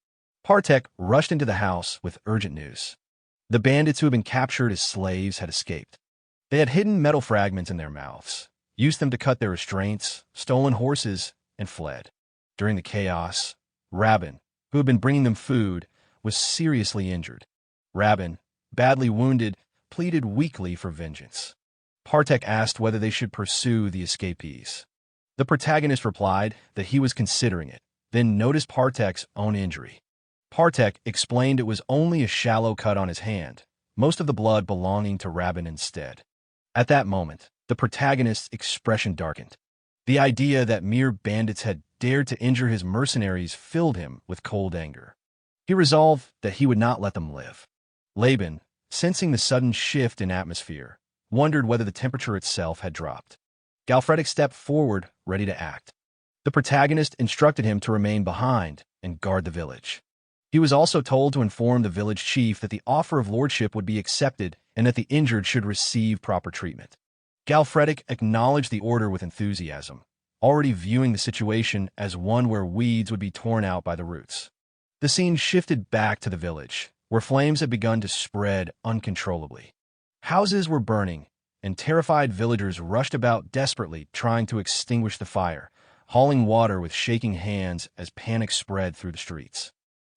Partek rushed into the house with urgent news. The bandits who had been captured as slaves had escaped. They had hidden metal fragments in their mouths, used them to cut their restraints, stolen horses, and fled. During the chaos, Rabin, who had been bringing them food, was seriously injured. Rabin, badly wounded, pleaded weakly for vengeance. Partek asked whether they should pursue the escapees. The protagonist replied that he was considering it, then noticed Partek's own injury. Partek explained it was only a shallow cut on his hand, most of the blood belonging to Rabin instead. At that moment, the protagonist's expression darkened. The idea that mere bandits had dared to injure his mercenaries filled him with cold anger. He resolved that he would not let them live. Laban, sensing the sudden shift in atmosphere, wondered whether the temperature itself had dropped. Galfredic stepped forward, ready to act. The protagonist instructed him to remain behind and guard the village. He was also told to inform the village chief that the offer of lordship would be accepted and that the injured should receive proper treatment. Galfredic acknowledged the order with enthusiasm, already viewing the situation as one where weeds would be torn out by the roots. The scene shifted back to the village, where flames had begun to spread uncontrollably. Houses were burning, and terrified villagers rushed about desperately trying to extinguish the fire, hauling water with shaking hands as panic spread through the streets.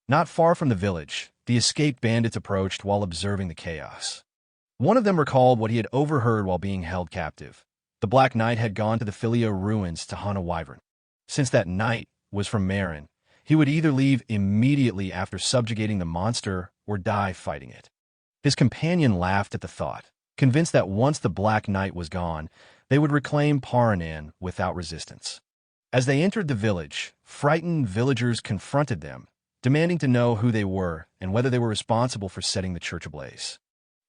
Not far from the village, the escaped bandits approached while observing the chaos. One of them recalled what he had overheard while being held captive. The Black Knight had gone to the Philia ruins to hunt a wyvern. Since that knight was from Marin, he would either leave immediately after subjugating the monster or die fighting it. His companion laughed at the thought, convinced that once the Black Knight was gone, they would reclaim Paranan without resistance. As they entered the village, frightened villagers confronted them, demanding to know who they were and whether they were responsible for setting the church ablaze.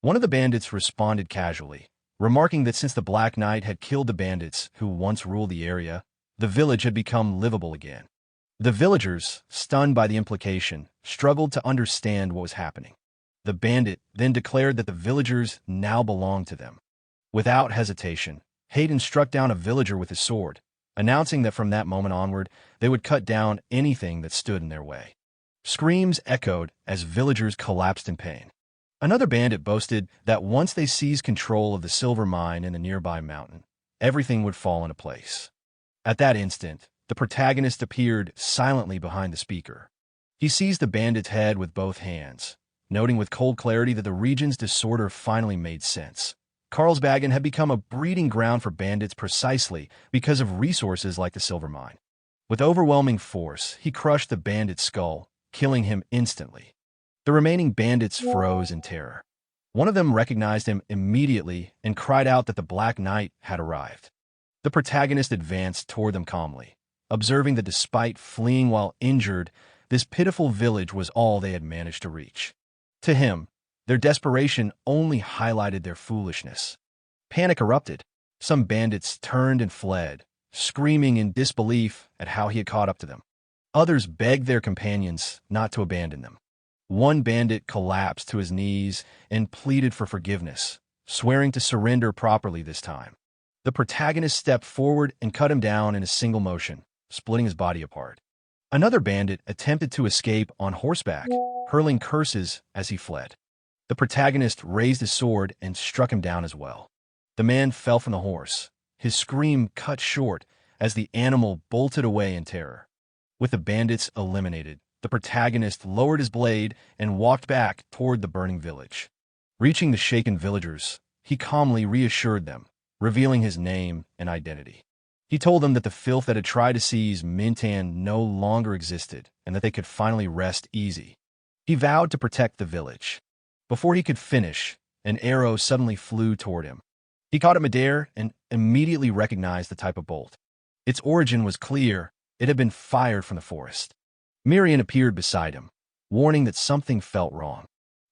One of the bandits responded casually, remarking that since the Black Knight had killed the bandits who once ruled the area, the village had become livable again. The villagers, stunned by the implication, struggled to understand what was happening. The bandit then declared that the villagers now belonged to them. Without hesitation, Hayden struck down a villager with his sword, announcing that from that moment onward, they would cut down anything that stood in their way. Screams echoed as villagers collapsed in pain. Another bandit boasted that once they seized control of the silver mine in the nearby mountain, everything would fall into place. At that instant, the protagonist appeared silently behind the speaker. He seized the bandit's head with both hands, noting with cold clarity that the region's disorder finally made sense. Carlsbagen had become a breeding ground for bandits precisely because of resources like the silver mine. With overwhelming force, he crushed the bandit's skull, killing him instantly. The remaining bandits froze in terror. One of them recognized him immediately and cried out that the Black Knight had arrived. The protagonist advanced toward them calmly, observing that despite fleeing while injured, this pitiful village was all they had managed to reach. To him, their desperation only highlighted their foolishness. Panic erupted. Some bandits turned and fled, screaming in disbelief at how he had caught up to them. Others begged their companions not to abandon them. One bandit collapsed to his knees and pleaded for forgiveness, swearing to surrender properly this time. The protagonist stepped forward and cut him down in a single motion, splitting his body apart. Another bandit attempted to escape on horseback, hurling curses as he fled. The protagonist raised his sword and struck him down as well. The man fell from the horse, his scream cut short as the animal bolted away in terror. With the bandits eliminated, the protagonist lowered his blade and walked back toward the burning village. Reaching the shaken villagers, he calmly reassured them, revealing his name and identity. He told them that the filth that had tried to seize Mintan no longer existed and that they could finally rest easy. He vowed to protect the village. Before he could finish, an arrow suddenly flew toward him. He caught it midair and immediately recognized the type of bolt. Its origin was clear. It had been fired from the forest. Miriam appeared beside him, warning that something felt wrong.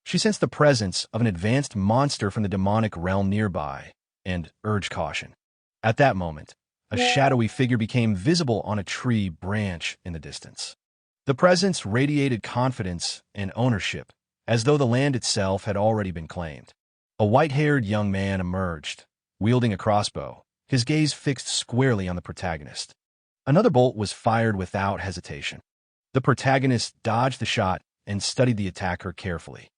She sensed the presence of an advanced monster from the demonic realm nearby and urged caution. At that moment, a shadowy figure became visible on a tree branch in the distance. The presence radiated confidence and ownership, as though the land itself had already been claimed. A white-haired young man emerged, wielding a crossbow, his gaze fixed squarely on the protagonist. Another bolt was fired without hesitation. The protagonist dodged the shot and studied the attacker carefully.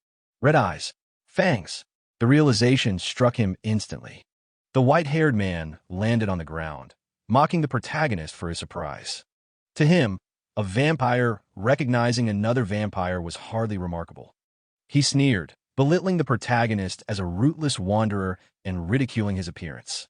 Red eyes, fangs. The realization struck him instantly. The white-haired man landed on the ground, mocking the protagonist for his surprise. To him, a vampire recognizing another vampire was hardly remarkable. He sneered, belittling the protagonist as a rootless wanderer and ridiculing his appearance.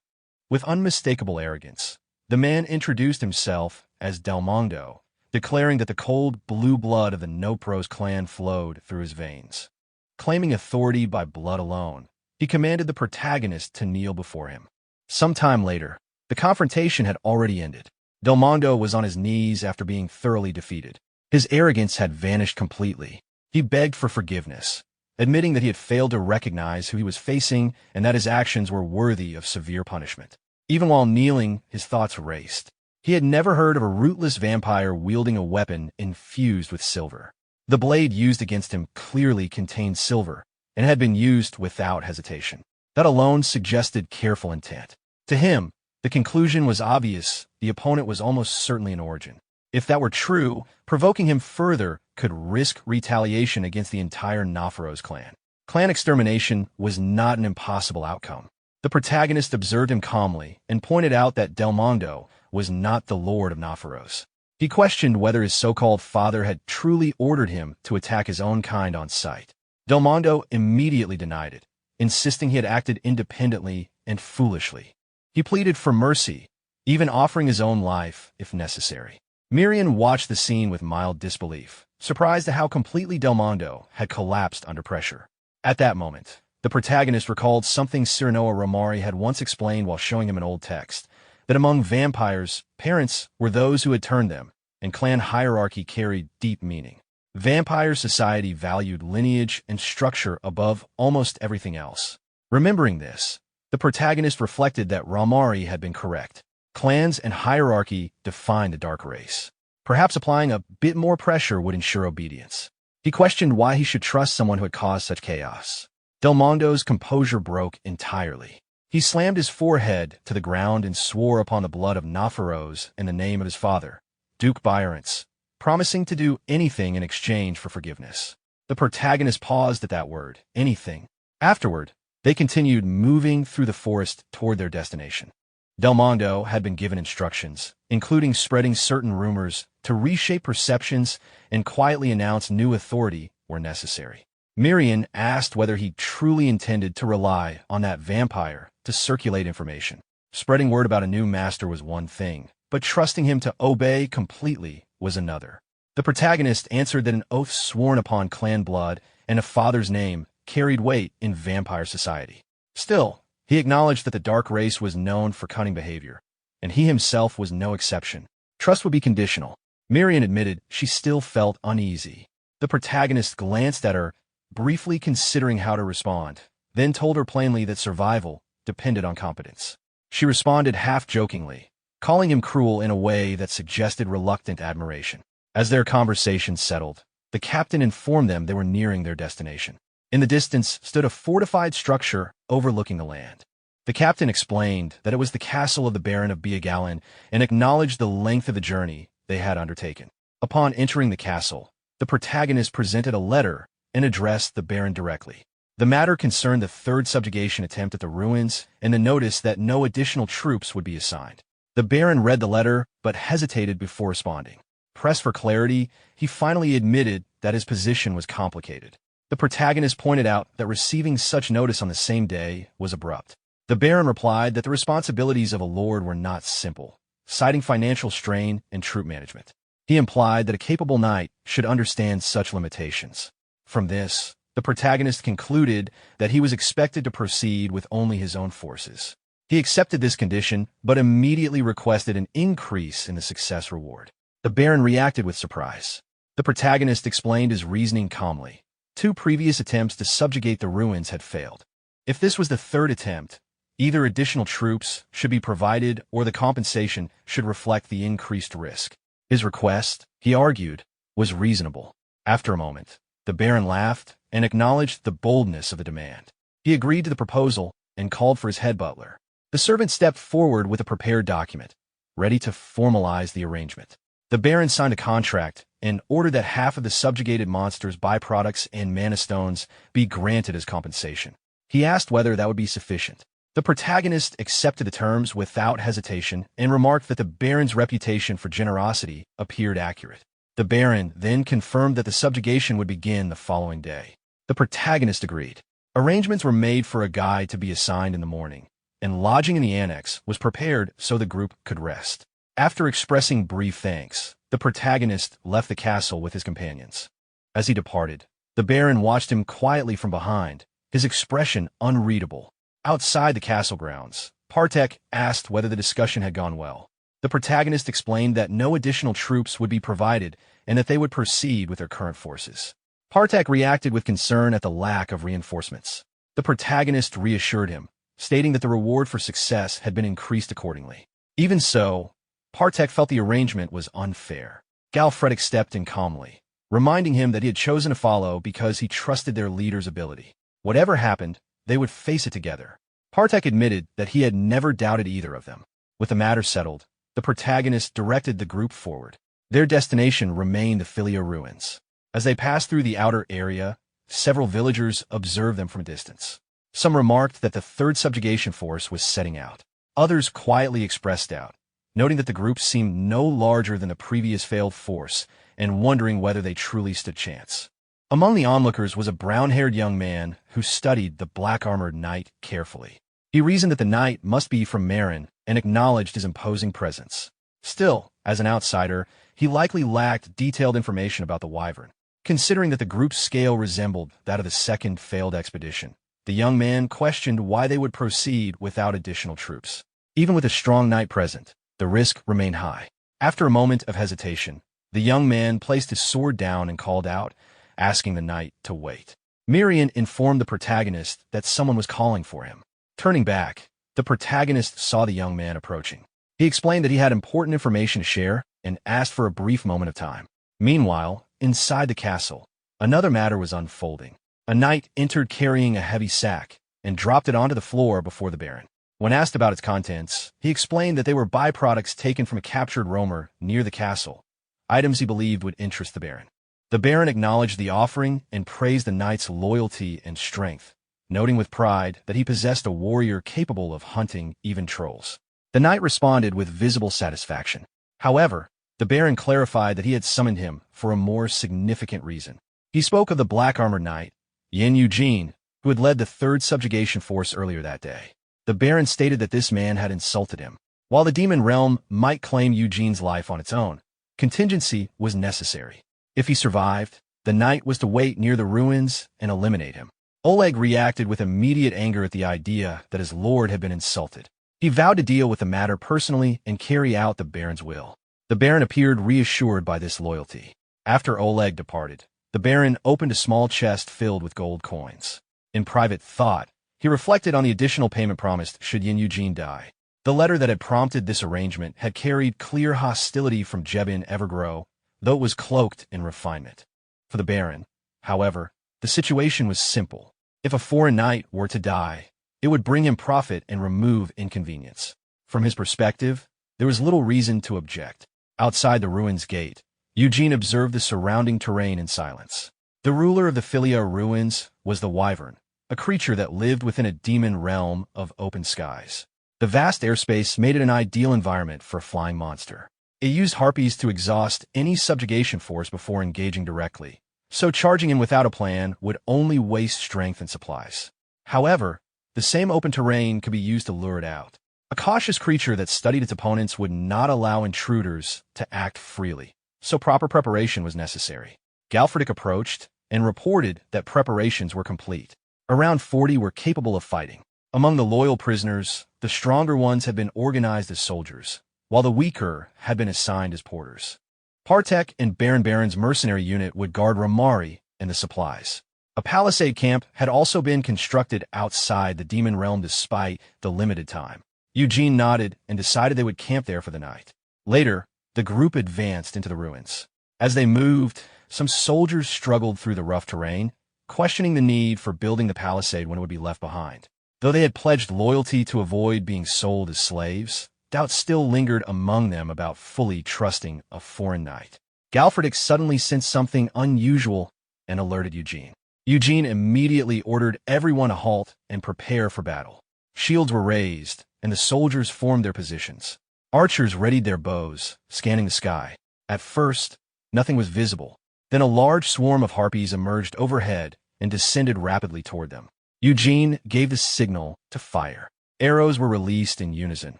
With unmistakable arrogance, the man introduced himself as Del Mondo, declaring that the cold blue blood of the Nopros clan flowed through his veins. Claiming authority by blood alone, he commanded the protagonist to kneel before him. Some time later, the confrontation had already ended. Del Mondo was on his knees after being thoroughly defeated. His arrogance had vanished completely. He begged for forgiveness, admitting that he had failed to recognize who he was facing and that his actions were worthy of severe punishment. Even while kneeling, his thoughts raced. He had never heard of a rootless vampire wielding a weapon infused with silver. The blade used against him clearly contained silver and had been used without hesitation. That alone suggested careful intent. To him, the conclusion was obvious. The opponent was almost certainly an origin. If that were true, provoking him further could risk retaliation against the entire Nafaros clan. Clan extermination was not an impossible outcome. The protagonist observed him calmly and pointed out that Del Mondo was not the lord of Nafaros. He questioned whether his so-called father had truly ordered him to attack his own kind on sight. Del Mondo immediately denied it, insisting he had acted independently and foolishly. He pleaded for mercy, even offering his own life if necessary. Miriam watched the scene with mild disbelief, surprised at how completely Del Mondo had collapsed under pressure. At that moment, the protagonist recalled something Cyranoa Romari had once explained while showing him an old text, that among vampires, parents were those who had turned them, and clan hierarchy carried deep meaning. Vampire society valued lineage and structure above almost everything else. Remembering this, the protagonist reflected that Romari had been correct. Clans and hierarchy defined the dark race. Perhaps applying a bit more pressure would ensure obedience. He questioned why he should trust someone who had caused such chaos. Del Mondo's composure broke entirely. He slammed his forehead to the ground and swore upon the blood of Nafaros in the name of his father, Duke Byronce, promising to do anything in exchange for forgiveness. The protagonist paused at that word, anything. Afterward, they continued moving through the forest toward their destination. Del Mondo had been given instructions, including spreading certain rumors to reshape perceptions and quietly announce new authority where necessary. Miriam asked whether he truly intended to rely on that vampire to circulate information. Spreading word about a new master was one thing, but trusting him to obey completely was another. The protagonist answered that an oath sworn upon clan blood and a father's name carried weight in vampire society. Still, he acknowledged that the dark race was known for cunning behavior, and he himself was no exception. Trust would be conditional. Miriam admitted she still felt uneasy. The protagonist glanced at her, briefly considering how to respond, then told her plainly that survival depended on competence. She responded half-jokingly, calling him cruel in a way that suggested reluctant admiration. As their conversation settled, the captain informed them they were nearing their destination. In the distance stood a fortified structure overlooking the land. The captain explained that it was the castle of the Baron of Biagallen and acknowledged the length of the journey they had undertaken. Upon entering the castle, the protagonist presented a letter and addressed the Baron directly. The matter concerned the third subjugation attempt at the ruins and the notice that no additional troops would be assigned. The Baron read the letter but hesitated before responding. Pressed for clarity, he finally admitted that his position was complicated. The protagonist pointed out that receiving such notice on the same day was abrupt. The Baron replied that the responsibilities of a lord were not simple, citing financial strain and troop management. He implied that a capable knight should understand such limitations. From this, the protagonist concluded that he was expected to proceed with only his own forces. He accepted this condition, but immediately requested an increase in the success reward. The Baron reacted with surprise. The protagonist explained his reasoning calmly. 2 previous attempts to subjugate the ruins had failed. If this was the third attempt, either additional troops should be provided or the compensation should reflect the increased risk. His request, he argued, was reasonable. After a moment, the Baron laughed and acknowledged the boldness of the demand. He agreed to the proposal and called for his head butler. The servant stepped forward with a prepared document, ready to formalize the arrangement. The Baron signed a contract and ordered that half of the subjugated monsters' byproducts and mana stones be granted as compensation. He asked whether that would be sufficient. The protagonist accepted the terms without hesitation and remarked that the Baron's reputation for generosity appeared accurate. The Baron then confirmed that the subjugation would begin the following day. The protagonist agreed. Arrangements were made for a guide to be assigned in the morning, and lodging in the annex was prepared so the group could rest. After expressing brief thanks, the protagonist left the castle with his companions. As he departed, the Baron watched him quietly from behind, his expression unreadable. Outside the castle grounds, Partek asked whether the discussion had gone well. The protagonist explained that no additional troops would be provided and that they would proceed with their current forces. Partek reacted with concern at the lack of reinforcements. The protagonist reassured him, stating that the reward for success had been increased accordingly. Even so, Partek felt the arrangement was unfair. Galfredik stepped in calmly, reminding him that he had chosen to follow because he trusted their leader's ability. Whatever happened, they would face it together. Partek admitted that he had never doubted either of them. With the matter settled, the protagonist directed the group forward. Their destination remained the Philia ruins. As they passed through the outer area, several villagers observed them from a distance. Some remarked that the third subjugation force was setting out. Others quietly expressed doubt, noting that the group seemed no larger than the previous failed force and wondering whether they truly stood chance. Among the onlookers was a brown-haired young man who studied the black-armored knight carefully. He reasoned that the knight must be from Marin and acknowledged his imposing presence. Still, as an outsider, he likely lacked detailed information about the wyvern. Considering that the group's scale resembled that of the second failed expedition, the young man questioned why they would proceed without additional troops. Even with a strong knight present, the risk remained high. After a moment of hesitation, the young man placed his sword down and called out, asking the knight to wait. Mirian informed the protagonist that someone was calling for him. Turning back, the protagonist saw the young man approaching. He explained that he had important information to share and asked for a brief moment of time. Meanwhile, inside the castle, another matter was unfolding. A knight entered carrying a heavy sack and dropped it onto the floor before the Baron. When asked about its contents, he explained that they were byproducts taken from a captured roamer near the castle, items he believed would interest the Baron. The Baron acknowledged the offering and praised the knight's loyalty and strength, noting with pride that he possessed a warrior capable of hunting even trolls. The knight responded with visible satisfaction. However, the Baron clarified that he had summoned him for a more significant reason. He spoke of the black-armored knight, Eugene, who had led the third subjugation force earlier that day. The Baron stated that this man had insulted him. While the demon realm might claim Eugene's life on its own, contingency was necessary. If he survived, the knight was to wait near the ruins and eliminate him. Oleg reacted with immediate anger at the idea that his lord had been insulted. He vowed to deal with the matter personally and carry out the Baron's will. The Baron appeared reassured by this loyalty. After Oleg departed, the Baron opened a small chest filled with gold coins. In private thought, he reflected on the additional payment promised should Eugene die. The letter that had prompted this arrangement had carried clear hostility from Jebin Evergrow, though it was cloaked in refinement. For the Baron, however, the situation was simple. If a foreign knight were to die, it would bring him profit and remove inconvenience. From his perspective, there was little reason to object. Outside the ruins gate, Eugene observed the surrounding terrain in silence. The ruler of the Philia ruins was the wyvern, a creature that lived within a demon realm of open skies. The vast airspace made it an ideal environment for a flying monster. It used harpies to exhaust any subjugation force before engaging directly, so charging in without a plan would only waste strength and supplies. However, the same open terrain could be used to lure it out. A cautious creature that studied its opponents would not allow intruders to act freely, so proper preparation was necessary. Galfredik approached and reported that preparations were complete. Around 40 were capable of fighting. Among the loyal prisoners, the stronger ones had been organized as soldiers, while the weaker had been assigned as porters. Partek and Baron's mercenary unit would guard Ramari and the supplies. A palisade camp had also been constructed outside the demon realm despite the limited time. Eugene nodded and decided they would camp there for the night. Later, the group advanced into the ruins. As they moved, some soldiers struggled through the rough terrain, questioning the need for building the palisade when it would be left behind. Though they had pledged loyalty to avoid being sold as slaves, doubt still lingered among them about fully trusting a foreign knight. Galfredik suddenly sensed something unusual and alerted Eugene. Eugene immediately ordered everyone to halt and prepare for battle. Shields were raised, and the soldiers formed their positions. Archers readied their bows, scanning the sky. At first, nothing was visible. Then a large swarm of harpies emerged overhead and descended rapidly toward them. Eugene gave the signal to fire. Arrows were released in unison,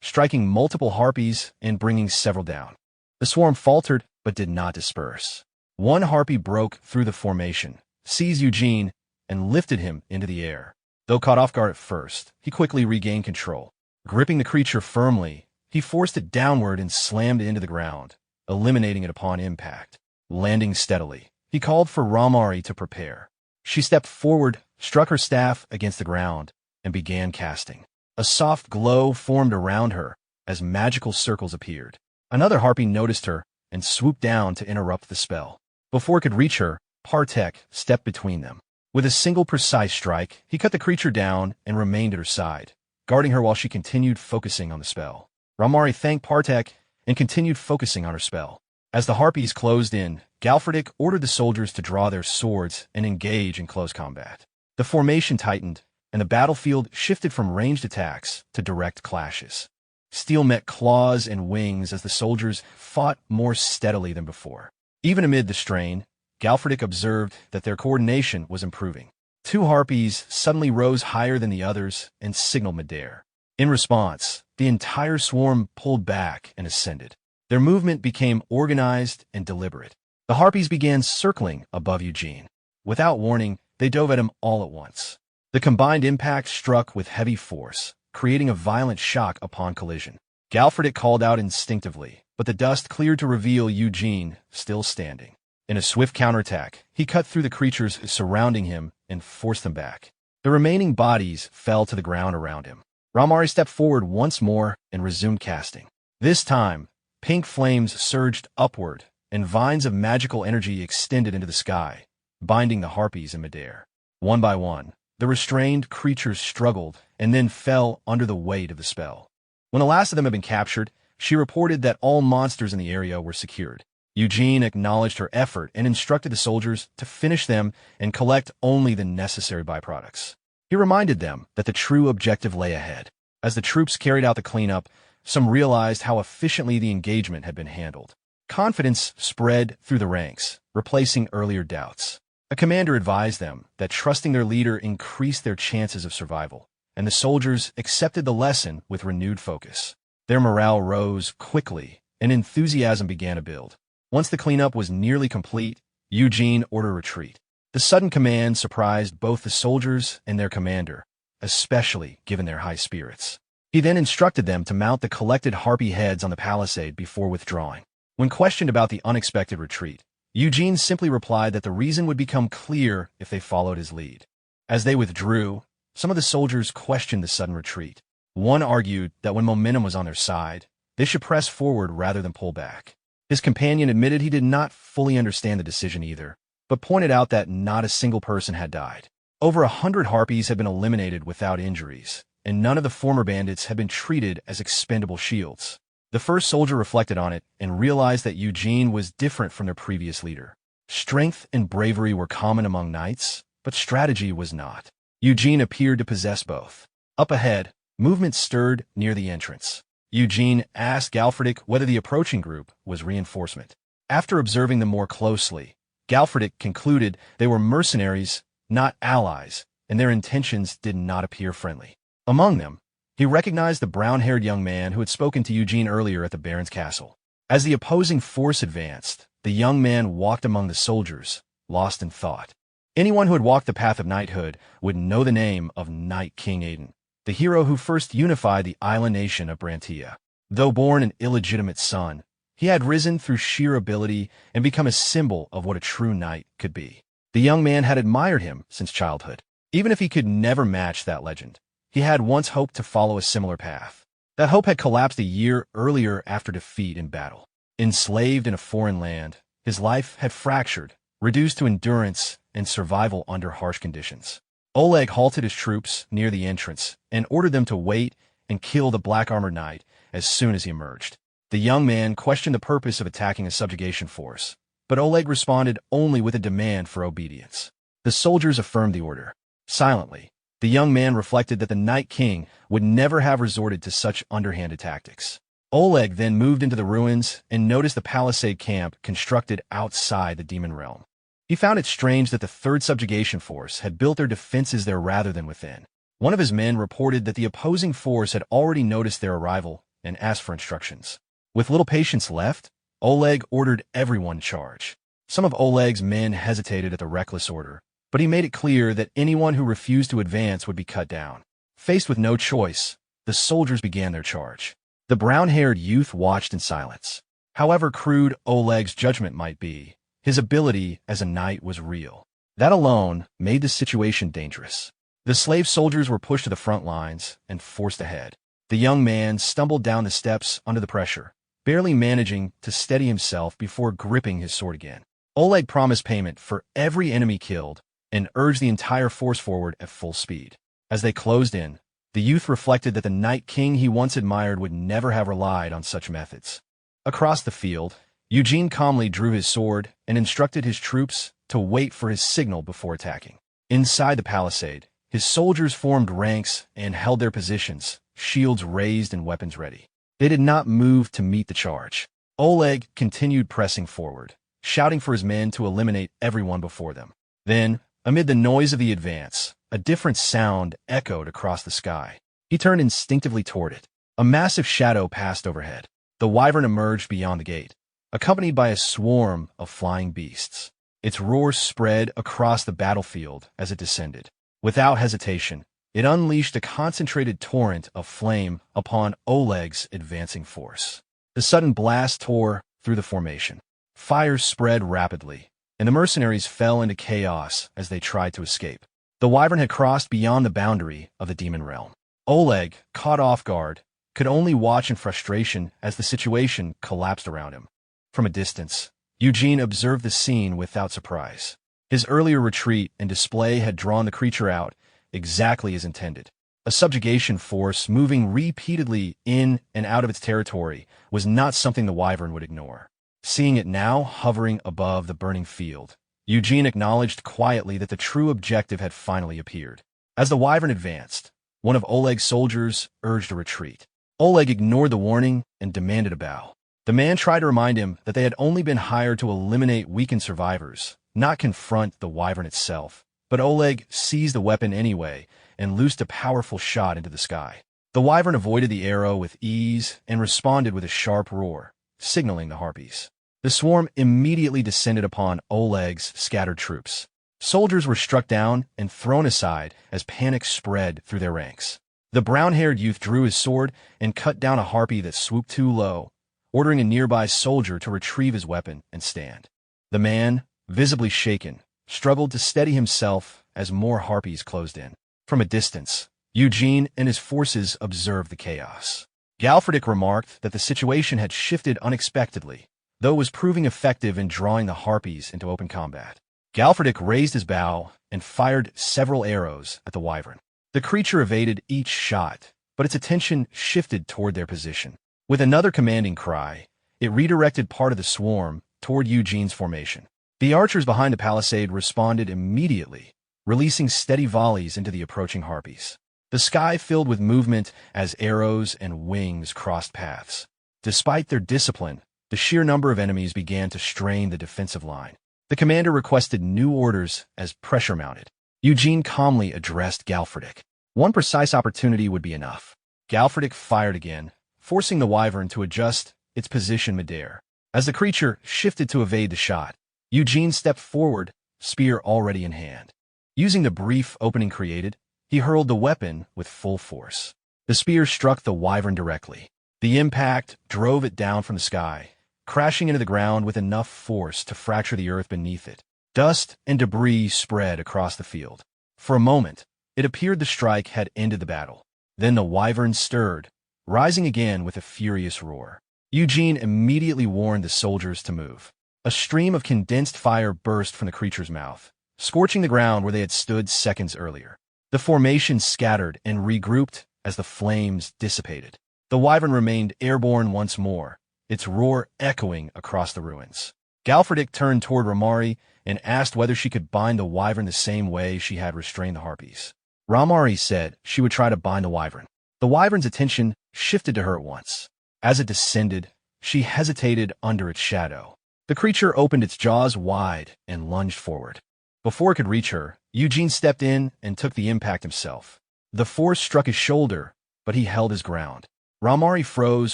striking multiple harpies and bringing several down. The swarm faltered but did not disperse. One harpy broke through the formation, seized Eugene, and lifted him into the air. Though caught off guard at first, he quickly regained control. Gripping the creature firmly, he forced it downward and slammed it into the ground, eliminating it upon impact. Landing steadily, he called for Ramari to prepare. She stepped forward, struck her staff against the ground, and began casting. A soft glow formed around her as magical circles appeared. Another harpy noticed her and swooped down to interrupt the spell. Before it could reach her, Partek stepped between them. With a single precise strike, he cut the creature down and remained at her side, guarding her while she continued focusing on the spell. Ramari thanked Partek and continued focusing on her spell. As the harpies closed in, Galfredik ordered the soldiers to draw their swords and engage in close combat. The formation tightened, and the battlefield shifted from ranged attacks to direct clashes. Steel met claws and wings as the soldiers fought more steadily than before. Even amid the strain, Galfredik observed that their coordination was improving. Two harpies suddenly rose higher than the others and signaled midair. In response, the entire swarm pulled back and ascended. Their movement became organized and deliberate. The harpies began circling above Eugene. Without warning, they dove at him all at once. The combined impact struck with heavy force, creating a violent shock upon collision. Galfredik called out instinctively, but the dust cleared to reveal Eugene still standing. In a swift counterattack, he cut through the creatures surrounding him and forced them back. The remaining bodies fell to the ground around him. Ramari stepped forward once more and resumed casting. This time, pink flames surged upward, and vines of magical energy extended into the sky, binding the harpies in midair. One by one, the restrained creatures struggled and then fell under the weight of the spell. When the last of them had been captured, she reported that all monsters in the area were secured. Eugene acknowledged her effort and instructed the soldiers to finish them and collect only the necessary byproducts. He reminded them that the true objective lay ahead. As the troops carried out the cleanup, some realized how efficiently the engagement had been handled. Confidence spread through the ranks, replacing earlier doubts. A commander advised them that trusting their leader increased their chances of survival, and the soldiers accepted the lesson with renewed focus. Their morale rose quickly, and enthusiasm began to build. Once the cleanup was nearly complete, Eugene ordered retreat. The sudden command surprised both the soldiers and their commander, especially given their high spirits. He then instructed them to mount the collected harpy heads on the palisade before withdrawing. When questioned about the unexpected retreat, Eugene simply replied that the reason would become clear if they followed his lead. As they withdrew, some of the soldiers questioned the sudden retreat. One argued that when momentum was on their side, they should press forward rather than pull back. His companion admitted he did not fully understand the decision either, but pointed out that not a single person had died. Over 100 harpies had been eliminated without injuries, and none of the former bandits had been treated as expendable shields. The first soldier reflected on it and realized that Eugene was different from their previous leader. Strength and bravery were common among knights, but strategy was not. Eugene appeared to possess both. Up ahead, movement stirred near the entrance. Eugene asked Galfredik whether the approaching group was reinforcement. After observing them more closely, Galfredik concluded they were mercenaries, not allies, and their intentions did not appear friendly. Among them, he recognized the brown-haired young man who had spoken to Eugene earlier at the Baron's castle. As the opposing force advanced, the young man walked among the soldiers, lost in thought. Anyone who had walked the path of knighthood would know the name of Knight King Aiden, the hero who first unified the island nation of Brantia. Though born an illegitimate son, he had risen through sheer ability and become a symbol of what a true knight could be. The young man had admired him since childhood. Even if he could never match that legend, he had once hoped to follow a similar path. That hope had collapsed a year earlier after defeat in battle. Enslaved in a foreign land, his life had fractured, reduced to endurance and survival under harsh conditions. Oleg halted his troops near the entrance and ordered them to wait and kill the black-armored knight as soon as he emerged. The young man questioned the purpose of attacking a subjugation force, but Oleg responded only with a demand for obedience. The soldiers affirmed the order. Silently, the young man reflected that the Night King would never have resorted to such underhanded tactics. Oleg then moved into the ruins and noticed the palisade camp constructed outside the demon realm. He found it strange that the Third Subjugation Force had built their defenses there rather than within. One of his men reported that the opposing force had already noticed their arrival and asked for instructions. With little patience left, Oleg ordered everyone to charge. Some of Oleg's men hesitated at the reckless order, but he made it clear that anyone who refused to advance would be cut down. Faced with no choice, the soldiers began their charge. The brown-haired youth watched in silence. However crude Oleg's judgment might be, his ability as a knight was real. That alone made the situation dangerous. The slave soldiers were pushed to the front lines and forced ahead. The young man stumbled down the steps under the pressure, barely managing to steady himself before gripping his sword again. Oleg promised payment for every enemy killed and urged the entire force forward at full speed. As they closed in, the youth reflected that the Night King he once admired would never have relied on such methods. Across the field, Eugene calmly drew his sword and instructed his troops to wait for his signal before attacking. Inside the palisade, his soldiers formed ranks and held their positions, shields raised and weapons ready. They did not move to meet the charge. Oleg continued pressing forward, shouting for his men to eliminate everyone before them. Then, amid the noise of the advance, a different sound echoed across the sky. He turned instinctively toward it. A massive shadow passed overhead. The wyvern emerged beyond the gate, accompanied by a swarm of flying beasts. Its roar spread across the battlefield as it descended. Without hesitation, it unleashed a concentrated torrent of flame upon Oleg's advancing force. The sudden blast tore through the formation. Fire spread rapidly, and the mercenaries fell into chaos as they tried to escape. The wyvern had crossed beyond the boundary of the demon realm. Oleg, caught off guard, could only watch in frustration as the situation collapsed around him. From a distance, Eugene observed the scene without surprise. His earlier retreat and display had drawn the creature out exactly as intended. A subjugation force moving repeatedly in and out of its territory was not something the wyvern would ignore. Seeing it now hovering above the burning field, Eugene acknowledged quietly that the true objective had finally appeared. As the wyvern advanced, one of Oleg's soldiers urged a retreat. Oleg ignored the warning and demanded a bow. The man tried to remind him that they had only been hired to eliminate weakened survivors, not confront the wyvern itself. But Oleg seized the weapon anyway and loosed a powerful shot into the sky. The wyvern avoided the arrow with ease and responded with a sharp roar, signaling the harpies. The swarm immediately descended upon Oleg's scattered troops. Soldiers were struck down and thrown aside as panic spread through their ranks. The brown-haired youth drew his sword and cut down a harpy that swooped too low, ordering a nearby soldier to retrieve his weapon and stand. The man, visibly shaken, struggled to steady himself as more harpies closed in. From a distance, Eugene and his forces observed the chaos. Galfredick remarked that the situation had shifted unexpectedly, though it was proving effective in drawing the harpies into open combat. Galfredick raised his bow and fired several arrows at the wyvern. The creature evaded each shot, but its attention shifted toward their position. With another commanding cry, it redirected part of the swarm toward Eugene's formation. The archers behind the palisade responded immediately, releasing steady volleys into the approaching harpies. The sky filled with movement as arrows and wings crossed paths. Despite their discipline, the sheer number of enemies began to strain the defensive line. The commander requested new orders as pressure mounted. Eugene calmly addressed Galfredick. One precise opportunity would be enough. Galfredick fired again, forcing the wyvern to adjust its position midair. As the creature shifted to evade the shot, Eugene stepped forward, spear already in hand. Using the brief opening created, he hurled the weapon with full force. The spear struck the wyvern directly. The impact drove it down from the sky, crashing into the ground with enough force to fracture the earth beneath it. Dust and debris spread across the field. For a moment, it appeared the strike had ended the battle. Then the wyvern stirred, rising again with a furious roar. Eugene immediately warned the soldiers to move. A stream of condensed fire burst from the creature's mouth, scorching the ground where they had stood seconds earlier. The formation scattered and regrouped as the flames dissipated. The wyvern remained airborne once more, its roar echoing across the ruins. Galfredick turned toward Ramari and asked whether she could bind the wyvern the same way she had restrained the harpies. Ramari said she would try to bind the wyvern. The wyvern's attention shifted to her at once. As it descended, she hesitated under its shadow. The creature opened its jaws wide and lunged forward. Before it could reach her, Eugene stepped in and took the impact himself. The force struck his shoulder, but he held his ground. Ramari froze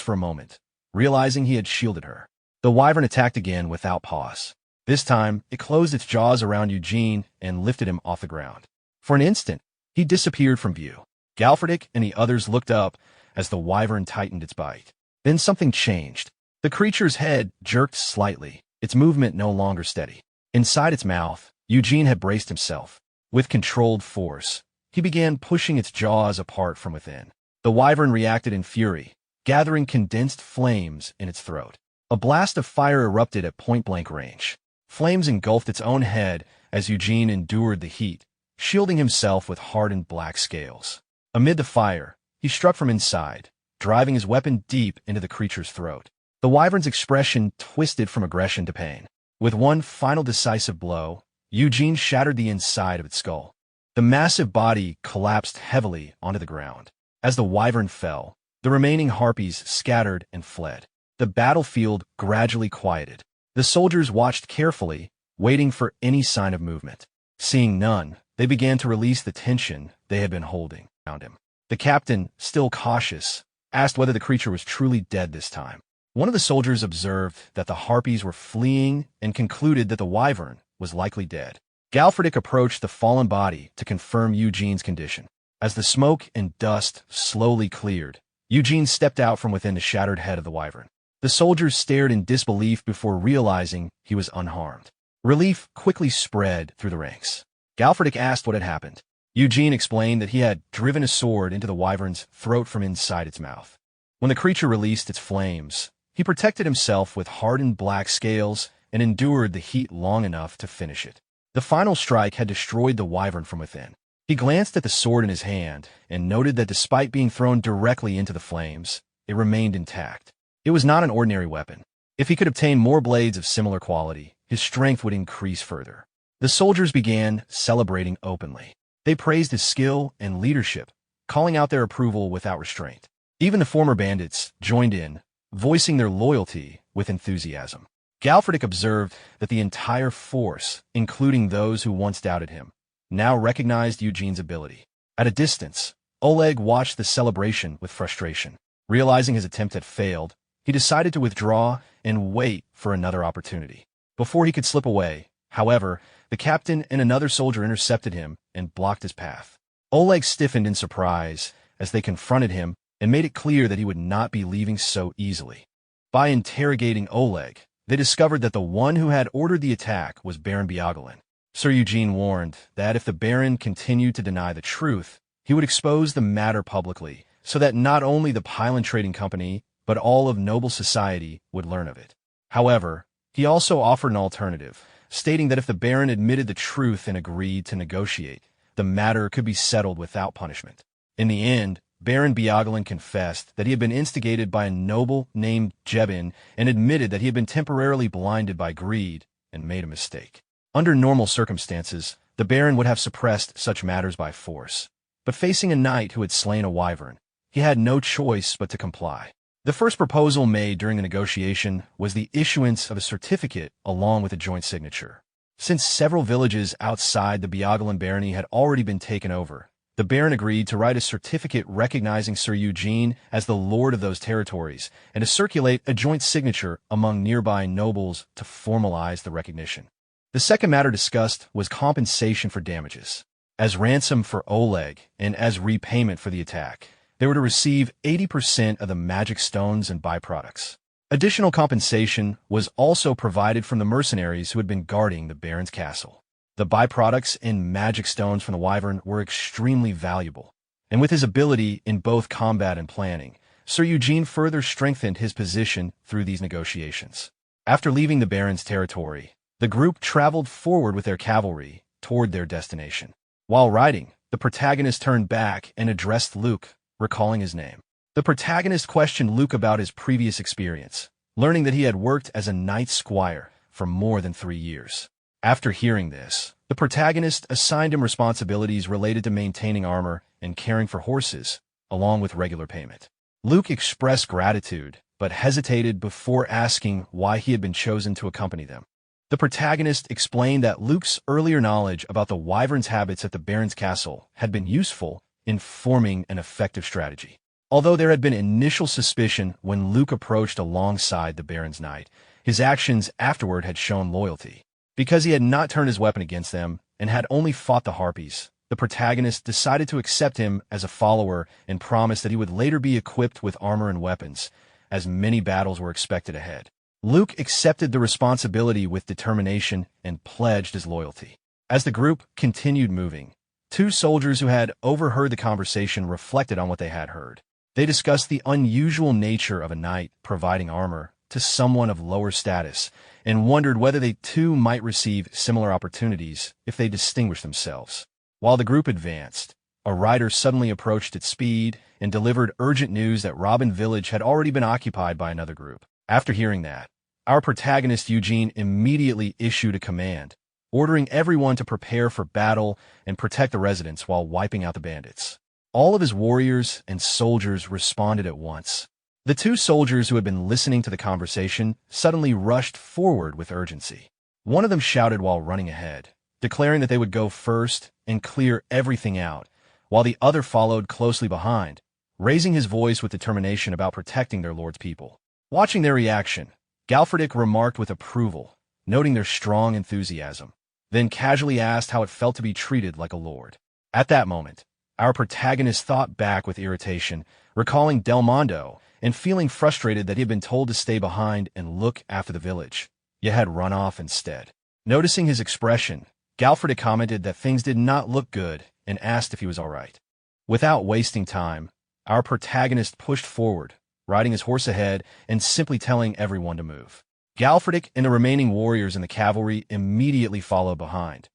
for a moment, realizing he had shielded her. The wyvern attacked again without pause. This time, it closed its jaws around Eugene and lifted him off the ground. For an instant, he disappeared from view. Galfredick and the others looked up as the wyvern tightened its bite. Then something changed. The creature's head jerked slightly, its movement no longer steady. Inside its mouth, Eugene had braced himself. With controlled force, he began pushing its jaws apart from within. The wyvern reacted in fury, gathering condensed flames in its throat. A blast of fire erupted at point-blank range. Flames engulfed its own head as Eugene endured the heat, shielding himself with hardened black scales. Amid the fire, he struck from inside, driving his weapon deep into the creature's throat. The wyvern's expression twisted from aggression to pain. With one final decisive blow, Eugene shattered the inside of its skull. The massive body collapsed heavily onto the ground. As the wyvern fell, the remaining harpies scattered and fled. The battlefield gradually quieted. The soldiers watched carefully, waiting for any sign of movement. Seeing none, they began to release the tension they had been holding around him. The captain, still cautious, asked whether the creature was truly dead this time. One of the soldiers observed that the harpies were fleeing and concluded that the wyvern was likely dead. Galfredik approached the fallen body to confirm Eugene's condition. As the smoke and dust slowly cleared, Eugene stepped out from within the shattered head of the wyvern. The soldiers stared in disbelief before realizing he was unharmed. Relief quickly spread through the ranks. Galfredik asked what had happened. Eugene explained that he had driven a sword into the wyvern's throat from inside its mouth. When the creature released its flames, he protected himself with hardened black scales and endured the heat long enough to finish it. The final strike had destroyed the wyvern from within. He glanced at the sword in his hand and noted that despite being thrown directly into the flames, it remained intact. It was not an ordinary weapon. If he could obtain more blades of similar quality, his strength would increase further. The soldiers began celebrating openly. They praised his skill and leadership, calling out their approval without restraint. Even the former bandits joined in, voicing their loyalty with enthusiasm. Galfredik observed that the entire force, including those who once doubted him, now recognized Eugene's ability. At a distance, Oleg watched the celebration with frustration. Realizing his attempt had failed, he decided to withdraw and wait for another opportunity. Before he could slip away, however, the captain and another soldier intercepted him and blocked his path. Oleg stiffened in surprise as they confronted him and made it clear that he would not be leaving so easily. By interrogating Oleg, they discovered that the one who had ordered the attack was Baron Biagalin. Sir Eugene warned that if the Baron continued to deny the truth, he would expose the matter publicly, so that not only the Pylon Trading Company, but all of noble society would learn of it. However, he also offered an alternative, stating that if the Baron admitted the truth and agreed to negotiate, the matter could be settled without punishment. In the end, Baron Biagalin confessed that he had been instigated by a noble named Jebin and admitted that he had been temporarily blinded by greed and made a mistake. Under normal circumstances, the Baron would have suppressed such matters by force. But facing a knight who had slain a wyvern, he had no choice but to comply. The first proposal made during the negotiation was the issuance of a certificate along with a joint signature. Since several villages outside the Biagalin barony had already been taken over, the Baron agreed to write a certificate recognizing Sir Eugene as the lord of those territories and to circulate a joint signature among nearby nobles to formalize the recognition. The second matter discussed was compensation for damages. As ransom for Oleg and as repayment for the attack, they were to receive 80% of the magic stones and byproducts. Additional compensation was also provided from the mercenaries who had been guarding the Baron's castle. The byproducts and magic stones from the wyvern were extremely valuable, and with his ability in both combat and planning, Sir Eugene further strengthened his position through these negotiations. After leaving the Baron's territory, the group traveled forward with their cavalry toward their destination. While riding, the protagonist turned back and addressed Luke, recalling his name. The protagonist questioned Luke about his previous experience, learning that he had worked as a knight squire for more than 3 years. After hearing this, the protagonist assigned him responsibilities related to maintaining armor and caring for horses, along with regular payment. Luke expressed gratitude, but hesitated before asking why he had been chosen to accompany them. The protagonist explained that Luke's earlier knowledge about the wyvern's habits at the Baron's castle had been useful in forming an effective strategy. Although there had been initial suspicion when Luke approached alongside the Baron's knight, his actions afterward had shown loyalty. Because he had not turned his weapon against them and had only fought the harpies, the protagonist decided to accept him as a follower and promised that he would later be equipped with armor and weapons, as many battles were expected ahead. Luke accepted the responsibility with determination and pledged his loyalty. As the group continued moving, 2 soldiers who had overheard the conversation reflected on what they had heard. They discussed the unusual nature of a knight providing armor to someone of lower status and wondered whether they too might receive similar opportunities if they distinguished themselves. While the group advanced, a rider suddenly approached at speed and delivered urgent news that Robin Village had already been occupied by another group. After hearing that, our protagonist Eugene immediately issued a command, ordering everyone to prepare for battle and protect the residents while wiping out the bandits. All of his warriors and soldiers responded at once. The two soldiers who had been listening to the conversation suddenly rushed forward with urgency. One of them shouted while running ahead, declaring that they would go first and clear everything out, while the other followed closely behind, raising his voice with determination about protecting their lord's people. Watching their reaction, Galfredick remarked with approval, noting their strong enthusiasm, then casually asked how it felt to be treated like a lord. At that moment, our protagonist thought back with irritation, recalling Del Mondo and feeling frustrated that he had been told to stay behind and look after the village, yet had run off instead. Noticing his expression, Galfredick commented that things did not look good and asked if he was all right. Without wasting time, our protagonist pushed forward, riding his horse ahead and simply telling everyone to move. Galfredick and the remaining warriors in the cavalry immediately followed behind.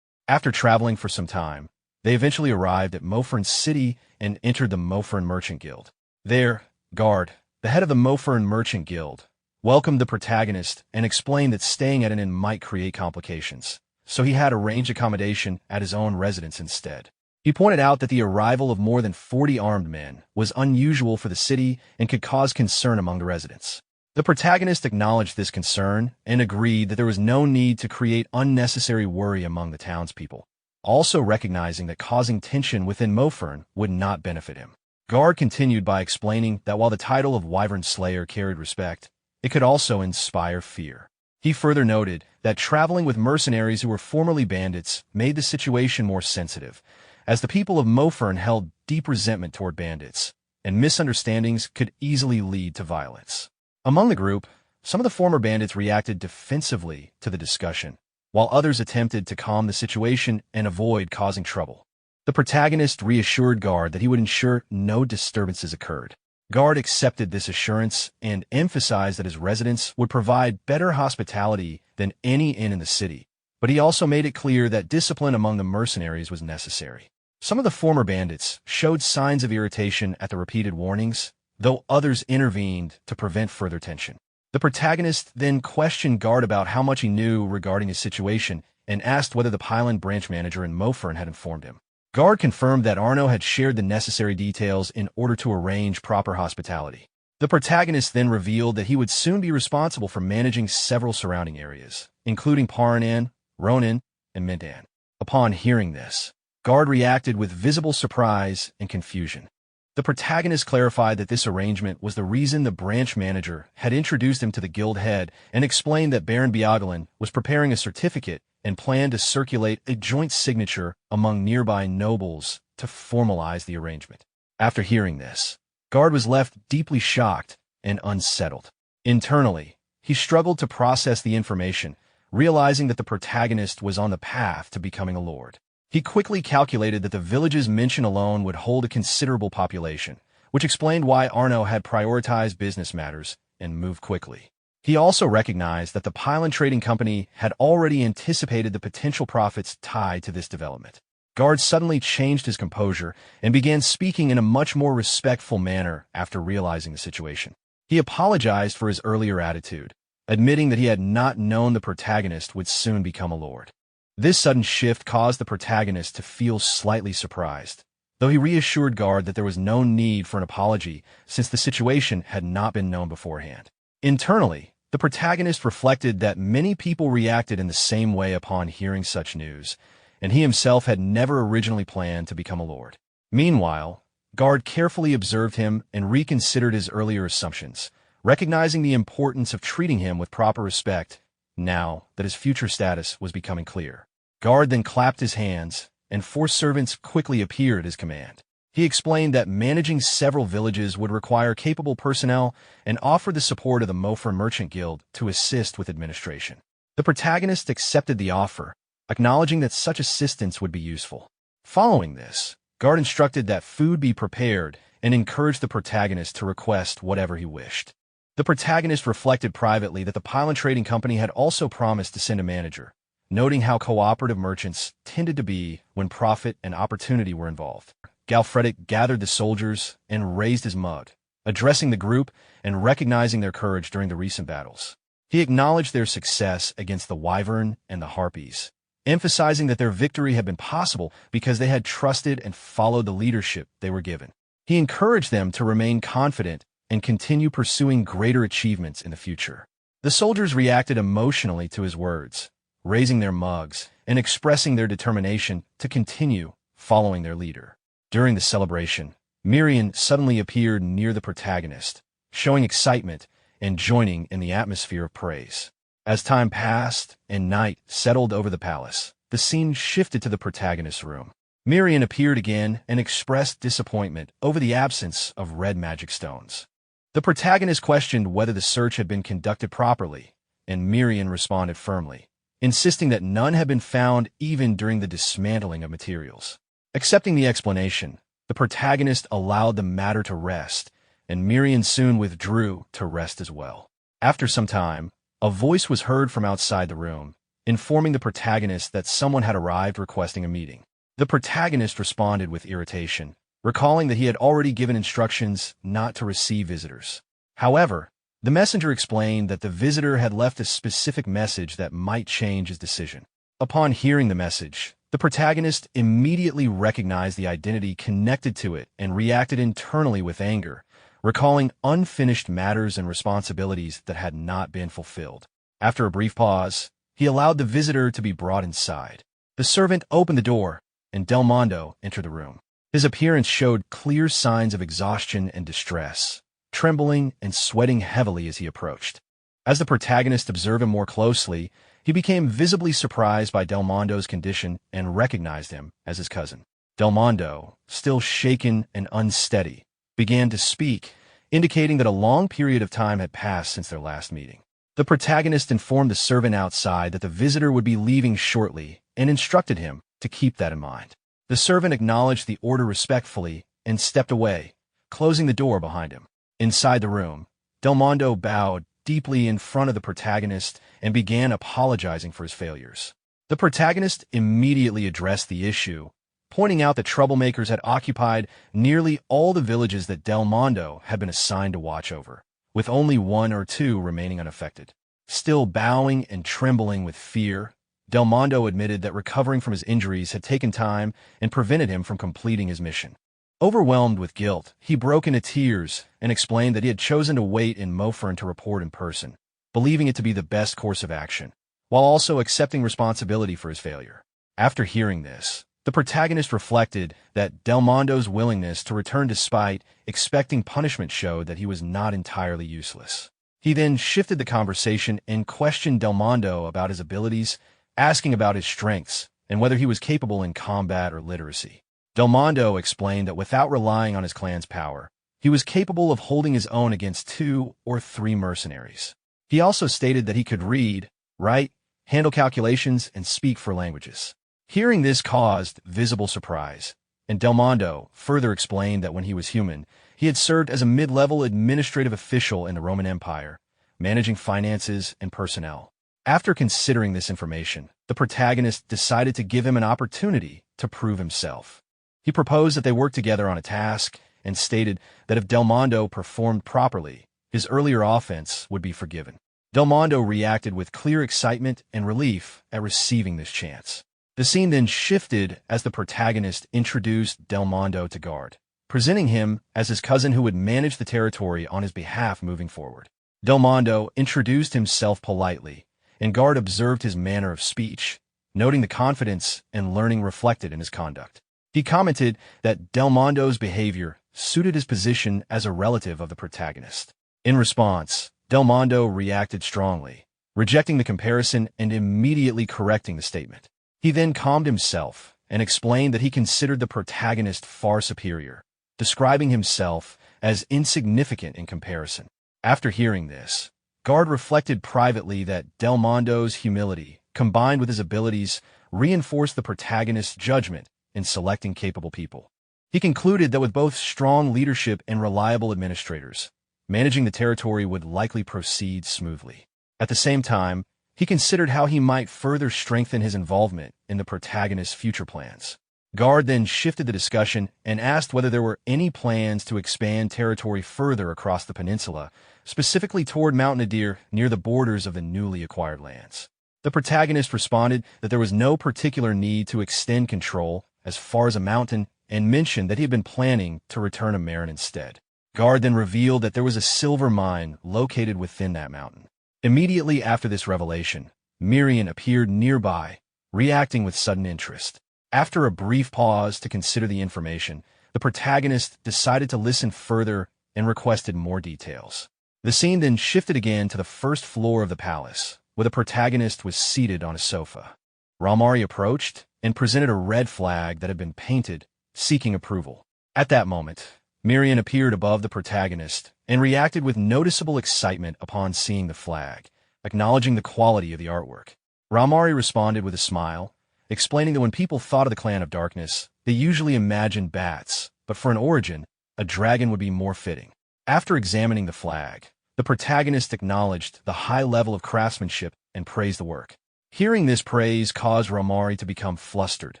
After traveling for some time, they eventually arrived at Mofern City and entered the Mofern Merchant Guild. There, Guard, the head of the Mofern Merchant Guild, welcomed the protagonist and explained that staying at an inn might create complications, so he had arranged accommodation at his own residence instead. He pointed out that the arrival of more than 40 armed men was unusual for the city and could cause concern among the residents. The protagonist acknowledged this concern and agreed that there was no need to create unnecessary worry among the townspeople, also recognizing that causing tension within Mofern would not benefit him. Guard continued by explaining that while the title of Wyvern Slayer carried respect, it could also inspire fear. He further noted that traveling with mercenaries who were formerly bandits made the situation more sensitive, as the people of Mofern held deep resentment toward bandits, and misunderstandings could easily lead to violence. Among the group, some of the former bandits reacted defensively to the discussion, while others attempted to calm the situation and avoid causing trouble. The protagonist reassured Guard that he would ensure no disturbances occurred. Guard accepted this assurance and emphasized that his residents would provide better hospitality than any inn in the city, but he also made it clear that discipline among the mercenaries was necessary. Some of the former bandits showed signs of irritation at the repeated warnings, though others intervened to prevent further tension. The protagonist then questioned Guard about how much he knew regarding his situation and asked whether the Pylon branch manager in Mofern had informed him. Guard confirmed that Arno had shared the necessary details in order to arrange proper hospitality. The protagonist then revealed that he would soon be responsible for managing several surrounding areas, including Paranan, Ronan, and Mindan. Upon hearing this, Guard reacted with visible surprise and confusion. The protagonist clarified that this arrangement was the reason the branch manager had introduced him to the guild head and explained that Baron Biagalin was preparing a certificate and planned to circulate a joint signature among nearby nobles to formalize the arrangement. After hearing this, Guard was left deeply shocked and unsettled. Internally, he struggled to process the information, realizing that the protagonist was on the path to becoming a lord. He quickly calculated that the village's mention alone would hold a considerable population, which explained why Arno had prioritized business matters and moved quickly. He also recognized that the Pylon Trading Company had already anticipated the potential profits tied to this development. Guard suddenly changed his composure and began speaking in a much more respectful manner after realizing the situation. He apologized for his earlier attitude, admitting that he had not known the protagonist would soon become a lord. This sudden shift caused the protagonist to feel slightly surprised, though he reassured Guard that there was no need for an apology since the situation had not been known beforehand. Internally, the protagonist reflected that many people reacted in the same way upon hearing such news, and he himself had never originally planned to become a lord. Meanwhile, Guard carefully observed him and reconsidered his earlier assumptions, recognizing the importance of treating him with proper respect now that his future status was becoming clear. Guard then clapped his hands, and 4 servants quickly appeared at his command. He explained that managing several villages would require capable personnel and offered the support of the Mofern Merchant Guild to assist with administration. The protagonist accepted the offer, acknowledging that such assistance would be useful. Following this, Guard instructed that food be prepared and encouraged the protagonist to request whatever he wished. The protagonist reflected privately that the Pylon Trading Company had also promised to send a manager, noting how cooperative merchants tended to be when profit and opportunity were involved. Galfredic gathered the soldiers and raised his mug, addressing the group and recognizing their courage during the recent battles. He acknowledged their success against the Wyvern and the Harpies, emphasizing that their victory had been possible because they had trusted and followed the leadership they were given. He encouraged them to remain confident and continue pursuing greater achievements in the future. The soldiers reacted emotionally to his words, raising their mugs and expressing their determination to continue following their leader. During the celebration, Miriam suddenly appeared near the protagonist, showing excitement and joining in the atmosphere of praise. As time passed and night settled over the palace, the scene shifted to the protagonist's room. Miriam appeared again and expressed disappointment over the absence of red magic stones. The protagonist questioned whether the search had been conducted properly, and Miriam responded firmly, insisting that none had been found even during the dismantling of materials. Accepting the explanation, the protagonist allowed the matter to rest, and Miriam soon withdrew to rest as well. After some time, a voice was heard from outside the room, informing the protagonist that someone had arrived requesting a meeting. The protagonist responded with irritation, recalling that he had already given instructions not to receive visitors. However, the messenger explained that the visitor had left a specific message that might change his decision. Upon hearing the message, the protagonist immediately recognized the identity connected to it and reacted internally with anger, recalling unfinished matters and responsibilities that had not been fulfilled. After a brief pause, he allowed the visitor to be brought inside. The servant opened the door, and Del Mondo entered the room. His appearance showed clear signs of exhaustion and distress, trembling and sweating heavily as he approached. As the protagonist observed him more closely, he became visibly surprised by Del Mondo's condition and recognized him as his cousin. Del Mondo, still shaken and unsteady, began to speak, indicating that a long period of time had passed since their last meeting. The protagonist informed the servant outside that the visitor would be leaving shortly and instructed him to keep that in mind. The servant acknowledged the order respectfully and stepped away, closing the door behind him. Inside the room, Del Mondo bowed deeply in front of the protagonist and began apologizing for his failures. The protagonist immediately addressed the issue, pointing out that troublemakers had occupied nearly all the villages that Del Mondo had been assigned to watch over, with only one or two remaining unaffected. Still bowing and trembling with fear, Del Mondo admitted that recovering from his injuries had taken time and prevented him from completing his mission. Overwhelmed with guilt, he broke into tears and explained that he had chosen to wait in Mofern to report in person, believing it to be the best course of action, while also accepting responsibility for his failure. After hearing this, the protagonist reflected that Del Mondo's willingness to return despite expecting punishment showed that he was not entirely useless. He then shifted the conversation and questioned Del Mondo about his abilities, asking about his strengths and whether he was capable in combat or literacy. Del Mondo explained that without relying on his clan's power, he was capable of holding his own against 2 or 3 mercenaries. He also stated that he could read, write, handle calculations, and speak 4 languages. Hearing this caused visible surprise, and Del Mondo further explained that when he was human, he had served as a mid-level administrative official in the Roman Empire, managing finances and personnel. After considering this information, the protagonist decided to give him an opportunity to prove himself. He proposed that they work together on a task and stated that if Del Mondo performed properly, his earlier offense would be forgiven. Del Mondo reacted with clear excitement and relief at receiving this chance. The scene then shifted as the protagonist introduced Del Mondo to Guard, presenting him as his cousin who would manage the territory on his behalf moving forward. Del Mondo introduced himself politely, and Guard observed his manner of speech, noting the confidence and learning reflected in his conduct. He commented that Del Mondo's behavior suited his position as a relative of the protagonist. In response, Del Mondo reacted strongly, rejecting the comparison and immediately correcting the statement. He then calmed himself and explained that he considered the protagonist far superior, describing himself as insignificant in comparison. After hearing this, Guard reflected privately that Del Mondo's humility, combined with his abilities, reinforced the protagonist's judgment in selecting capable people. He concluded that with both strong leadership and reliable administrators, managing the territory would likely proceed smoothly. At the same time, he considered how he might further strengthen his involvement in the protagonist's future plans. Guard then shifted the discussion and asked whether there were any plans to expand territory further across the peninsula, specifically toward Mount Nadir near the borders of the newly acquired lands. The protagonist responded that there was no particular need to extend control as far as a mountain and mentioned that he had been planning to return to Marin instead. Guard then revealed that there was a silver mine located within that mountain. Immediately after this revelation, Miriam appeared nearby, reacting with sudden interest. After a brief pause to consider the information, the protagonist decided to listen further and requested more details. The scene then shifted again to the first floor of the palace, where the protagonist was seated on a sofa. Ramari approached and presented a red flag that had been painted, seeking approval. At that moment, Miriam appeared above the protagonist and reacted with noticeable excitement upon seeing the flag, acknowledging the quality of the artwork. Ramari responded with a smile, explaining that when people thought of the Clan of Darkness, they usually imagined bats, but for an origin, a dragon would be more fitting. After examining the flag, the protagonist acknowledged the high level of craftsmanship and praised the work. Hearing this praise caused Ramari to become flustered,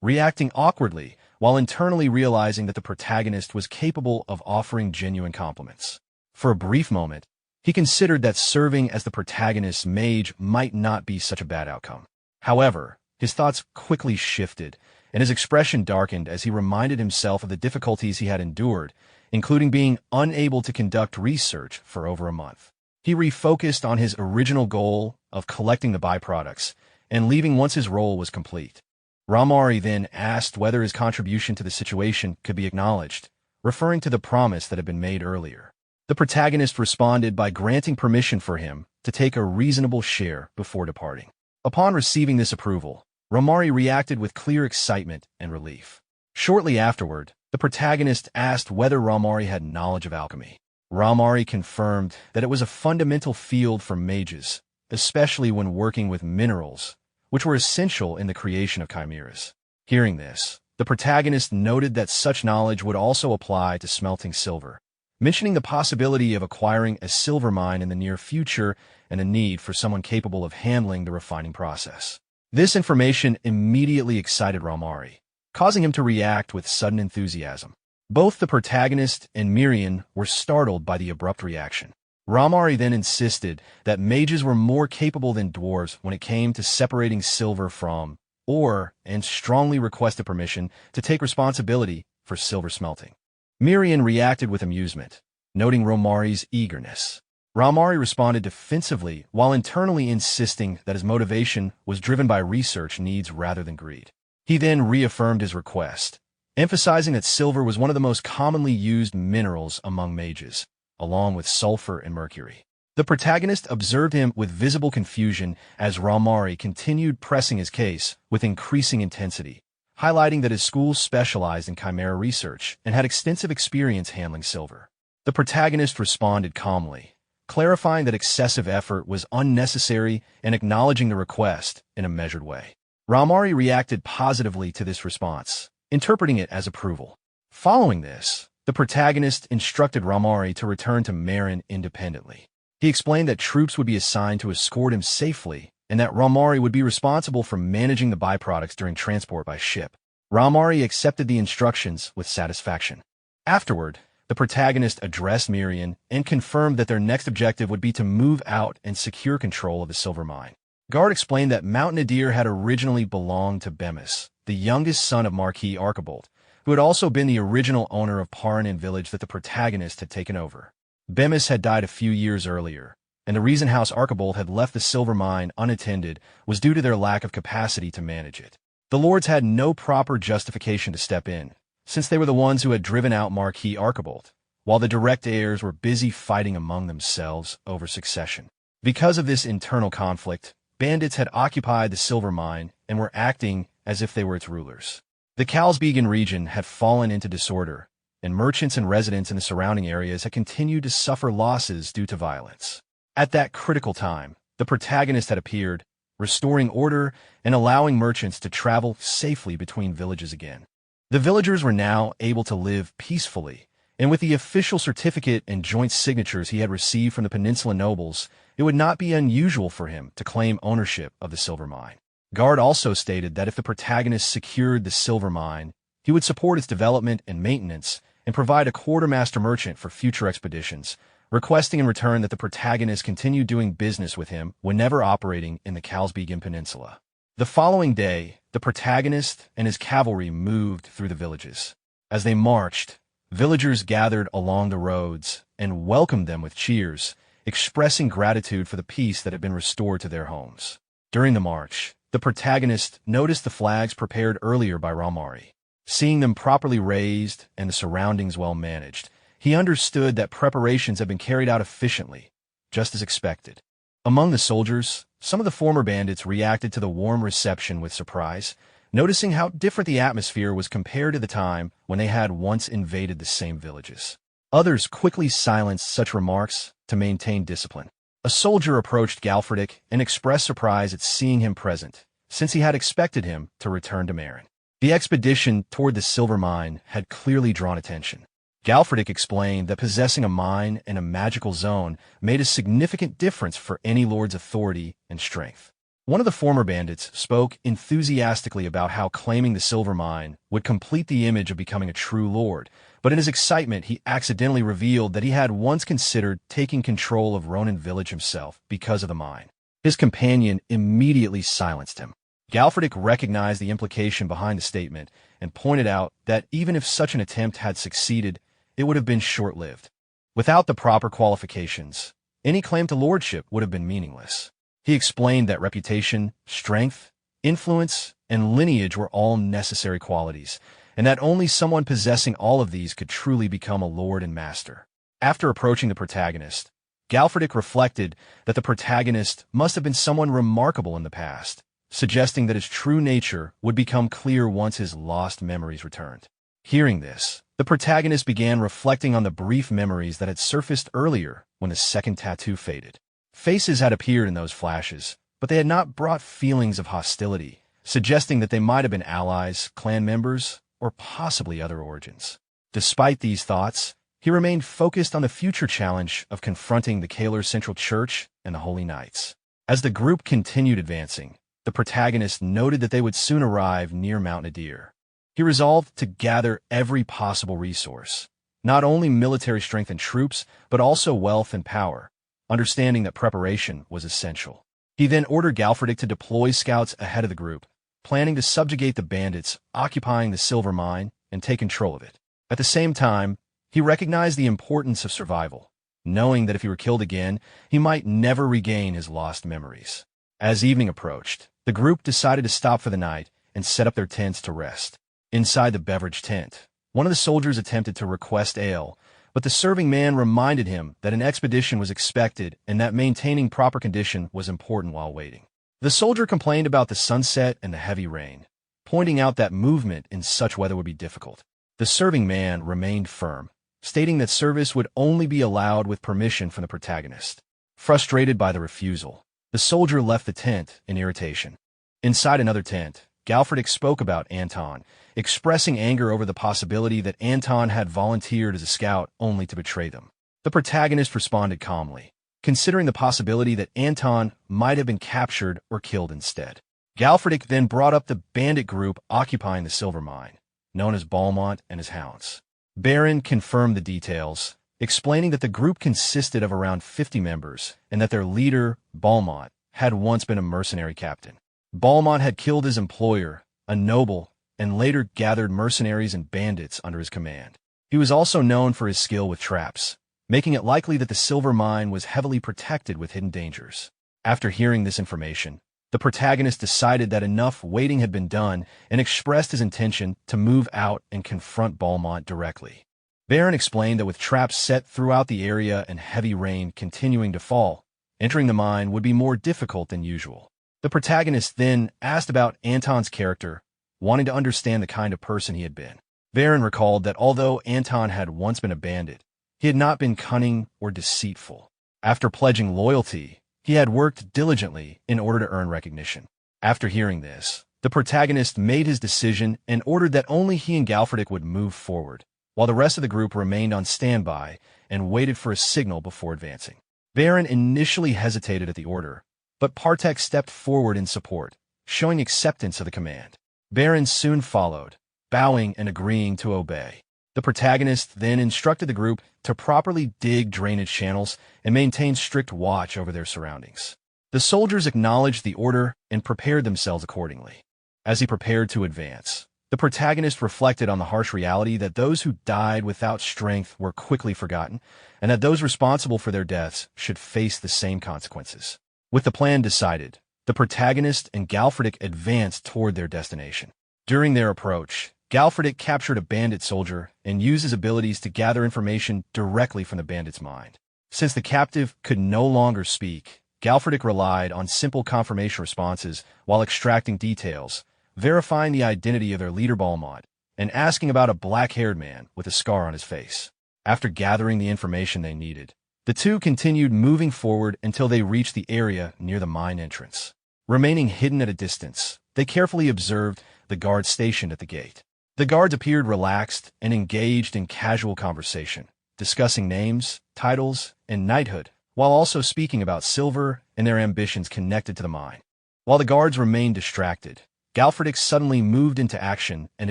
reacting awkwardly while internally realizing that the protagonist was capable of offering genuine compliments. For a brief moment, he considered that serving as the protagonist's mage might not be such a bad outcome. However, his thoughts quickly shifted, and his expression darkened as he reminded himself of the difficulties he had endured, including being unable to conduct research for over a month. He refocused on his original goal of collecting the byproducts and leaving once his role was complete. Ramari then asked whether his contribution to the situation could be acknowledged, referring to the promise that had been made earlier. The protagonist responded by granting permission for him to take a reasonable share before departing. Upon receiving this approval, Ramari reacted with clear excitement and relief. Shortly afterward, the protagonist asked whether Ramari had knowledge of alchemy. Ramari confirmed that it was a fundamental field for mages, especially when working with minerals, which were essential in the creation of chimeras. Hearing this, the protagonist noted that such knowledge would also apply to smelting silver, mentioning the possibility of acquiring a silver mine in the near future and a need for someone capable of handling the refining process. This information immediately excited Ramari, causing him to react with sudden enthusiasm. Both the protagonist and Miriam were startled by the abrupt reaction. Ramari then insisted that mages were more capable than dwarves when it came to separating silver from ore and strongly requested permission to take responsibility for silver smelting. Miriam reacted with amusement, noting Ramari's eagerness. Ramari responded defensively while internally insisting that his motivation was driven by research needs rather than greed. He then reaffirmed his request, emphasizing that silver was one of the most commonly used minerals among mages, along with sulfur and mercury. The protagonist observed him with visible confusion as Ramari continued pressing his case with increasing intensity, highlighting that his school specialized in chimera research and had extensive experience handling silver. The protagonist responded calmly, clarifying that excessive effort was unnecessary and acknowledging the request in a measured way. Ramari reacted positively to this response, interpreting it as approval. Following this, the protagonist instructed Ramari to return to Marin independently. He explained that troops would be assigned to escort him safely and that Ramari would be responsible for managing the byproducts during transport by ship. Ramari accepted the instructions with satisfaction. Afterward, the protagonist addressed Miriam and confirmed that their next objective would be to move out and secure control of the silver mine. Guard explained that Mount Nadir had originally belonged to Bemis, the youngest son of Marquis Archibald, who had also been the original owner of Paranin village that the protagonist had taken over. Bemis had died a few years earlier, and the reason House Archibald had left the silver mine unattended was due to their lack of capacity to manage it. The lords had no proper justification to step in, since they were the ones who had driven out Marquis Archibald, while the direct heirs were busy fighting among themselves over succession. Because of this internal conflict, bandits had occupied the silver mine and were acting as if they were its rulers. The Kalsbegan region had fallen into disorder, and merchants and residents in the surrounding areas had continued to suffer losses due to violence. At that critical time, the protagonist had appeared, restoring order and allowing merchants to travel safely between villages again. The villagers were now able to live peacefully, and with the official certificate and joint signatures he had received from the peninsula nobles, it would not be unusual for him to claim ownership of the silver mine. Guard also stated that if the protagonist secured the silver mine, he would support its development and maintenance and provide a quartermaster merchant for future expeditions, requesting in return that the protagonist continue doing business with him whenever operating in the Kalsbegan Peninsula. The following day, the protagonist and his cavalry moved through the villages. As they marched, villagers gathered along the roads and welcomed them with cheers, expressing gratitude for the peace that had been restored to their homes. During the march, the protagonist noticed the flags prepared earlier by Ramari. Seeing them properly raised and the surroundings well managed, he understood that preparations had been carried out efficiently, just as expected. Among the soldiers, some of the former bandits reacted to the warm reception with surprise, noticing how different the atmosphere was compared to the time when they had once invaded the same villages. Others quickly silenced such remarks to maintain discipline. A soldier approached Galfridic and expressed surprise at seeing him present, since he had expected him to return to Marin. The expedition toward the silver mine had clearly drawn attention. Galfridic explained that possessing a mine and a magical zone made a significant difference for any lord's authority and strength. One of the former bandits spoke enthusiastically about how claiming the silver mine would complete the image of becoming a true lord, but in his excitement he accidentally revealed that he had once considered taking control of Ronin village himself because of the mine. His companion immediately silenced him. Galfridic recognized the implication behind the statement and pointed out that even if such an attempt had succeeded, it would have been short-lived. Without the proper qualifications, any claim to lordship would have been meaningless. He explained that reputation, strength, influence, and lineage were all necessary qualities, and that only someone possessing all of these could truly become a lord and master. After approaching the protagonist, Galfridic reflected that the protagonist must have been someone remarkable in the past, suggesting that his true nature would become clear once his lost memories returned. Hearing this, the protagonist began reflecting on the brief memories that had surfaced earlier when the second tattoo faded. Faces had appeared in those flashes, but they had not brought feelings of hostility, suggesting that they might have been allies, clan members, or possibly other origins. Despite these thoughts, he remained focused on the future challenge of confronting the Kalar Central Church and the Holy Knights. As the group continued advancing, the protagonist noted that they would soon arrive near Mount Nadir. He resolved to gather every possible resource, not only military strength and troops, but also wealth and power, understanding that preparation was essential. He then ordered Galfridic to deploy scouts ahead of the group, planning to subjugate the bandits occupying the silver mine and take control of it. At the same time, he recognized the importance of survival, knowing that if he were killed again, he might never regain his lost memories. As evening approached, the group decided to stop for the night and set up their tents to rest. Inside the beverage tent, one of the soldiers attempted to request ale, but the serving man reminded him that an expedition was expected and that maintaining proper condition was important while waiting. The soldier complained about the sunset and the heavy rain, pointing out that movement in such weather would be difficult. The serving man remained firm, stating that service would only be allowed with permission from the protagonist. Frustrated by the refusal, the soldier left the tent in irritation. Inside another tent, Galfridic spoke about Anton, expressing anger over the possibility that Anton had volunteered as a scout only to betray them. The protagonist responded calmly, considering the possibility that Anton might have been captured or killed instead. Galfridic then brought up the bandit group occupying the silver mine, known as Balmont and his hounds. Baron confirmed the details, explaining that the group consisted of around 50 members and that their leader, Balmont, had once been a mercenary captain. Balmont had killed his employer, a noble, and later gathered mercenaries and bandits under his command. He was also known for his skill with traps, making it likely that the silver mine was heavily protected with hidden dangers. After hearing this information, the protagonist decided that enough waiting had been done and expressed his intention to move out and confront Balmont directly. Baron explained that with traps set throughout the area and heavy rain continuing to fall, entering the mine would be more difficult than usual. The protagonist then asked about Anton's character, wanting to understand the kind of person he had been. Baron recalled that although Anton had once been a bandit, he had not been cunning or deceitful. After pledging loyalty, he had worked diligently in order to earn recognition. After hearing this, The protagonist made his decision and ordered that only he and Galfredik would move forward, while the rest of the group remained on standby and waited for a signal before advancing. Baron initially hesitated at the order, but Partek stepped forward in support, showing acceptance of the command. Baron soon followed, bowing and agreeing to obey. The protagonist then instructed the group to properly dig drainage channels and maintain strict watch over their surroundings. The soldiers acknowledged the order and prepared themselves accordingly. As he prepared to advance, the protagonist reflected on the harsh reality that those who died without strength were quickly forgotten, and that those responsible for their deaths should face the same consequences. With the plan decided, the protagonist and Galfredik advanced toward their destination. During their approach, Galfredik captured a bandit soldier and used his abilities to gather information directly from the bandit's mind. Since the captive could no longer speak, Galfredik relied on simple confirmation responses while extracting details, verifying the identity of their leader Balmont, and asking about a black-haired man with a scar on his face. After gathering the information they needed, the two continued moving forward until they reached the area near the mine entrance. Remaining hidden at a distance, they carefully observed the guards stationed at the gate. The guards appeared relaxed and engaged in casual conversation, discussing names, titles, and knighthood, while also speaking about silver and their ambitions connected to the mine. While the guards remained distracted, Galfredik suddenly moved into action and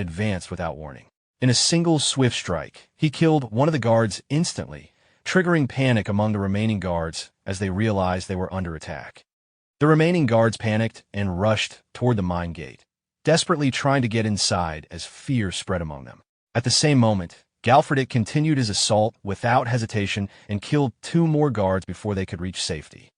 advanced without warning. In a single swift strike, he killed one of the guards instantly, triggering panic among the remaining guards as they realized they were under attack. The remaining guards panicked and rushed toward the mine gate, desperately trying to get inside as fear spread among them. At the same moment, Galfredik continued his assault without hesitation and killed 2 more guards before they could reach safety.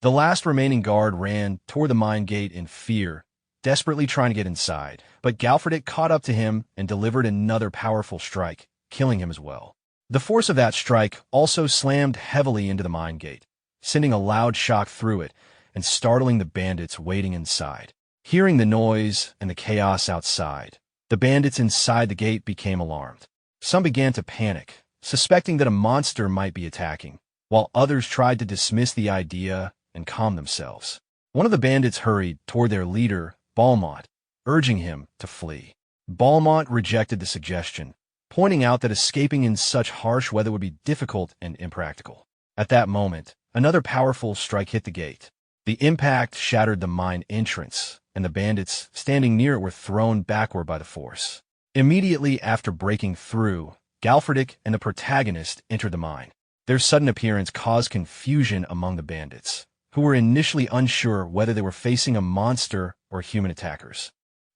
The last remaining guard ran toward the mine gate in fear, desperately trying to get inside, but Galfredik caught up to him and delivered another powerful strike, killing him as well. The force of that strike also slammed heavily into the mine gate, sending a loud shock through it and startling the bandits waiting inside. Hearing the noise and the chaos outside, the bandits inside the gate became alarmed. Some began to panic, suspecting that a monster might be attacking, while others tried to dismiss the idea and calm themselves. One of the bandits hurried toward their leader, Balmont, urging him to flee. Balmont rejected the suggestion, pointing out that escaping in such harsh weather would be difficult and impractical. At that moment, another powerful strike hit the gate. The impact shattered the mine entrance, and the bandits standing near it were thrown backward by the force. Immediately after breaking through, Galfredik and the protagonist entered the mine. Their sudden appearance caused confusion among the bandits, who were initially unsure whether they were facing a monster or human attackers.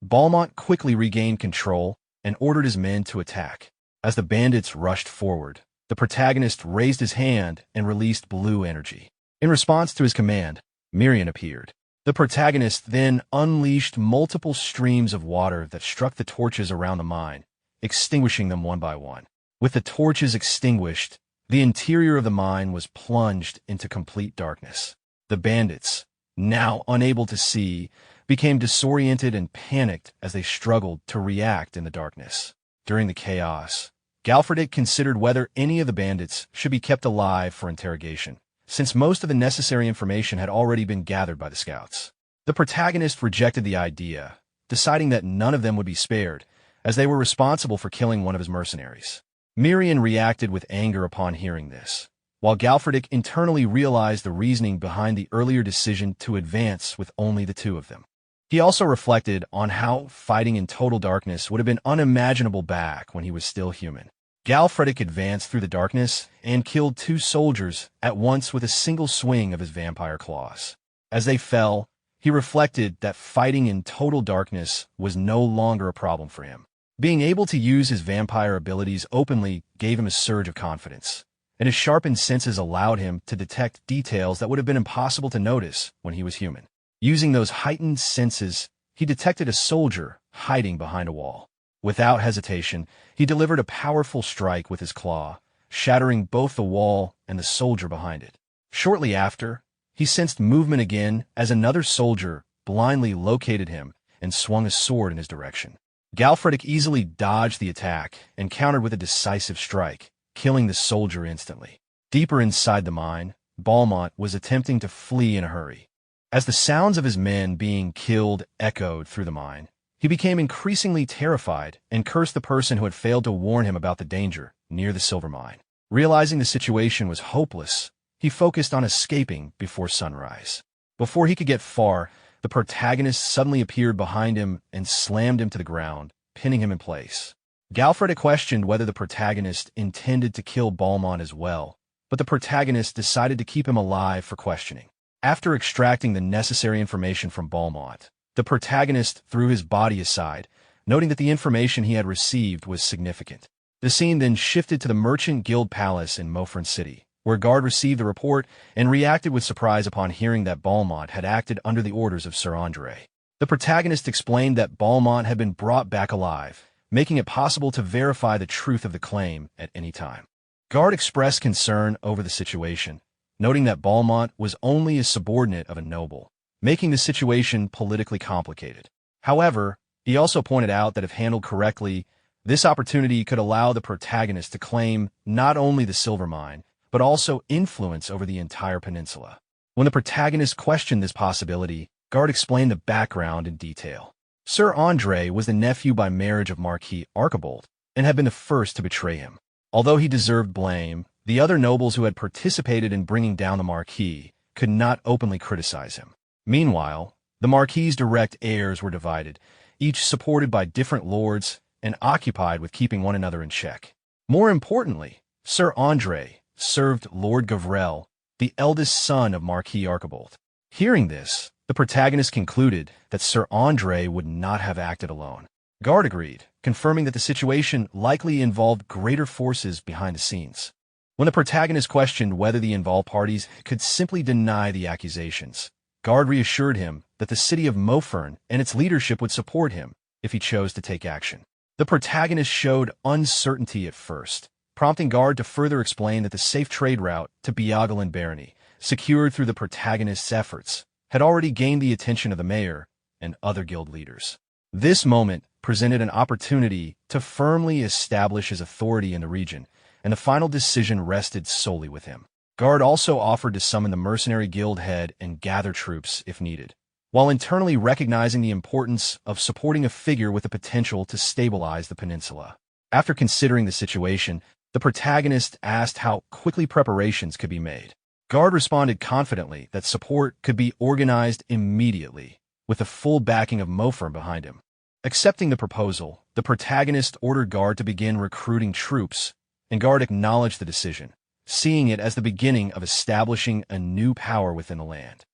Balmont quickly regained control and ordered his men to attack. As the bandits rushed forward, the protagonist raised his hand and released blue energy. In response to his command, Miriam appeared. The protagonist then unleashed multiple streams of water that struck the torches around the mine, extinguishing them one by one. With the torches extinguished, the interior of the mine was plunged into complete darkness. The bandits, now unable to see, became disoriented and panicked as they struggled to react in the darkness. During the chaos, Galfredik considered whether any of the bandits should be kept alive for interrogation, since most of the necessary information had already been gathered by the scouts. The protagonist rejected the idea, deciding that none of them would be spared, as they were responsible for killing one of his mercenaries. Miriam reacted with anger upon hearing this, while Galfredik internally realized the reasoning behind the earlier decision to advance with only the 2 of them. He also reflected on how fighting in total darkness would have been unimaginable back when he was still human. Galfredik advanced through the darkness and killed 2 soldiers at once with a single swing of his vampire claws. As they fell, he reflected that fighting in total darkness was no longer a problem for him. Being able to use his vampire abilities openly gave him a surge of confidence, and his sharpened senses allowed him to detect details that would have been impossible to notice when he was human. Using those heightened senses, he detected a soldier hiding behind a wall. Without hesitation, he delivered a powerful strike with his claw, shattering both the wall and the soldier behind it. Shortly after, he sensed movement again as another soldier blindly located him and swung a sword in his direction. Galfredik easily dodged the attack and countered with a decisive strike, killing the soldier instantly. Deeper inside the mine, Balmont was attempting to flee in a hurry. As the sounds of his men being killed echoed through the mine, he became increasingly terrified and cursed the person who had failed to warn him about the danger near the silver mine. Realizing the situation was hopeless, he focused on escaping before sunrise. Before he could get far, the protagonist suddenly appeared behind him and slammed him to the ground, pinning him in place. Galfred had questioned whether the protagonist intended to kill Balmont as well, but the protagonist decided to keep him alive for questioning. After extracting the necessary information from Balmont, the protagonist threw his body aside, noting that the information he had received was significant. The scene then shifted to the Merchant Guild Palace in Mofern City, where Guard received the report and reacted with surprise upon hearing that Balmont had acted under the orders of Sir Andre. The protagonist explained that Balmont had been brought back alive, making it possible to verify the truth of the claim at any time. Guard expressed concern over the situation, noting that Balmont was only a subordinate of a noble, making the situation politically complicated. However, he also pointed out that if handled correctly, this opportunity could allow the protagonist to claim not only the silver mine, but also influence over the entire peninsula. When the protagonist questioned this possibility, Guard explained the background in detail. Sir Andre was the nephew by marriage of Marquis Archibald, and had been the first to betray him. Although he deserved blame, the other nobles who had participated in bringing down the Marquis could not openly criticize him. Meanwhile, the Marquis's direct heirs were divided, each supported by different lords and occupied with keeping one another in check. More importantly, Sir Andre served Lord Gavrel, the eldest son of Marquis Archibald. Hearing this, the protagonist concluded that Sir Andre would not have acted alone. Guard agreed, confirming that the situation likely involved greater forces behind the scenes. When the protagonist questioned whether the involved parties could simply deny the accusations, Guard reassured him that the city of Mofern and its leadership would support him if he chose to take action. The protagonist showed uncertainty at first, prompting Guard to further explain that the safe trade route to Biagalin Barony, secured through the protagonist's efforts, had already gained the attention of the mayor and other guild leaders. This moment presented an opportunity to firmly establish his authority in the region, and the final decision rested solely with him. Guard also offered to summon the mercenary guild head and gather troops if needed, while internally recognizing the importance of supporting a figure with the potential to stabilize the peninsula. After considering the situation, the protagonist asked how quickly preparations could be made. Guard responded confidently that support could be organized immediately, with the full backing of Mofern behind him. Accepting the proposal, the protagonist ordered Guard to begin recruiting troops, and Guard acknowledged the decision, seeing it as the beginning of establishing a new power within the land.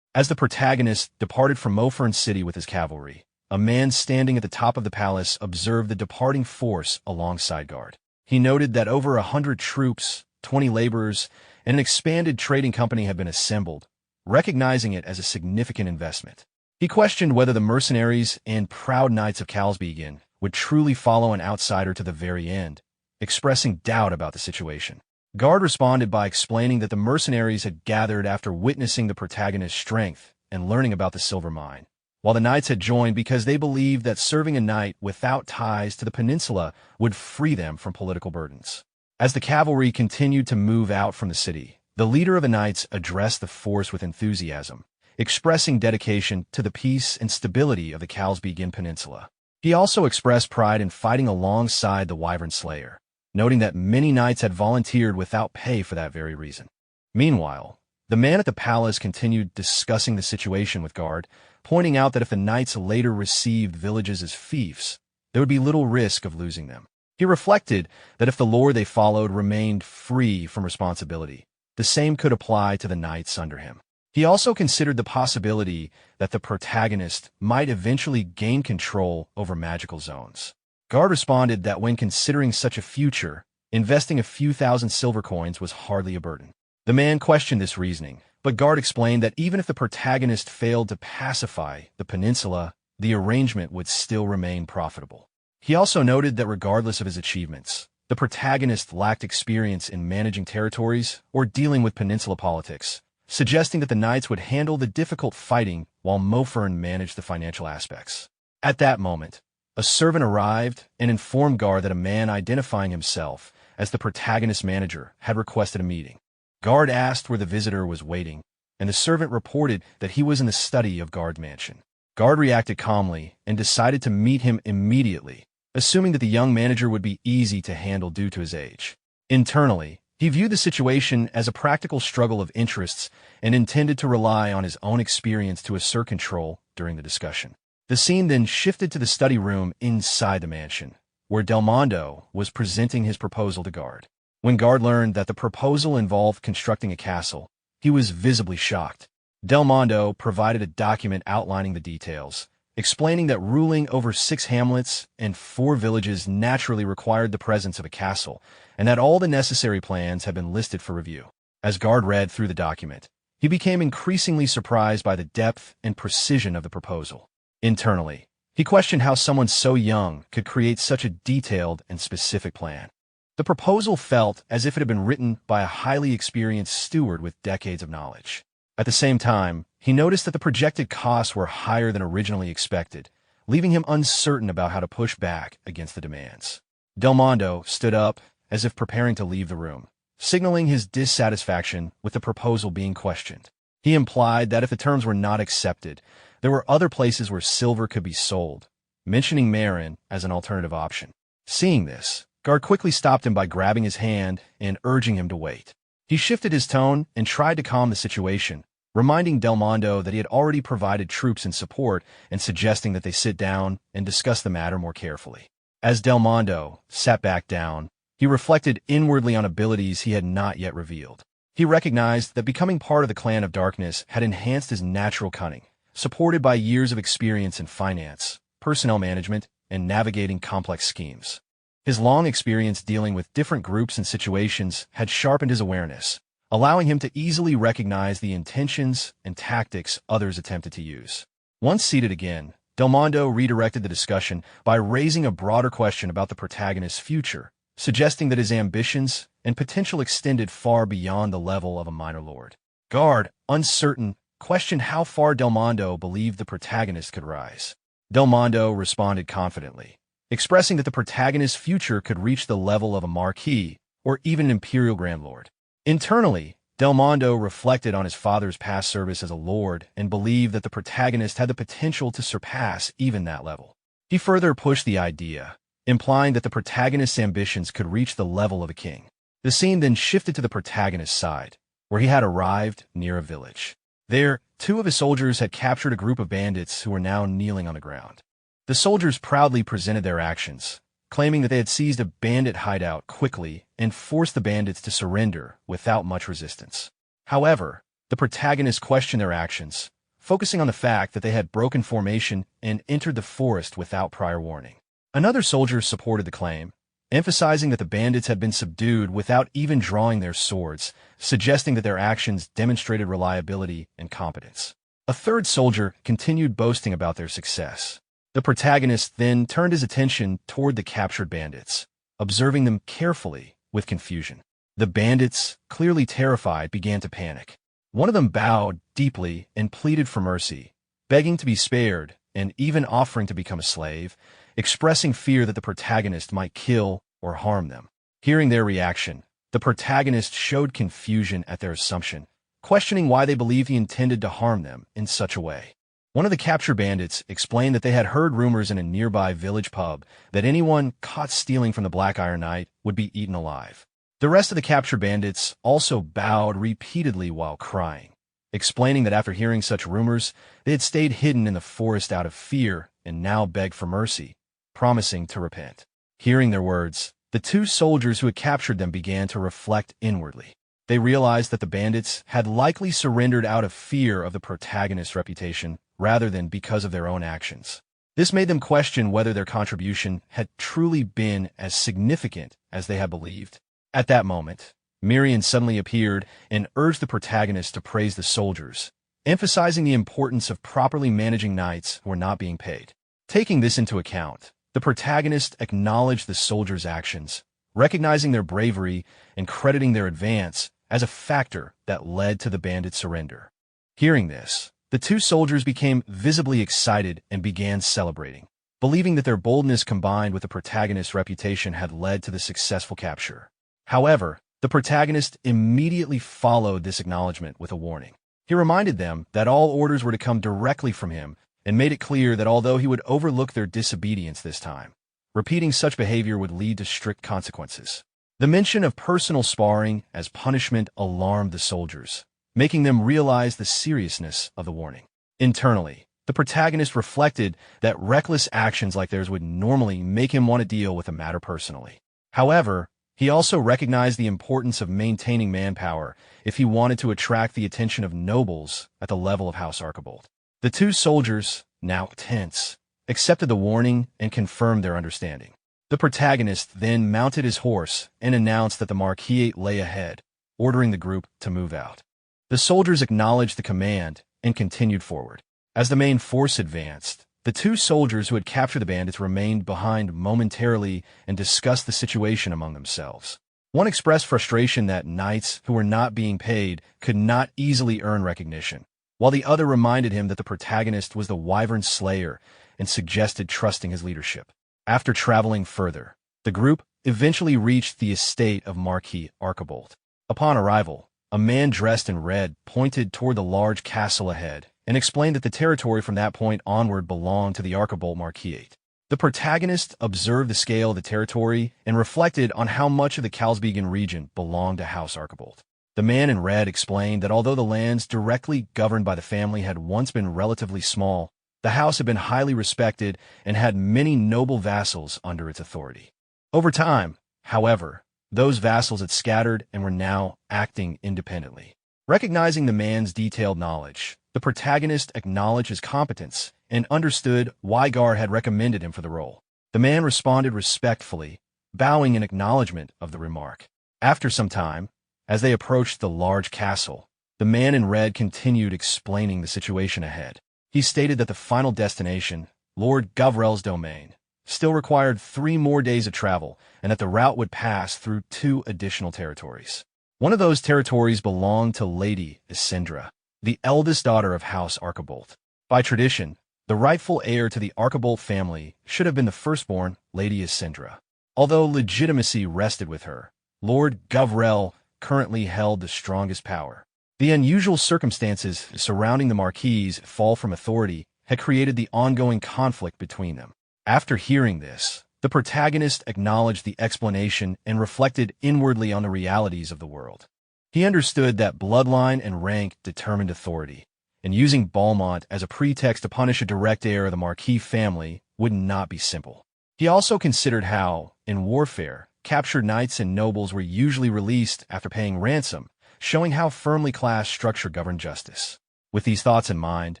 As the protagonist departed from Mofern City with his cavalry, a man standing at the top of the palace observed the departing force alongside Guard. He noted that over 100 troops, 20 laborers, and an expanded trading company had been assembled, recognizing it as a significant investment. He questioned whether the mercenaries and proud knights of Calsbegan would truly follow an outsider to the very end, expressing doubt about the situation. Guard responded by explaining that the mercenaries had gathered after witnessing the protagonist's strength and learning about the silver mine, while the knights had joined because they believed that serving a knight without ties to the peninsula would free them from political burdens. As the cavalry continued to move out from the city, the leader of the knights addressed the force with enthusiasm, expressing dedication to the peace and stability of the Calsbegan Peninsula. He also expressed pride in fighting alongside the Wyvern Slayer, noting that many knights had volunteered without pay for that very reason. Meanwhile, the man at the palace continued discussing the situation with Guard, pointing out that if the knights later received villages as fiefs, there would be little risk of losing them. He reflected that if the lore they followed remained free from responsibility, the same could apply to the knights under him. He also considered the possibility that the protagonist might eventually gain control over magical zones. Guard responded that when considering such a future, investing a few thousand silver coins was hardly a burden. The man questioned this reasoning, but Guard explained that even if the protagonist failed to pacify the peninsula, the arrangement would still remain profitable. He also noted that regardless of his achievements, the protagonist lacked experience in managing territories or dealing with peninsula politics, suggesting that the knights would handle the difficult fighting while Mofern managed the financial aspects. At that moment, a servant arrived and informed Guard that a man identifying himself as the protagonist's manager had requested a meeting. Guard asked where the visitor was waiting, and the servant reported that he was in the study of Guard's mansion. Guard reacted calmly and decided to meet him immediately, assuming that the young manager would be easy to handle due to his age. Internally, he viewed the situation as a practical struggle of interests and intended to rely on his own experience to assert control during the discussion. The scene then shifted to the study room inside the mansion, where Del Mondo was presenting his proposal to Guard. When Guard learned that the proposal involved constructing a castle, he was visibly shocked. Del Mondo provided a document outlining the details, explaining that ruling over 6 hamlets and 4 villages naturally required the presence of a castle, and that all the necessary plans had been listed for review. As Guard read through the document, he became increasingly surprised by the depth and precision of the proposal. Internally, he questioned how someone so young could create such a detailed and specific plan. The proposal felt as if it had been written by a highly experienced steward with decades of knowledge. At the same time, he noticed that the projected costs were higher than originally expected, leaving him uncertain about how to push back against the demands. Del Mondo stood up as if preparing to leave the room, signaling his dissatisfaction with the proposal being questioned. He implied that if the terms were not accepted, there were other places where silver could be sold, mentioning Marin as an alternative option. Seeing this, Guard quickly stopped him by grabbing his hand and urging him to wait. He shifted his tone and tried to calm the situation, reminding Del Mondo that he had already provided troops and support and suggesting that they sit down and discuss the matter more carefully. As Del Mondo sat back down, he reflected inwardly on abilities he had not yet revealed. He recognized that becoming part of the Clan of Darkness had enhanced his natural cunning, supported by years of experience in finance, personnel management, and navigating complex schemes. His long experience dealing with different groups and situations had sharpened his awareness, allowing him to easily recognize the intentions and tactics others attempted to use. Once seated again, Del Mondo redirected the discussion by raising a broader question about the protagonist's future, suggesting that his ambitions and potential extended far beyond the level of a minor lord. Guard, uncertain, questioned how far Del Mondo believed the protagonist could rise. Del Mondo responded confidently, expressing that the protagonist's future could reach the level of a marquis or even an imperial grand lord. Internally, Del Mondo reflected on his father's past service as a lord and believed that the protagonist had the potential to surpass even that level. He further pushed the idea, implying that the protagonist's ambitions could reach the level of a king. The scene then shifted to the protagonist's side, where he had arrived near a village. There, 2 of his soldiers had captured a group of bandits who were now kneeling on the ground. The soldiers proudly presented their actions, claiming that they had seized a bandit hideout quickly and forced the bandits to surrender without much resistance. However, the protagonists questioned their actions, focusing on the fact that they had broken formation and entered the forest without prior warning. Another soldier supported the claim, emphasizing that the bandits had been subdued without even drawing their swords, suggesting that their actions demonstrated reliability and competence. A third soldier continued boasting about their success. The protagonist then turned his attention toward the captured bandits, observing them carefully with confusion. The bandits, clearly terrified, began to panic. One of them bowed deeply and pleaded for mercy, begging to be spared and even offering to become a slave, expressing fear that the protagonist might kill or harm them. Hearing their reaction, the protagonist showed confusion at their assumption, questioning why they believed he intended to harm them in such a way. One of the captured bandits explained that they had heard rumors in a nearby village pub that anyone caught stealing from the Black Iron Knight would be eaten alive. The rest of the captured bandits also bowed repeatedly while crying, explaining that after hearing such rumors, they had stayed hidden in the forest out of fear and now begged for mercy, promising to repent. Hearing their words, the 2 soldiers who had captured them began to reflect inwardly. They realized that the bandits had likely surrendered out of fear of the protagonist's reputation rather than because of their own actions. This made them question whether their contribution had truly been as significant as they had believed. At that moment, Miriam suddenly appeared and urged the protagonist to praise the soldiers, emphasizing the importance of properly managing knights who were not being paid. Taking this into account, the protagonist acknowledged the soldiers' actions, recognizing their bravery and crediting their advance as a factor that led to the bandit surrender. Hearing this, the 2 soldiers became visibly excited and began celebrating, believing that their boldness combined with the protagonist's reputation had led to the successful capture. However, the protagonist immediately followed this acknowledgement with a warning. He reminded them that all orders were to come directly from him and made it clear that although he would overlook their disobedience this time, repeating such behavior would lead to strict consequences. The mention of personal sparring as punishment alarmed the soldiers, making them realize the seriousness of the warning. Internally, the protagonist reflected that reckless actions like theirs would normally make him want to deal with the matter personally. However, he also recognized the importance of maintaining manpower if he wanted to attract the attention of nobles at the level of House Archibald. The two soldiers, now tense, accepted the warning and confirmed their understanding. The protagonist then mounted his horse and announced that the Marquis lay ahead, ordering the group to move out. The soldiers acknowledged the command and continued forward. As the main force advanced, the two soldiers who had captured the bandits remained behind momentarily and discussed the situation among themselves. One expressed frustration that knights who were not being paid could not easily earn recognition, while the other reminded him that the protagonist was the Wyvern Slayer and suggested trusting his leadership. After traveling further, the group eventually reached the estate of Marquis Archibald. Upon arrival, a man dressed in red pointed toward the large castle ahead and explained that the territory from that point onward belonged to the Archibald Marquis. The protagonist observed the scale of the territory and reflected on how much of the Kalsbegan region belonged to House Archibald. The man in red explained that although the lands directly governed by the family had once been relatively small, the house had been highly respected and had many noble vassals under its authority. Over time, however, those vassals had scattered and were now acting independently. Recognizing the man's detailed knowledge, the protagonist acknowledged his competence and understood why Gar had recommended him for the role. The man responded respectfully, bowing in acknowledgement of the remark. After some time, as they approached the large castle, the man in red continued explaining the situation ahead. He stated that the final destination, Lord Gavrel's domain, still required 3 more days of travel and that the route would pass through 2 additional territories. One of those territories belonged to Lady Isindra, the eldest daughter of House Archibald. By tradition, the rightful heir to the Archibald family should have been the firstborn Lady Isindra. Although legitimacy rested with her, Lord Gavrel currently held the strongest power. The unusual circumstances surrounding the Marquis's fall from authority had created the ongoing conflict between them. After hearing this, the protagonist acknowledged the explanation and reflected inwardly on the realities of the world. He understood that bloodline and rank determined authority, and using Balmont as a pretext to punish a direct heir of the Marquis family would not be simple. He also considered how, in warfare, captured knights and nobles were usually released after paying ransom, showing how firmly class structure governed justice. With these thoughts in mind,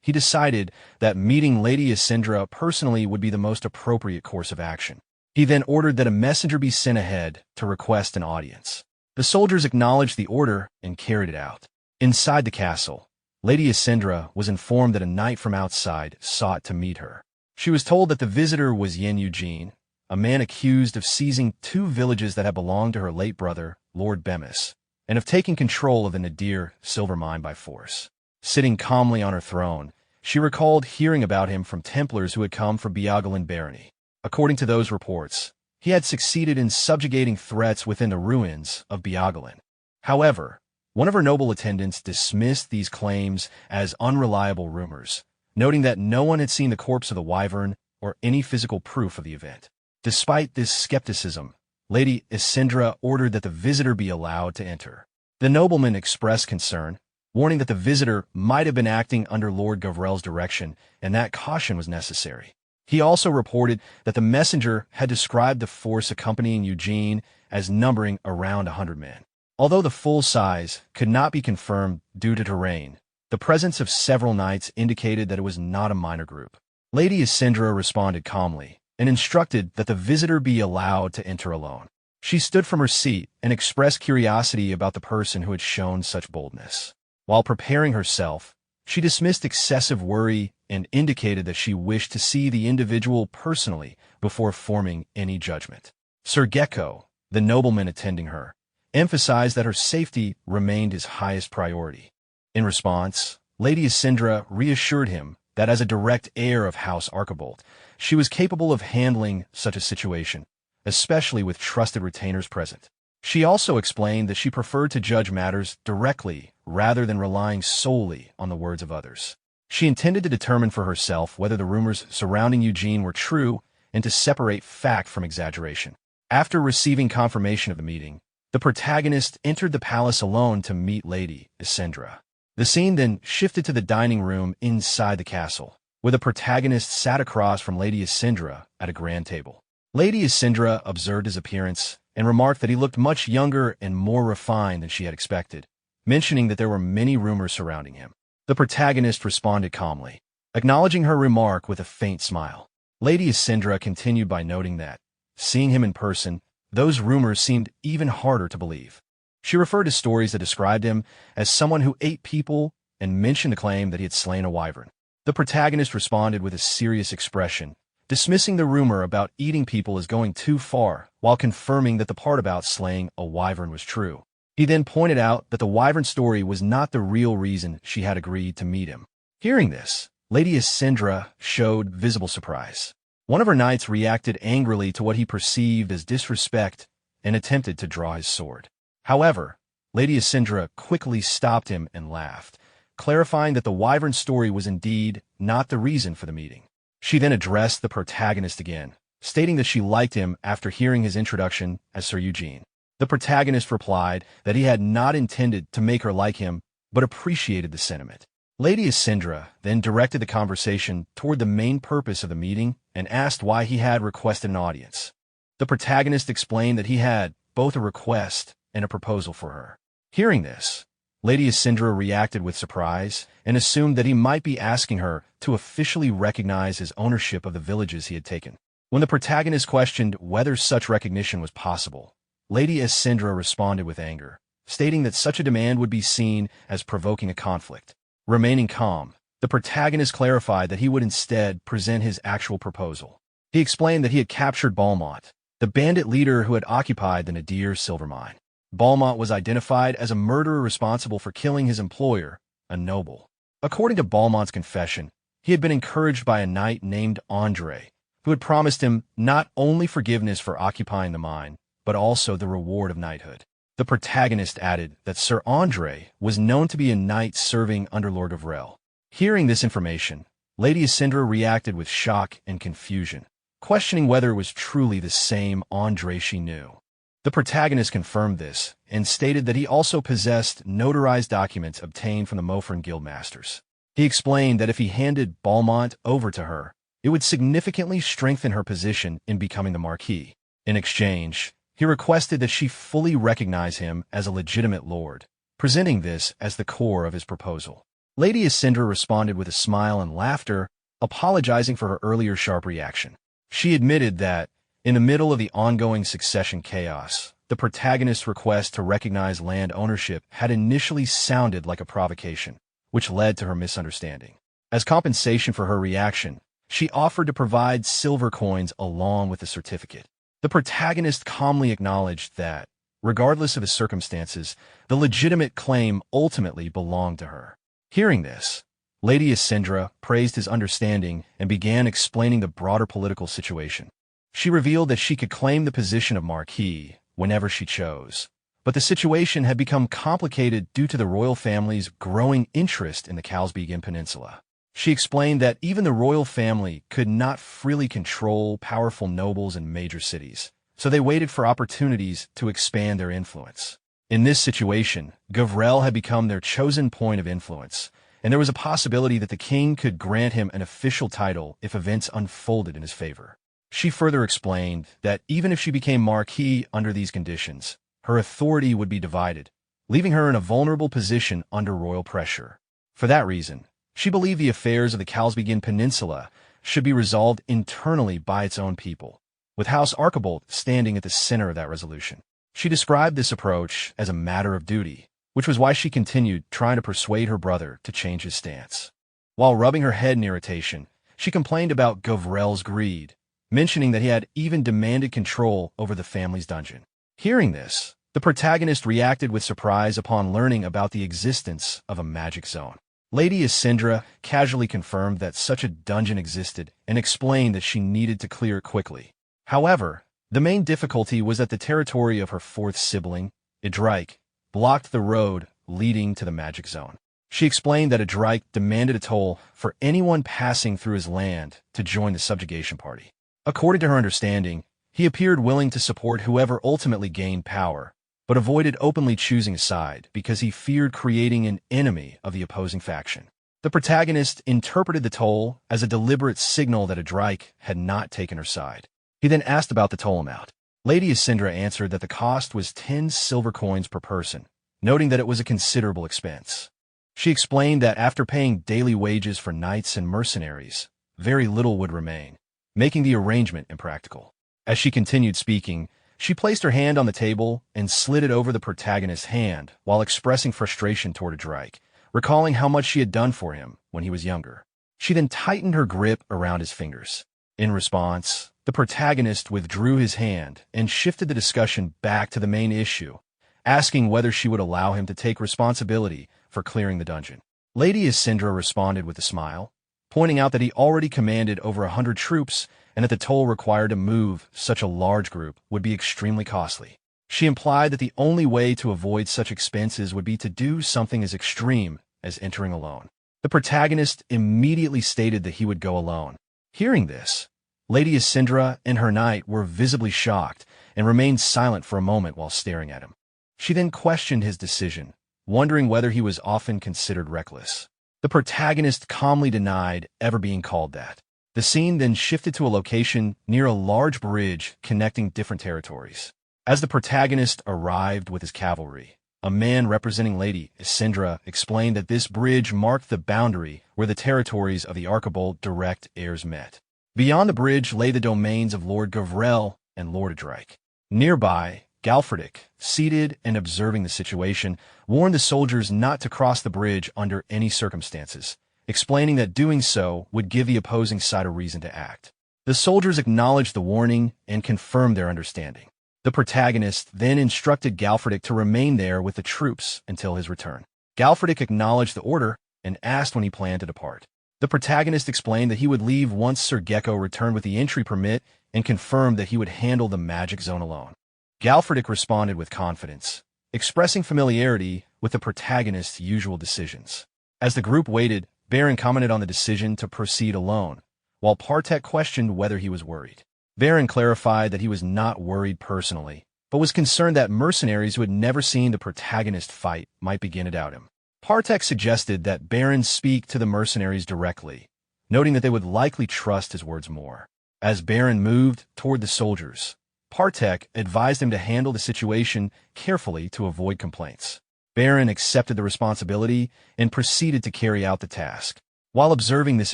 he decided that meeting Lady Isindra personally would be the most appropriate course of action. He then ordered that a messenger be sent ahead to request an audience. The soldiers acknowledged the order and carried it out. Inside the castle, Lady Isindra was informed that a knight from outside sought to meet her. She was told that the visitor was Eugene, a man accused of seizing 2 villages that had belonged to her late brother, Lord Bemis, and of taking control of the Nadir silver mine by force. Sitting calmly on her throne, she recalled hearing about him from Templars who had come from Biagalin Barony. According to those reports, he had succeeded in subjugating threats within the ruins of Biagalin. However, one of her noble attendants dismissed these claims as unreliable rumors, noting that no one had seen the corpse of the wyvern or any physical proof of the event. Despite this skepticism, Lady Isindra ordered that the visitor be allowed to enter. The nobleman expressed concern, warning that the visitor might have been acting under Lord Gavrel's direction and that caution was necessary. He also reported that the messenger had described the force accompanying Eugene as numbering around 100 men. Although the full size could not be confirmed due to terrain, the presence of several knights indicated that it was not a minor group. Lady Isindra responded calmly and instructed that the visitor be allowed to enter alone. She stood from her seat and expressed curiosity about the person who had shown such boldness. While preparing herself, she dismissed excessive worry and indicated that she wished to see the individual personally before forming any judgment. Sir Gecko, the nobleman attending her, emphasized that her safety remained his highest priority. In response, Lady Isindra reassured him that as a direct heir of House Archibald, she was capable of handling such a situation, especially with trusted retainers present. She also explained that she preferred to judge matters directly rather than relying solely on the words of others. She intended to determine for herself whether the rumors surrounding Eugene were true and to separate fact from exaggeration. After receiving confirmation of the meeting, the protagonist entered the palace alone to meet Lady Isindra. The scene then shifted to the dining room inside the castle, where the protagonist sat across from Lady Isindra at a grand table. Lady Isindra observed his appearance and remarked that he looked much younger and more refined than she had expected, mentioning that there were many rumors surrounding him. The protagonist responded calmly, acknowledging her remark with a faint smile. Lady Isindra continued by noting that, seeing him in person, those rumors seemed even harder to believe. She referred to stories that described him as someone who ate people and mentioned the claim that he had slain a wyvern. The protagonist responded with a serious expression, dismissing the rumor about eating people as going too far, while confirming that the part about slaying a wyvern was true. He then pointed out that the wyvern story was not the real reason she had agreed to meet him. Hearing this, Lady Isindra showed visible surprise. One of her knights reacted angrily to what he perceived as disrespect and attempted to draw his sword. However, Lady Isindra quickly stopped him and laughed, clarifying that the wyvern story was indeed not the reason for the meeting. She then addressed the protagonist again, stating that she liked him after hearing his introduction as Sir Eugene. The protagonist replied that he had not intended to make her like him, but appreciated the sentiment. Lady Isindra then directed the conversation toward the main purpose of the meeting and asked why he had requested an audience. The protagonist explained that he had both a request and a proposal for her. Hearing this, Lady Isindra reacted with surprise and assumed that he might be asking her to officially recognize his ownership of the villages he had taken. When the protagonist questioned whether such recognition was possible, Lady Isindra responded with anger, stating that such a demand would be seen as provoking a conflict. Remaining calm, the protagonist clarified that he would instead present his actual proposal. He explained that he had captured Balmont, the bandit leader who had occupied the Nadir silver mine. Balmont was identified as a murderer responsible for killing his employer, a noble. According to Balmont's confession, he had been encouraged by a knight named Andre, who had promised him not only forgiveness for occupying the mine, but also the reward of knighthood. The protagonist added that Sir Andre was known to be a knight serving under Lord Gavrel. Hearing this information, Lady Isindra reacted with shock and confusion, questioning whether it was truly the same Andre she knew. The protagonist confirmed this and stated that he also possessed notarized documents obtained from the Mofern Guildmasters. He explained that if he handed Balmont over to her, it would significantly strengthen her position in becoming the Marquis. In exchange, he requested that she fully recognize him as a legitimate lord, presenting this as the core of his proposal. Lady Isindra responded with a smile and laughter, apologizing for her earlier sharp reaction. She admitted that, in the middle of the ongoing succession chaos, the protagonist's request to recognize land ownership had initially sounded like a provocation, which led to her misunderstanding. As compensation for her reaction, she offered to provide silver coins along with the certificate. The protagonist calmly acknowledged that, regardless of his circumstances, the legitimate claim ultimately belonged to her. Hearing this, Lady Isindra praised his understanding and began explaining the broader political situation. She revealed that she could claim the position of Marquis whenever she chose, but the situation had become complicated due to the royal family's growing interest in the Kalsbegan Peninsula. She explained that even the royal family could not freely control powerful nobles in major cities, so they waited for opportunities to expand their influence. In this situation, Gavrel had become their chosen point of influence, and there was a possibility that the king could grant him an official title if events unfolded in his favor. She further explained that even if she became Marquis under these conditions, her authority would be divided, leaving her in a vulnerable position under royal pressure. For that reason, she believed the affairs of the Kalsbegan Peninsula should be resolved internally by its own people, with House Archibald standing at the center of that resolution. She described this approach as a matter of duty, which was why she continued trying to persuade her brother to change his stance. While rubbing her head in irritation, she complained about Gavrel's greed, mentioning that he had even demanded control over the family's dungeon. Hearing this, the protagonist reacted with surprise upon learning about the existence of a magic zone. Lady Isindra casually confirmed that such a dungeon existed and explained that she needed to clear it quickly. However, the main difficulty was that the territory of her fourth sibling, Idrike, blocked the road leading to the magic zone. She explained that a Drake demanded a toll for anyone passing through his land to join the subjugation party. According to her understanding, he appeared willing to support whoever ultimately gained power, but avoided openly choosing a side because he feared creating an enemy of the opposing faction. The protagonist interpreted the toll as a deliberate signal that a Drake had not taken her side. He then asked about the toll amount. Lady Asindra answered that the cost was 10 silver coins per person, noting that it was a considerable expense. She explained that after paying daily wages for knights and mercenaries, very little would remain, making the arrangement impractical. As she continued speaking, she placed her hand on the table and slid it over the protagonist's hand while expressing frustration toward a Drake, recalling how much she had done for him when he was younger. She then tightened her grip around his fingers. In response, the protagonist withdrew his hand and shifted the discussion back to the main issue, asking whether she would allow him to take responsibility for clearing the dungeon. Lady Asindra responded with a smile, pointing out that he already commanded over 100 troops and that the toll required to move such a large group would be extremely costly. She implied that the only way to avoid such expenses would be to do something as extreme as entering alone. The protagonist immediately stated that he would go alone. Hearing this, Lady Asindra and her knight were visibly shocked and remained silent for a moment while staring at him. She then questioned his decision, wondering whether he was often considered reckless. The protagonist calmly denied ever being called that. The scene then shifted to a location near a large bridge connecting different territories. As the protagonist arrived with his cavalry, a man representing Lady Asindra explained that this bridge marked the boundary where the territories of the Archibald direct heirs met. Beyond the bridge lay the domains of Lord Gavrel and Lord Drake. Nearby, Galfredick, seated and observing the situation, warned the soldiers not to cross the bridge under any circumstances, explaining that doing so would give the opposing side a reason to act. The soldiers acknowledged the warning and confirmed their understanding. The protagonist then instructed Galfredick to remain there with the troops until his return. Galfredick acknowledged the order and asked when he planned to depart. The protagonist explained that he would leave once Sir Gecko returned with the entry permit and confirmed that he would handle the magic zone alone. Galfredick responded with confidence, expressing familiarity with the protagonist's usual decisions. As the group waited, Baron commented on the decision to proceed alone, while Partek questioned whether he was worried. Baron clarified that he was not worried personally, but was concerned that mercenaries who had never seen the protagonist fight might begin to doubt him. Partek suggested that Baron speak to the mercenaries directly, noting that they would likely trust his words more. As Baron moved toward the soldiers, Partek advised him to handle the situation carefully to avoid complaints. Baron accepted the responsibility and proceeded to carry out the task. While observing this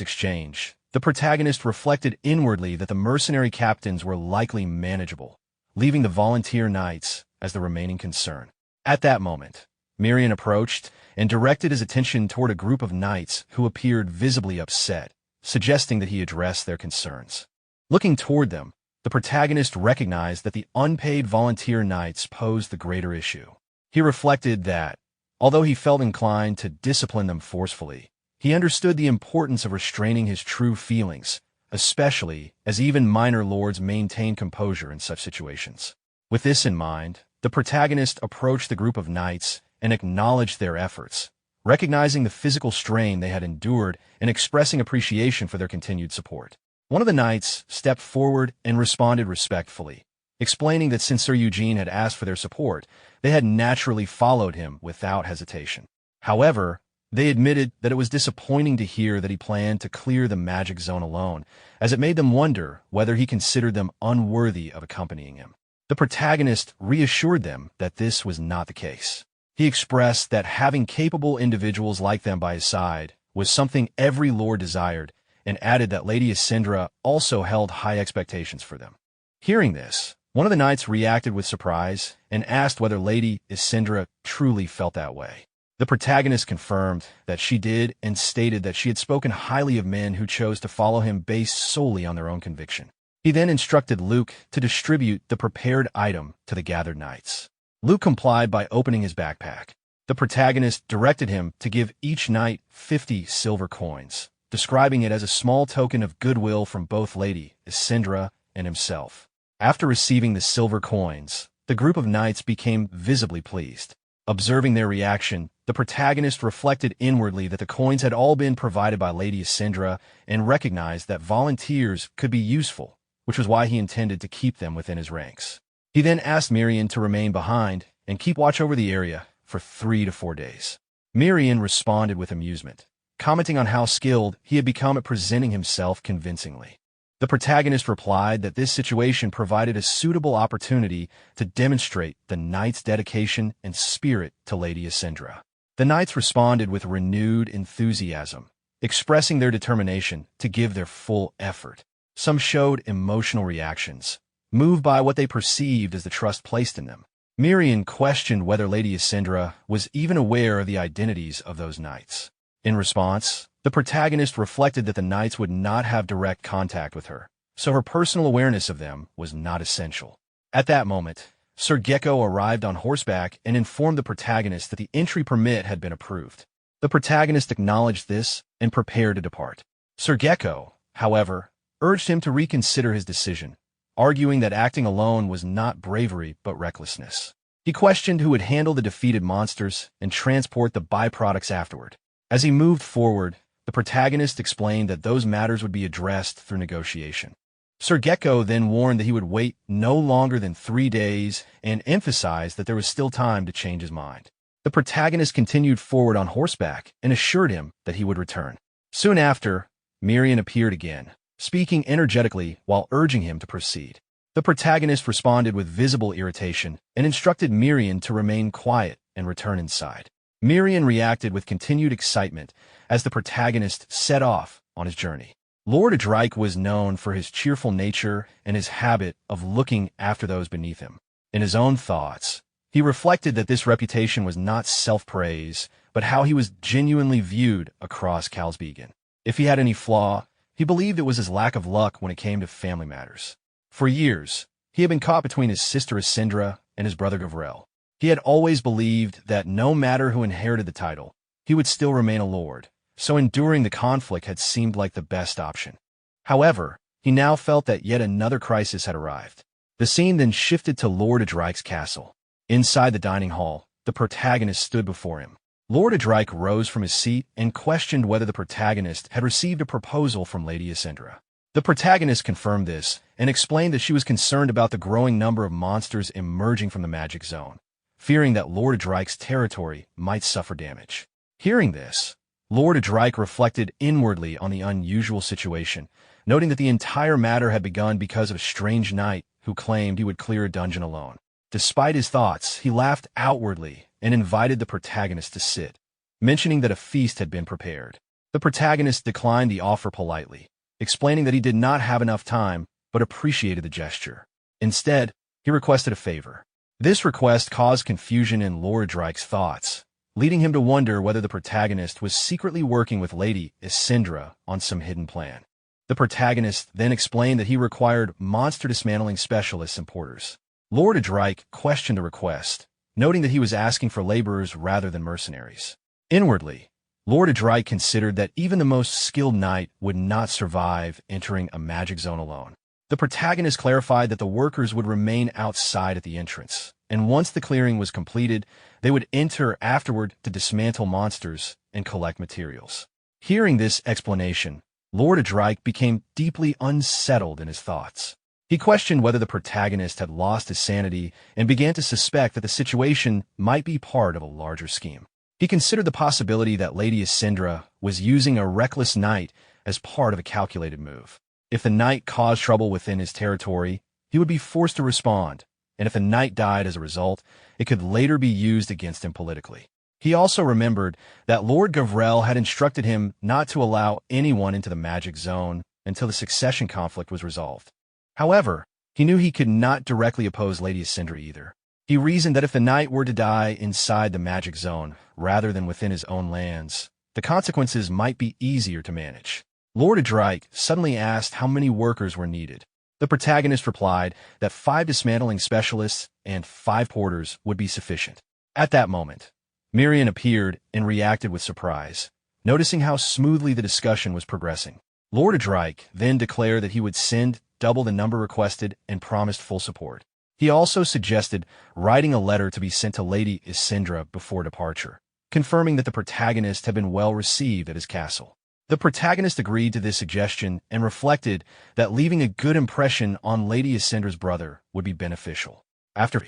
exchange, the protagonist reflected inwardly that the mercenary captains were likely manageable, leaving the volunteer knights as the remaining concern. At that moment, Mirian approached and directed his attention toward a group of knights who appeared visibly upset, suggesting that he address their concerns. Looking toward them, the protagonist recognized that the unpaid volunteer knights posed the greater issue. He reflected that, although he felt inclined to discipline them forcefully, he understood the importance of restraining his true feelings, especially as even minor lords maintain composure in such situations. With this in mind, the protagonist approached the group of knights and acknowledged their efforts, recognizing the physical strain they had endured and expressing appreciation for their continued support. One of the knights stepped forward and responded respectfully, explaining that since Sir Eugene had asked for their support, they had naturally followed him without hesitation. However, they admitted that it was disappointing to hear that he planned to clear the magic zone alone, as it made them wonder whether he considered them unworthy of accompanying him. The protagonist reassured them that this was not the case. He expressed that having capable individuals like them by his side was something every lord desired, and added that Lady Asindra also held high expectations for them. Hearing this, one of the knights reacted with surprise and asked whether Lady Asindra truly felt that way. The protagonist confirmed that she did and stated that she had spoken highly of men who chose to follow him based solely on their own conviction. He then instructed Luke to distribute the prepared item to the gathered knights. Luke complied by opening his backpack. The protagonist directed him to give each knight 50 silver coins, describing it as a small token of goodwill from both Lady Asindra and himself. After receiving the silver coins, the group of knights became visibly pleased. Observing their reaction, the protagonist reflected inwardly that the coins had all been provided by Lady Asindra and recognized that volunteers could be useful, which was why he intended to keep them within his ranks. He then asked Mirian to remain behind and keep watch over the area for 3 to 4 days. Mirian responded with amusement, commenting on how skilled he had become at presenting himself convincingly. The protagonist replied that this situation provided a suitable opportunity to demonstrate the knight's dedication and spirit to Lady Asindra. The knights responded with renewed enthusiasm, expressing their determination to give their full effort. Some showed emotional reactions, moved by what they perceived as the trust placed in them. Mirian questioned whether Lady Asindra was even aware of the identities of those knights. In response, the protagonist reflected that the knights would not have direct contact with her, so her personal awareness of them was not essential. At that moment, Sir Gecko arrived on horseback and informed the protagonist that the entry permit had been approved. The protagonist acknowledged this and prepared to depart. Sir Gecko, however, urged him to reconsider his decision, arguing that acting alone was not bravery but recklessness. He questioned who would handle the defeated monsters and transport the byproducts afterward. As he moved forward, the protagonist explained that those matters would be addressed through negotiation. Sir Gecko then warned that he would wait no longer than 3 days and emphasized that there was still time to change his mind. The protagonist continued forward on horseback and assured him that he would return. Soon after, Mirian appeared again, speaking energetically while urging him to proceed. The protagonist responded with visible irritation and instructed Mirian to remain quiet and return inside. Mirian reacted with continued excitement as the protagonist set off on his journey. Lord Adrike was known for his cheerful nature and his habit of looking after those beneath him. In his own thoughts, he reflected that this reputation was not self-praise, but how he was genuinely viewed across Kalsbegan. If he had any flaw, he believed it was his lack of luck when it came to family matters. For years, he had been caught between his sister Asindra and his brother Gavrel. He had always believed that no matter who inherited the title, he would still remain a lord, so enduring the conflict had seemed like the best option. However, he now felt that yet another crisis had arrived. The scene then shifted to Lord Adrike's castle. Inside the dining hall, the protagonist stood before him. Lord Adrike rose from his seat and questioned whether the protagonist had received a proposal from Lady Asindra. The protagonist confirmed this and explained that she was concerned about the growing number of monsters emerging from the magic zone, fearing that Lord Adrike's territory might suffer damage. Hearing this, Lord Adrike reflected inwardly on the unusual situation, noting that the entire matter had begun because of a strange knight who claimed he would clear a dungeon alone. Despite his thoughts, he laughed outwardly and invited the protagonist to sit, mentioning that a feast had been prepared. The protagonist declined the offer politely, explaining that he did not have enough time but appreciated the gesture. Instead, he requested a favor. This request caused confusion in Lord Adrike's thoughts, leading him to wonder whether the protagonist was secretly working with Lady Asindra on some hidden plan. The protagonist then explained that he required monster dismantling specialists and porters. Lord Adrike questioned the request, noting that he was asking for laborers rather than mercenaries. Inwardly, Lord Adrike considered that even the most skilled knight would not survive entering a magic zone alone. The protagonist clarified that the workers would remain outside at the entrance, and once the clearing was completed, they would enter afterward to dismantle monsters and collect materials. Hearing this explanation, Lord Adrike became deeply unsettled in his thoughts. He questioned whether the protagonist had lost his sanity and began to suspect that the situation might be part of a larger scheme. He considered the possibility that Lady Asindra was using a reckless knight as part of a calculated move. If the knight caused trouble within his territory, he would be forced to respond, and if the knight died as a result, it could later be used against him politically. He also remembered that Lord Gavrel had instructed him not to allow anyone into the magic zone until the succession conflict was resolved. However, he knew he could not directly oppose Lady Asindra either. He reasoned that if the knight were to die inside the magic zone rather than within his own lands, the consequences might be easier to manage. Lord Adrike suddenly asked how many workers were needed. The protagonist replied that 5 dismantling specialists and 5 porters would be sufficient. At that moment, Mirian appeared and reacted with surprise, noticing how smoothly the discussion was progressing. Lord Adrike then declared that he would send double the number requested and promised full support. He also suggested writing a letter to be sent to Lady Isindra before departure, confirming that the protagonist had been well received at his castle. The protagonist agreed to this suggestion and reflected that leaving a good impression on Lady Isindra's brother would be beneficial. After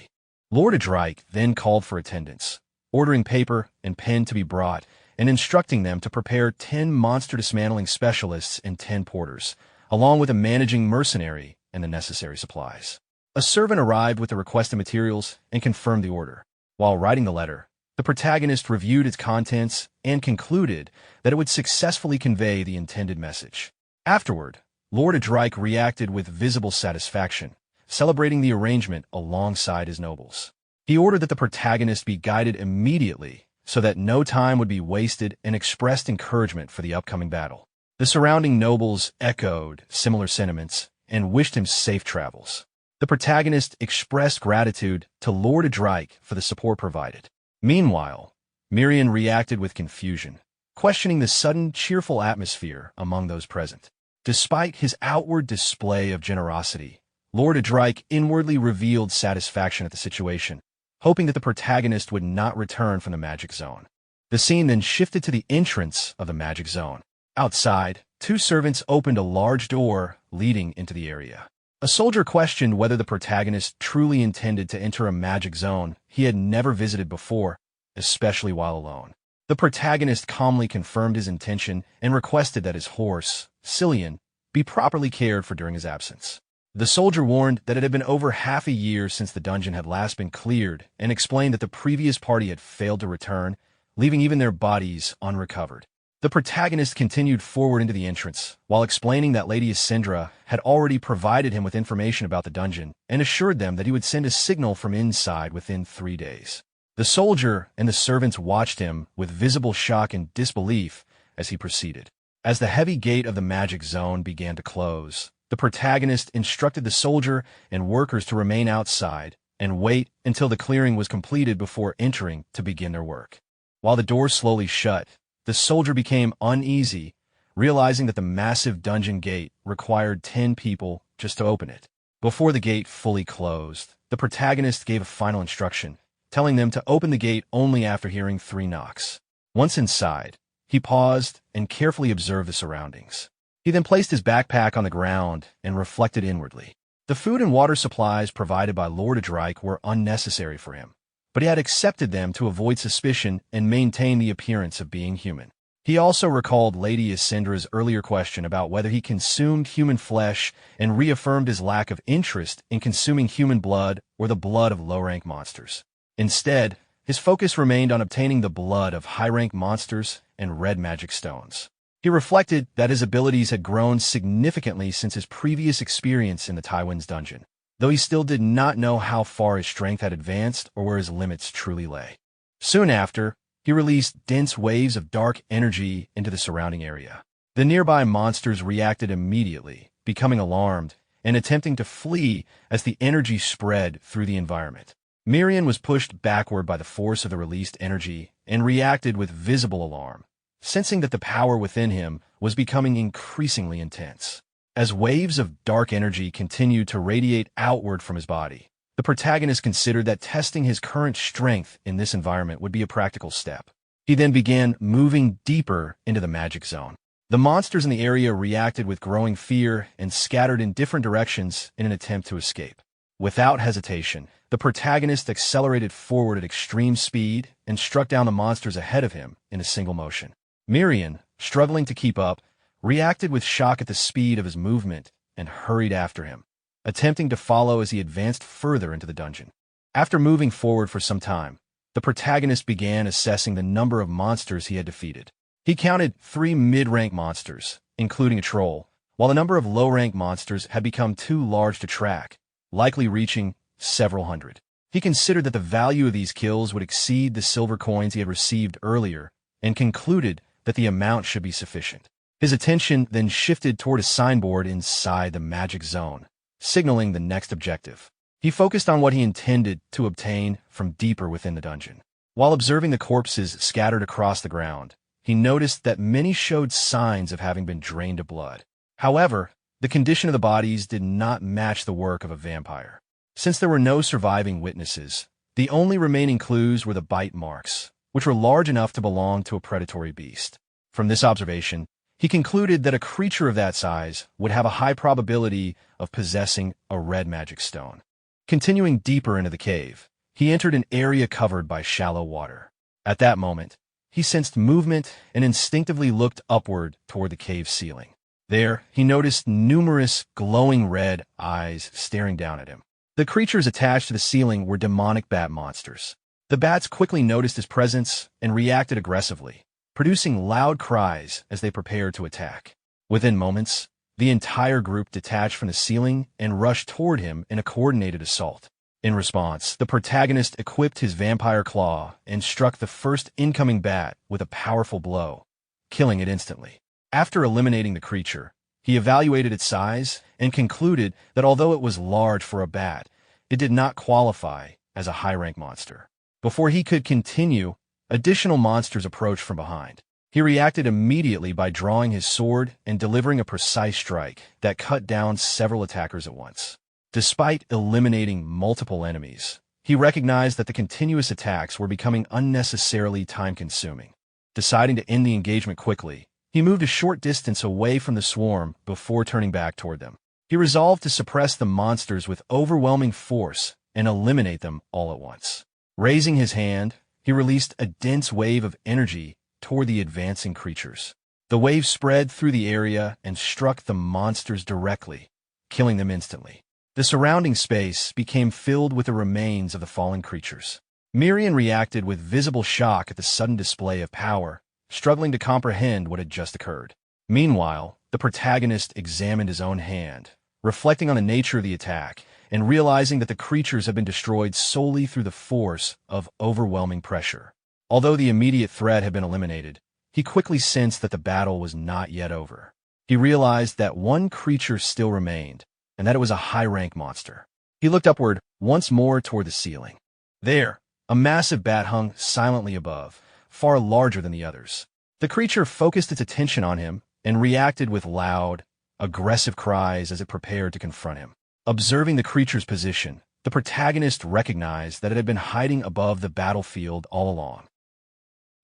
Lord Adrike then called for attendance, ordering paper and pen to be brought and instructing them to prepare 10 monster dismantling specialists and 10 porters, along with a managing mercenary and the necessary supplies. A servant arrived with the requested materials and confirmed the order. While writing the letter, the protagonist reviewed its contents and concluded that it would successfully convey the intended message. Afterward, Lord Adrike reacted with visible satisfaction, celebrating the arrangement alongside his nobles. He ordered that the protagonist be guided immediately so that no time would be wasted, and expressed encouragement for the upcoming battle. The surrounding nobles echoed similar sentiments and wished him safe travels. The protagonist expressed gratitude to Lord Adrike for the support provided. Meanwhile, Miriam reacted with confusion, questioning the sudden cheerful atmosphere among those present. Despite his outward display of generosity, Lord Adrike inwardly revealed satisfaction at the situation, hoping that the protagonist would not return from the magic zone. The scene then shifted to the entrance of the magic zone. Outside, 2 servants opened a large door leading into the area. A soldier questioned whether the protagonist truly intended to enter a magic zone he had never visited before, especially while alone. The protagonist calmly confirmed his intention and requested that his horse, Cillian, be properly cared for during his absence. The soldier warned that it had been over half a year since the dungeon had last been cleared and explained that the previous party had failed to return, leaving even their bodies unrecovered. The protagonist continued forward into the entrance, while explaining that Lady Isindra had already provided him with information about the dungeon and assured them that he would send a signal from inside within 3 days. The soldier and the servants watched him with visible shock and disbelief as he proceeded. As the heavy gate of the magic zone began to close, the protagonist instructed the soldier and workers to remain outside and wait until the clearing was completed before entering to begin their work. While the door slowly shut, the soldier became uneasy, realizing that the massive dungeon gate required 10 people just to open it. Before the gate fully closed, the protagonist gave a final instruction, telling them to open the gate only after hearing 3 knocks. Once inside, he paused and carefully observed the surroundings. He then placed his backpack on the ground and reflected inwardly. The food and water supplies provided by Lord Adrike were unnecessary for him, but he had accepted them to avoid suspicion and maintain the appearance of being human. He also recalled Lady Isindra's earlier question about whether he consumed human flesh and reaffirmed his lack of interest in consuming human blood or the blood of low-rank monsters. Instead, his focus remained on obtaining the blood of high-rank monsters and red magic stones. He reflected that his abilities had grown significantly since his previous experience in the Tywin's dungeon, though he still did not know how far his strength had advanced or where his limits truly lay. Soon after, he released dense waves of dark energy into the surrounding area. The nearby monsters reacted immediately, becoming alarmed and attempting to flee as the energy spread through the environment. Miriam was pushed backward by the force of the released energy and reacted with visible alarm, sensing that the power within him was becoming increasingly intense. As waves of dark energy continued to radiate outward from his body, the protagonist considered that testing his current strength in this environment would be a practical step. He then began moving deeper into the magic zone. The monsters in the area reacted with growing fear and scattered in different directions in an attempt to escape. Without hesitation, the protagonist accelerated forward at extreme speed and struck down the monsters ahead of him in a single motion. Miriam, struggling to keep up, reacted with shock at the speed of his movement and hurried after him, attempting to follow as he advanced further into the dungeon. After moving forward for some time, the protagonist began assessing the number of monsters he had defeated. He counted 3 mid-rank monsters, including a troll, while the number of low-rank monsters had become too large to track, likely reaching several hundred. He considered that the value of these kills would exceed the silver coins he had received earlier and concluded that the amount should be sufficient. His attention then shifted toward a signboard inside the magic zone, signaling the next objective. He focused on what he intended to obtain from deeper within the dungeon. While observing the corpses scattered across the ground, he noticed that many showed signs of having been drained of blood. However, the condition of the bodies did not match the work of a vampire. Since there were no surviving witnesses, the only remaining clues were the bite marks, which were large enough to belong to a predatory beast. From this observation, he concluded that a creature of that size would have a high probability of possessing a red magic stone. Continuing deeper into the cave, he entered an area covered by shallow water. At that moment, he sensed movement and instinctively looked upward toward the cave ceiling. There, he noticed numerous glowing red eyes staring down at him. The creatures attached to the ceiling were demonic bat monsters. The bats quickly noticed his presence and reacted aggressively, producing loud cries as they prepared to attack. Within moments, the entire group detached from the ceiling and rushed toward him in a coordinated assault. In response, the protagonist equipped his vampire claw and struck the first incoming bat with a powerful blow, killing it instantly. After eliminating the creature, he evaluated its size and concluded that although it was large for a bat, it did not qualify as a high-rank monster. Before he could continue, additional monsters approached from behind. He reacted immediately by drawing his sword and delivering a precise strike that cut down several attackers at once. Despite eliminating multiple enemies, he recognized that the continuous attacks were becoming unnecessarily time-consuming. Deciding to end the engagement quickly, he moved a short distance away from the swarm before turning back toward them. He resolved to suppress the monsters with overwhelming force and eliminate them all at once. Raising his hand, he released a dense wave of energy toward the advancing creatures. The wave spread through the area and struck the monsters directly, killing them instantly. The surrounding space became filled with the remains of the fallen creatures. Miriam reacted with visible shock at the sudden display of power, struggling to comprehend what had just occurred. Meanwhile, the protagonist examined his own hand, reflecting on the nature of the attack and realizing that the creatures had been destroyed solely through the force of overwhelming pressure. Although the immediate threat had been eliminated, he quickly sensed that the battle was not yet over. He realized that one creature still remained, and that it was a high-rank monster. He looked upward once more toward the ceiling. There, a massive bat hung silently above, far larger than the others. The creature focused its attention on him and reacted with loud, aggressive cries as it prepared to confront him. Observing the creature's position, the protagonist recognized that it had been hiding above the battlefield all along.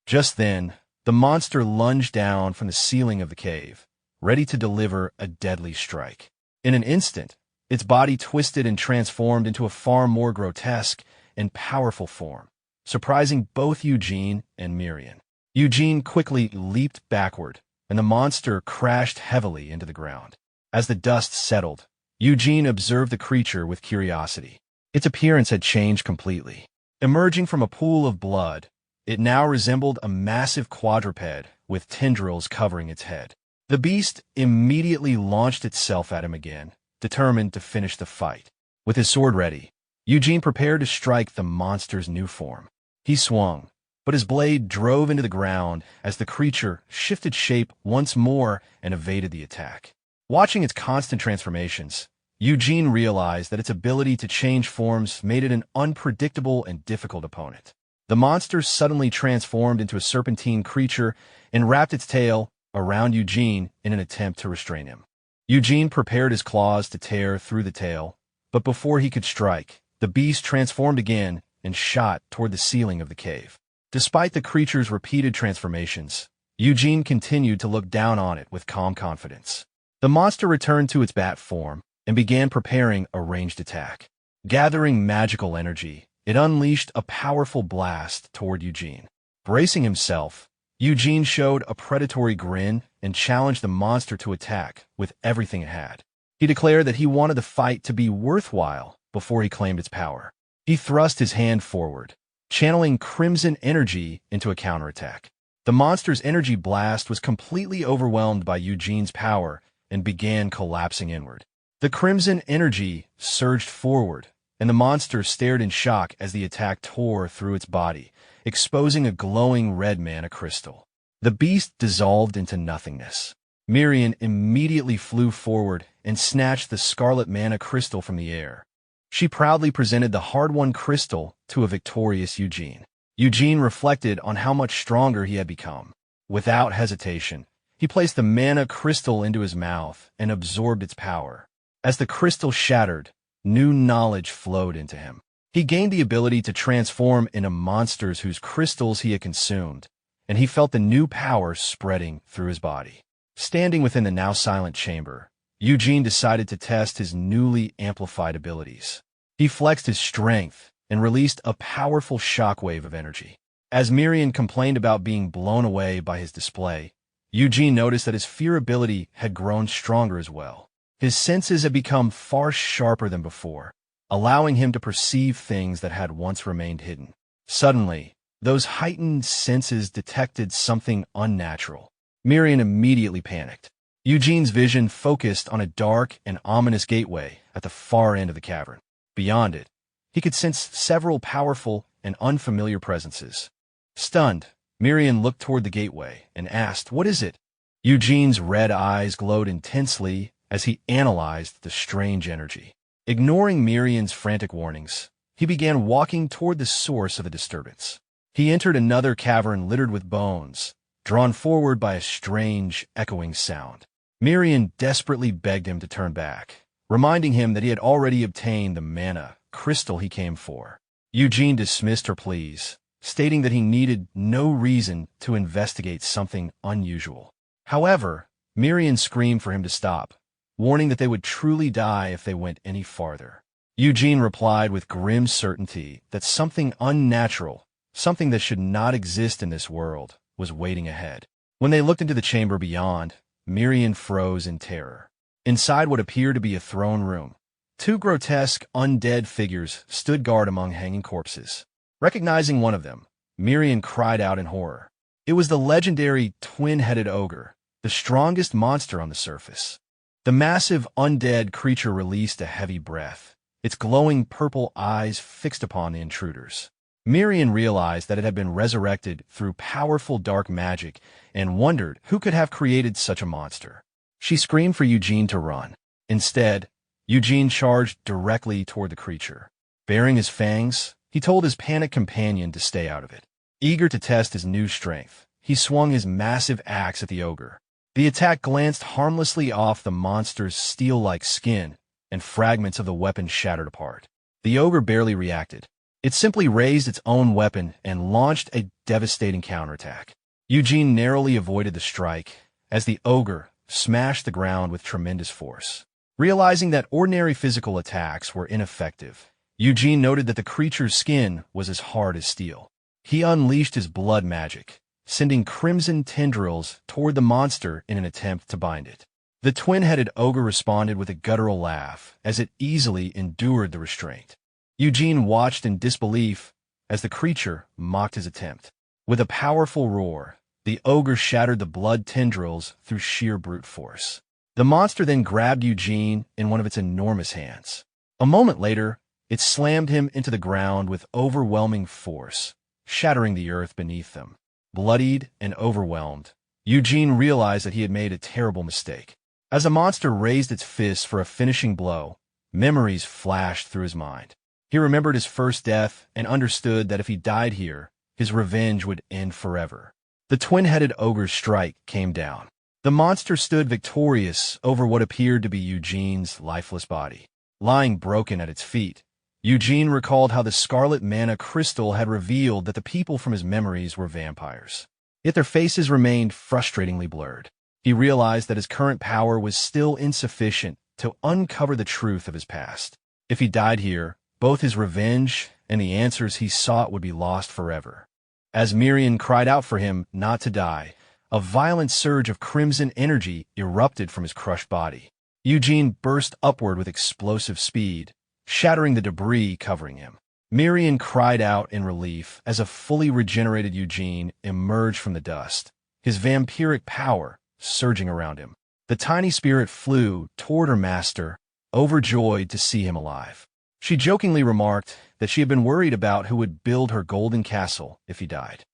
Just then, the monster lunged down from the ceiling of the cave, ready to deliver a deadly strike. In an instant, its body twisted and transformed into a far more grotesque and powerful form, surprising both Eugene and Miriam. Eugene quickly leaped backward, and the monster crashed heavily into the ground. As the dust settled, Eugene observed the creature with curiosity. Its appearance had changed completely. Emerging from a pool of blood, it now resembled a massive quadruped with tendrils covering its head. The beast immediately launched itself at him again, determined to finish the fight. With his sword ready, Eugene prepared to strike the monster's new form. He swung, but his blade drove into the ground as the creature shifted shape once more and evaded the attack. Watching its constant transformations, Eugene realized that its ability to change forms made it an unpredictable and difficult opponent. The monster suddenly transformed into a serpentine creature and wrapped its tail around Eugene in an attempt to restrain him. Eugene prepared his claws to tear through the tail, but before he could strike, the beast transformed again and shot toward the ceiling of the cave. Despite the creature's repeated transformations, Eugene continued to look down on it with calm confidence. The monster returned to its bat form and began preparing a ranged attack. Gathering magical energy, it unleashed a powerful blast toward Eugene. Bracing himself, Eugene showed a predatory grin and challenged the monster to attack with everything it had. He declared that he wanted the fight to be worthwhile before he claimed its power. He thrust his hand forward, channeling crimson energy into a counterattack. The monster's energy blast was completely overwhelmed by Eugene's power and began collapsing inward. The crimson energy surged forward, and the monster stared in shock as the attack tore through its body, exposing a glowing red mana crystal. The beast dissolved into nothingness. Miriam immediately flew forward and snatched the scarlet mana crystal from the air. She proudly presented the hard-won crystal to a victorious Eugene. Eugene reflected on how much stronger he had become. Without hesitation, he placed the mana crystal into his mouth and absorbed its power. As the crystal shattered, new knowledge flowed into him. He gained the ability to transform into monsters whose crystals he had consumed, and he felt the new power spreading through his body. Standing within the now silent chamber, Eugene decided to test his newly amplified abilities. He flexed his strength and released a powerful shockwave of energy. As Miriam complained about being blown away by his display, Eugene noticed that his fear ability had grown stronger as well. His senses had become far sharper than before, allowing him to perceive things that had once remained hidden. Suddenly, those heightened senses detected something unnatural. Miriam immediately panicked. Eugene's vision focused on a dark and ominous gateway at the far end of the cavern. Beyond it, he could sense several powerful and unfamiliar presences. Stunned, Miriam looked toward the gateway and asked, "What is it?" Eugene's red eyes glowed intensely as he analyzed the strange energy. Ignoring Miriam's frantic warnings, he began walking toward the source of the disturbance. He entered another cavern littered with bones, drawn forward by a strange, echoing sound. Miriam desperately begged him to turn back, reminding him that he had already obtained the mana crystal he came for. Eugene dismissed her pleas, stating that he needed no reason to investigate something unusual. However, Miriam screamed for him to stop, warning that they would truly die if they went any farther. Eugene replied with grim certainty that something unnatural, something that should not exist in this world, was waiting ahead. When they looked into the chamber beyond, Miriam froze in terror. Inside what appeared to be a throne room, two grotesque, undead figures stood guard among hanging corpses. Recognizing one of them, Miriam cried out in horror. It was the legendary twin-headed ogre, the strongest monster on the surface. The massive, undead creature released a heavy breath, its glowing purple eyes fixed upon the intruders. Miriam realized that it had been resurrected through powerful dark magic and wondered who could have created such a monster. She screamed for Eugene to run. Instead, Eugene charged directly toward the creature. Baring his fangs, he told his panicked companion to stay out of it. Eager to test his new strength, he swung his massive axe at the ogre. The attack glanced harmlessly off the monster's steel-like skin, and fragments of the weapon shattered apart. The ogre barely reacted. It simply raised its own weapon and launched a devastating counterattack. Eugene narrowly avoided the strike as the ogre smashed the ground with tremendous force. Realizing that ordinary physical attacks were ineffective, Eugene noted that the creature's skin was as hard as steel. He unleashed his blood magic, sending crimson tendrils toward the monster in an attempt to bind it. The twin-headed ogre responded with a guttural laugh as it easily endured the restraint. Eugene watched in disbelief as the creature mocked his attempt. With a powerful roar, the ogre shattered the blood tendrils through sheer brute force. The monster then grabbed Eugene in one of its enormous hands. A moment later, it slammed him into the ground with overwhelming force, shattering the earth beneath them. Bloodied and overwhelmed, Eugene realized that he had made a terrible mistake. As the monster raised its fist for a finishing blow, memories flashed through his mind. He remembered his first death and understood that if he died here, his revenge would end forever. The twin-headed ogre's strike came down. The monster stood victorious over what appeared to be Eugene's lifeless body. Lying broken at its feet, Eugene recalled how the scarlet mana crystal had revealed that the people from his memories were vampires. Yet their faces remained frustratingly blurred. He realized that his current power was still insufficient to uncover the truth of his past. If he died here, both his revenge and the answers he sought would be lost forever. As Miriam cried out for him not to die, a violent surge of crimson energy erupted from his crushed body. Eugene burst upward with explosive speed, shattering the debris covering him. Miriam cried out in relief as a fully regenerated Eugene emerged from the dust, his vampiric power surging around him. The tiny spirit flew toward her master, overjoyed to see him alive. She jokingly remarked that she had been worried about who would build her golden castle if he died.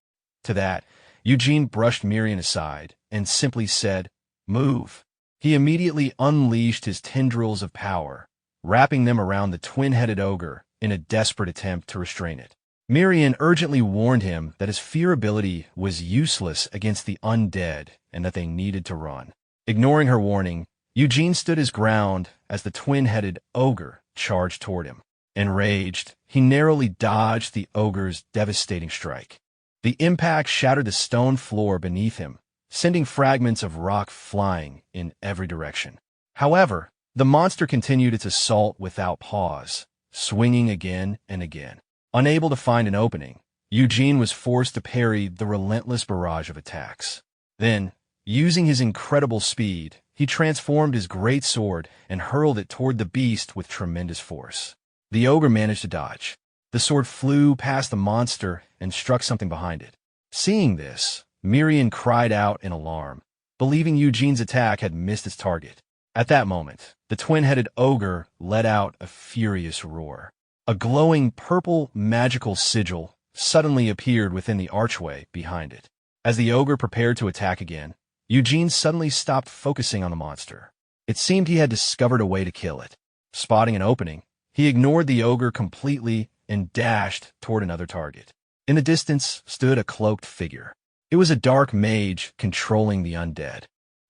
To that, Eugene brushed Miriam aside and simply said, "Move." He immediately unleashed his tendrils of power, wrapping them around the twin-headed ogre in a desperate attempt to restrain it. Miriam urgently warned him that his fear ability was useless against the undead and that they needed to run. Ignoring her warning, Eugene stood his ground as the twin-headed ogre charged toward him. Enraged, he narrowly dodged the ogre's devastating strike. The impact shattered the stone floor beneath him, sending fragments of rock flying in every direction. However, the monster continued its assault without pause, swinging again and again. Unable to find an opening, Eugene was forced to parry the relentless barrage of attacks. Then, using his incredible speed, he transformed his great sword and hurled it toward the beast with tremendous force. The ogre managed to dodge. The sword flew past the monster and struck something behind it. Seeing this, Miriam cried out in alarm, believing Eugene's attack had missed its target. At that moment, the twin-headed ogre let out a furious roar. A glowing purple magical sigil suddenly appeared within the archway behind it. As the ogre prepared to attack again, Eugene suddenly stopped focusing on the monster. It seemed he had discovered a way to kill it. Spotting an opening, he ignored the ogre completely and dashed toward another target. In the distance stood a cloaked figure. It was a dark mage controlling the undead.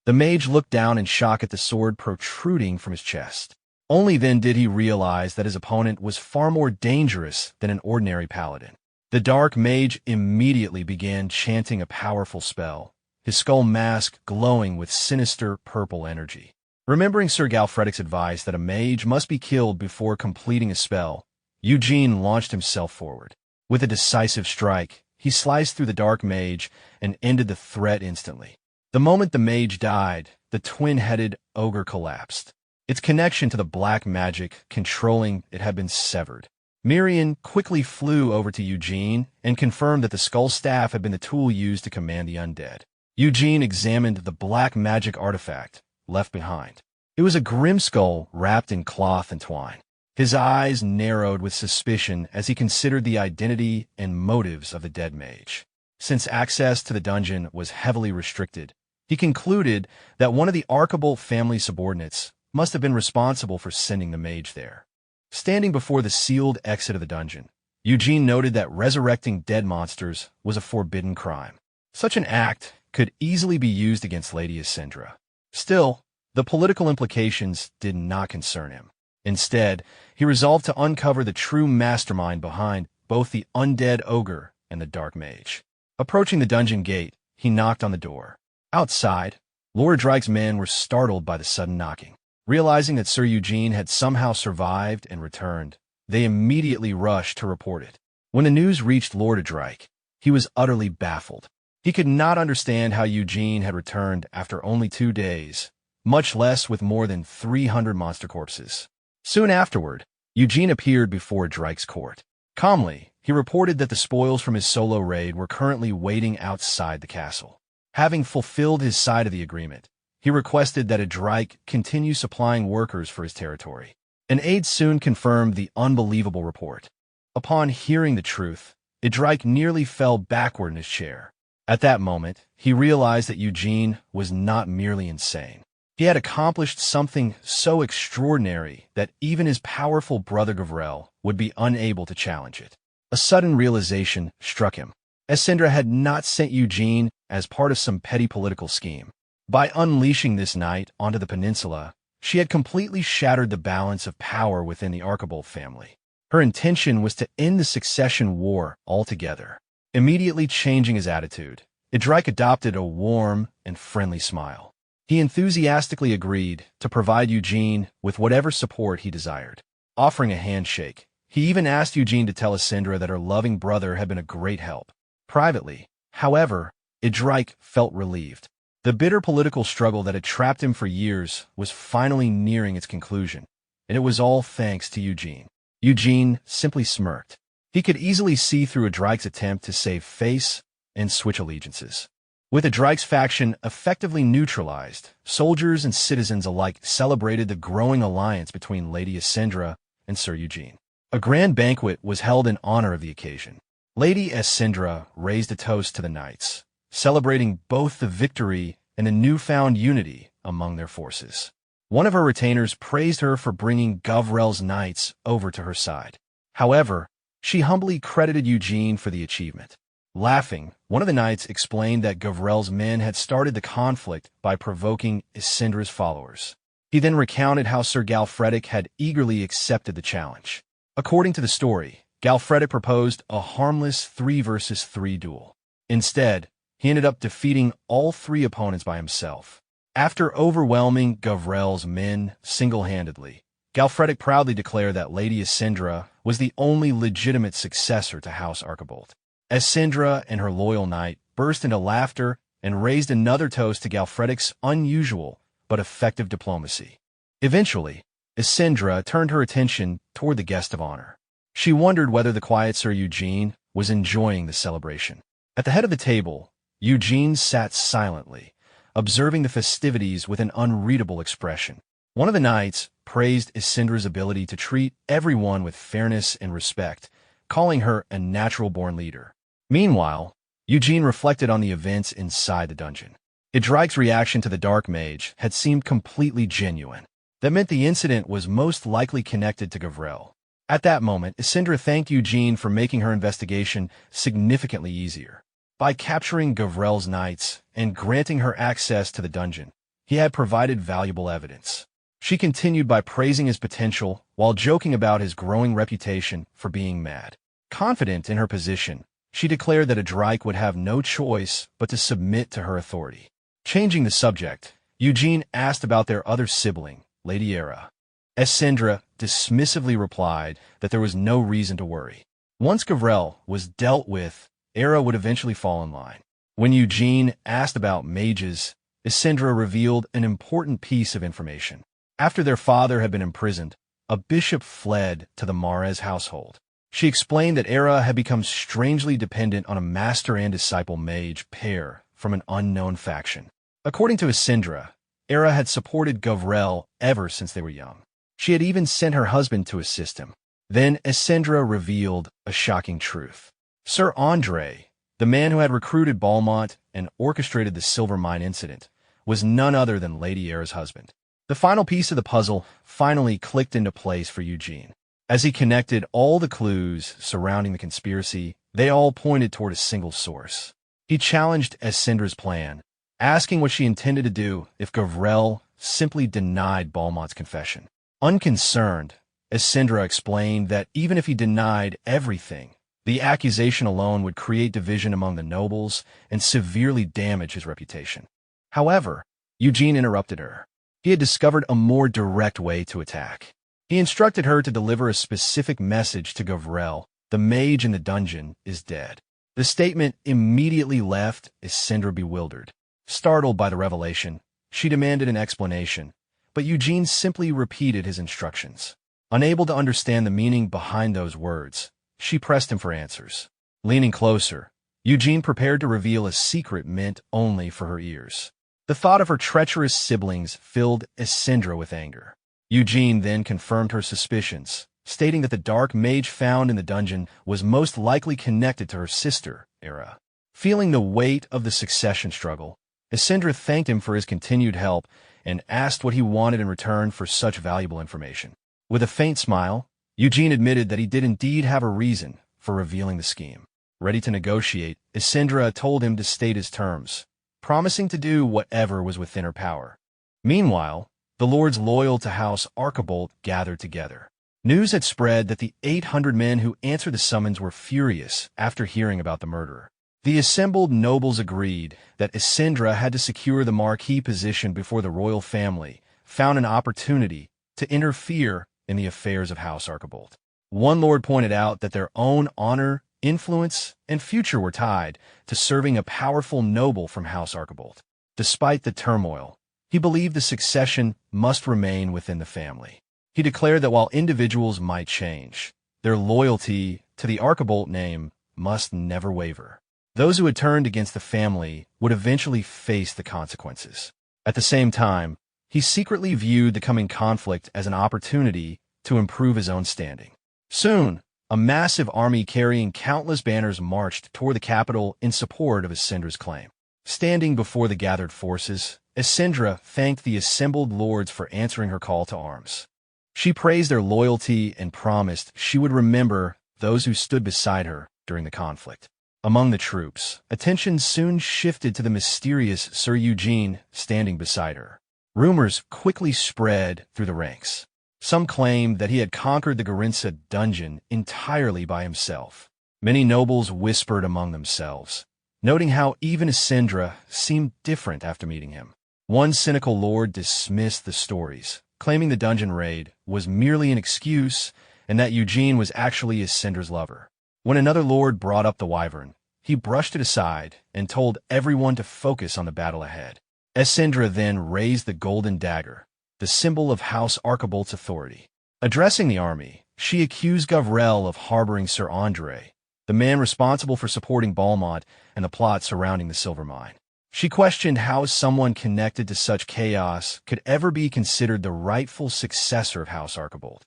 The mage looked down in shock at the sword protruding from his chest. Only then did he realize that his opponent was far more dangerous than an ordinary paladin. The dark mage immediately began chanting a powerful spell, his skull mask glowing with sinister purple energy. Remembering Sir Galfredic's advice that a mage must be killed before completing a spell, Eugene launched himself forward. With a decisive strike, he sliced through the dark mage and ended the threat instantly. The moment the mage died, the twin-headed ogre collapsed. Its connection to the black magic controlling it had been severed. Miriam quickly flew over to Eugene and confirmed that the skull staff had been the tool used to command the undead. Eugene examined the black magic artifact left behind. It was a grim skull wrapped in cloth and twine. His eyes narrowed with suspicion as he considered the identity and motives of the dead mage. Since access to the dungeon was heavily restricted, he concluded that one of the Archibald family subordinates must have been responsible for sending the mage there. Standing before the sealed exit of the dungeon, Eugene noted that resurrecting dead monsters was a forbidden crime. Such an act could easily be used against Lady Ascendra. Still, the political implications did not concern him. Instead, he resolved to uncover the true mastermind behind both the undead ogre and the dark mage. Approaching the dungeon gate, he knocked on the door. Outside, Lord Drike's men were startled by the sudden knocking. Realizing that Sir Eugene had somehow survived and returned, they immediately rushed to report it. When the news reached Lord Drike, he was utterly baffled. He could not understand how Eugene had returned after only 2 days, much less with more than 300 monster corpses. Soon afterward, Eugene appeared before Drike's court. Calmly, he reported that the spoils from his solo raid were currently waiting outside the castle. Having fulfilled his side of the agreement, he requested that a Drike continue supplying workers for his territory. An aide soon confirmed the unbelievable report. Upon hearing the truth, Drike nearly fell backward in his chair. At that moment, he realized that Eugene was not merely insane. He had accomplished something so extraordinary that even his powerful brother Gavrel would be unable to challenge it. A sudden realization struck him. Ascendra had not sent Eugene as part of some petty political scheme. By unleashing this knight onto the peninsula, she had completely shattered the balance of power within the Archibald family. Her intention was to end the succession war altogether. Immediately changing his attitude, Drike adopted a warm and friendly smile. He enthusiastically agreed to provide Eugene with whatever support he desired. Offering a handshake, he even asked Eugene to tell Ascendra that her loving brother had been a great help. Privately, however, Drike felt relieved. The bitter political struggle that had trapped him for years was finally nearing its conclusion, and it was all thanks to Eugene. Eugene simply smirked. He could easily see through Drike's attempt to save face and switch allegiances. With Drike's faction effectively neutralized, soldiers and citizens alike celebrated the growing alliance between Lady Ascendra and Sir Eugene. A grand banquet was held in honor of the occasion. Lady Ascendra raised a toast to the knights, celebrating both the victory and the newfound unity among their forces. One of her retainers praised her for bringing Gavrel's knights over to her side. However, she humbly credited Eugene for the achievement. Laughing, one of the knights explained that Gavrel's men had started the conflict by provoking Ascendra's followers. He then recounted how Sir Galfredic had eagerly accepted the challenge. According to the story, Galfredic proposed a harmless 3 versus 3 duel. Instead, he ended up defeating all 3 opponents by himself. After overwhelming Gavrel's men single-handedly, Galfredic proudly declared that Lady Asindra was the only legitimate successor to House Archibald. Asindra and her loyal knight burst into laughter and raised another toast to Galfredic's unusual but effective diplomacy. Eventually, Asindra turned her attention toward the guest of honor. She wondered whether the quiet Sir Eugene was enjoying the celebration. At the head of the table, Eugene sat silently, observing the festivities with an unreadable expression. One of the knights praised Asindra's ability to treat everyone with fairness and respect, calling her a natural-born leader. Meanwhile, Eugene reflected on the events inside the dungeon. Idrike's reaction to the Dark Mage had seemed completely genuine. That meant the incident was most likely connected to Gavrel. At that moment, Asindra thanked Eugene for making her investigation significantly easier. By capturing Gavrel's knights and granting her access to the dungeon, he had provided valuable evidence. She continued by praising his potential while joking about his growing reputation for being mad. Confident in her position, she declared that Idrike would have no choice but to submit to her authority. Changing the subject, Eugene asked about their other sibling, Lady Era. Asindra dismissively replied that there was no reason to worry. Once Gavrel was dealt with, Era would eventually fall in line. When Eugene asked about mages, Asindra revealed an important piece of information. After their father had been imprisoned, a bishop fled to the Marez household. She explained that Era had become strangely dependent on a master and disciple mage pair from an unknown faction. According to Asindra, Era had supported Gavrel ever since they were young. She had even sent her husband to assist him. Then Asindra revealed a shocking truth. Sir Andre, the man who had recruited Balmont and orchestrated the silver mine incident, was none other than Lady Era's husband. The final piece of the puzzle finally clicked into place for Eugene. As he connected all the clues surrounding the conspiracy, they all pointed toward a single source. He challenged Asindra's plan, asking what she intended to do if Gavrel simply denied Balmont's confession. Unconcerned, Asindra explained that even if he denied everything, the accusation alone would create division among the nobles and severely damage his reputation. However, Eugene interrupted her. He had discovered a more direct way to attack. He instructed her to deliver a specific message to Gavrel: the mage in the dungeon is dead. The statement immediately left Asindra bewildered. Startled by the revelation, she demanded an explanation, but Eugene simply repeated his instructions. Unable to understand the meaning behind those words, she pressed him for answers. Leaning closer, Eugene prepared to reveal a secret meant only for her ears. The thought of her treacherous siblings filled Asindra with anger. Eugene then confirmed her suspicions, stating that the dark mage found in the dungeon was most likely connected to her sister, Era. Feeling the weight of the succession struggle, Asindra thanked him for his continued help and asked what he wanted in return for such valuable information. With a faint smile, Eugene admitted that he did indeed have a reason for revealing the scheme. Ready to negotiate, Asindra told him to state his terms, promising to do whatever was within her power. Meanwhile, the lords loyal to House Archibald gathered together. News had spread that the 800 men who answered the summons were furious after hearing about the murderer. The assembled nobles agreed that Asindra had to secure the marquee position before the royal family found an opportunity to interfere in the affairs of House Archibald. One lord pointed out that their own honor, influence, and future were tied to serving a powerful noble from House Archibald. Despite the turmoil, he believed the succession must remain within the family. He declared that while individuals might change, their loyalty to the Archibald name must never waver. Those who had turned against the family would eventually face the consequences. At the same time, he secretly viewed the coming conflict as an opportunity to improve his own standing. Soon, a massive army carrying countless banners marched toward the capital in support of Asindra's claim. Standing before the gathered forces, Asindra thanked the assembled lords for answering her call to arms. She praised their loyalty and promised she would remember those who stood beside her during the conflict. Among the troops, attention soon shifted to the mysterious Sir Eugene standing beside her. Rumors quickly spread through the ranks. Some claimed that he had conquered the Garinsa dungeon entirely by himself. Many nobles whispered among themselves, noting how even Asindra seemed different after meeting him. One cynical lord dismissed the stories, claiming the dungeon raid was merely an excuse and that Eugene was actually Asindra's lover. When another lord brought up the wyvern, he brushed it aside and told everyone to focus on the battle ahead. Asindra then raised the golden dagger, the symbol of House Archibolt's authority. Addressing the army, she accused Gavrel of harboring Sir Andre, the man responsible for supporting Balmont and the plot surrounding the silver mine. She questioned how someone connected to such chaos could ever be considered the rightful successor of House Archibolt.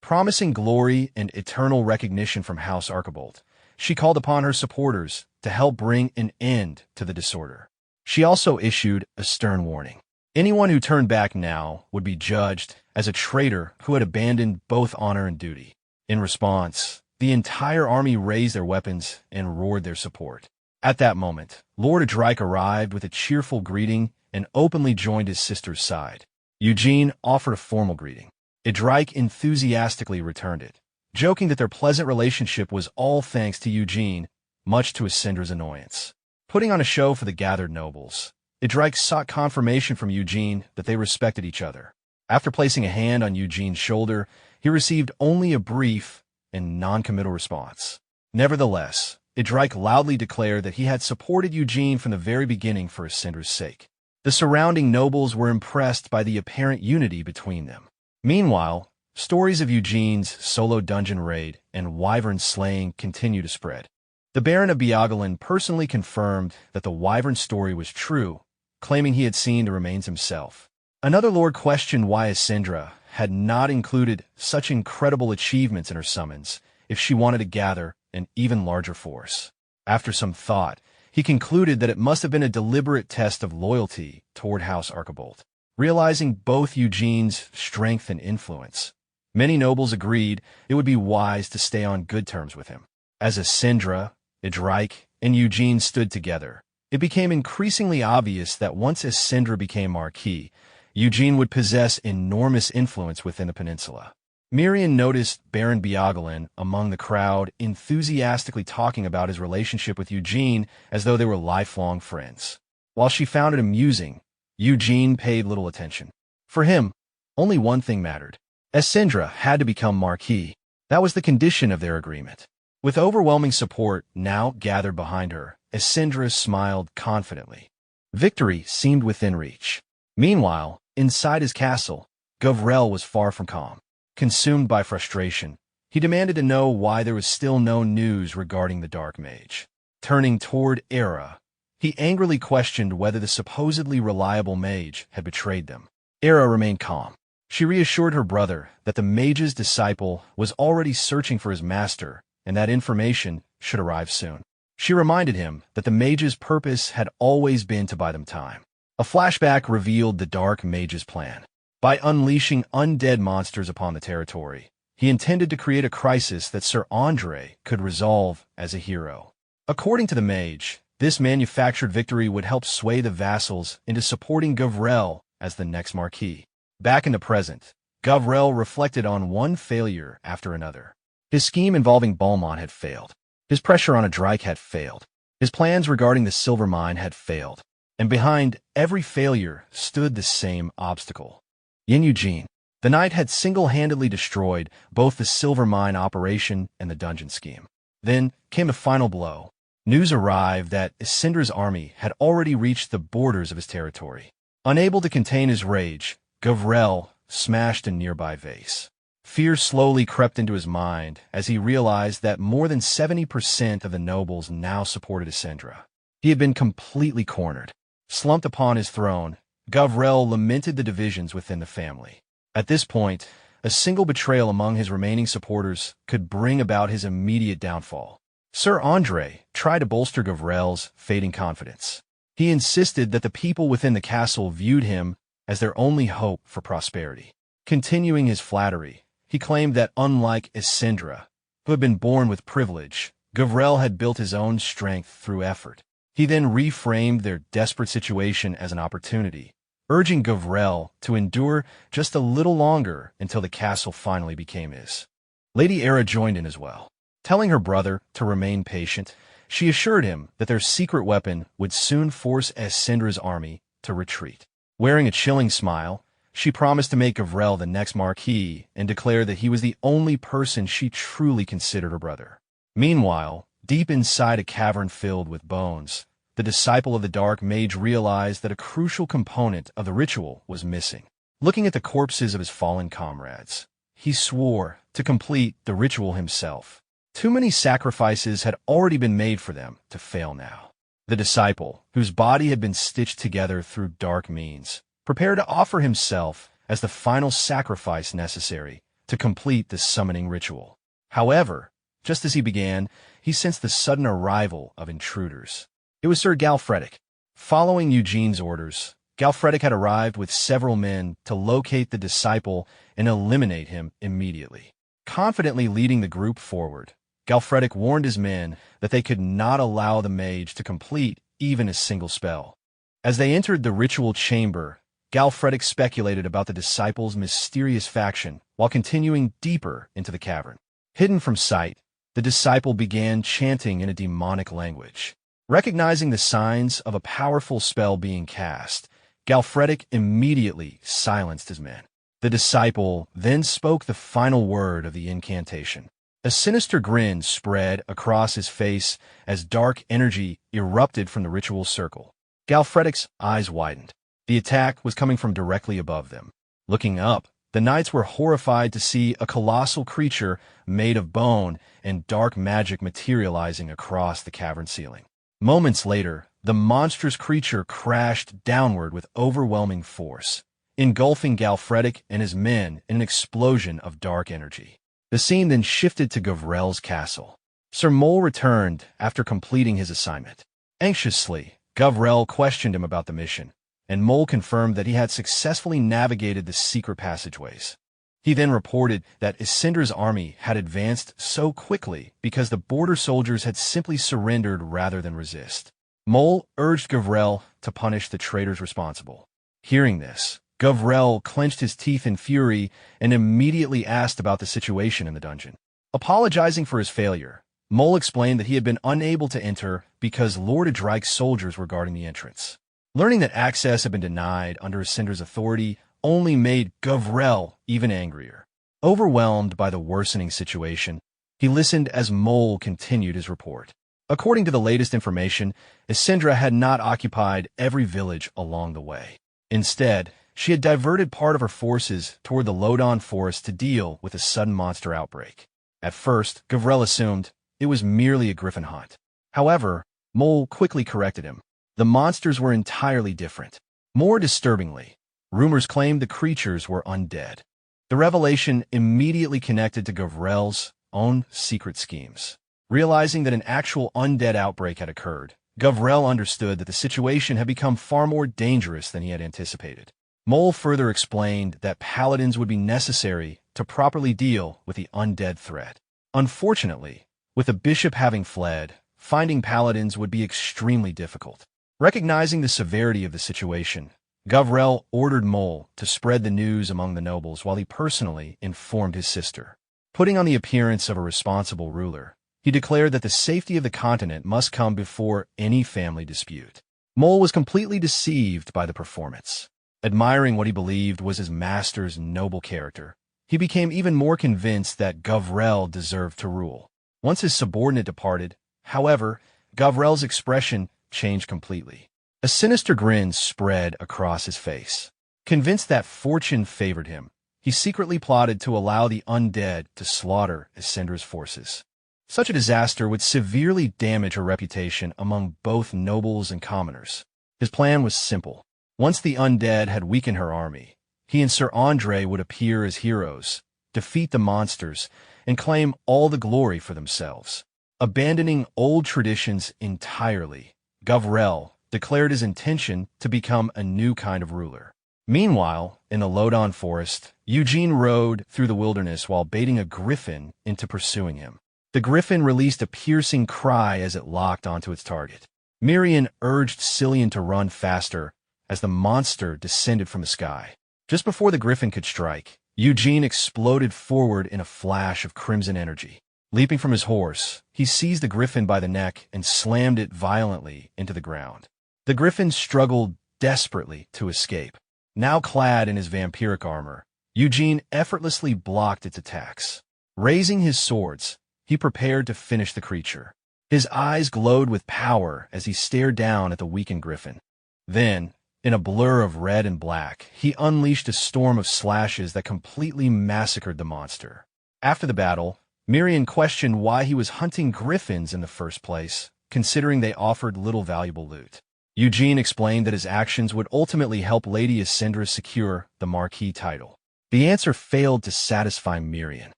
Promising glory and eternal recognition from House Archibolt, she called upon her supporters to help bring an end to the disorder. She also issued a stern warning. Anyone who turned back now would be judged as a traitor who had abandoned both honor and duty. In response, the entire army raised their weapons and roared their support. At that moment, Lord Adrike arrived with a cheerful greeting and openly joined his sister's side. Eugene offered a formal greeting. Adrike enthusiastically returned it, joking that their pleasant relationship was all thanks to Eugene, much to Asindra's annoyance. Putting on a show for the gathered nobles, Adrike sought confirmation from Eugene that they respected each other. After placing a hand on Eugene's shoulder, he received only a brief and non-committal response. Nevertheless, Adrike loudly declared that he had supported Eugene from the very beginning for Asindra's sake. The surrounding nobles were impressed by the apparent unity between them. Meanwhile, stories of Eugene's solo dungeon raid and wyvern slaying continue to spread. The Baron of Biagalin personally confirmed that the wyvern story was true, claiming he had seen the remains himself. Another lord questioned why Asindra had not included such incredible achievements in her summons if she wanted to gather an even larger force. After some thought, he concluded that it must have been a deliberate test of loyalty toward House Archibolt. Realizing both Eugene's strength and influence, many nobles agreed it would be wise to stay on good terms with him. As Asindra, Adrike, and Eugene stood together, it became increasingly obvious that once Asindra became Marquis, Eugene would possess enormous influence within the peninsula. Miriam noticed Baron Biagalin among the crowd enthusiastically talking about his relationship with Eugene as though they were lifelong friends. While she found it amusing, Eugene paid little attention. For him, only one thing mattered. Asindra had to become Marquis. That was the condition of their agreement. With overwhelming support now gathered behind her, Asindra smiled confidently. Victory seemed within reach. Meanwhile, inside his castle, Gavrel was far from calm. Consumed by frustration, he demanded to know why there was still no news regarding the Dark Mage. Turning toward Era, he angrily questioned whether the supposedly reliable mage had betrayed them. Era remained calm. She reassured her brother that the mage's disciple was already searching for his master and that information should arrive soon. She reminded him that the mage's purpose had always been to buy them time. A flashback revealed the Dark Mage's plan. By unleashing undead monsters upon the territory, he intended to create a crisis that Sir Andre could resolve as a hero. According to the mage, this manufactured victory would help sway the vassals into supporting Gavrel as the next Marquis. Back in the present, Gavrel reflected on one failure after another. His scheme involving Balmont had failed. His pressure on Adrike had failed. His plans regarding the silver mine had failed. And behind every failure stood the same obstacle. Eugene. The knight had single-handedly destroyed both the silver mine operation and the dungeon scheme. Then came a final blow. News arrived that Asindra's army had already reached the borders of his territory. Unable to contain his rage, Gavrel smashed a nearby vase. Fear slowly crept into his mind as he realized that more than 70% of the nobles now supported Asindra. He had been completely cornered. Slumped upon his throne, Gavrel lamented the divisions within the family. At this point, a single betrayal among his remaining supporters could bring about his immediate downfall. Sir Andre tried to bolster Gavrel's fading confidence. He insisted that the people within the castle viewed him as their only hope for prosperity. Continuing his flattery, he claimed that unlike Asindra, who had been born with privilege, Gavrel had built his own strength through effort. He then reframed their desperate situation as an opportunity, urging Gavrel to endure just a little longer until the castle finally became his. Lady Era joined in as well. Telling her brother to remain patient, she assured him that their secret weapon would soon force Essindra's army to retreat. Wearing a chilling smile, she promised to make Gavrel the next Marquis and declared that he was the only person she truly considered her brother. Meanwhile, deep inside a cavern filled with bones, the disciple of the Dark Mage realized that a crucial component of the ritual was missing. Looking at the corpses of his fallen comrades, he swore to complete the ritual himself. Too many sacrifices had already been made for them to fail now. The disciple, whose body had been stitched together through dark means, prepared to offer himself as the final sacrifice necessary to complete the summoning ritual. However, just as he began, he sensed the sudden arrival of intruders. It was Sir Galfredic. Following Eugene's orders, Galfredic had arrived with several men to locate the disciple and eliminate him immediately. Confidently leading the group forward, Galfredic warned his men that they could not allow the mage to complete even a single spell. As they entered the ritual chamber, Galfredic speculated about the disciple's mysterious faction while continuing deeper into the cavern. Hidden from sight, the disciple began chanting in a demonic language. Recognizing the signs of a powerful spell being cast, Galfredic immediately silenced his men. The disciple then spoke the final word of the incantation. A sinister grin spread across his face as dark energy erupted from the ritual circle. Galfredic's eyes widened. The attack was coming from directly above them. Looking up, the knights were horrified to see a colossal creature made of bone and dark magic materializing across the cavern ceiling. Moments later, the monstrous creature crashed downward with overwhelming force, engulfing Galfredic and his men in an explosion of dark energy. The scene then shifted to Gavrel's castle. Sir Mole returned after completing his assignment. Anxiously, Gavrel questioned him about the mission, and Mole confirmed that he had successfully navigated the secret passageways. He then reported that Essindra's army had advanced so quickly because the border soldiers had simply surrendered rather than resist. Mole urged Gavrel to punish the traitors responsible. Hearing this, Gavrel clenched his teeth in fury and immediately asked about the situation in the dungeon. Apologizing for his failure, Mole explained that he had been unable to enter because Lord Adrike's soldiers were guarding the entrance. Learning that access had been denied under Essindra's authority only made Gavrel even angrier. Overwhelmed by the worsening situation, he listened as Mole continued his report. According to the latest information, Essindra had not occupied every village along the way. Instead, she had diverted part of her forces toward the Lodon forest to deal with a sudden monster outbreak. At first, Gavrel assumed it was merely a griffin hunt. However, Mole quickly corrected him. The monsters were entirely different. More disturbingly, rumors claimed the creatures were undead. The revelation immediately connected to Gavrel's own secret schemes. Realizing that an actual undead outbreak had occurred, Gavrel understood that the situation had become far more dangerous than he had anticipated. Mole further explained that paladins would be necessary to properly deal with the undead threat. Unfortunately, with the bishop having fled, finding paladins would be extremely difficult. Recognizing the severity of the situation, Gavrel ordered Mole to spread the news among the nobles while he personally informed his sister. Putting on the appearance of a responsible ruler, he declared that the safety of the continent must come before any family dispute. Mole was completely deceived by the performance. Admiring what he believed was his master's noble character, he became even more convinced that Gavrel deserved to rule. Once his subordinate departed, however, Gavrel's expression changed completely. A sinister grin spread across his face. Convinced that fortune favored him, he secretly plotted to allow the undead to slaughter Essindra's forces. Such a disaster would severely damage her reputation among both nobles and commoners. His plan was simple. Once the undead had weakened her army, he and Sir Andre would appear as heroes, defeat the monsters, and claim all the glory for themselves. Abandoning old traditions entirely, Gavrel declared his intention to become a new kind of ruler. Meanwhile, in the Lodon forest, Eugene rode through the wilderness while baiting a griffin into pursuing him. The griffin released a piercing cry as it locked onto its target. Mirian urged Cillian to run faster, as the monster descended from the sky. Just before the griffin could strike, Eugene exploded forward in a flash of crimson energy. Leaping from his horse, he seized the griffin by the neck and slammed it violently into the ground. The griffin struggled desperately to escape. Now clad in his vampiric armor, Eugene effortlessly blocked its attacks. Raising his swords, he prepared to finish the creature. His eyes glowed with power as he stared down at the weakened griffin. Then, in a blur of red and black, he unleashed a storm of slashes that completely massacred the monster. After the battle, Mirian questioned why he was hunting griffins in the first place, considering they offered little valuable loot. Eugene explained that his actions would ultimately help Lady Ascendra secure the Marquis title. The answer failed to satisfy Mirian.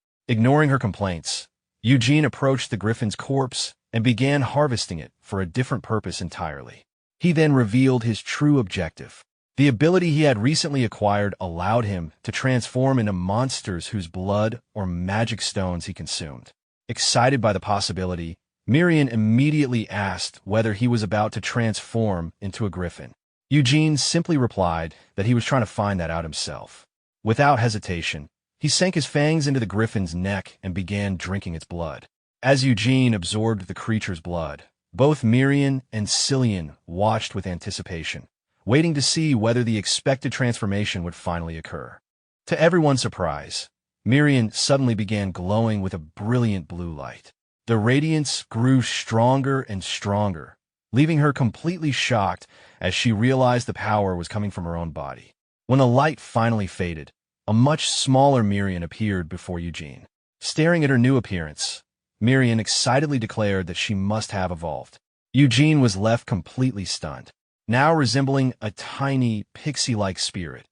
Ignoring her complaints, Eugene approached the griffin's corpse and began harvesting it for a different purpose entirely. He then revealed his true objective. The ability he had recently acquired allowed him to transform into monsters whose blood or magic stones he consumed. Excited by the possibility, Mirian immediately asked whether he was about to transform into a griffin. Eugene simply replied that he was trying to find that out himself. Without hesitation, he sank his fangs into the griffin's neck and began drinking its blood. As Eugene absorbed the creature's blood, both Mirian and Cillian watched with anticipation, waiting to see whether the expected transformation would finally occur. To everyone's surprise, Mirian suddenly began glowing with a brilliant blue light. The radiance grew stronger and stronger, leaving her completely shocked as she realized the power was coming from her own body. When the light finally faded, a much smaller Mirian appeared before Eugene. Staring at her new appearance, Mirian excitedly declared that she must have evolved. Eugene was left completely stunned. Now resembling a tiny, pixie-like spirit,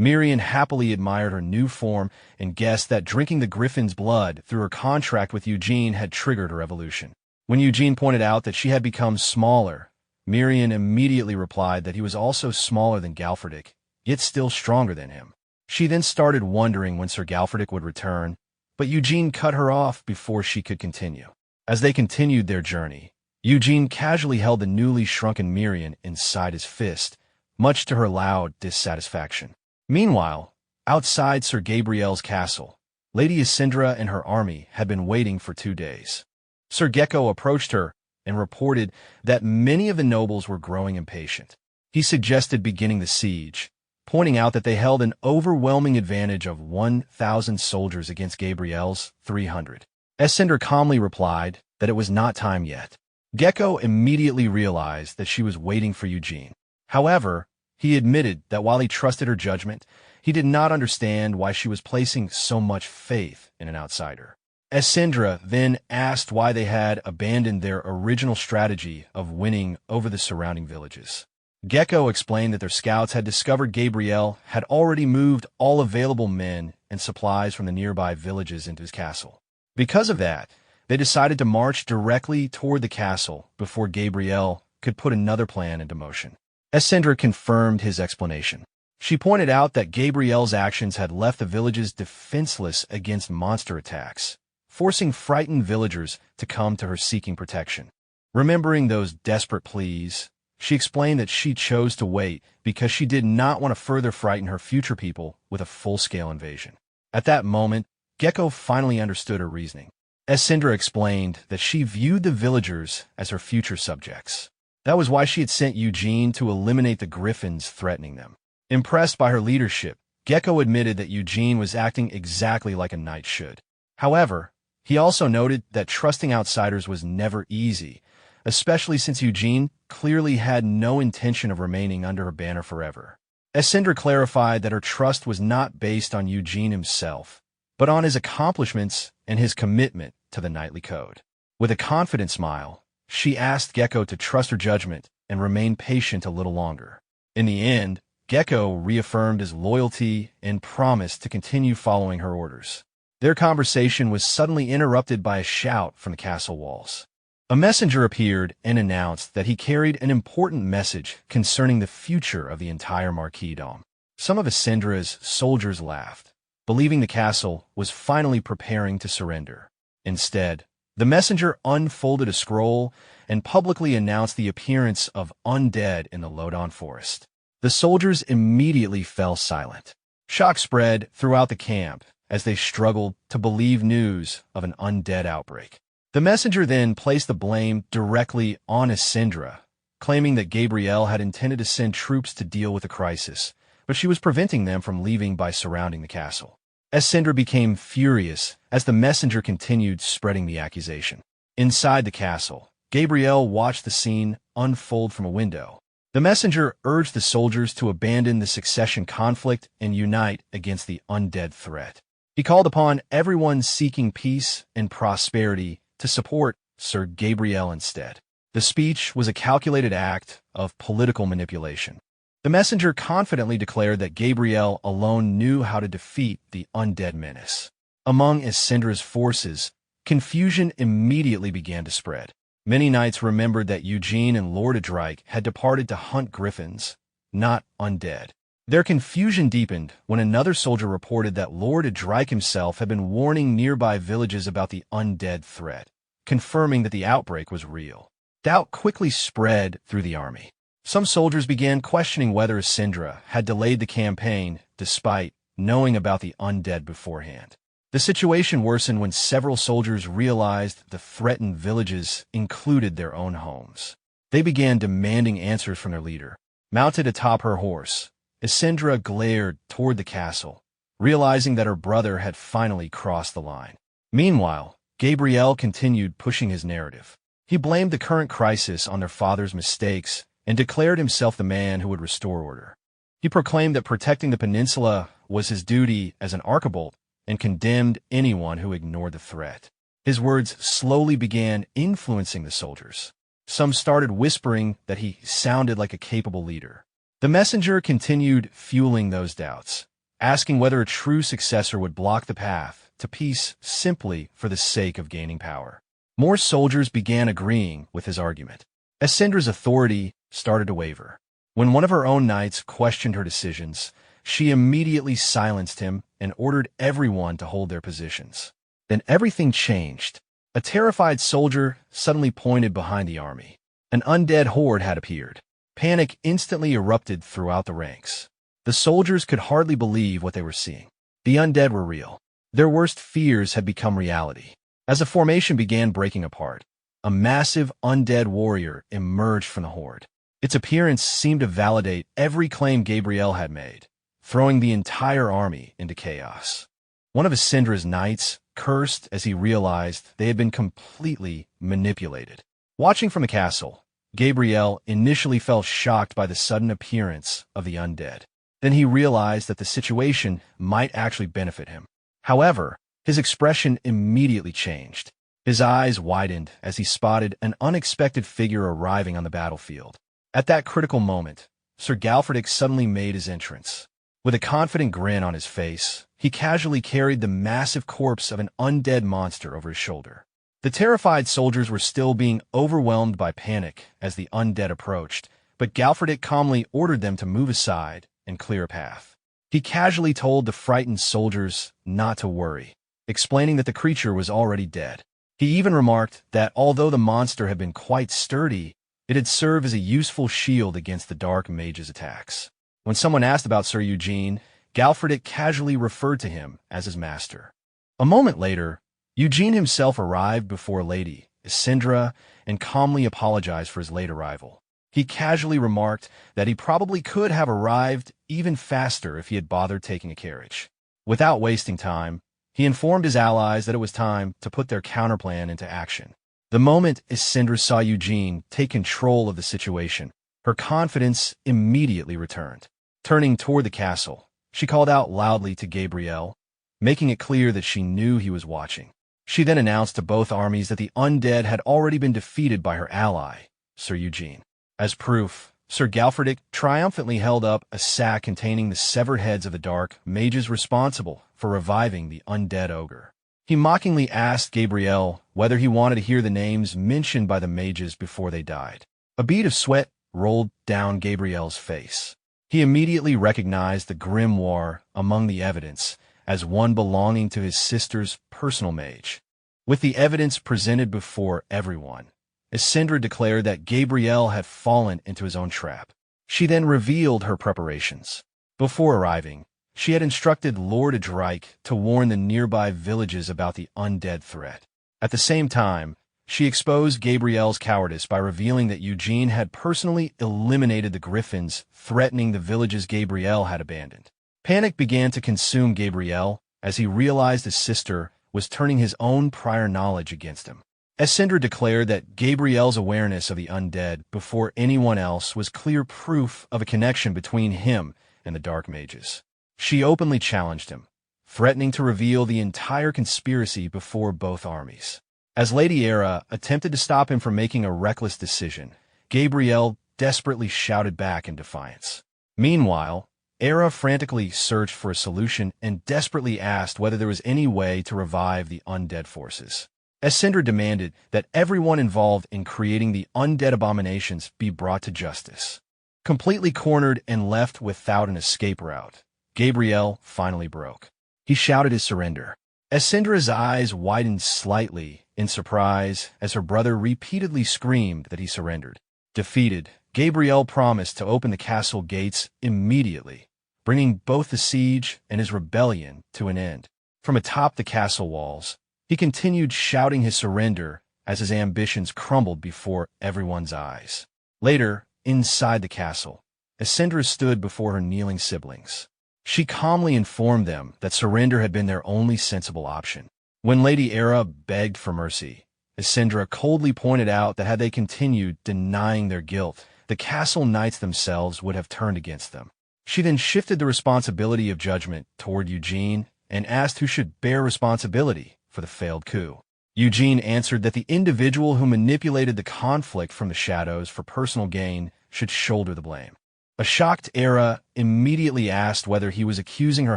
Mirian happily admired her new form and guessed that drinking the griffin's blood through her contract with Eugene had triggered her evolution. When Eugene pointed out that she had become smaller, Mirian immediately replied that he was also smaller than Galfardic, yet still stronger than him. She then started wondering when Sir Galfardic would return, but Eugene cut her off before she could continue. As they continued their journey, Eugene casually held the newly shrunken Mirian inside his fist, much to her loud dissatisfaction. Meanwhile, outside Sir Gabriel's castle, Lady Ascendra and her army had been waiting for 2 days. Sir Gecko approached her and reported that many of the nobles were growing impatient. He suggested beginning the siege, pointing out that they held an overwhelming advantage of 1,000 soldiers against Gabriel's 300. Ascendra calmly replied that it was not time yet. Gecko immediately realized that she was waiting for Eugene. However, he admitted that while he trusted her judgment, he did not understand why she was placing so much faith in an outsider. Ascendra then asked why they had abandoned their original strategy of winning over the surrounding villages. Gecko explained that their scouts had discovered Gabriel had already moved all available men and supplies from the nearby villages into his castle. Because of that, they decided to march directly toward the castle before Gabriel could put another plan into motion. Ascendra confirmed his explanation. She pointed out that Gabriel's actions had left the villages defenseless against monster attacks, forcing frightened villagers to come to her seeking protection. Remembering those desperate pleas, she explained that she chose to wait because she did not want to further frighten her future people with a full-scale invasion. At that moment, Gecko finally understood her reasoning. Ascendra explained that she viewed the villagers as her future subjects. That was why she had sent Eugene to eliminate the griffins threatening them. Impressed by her leadership, Gecko admitted that Eugene was acting exactly like a knight should. However, he also noted that trusting outsiders was never easy, especially since Eugene clearly had no intention of remaining under her banner forever. Ascendra clarified that her trust was not based on Eugene himself, but on his accomplishments and his commitment to the knightly code. With a confident smile, she asked Gecko to trust her judgment and remain patient a little longer. In the end, Gecko reaffirmed his loyalty and promised to continue following her orders. Their conversation was suddenly interrupted by a shout from the castle walls. A messenger appeared and announced that he carried an important message concerning the future of the entire marquisdom. Some of Ascendra's soldiers laughed, believing the castle was finally preparing to surrender. Instead, the messenger unfolded a scroll and publicly announced the appearance of undead in the Lodon forest. The soldiers immediately fell silent. Shock spread throughout the camp as they struggled to believe news of an undead outbreak. The messenger then placed the blame directly on Asindra, claiming that Gabrielle had intended to send troops to deal with the crisis, but she was preventing them from leaving by surrounding the castle. Asindra became furious as the messenger continued spreading the accusation. Inside the castle, Gabrielle watched the scene unfold from a window. The messenger urged the soldiers to abandon the succession conflict and unite against the undead threat. He called upon everyone seeking peace and prosperity to support Sir Gabriel instead. The speech was a calculated act of political manipulation. The messenger confidently declared that Gabriel alone knew how to defeat the undead menace. Among Asindra's forces, confusion immediately began to spread. Many knights remembered that Eugene and Lord Adrike had departed to hunt griffins, not undead. Their confusion deepened when another soldier reported that Lord Adrike himself had been warning nearby villages about the undead threat, confirming that the outbreak was real. Doubt quickly spread through the army. Some soldiers began questioning whether Asindra had delayed the campaign despite knowing about the undead beforehand. The situation worsened when several soldiers realized the threatened villages included their own homes. They began demanding answers from their leader. Mounted atop her horse, Asindra glared toward the castle, realizing that her brother had finally crossed the line. Meanwhile, Gabriel continued pushing his narrative. He blamed the current crisis on their father's mistakes and declared himself the man who would restore order. He proclaimed that protecting the peninsula was his duty as an archibald and condemned anyone who ignored the threat. His words slowly began influencing the soldiers. Some started whispering that he sounded like a capable leader. The messenger continued fueling those doubts, asking whether a true successor would block the path to peace simply for the sake of gaining power. More soldiers began agreeing with his argument. Asindra's authority started to waver. When one of her own knights questioned her decisions, she immediately silenced him and ordered everyone to hold their positions. Then everything changed. A terrified soldier suddenly pointed behind the army. An undead horde had appeared. Panic instantly erupted throughout the ranks. The soldiers could hardly believe what they were seeing. The undead were real. Their worst fears had become reality. As the formation began breaking apart, a massive undead warrior emerged from the horde. Its appearance seemed to validate every claim Gabriel had made, throwing the entire army into chaos. One of Asindra's knights cursed as he realized they had been completely manipulated. Watching from the castle, Gabriel initially felt shocked by the sudden appearance of the undead. Then he realized that the situation might actually benefit him. However, his expression immediately changed. His eyes widened as he spotted an unexpected figure arriving on the battlefield. At that critical moment, Sir Galfredik suddenly made his entrance. With a confident grin on his face, he casually carried the massive corpse of an undead monster over his shoulder. The terrified soldiers were still being overwhelmed by panic as the undead approached, but Galfredik calmly ordered them to move aside and clear a path. He casually told the frightened soldiers not to worry, explaining that the creature was already dead. He even remarked that although the monster had been quite sturdy, it had served as a useful shield against the dark mage's attacks. When someone asked about Sir Eugene, Galfredik casually referred to him as his master. A moment later, Eugene himself arrived before Lady Asindra and calmly apologized for his late arrival. He casually remarked that he probably could have arrived even faster if he had bothered taking a carriage. Without wasting time, he informed his allies that it was time to put their counterplan into action. The moment Asindra saw Eugene take control of the situation, her confidence immediately returned. Turning toward the castle, she called out loudly to Gabriel, making it clear that she knew he was watching. She then announced to both armies that the undead had already been defeated by her ally, Sir Eugene. As proof, Sir Galfredik triumphantly held up a sack containing the severed heads of the dark mages responsible for reviving the undead ogre. He mockingly asked Gabriel whether he wanted to hear the names mentioned by the mages before they died. A bead of sweat rolled down Gabriel's face. He immediately recognized the grimoire among the evidence as one belonging to his sister's personal mage. With the evidence presented before everyone, Asindra declared that Gabriel had fallen into his own trap. She then revealed her preparations. Before arriving, she had instructed Lord Adrike to warn the nearby villages about the undead threat. At the same time, she exposed Gabrielle's cowardice by revealing that Eugene had personally eliminated the griffins threatening the villages Gabrielle had abandoned. Panic began to consume Gabrielle as he realized his sister was turning his own prior knowledge against him. Ascendra declared that Gabrielle's awareness of the undead before anyone else was clear proof of a connection between him and the Dark Mages. She openly challenged him, threatening to reveal the entire conspiracy before both armies. As Lady Era attempted to stop him from making a reckless decision, Gabrielle desperately shouted back in defiance. Meanwhile, Era frantically searched for a solution and desperately asked whether there was any way to revive the undead forces. Ascendra demanded that everyone involved in creating the undead abominations be brought to justice. Completely cornered and left without an escape route, Gabrielle finally broke. He shouted his surrender. Ascendra's eyes widened slightly in surprise as her brother repeatedly screamed that he surrendered. Defeated, Gabrielle promised to open the castle gates immediately, bringing both the siege and his rebellion to an end. From atop the castle walls, he continued shouting his surrender as his ambitions crumbled before everyone's eyes. Later, inside the castle, Ascendra stood before her kneeling siblings. She calmly informed them that surrender had been their only sensible option. When Lady Era begged for mercy, Ascendra coldly pointed out that had they continued denying their guilt, the castle knights themselves would have turned against them. She then shifted the responsibility of judgment toward Eugene and asked who should bear responsibility for the failed coup. Eugene answered that the individual who manipulated the conflict from the shadows for personal gain should shoulder the blame. A shocked Era immediately asked whether he was accusing her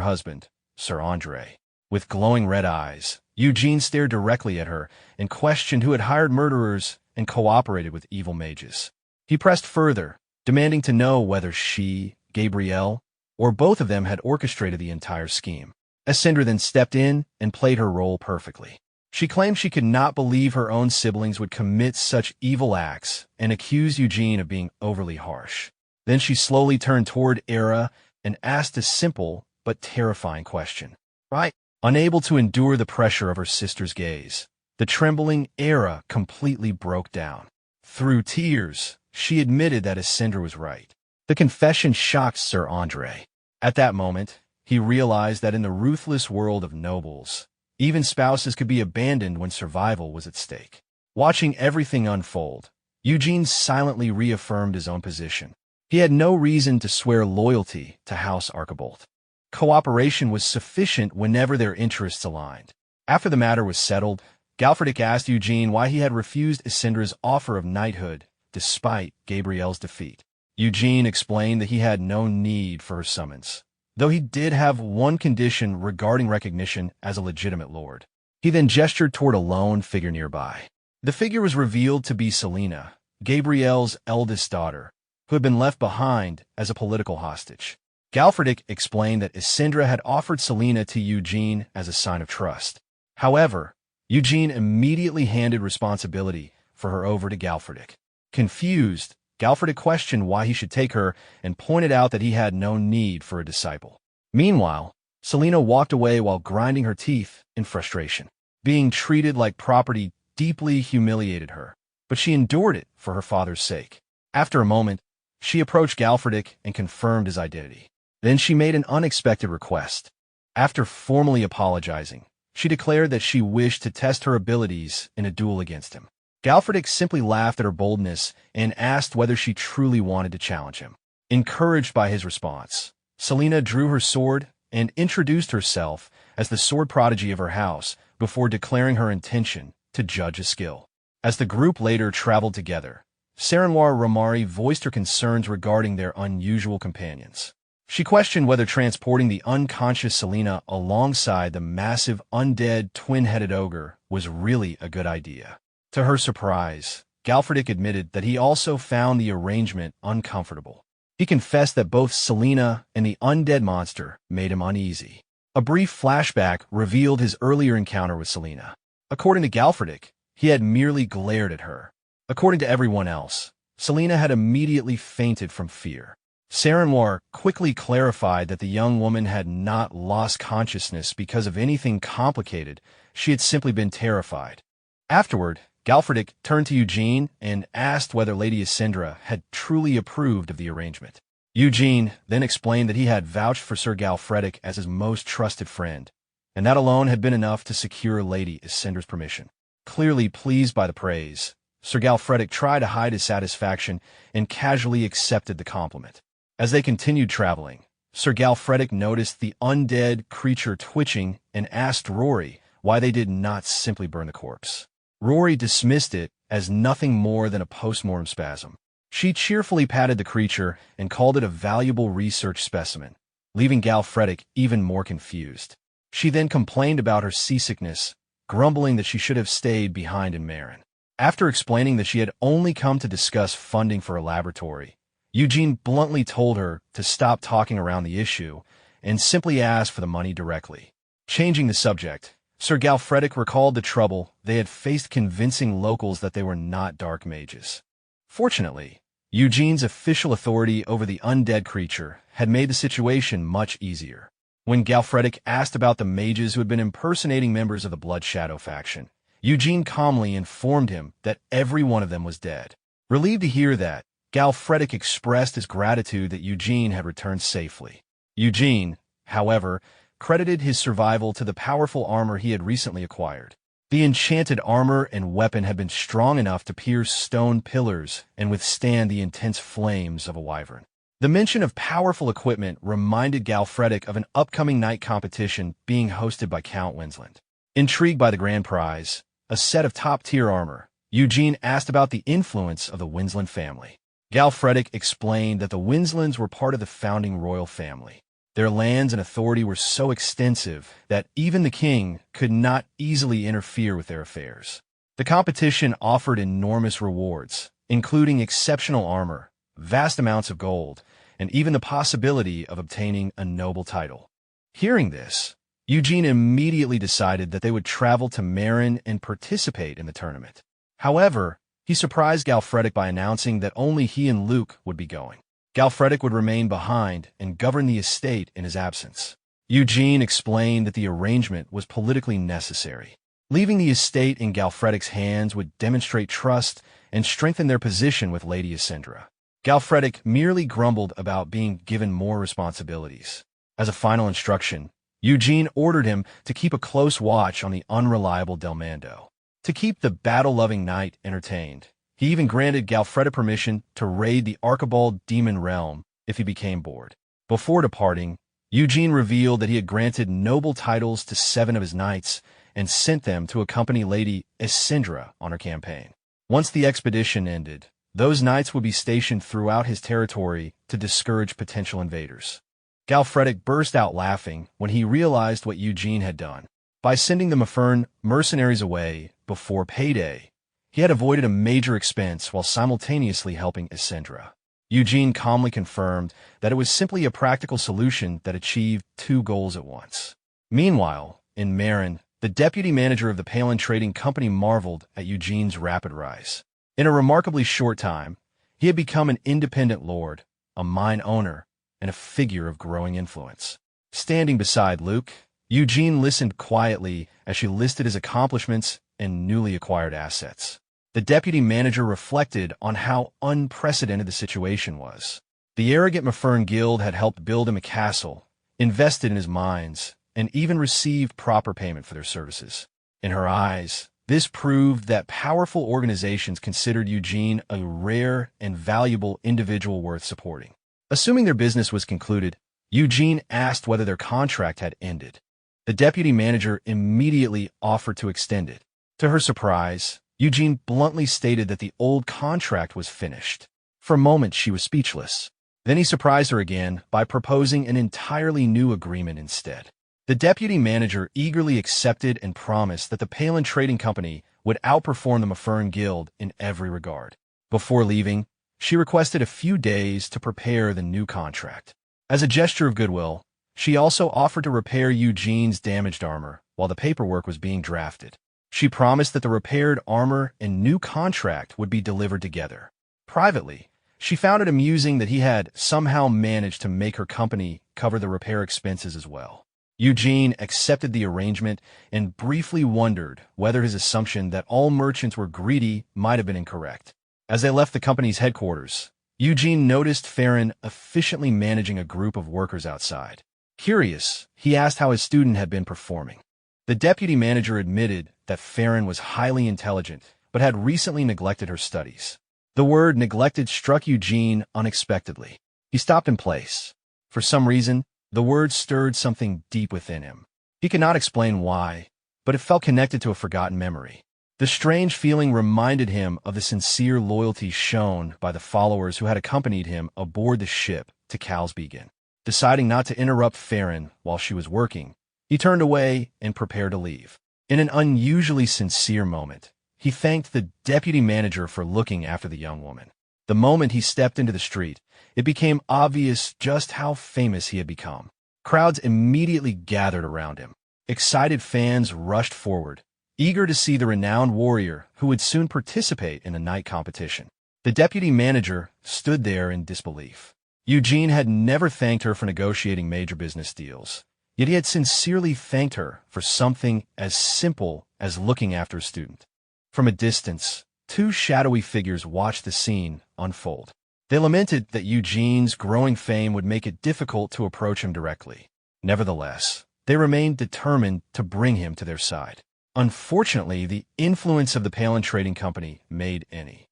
husband, Sir Andre. With glowing red eyes, Eugene stared directly at her and questioned who had hired murderers and cooperated with evil mages. He pressed further, demanding to know whether she, Gabrielle, or both of them had orchestrated the entire scheme. Ascendra then stepped in and played her role perfectly. She claimed she could not believe her own siblings would commit such evil acts and accused Eugene of being overly harsh. Then she slowly turned toward Era and asked a simple but terrifying question. Right? Unable to endure the pressure of her sister's gaze, the trembling Era completely broke down. Through tears, she admitted that Ascendra was right. The confession shocked Sir Andre. At that moment, he realized that in the ruthless world of nobles, even spouses could be abandoned when survival was at stake. Watching everything unfold, Eugene silently reaffirmed his own position. He had no reason to swear loyalty to House Archibald. Cooperation was sufficient whenever their interests aligned. After the matter was settled, Galfridic asked Eugene why he had refused Ascendra's offer of knighthood despite Gabrielle's defeat. Eugene explained that he had no need for her summons, though he did have one condition regarding recognition as a legitimate lord. He then gestured toward a lone figure nearby. The figure was revealed to be Selena, Gabrielle's eldest daughter, who had been left behind as a political hostage. Galfridic explained that Ascendra had offered Selena to Eugene as a sign of trust. However, Eugene immediately handed responsibility for her over to Galfridic. Confused, Galfridic questioned why he should take her and pointed out that he had no need for a disciple. Meanwhile, Selena walked away while grinding her teeth in frustration. Being treated like property deeply humiliated her, but she endured it for her father's sake. After a moment, she approached Galfridic and confirmed his identity. Then she made an unexpected request. After formally apologizing, she declared that she wished to test her abilities in a duel against him. Galfridic simply laughed at her boldness and asked whether she truly wanted to challenge him. Encouraged by his response, Selena drew her sword and introduced herself as the sword prodigy of her house before declaring her intention to judge his skill. As the group later traveled together, Saranwar Ramari voiced her concerns regarding their unusual companions. She questioned whether transporting the unconscious Selena alongside the massive undead twin-headed ogre was really a good idea. To her surprise, Galfridic admitted that he also found the arrangement uncomfortable. He confessed that both Selena and the undead monster made him uneasy. A brief flashback revealed his earlier encounter with Selena. According to Galfridic, he had merely glared at her. According to everyone else, Selena had immediately fainted from fear. Saranwar quickly clarified that the young woman had not lost consciousness because of anything complicated. She had simply been terrified. Afterward, Galfredic turned to Eugene and asked whether Lady Asindra had truly approved of the arrangement. Eugene then explained that he had vouched for Sir Galfredic as his most trusted friend, and that alone had been enough to secure Lady Asindra's permission. Clearly pleased by the praise, Sir Galfredic tried to hide his satisfaction and casually accepted the compliment. As they continued traveling, Sir Galfredic noticed the undead creature twitching and asked Rory why they did not simply burn the corpse. Rory dismissed it as nothing more than a post-mortem spasm. She cheerfully patted the creature and called it a valuable research specimen, leaving Galfredic even more confused. She then complained about her seasickness, grumbling that she should have stayed behind in Marin. After explaining that she had only come to discuss funding for a laboratory, Eugene bluntly told her to stop talking around the issue and simply ask for the money directly. Changing the subject, Sir Galfredic recalled the trouble they had faced convincing locals that they were not dark mages. Fortunately, Eugene's official authority over the undead creature had made the situation much easier. When Galfredic asked about the mages who had been impersonating members of the Blood Shadow faction, Eugene calmly informed him that every one of them was dead. Relieved to hear that, Galfredic expressed his gratitude that Eugene had returned safely. Eugene, however, credited his survival to the powerful armor he had recently acquired. The enchanted armor and weapon had been strong enough to pierce stone pillars and withstand the intense flames of a wyvern. The mention of powerful equipment reminded Galfredic of an upcoming night competition being hosted by Count Winsland. Intrigued by the grand prize, a set of top-tier armor, Eugene asked about the influence of the Winsland family. Galfredic explained that the Winslands were part of the founding royal family. Their lands and authority were so extensive that even the king could not easily interfere with their affairs. The competition offered enormous rewards, including exceptional armor, vast amounts of gold, and even the possibility of obtaining a noble title. Hearing this, Eugene immediately decided that they would travel to Marin and participate in the tournament. However, he surprised Galfredic by announcing that only he and Luke would be going. Galfredic would remain behind and govern the estate in his absence. Eugene explained that the arrangement was politically necessary. Leaving the estate in Galfredic's hands would demonstrate trust and strengthen their position with Lady Asindra. Galfredic merely grumbled about being given more responsibilities. As a final instruction, Eugene ordered him to keep a close watch on the unreliable Delmando. To keep the battle-loving knight entertained, he even granted Galfredic permission to raid the Archibald Demon Realm if he became bored. Before departing, Eugene revealed that he had granted noble titles to 7 of his knights and sent them to accompany Lady Asindra on her campaign. Once the expedition ended, those knights would be stationed throughout his territory to discourage potential invaders. Galfredic burst out laughing when he realized what Eugene had done. By sending the Mafern mercenaries away before payday, he had avoided a major expense while simultaneously helping Asindra. Eugene calmly confirmed that it was simply a practical solution that achieved 2 goals at once. Meanwhile, in Marin, the deputy manager of the Palin Trading Company marveled at Eugene's rapid rise. In a remarkably short time, he had become an independent lord, a mine owner, and a figure of growing influence. Standing beside Luke, Eugene listened quietly as she listed his accomplishments and newly acquired assets. The deputy manager reflected on how unprecedented the situation was. The arrogant Mafern Guild had helped build him a castle, invested in his mines, and even received proper payment for their services. In her eyes, this proved that powerful organizations considered Eugene a rare and valuable individual worth supporting. Assuming their business was concluded, Eugene asked whether their contract had ended. The deputy manager immediately offered to extend it. To her surprise, Eugene bluntly stated that the old contract was finished. For a moment, she was speechless. Then he surprised her again by proposing an entirely new agreement instead. The deputy manager eagerly accepted and promised that the Palin Trading Company would outperform the Mafern Guild in every regard. Before leaving, she requested a few days to prepare the new contract. As a gesture of goodwill, she also offered to repair Eugene's damaged armor while the paperwork was being drafted. She promised that the repaired armor and new contract would be delivered together. Privately, She found it amusing that he had somehow managed to make her company cover the repair expenses as well. Eugene accepted the arrangement and briefly wondered whether his assumption that all merchants were greedy might have been incorrect. As they left the company's headquarters, Eugene noticed Farron efficiently managing a group of workers outside. Curious, he asked how his student had been performing. The deputy manager admitted that Farron was highly intelligent, but had recently neglected her studies. The word neglected struck Eugene unexpectedly. He stopped in place. For some reason, the word stirred something deep within him. He could not explain why, but it felt connected to a forgotten memory. The strange feeling reminded him of the sincere loyalty shown by the followers who had accompanied him aboard the ship to Kalsbegan. Deciding not to interrupt Farron while she was working, he turned away and prepared to leave. In an unusually sincere moment, he thanked the deputy manager for looking after the young woman. The moment he stepped into the street, it became obvious just how famous he had become. Crowds immediately gathered around him. Excited fans rushed forward, eager to see the renowned warrior who would soon participate in a night competition. The deputy manager stood there in disbelief. Eugene had never thanked her for negotiating major business deals, yet he had sincerely thanked her for something as simple as looking after a student. From a distance, two shadowy figures watched the scene unfold. They lamented that Eugene's growing fame would make it difficult to approach him directly. Nevertheless, they remained determined to bring him to their side. Unfortunately, the influence of the Palin Trading Company made any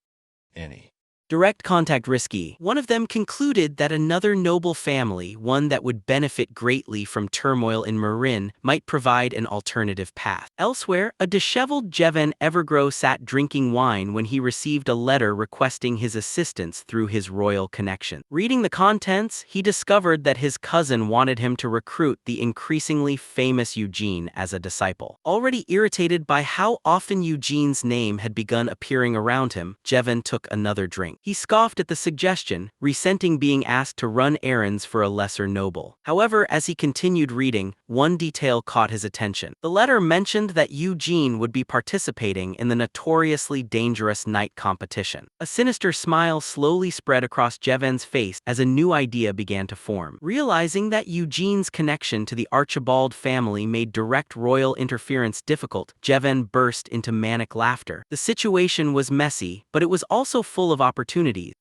direct contact risky. One of them concluded that another noble family, one that would benefit greatly from turmoil in Marin, might provide an alternative path. Elsewhere, a disheveled Jeven Evergrow sat drinking wine when he received a letter requesting his assistance through his royal connection. Reading the contents, he discovered that his cousin wanted him to recruit the increasingly famous Eugene as a disciple. Already irritated by how often Eugene's name had begun appearing around him, Jeven took another drink. He scoffed at the suggestion, resenting being asked to run errands for a lesser noble. However, as he continued reading, one detail caught his attention. The letter mentioned that Eugene would be participating in the notoriously dangerous night competition. A sinister smile slowly spread across Jeven's face as a new idea began to form. Realizing that Eugene's connection to the Archibald family made direct royal interference difficult, Jeven burst into manic laughter. The situation was messy, but it was also full of opportunities.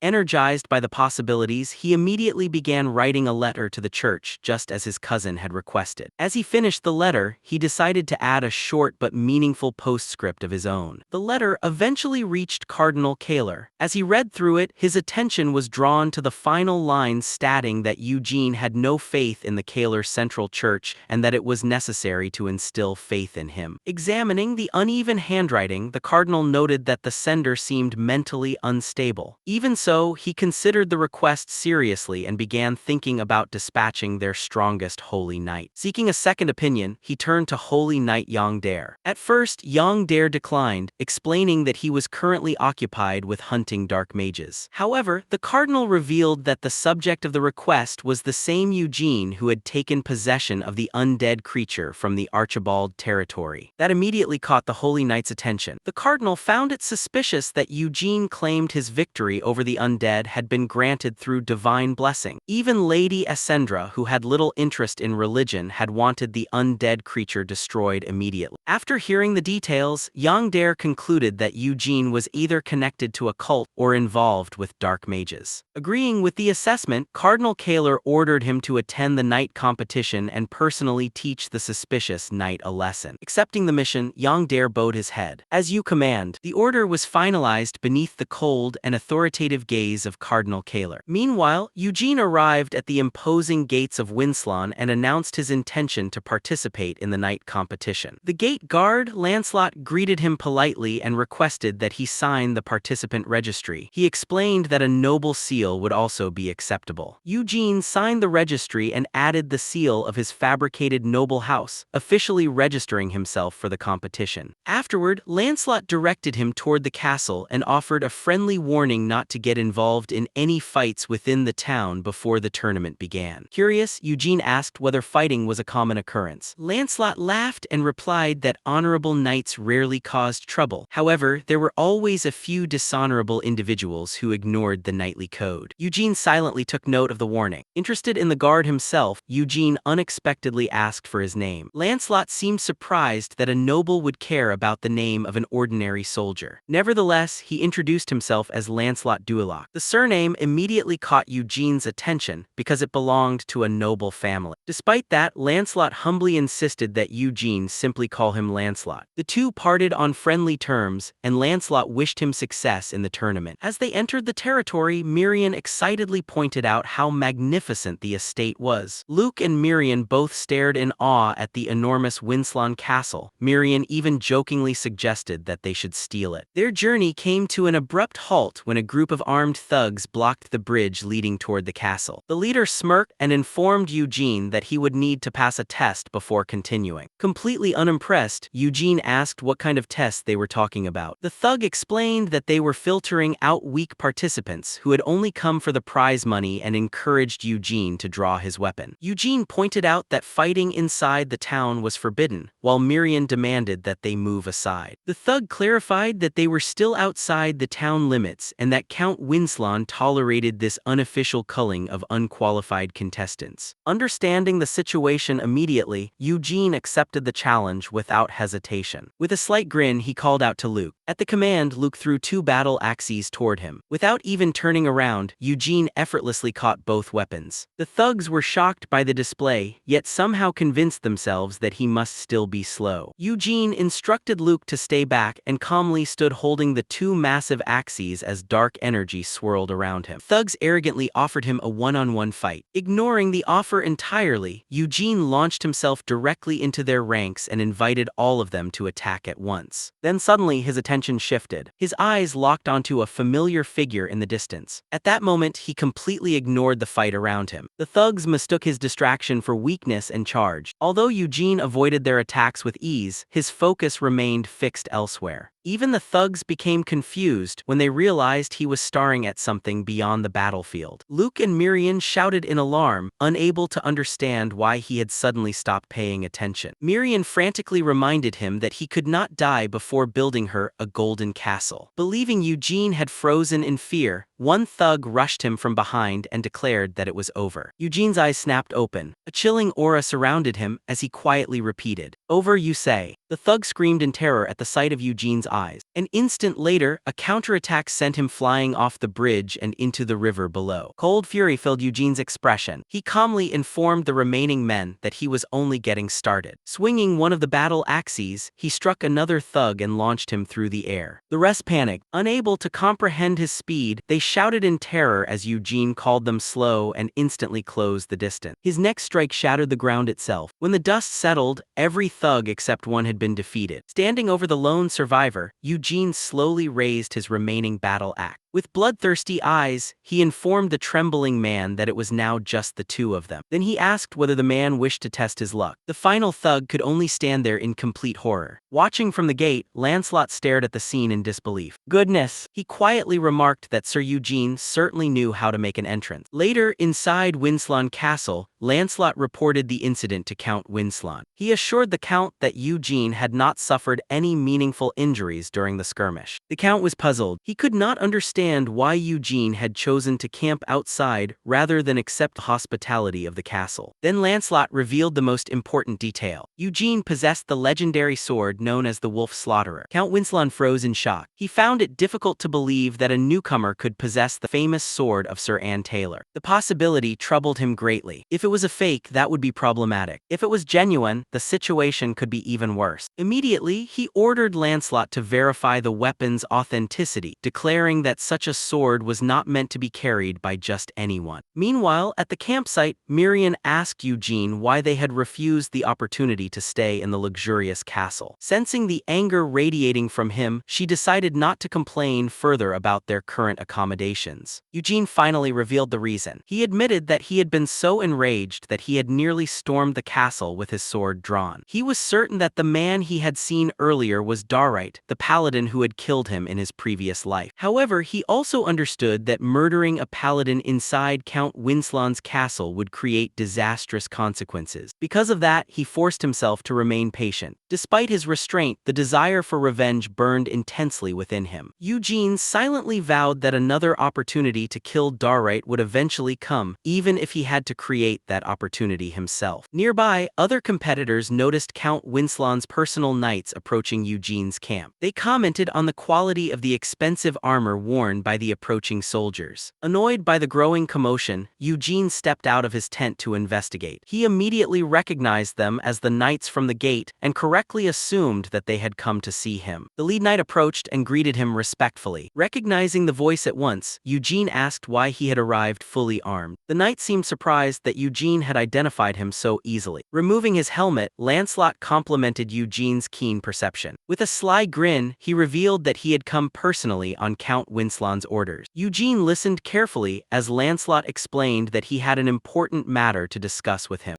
Energized by the possibilities, he immediately began writing a letter to the church, just as his cousin had requested. As he finished the letter, he decided to add a short but meaningful postscript of his own. The letter eventually reached Cardinal Kaler. As he read through it, his attention was drawn to the final lines stating that Eugene had no faith in the Kaler Central Church and that it was necessary to instill faith in him. Examining the uneven handwriting, the cardinal noted that the sender seemed mentally unstable. Even so, he considered the request seriously and began thinking about dispatching their strongest holy knight. Seeking a second opinion, he turned to Holy Knight Yang Dare. At first, Yang Dare declined, explaining that he was currently occupied with hunting dark mages. However, the cardinal revealed that the subject of the request was the same Eugene who had taken possession of the undead creature from the Archibald territory. That immediately caught the Holy Knight's attention. The cardinal found it suspicious that Eugene claimed his victory over the undead had been granted through divine blessing. Even Lady Ascendra, who had little interest in religion, had wanted the undead creature destroyed immediately. After hearing the details, Yang Dare concluded that Eugene was either connected to a cult or involved with dark mages. Agreeing with the assessment, Cardinal Kaler ordered him to attend the night competition and personally teach the suspicious knight a lesson. Accepting the mission, Yang Dare bowed his head. "As you command." The order was finalized beneath the cold and authoritative gaze of Cardinal Kaler. Meanwhile, Eugene arrived at the imposing gates of Winslon and announced his intention to participate in the night competition. The gate guard, Lancelot, greeted him politely and requested that he sign the participant registry. He explained that a noble seal would also be acceptable. Eugene signed the registry and added the seal of his fabricated noble house, officially registering himself for the competition. Afterward, Lancelot directed him toward the castle and offered a friendly warning deciding not to get involved in any fights within the town before the tournament began. Curious, Eugene asked whether fighting was a common occurrence. Lancelot laughed and replied that honorable knights rarely caused trouble. However, there were always a few dishonorable individuals who ignored the knightly code. Eugene silently took note of the warning. Interested in the guard himself, Eugene unexpectedly asked for his name. Lancelot seemed surprised that a noble would care about the name of an ordinary soldier. Nevertheless, he introduced himself as Lancelot Dueloc. The surname immediately caught Eugene's attention because it belonged to a noble family. Despite that, Lancelot humbly insisted that Eugene simply call him Lancelot. The two parted on friendly terms, and Lancelot wished him success in the tournament. As they entered the territory, Mirian excitedly pointed out how magnificent the estate was. Luke and Mirian both stared in awe at the enormous Winslon castle. Mirian even jokingly suggested that they should steal it. Their journey came to an abrupt halt when a group of armed thugs blocked the bridge leading toward the castle. The leader smirked and informed Eugene that he would need to pass a test before continuing. Completely unimpressed, Eugene asked what kind of test they were talking about. The thug explained that they were filtering out weak participants who had only come for the prize money and encouraged Eugene to draw his weapon. Eugene pointed out that fighting inside the town was forbidden, while Mirian demanded that they move aside. The thug clarified that they were still outside the town limits and that Count Winslon tolerated this unofficial culling of unqualified contestants. Understanding the situation immediately, Eugene accepted the challenge without hesitation. With a slight grin, he called out to Luke. At the command, Luke threw 2 battle axes toward him. Without even turning around, Eugene effortlessly caught both weapons. The thugs were shocked by the display, yet somehow convinced themselves that he must still be slow. Eugene instructed Luke to stay back and calmly stood holding the 2 massive axes as dark energy swirled around him. Thugs arrogantly offered him a one-on-one fight. Ignoring the offer entirely, Eugene launched himself directly into their ranks and invited all of them to attack at once. Then suddenly his attention shifted. His eyes locked onto a familiar figure in the distance. At that moment, he completely ignored the fight around him. The thugs mistook his distraction for weakness and charged. Although Eugene avoided their attacks with ease, his focus remained fixed elsewhere. Even the thugs became confused when they realized he was staring at something beyond the battlefield. Luke and Mirian shouted in alarm, unable to understand why he had suddenly stopped paying attention. Mirian frantically reminded him that he could not die before building her a golden castle. Believing Eugene had frozen in fear, one thug rushed him from behind and declared that it was over. Eugene's eyes snapped open. A chilling aura surrounded him as he quietly repeated, "Over, you say." The thug screamed in terror at the sight of Eugene's eyes. An instant later, a counterattack sent him flying off the bridge and into the river below. Cold fury filled Eugene's expression. He calmly informed the remaining men that he was only getting started. Swinging one of the battle axes, he struck another thug and launched him through the air. The rest panicked. Unable to comprehend his speed, they shouted in terror as Eugene called them slow and instantly closed the distance. His next strike shattered the ground itself. When the dust settled, every thug except one had been defeated. Standing over the lone survivor, Eugene slowly raised his remaining battle axe. With bloodthirsty eyes, he informed the trembling man that it was now just the 2 of them. Then he asked whether the man wished to test his luck. The final thug could only stand there in complete horror. Watching from the gate, Lancelot stared at the scene in disbelief. "Goodness," he quietly remarked that Sir Eugene certainly knew how to make an entrance. Later, inside Winslon Castle, Lancelot reported the incident to Count Winslon. He assured the Count that Eugene had not suffered any meaningful injuries during the skirmish. The Count was puzzled. He could not understand why Eugene had chosen to camp outside rather than accept the hospitality of the castle. Then Lancelot revealed the most important detail. Eugene possessed the legendary sword known as the Wolf Slaughterer. Count Winslon froze in shock. He found it difficult to believe that a newcomer could possess the famous sword of Sir Anne Taylor. The possibility troubled him greatly. If it was a fake, that would be problematic. If it was genuine, the situation could be even worse. Immediately, he ordered Lancelot to verify the weapon's authenticity, declaring that such a sword was not meant to be carried by just anyone. Meanwhile, at the campsite, Mirian asked Eugene why they had refused the opportunity to stay in the luxurious castle. Sensing the anger radiating from him, she decided not to complain further about their current accommodations. Eugene finally revealed the reason. He admitted that he had been so enraged that he had nearly stormed the castle with his sword drawn. He was certain that the man he had seen earlier was Darite, the paladin who had killed killed him in his previous life. However, he also understood that murdering a paladin inside Count Winslan's castle would create disastrous consequences. Because of that, he forced himself to remain patient. Despite his restraint, the desire for revenge burned intensely within him. Eugene silently vowed that another opportunity to kill Darite would eventually come, even if he had to create that opportunity himself. Nearby, other competitors noticed Count Winslan's personal knights approaching Eugene's camp. They commented on the quality of the expensive armor worn by the approaching soldiers. Annoyed by the growing commotion, Eugene stepped out of his tent to investigate. He immediately recognized them as the knights from the gate and correctly assumed that they had come to see him. The lead knight approached and greeted him respectfully. Recognizing the voice at once, Eugene asked why he had arrived fully armed. The knight seemed surprised that Eugene had identified him so easily. Removing his helmet, Lancelot complimented Eugene's keen perception. With a sly grin, he revealed that he had come personally on Count Winslan's orders. Eugene listened carefully as Lancelot explained that he had an important matter to discuss with him.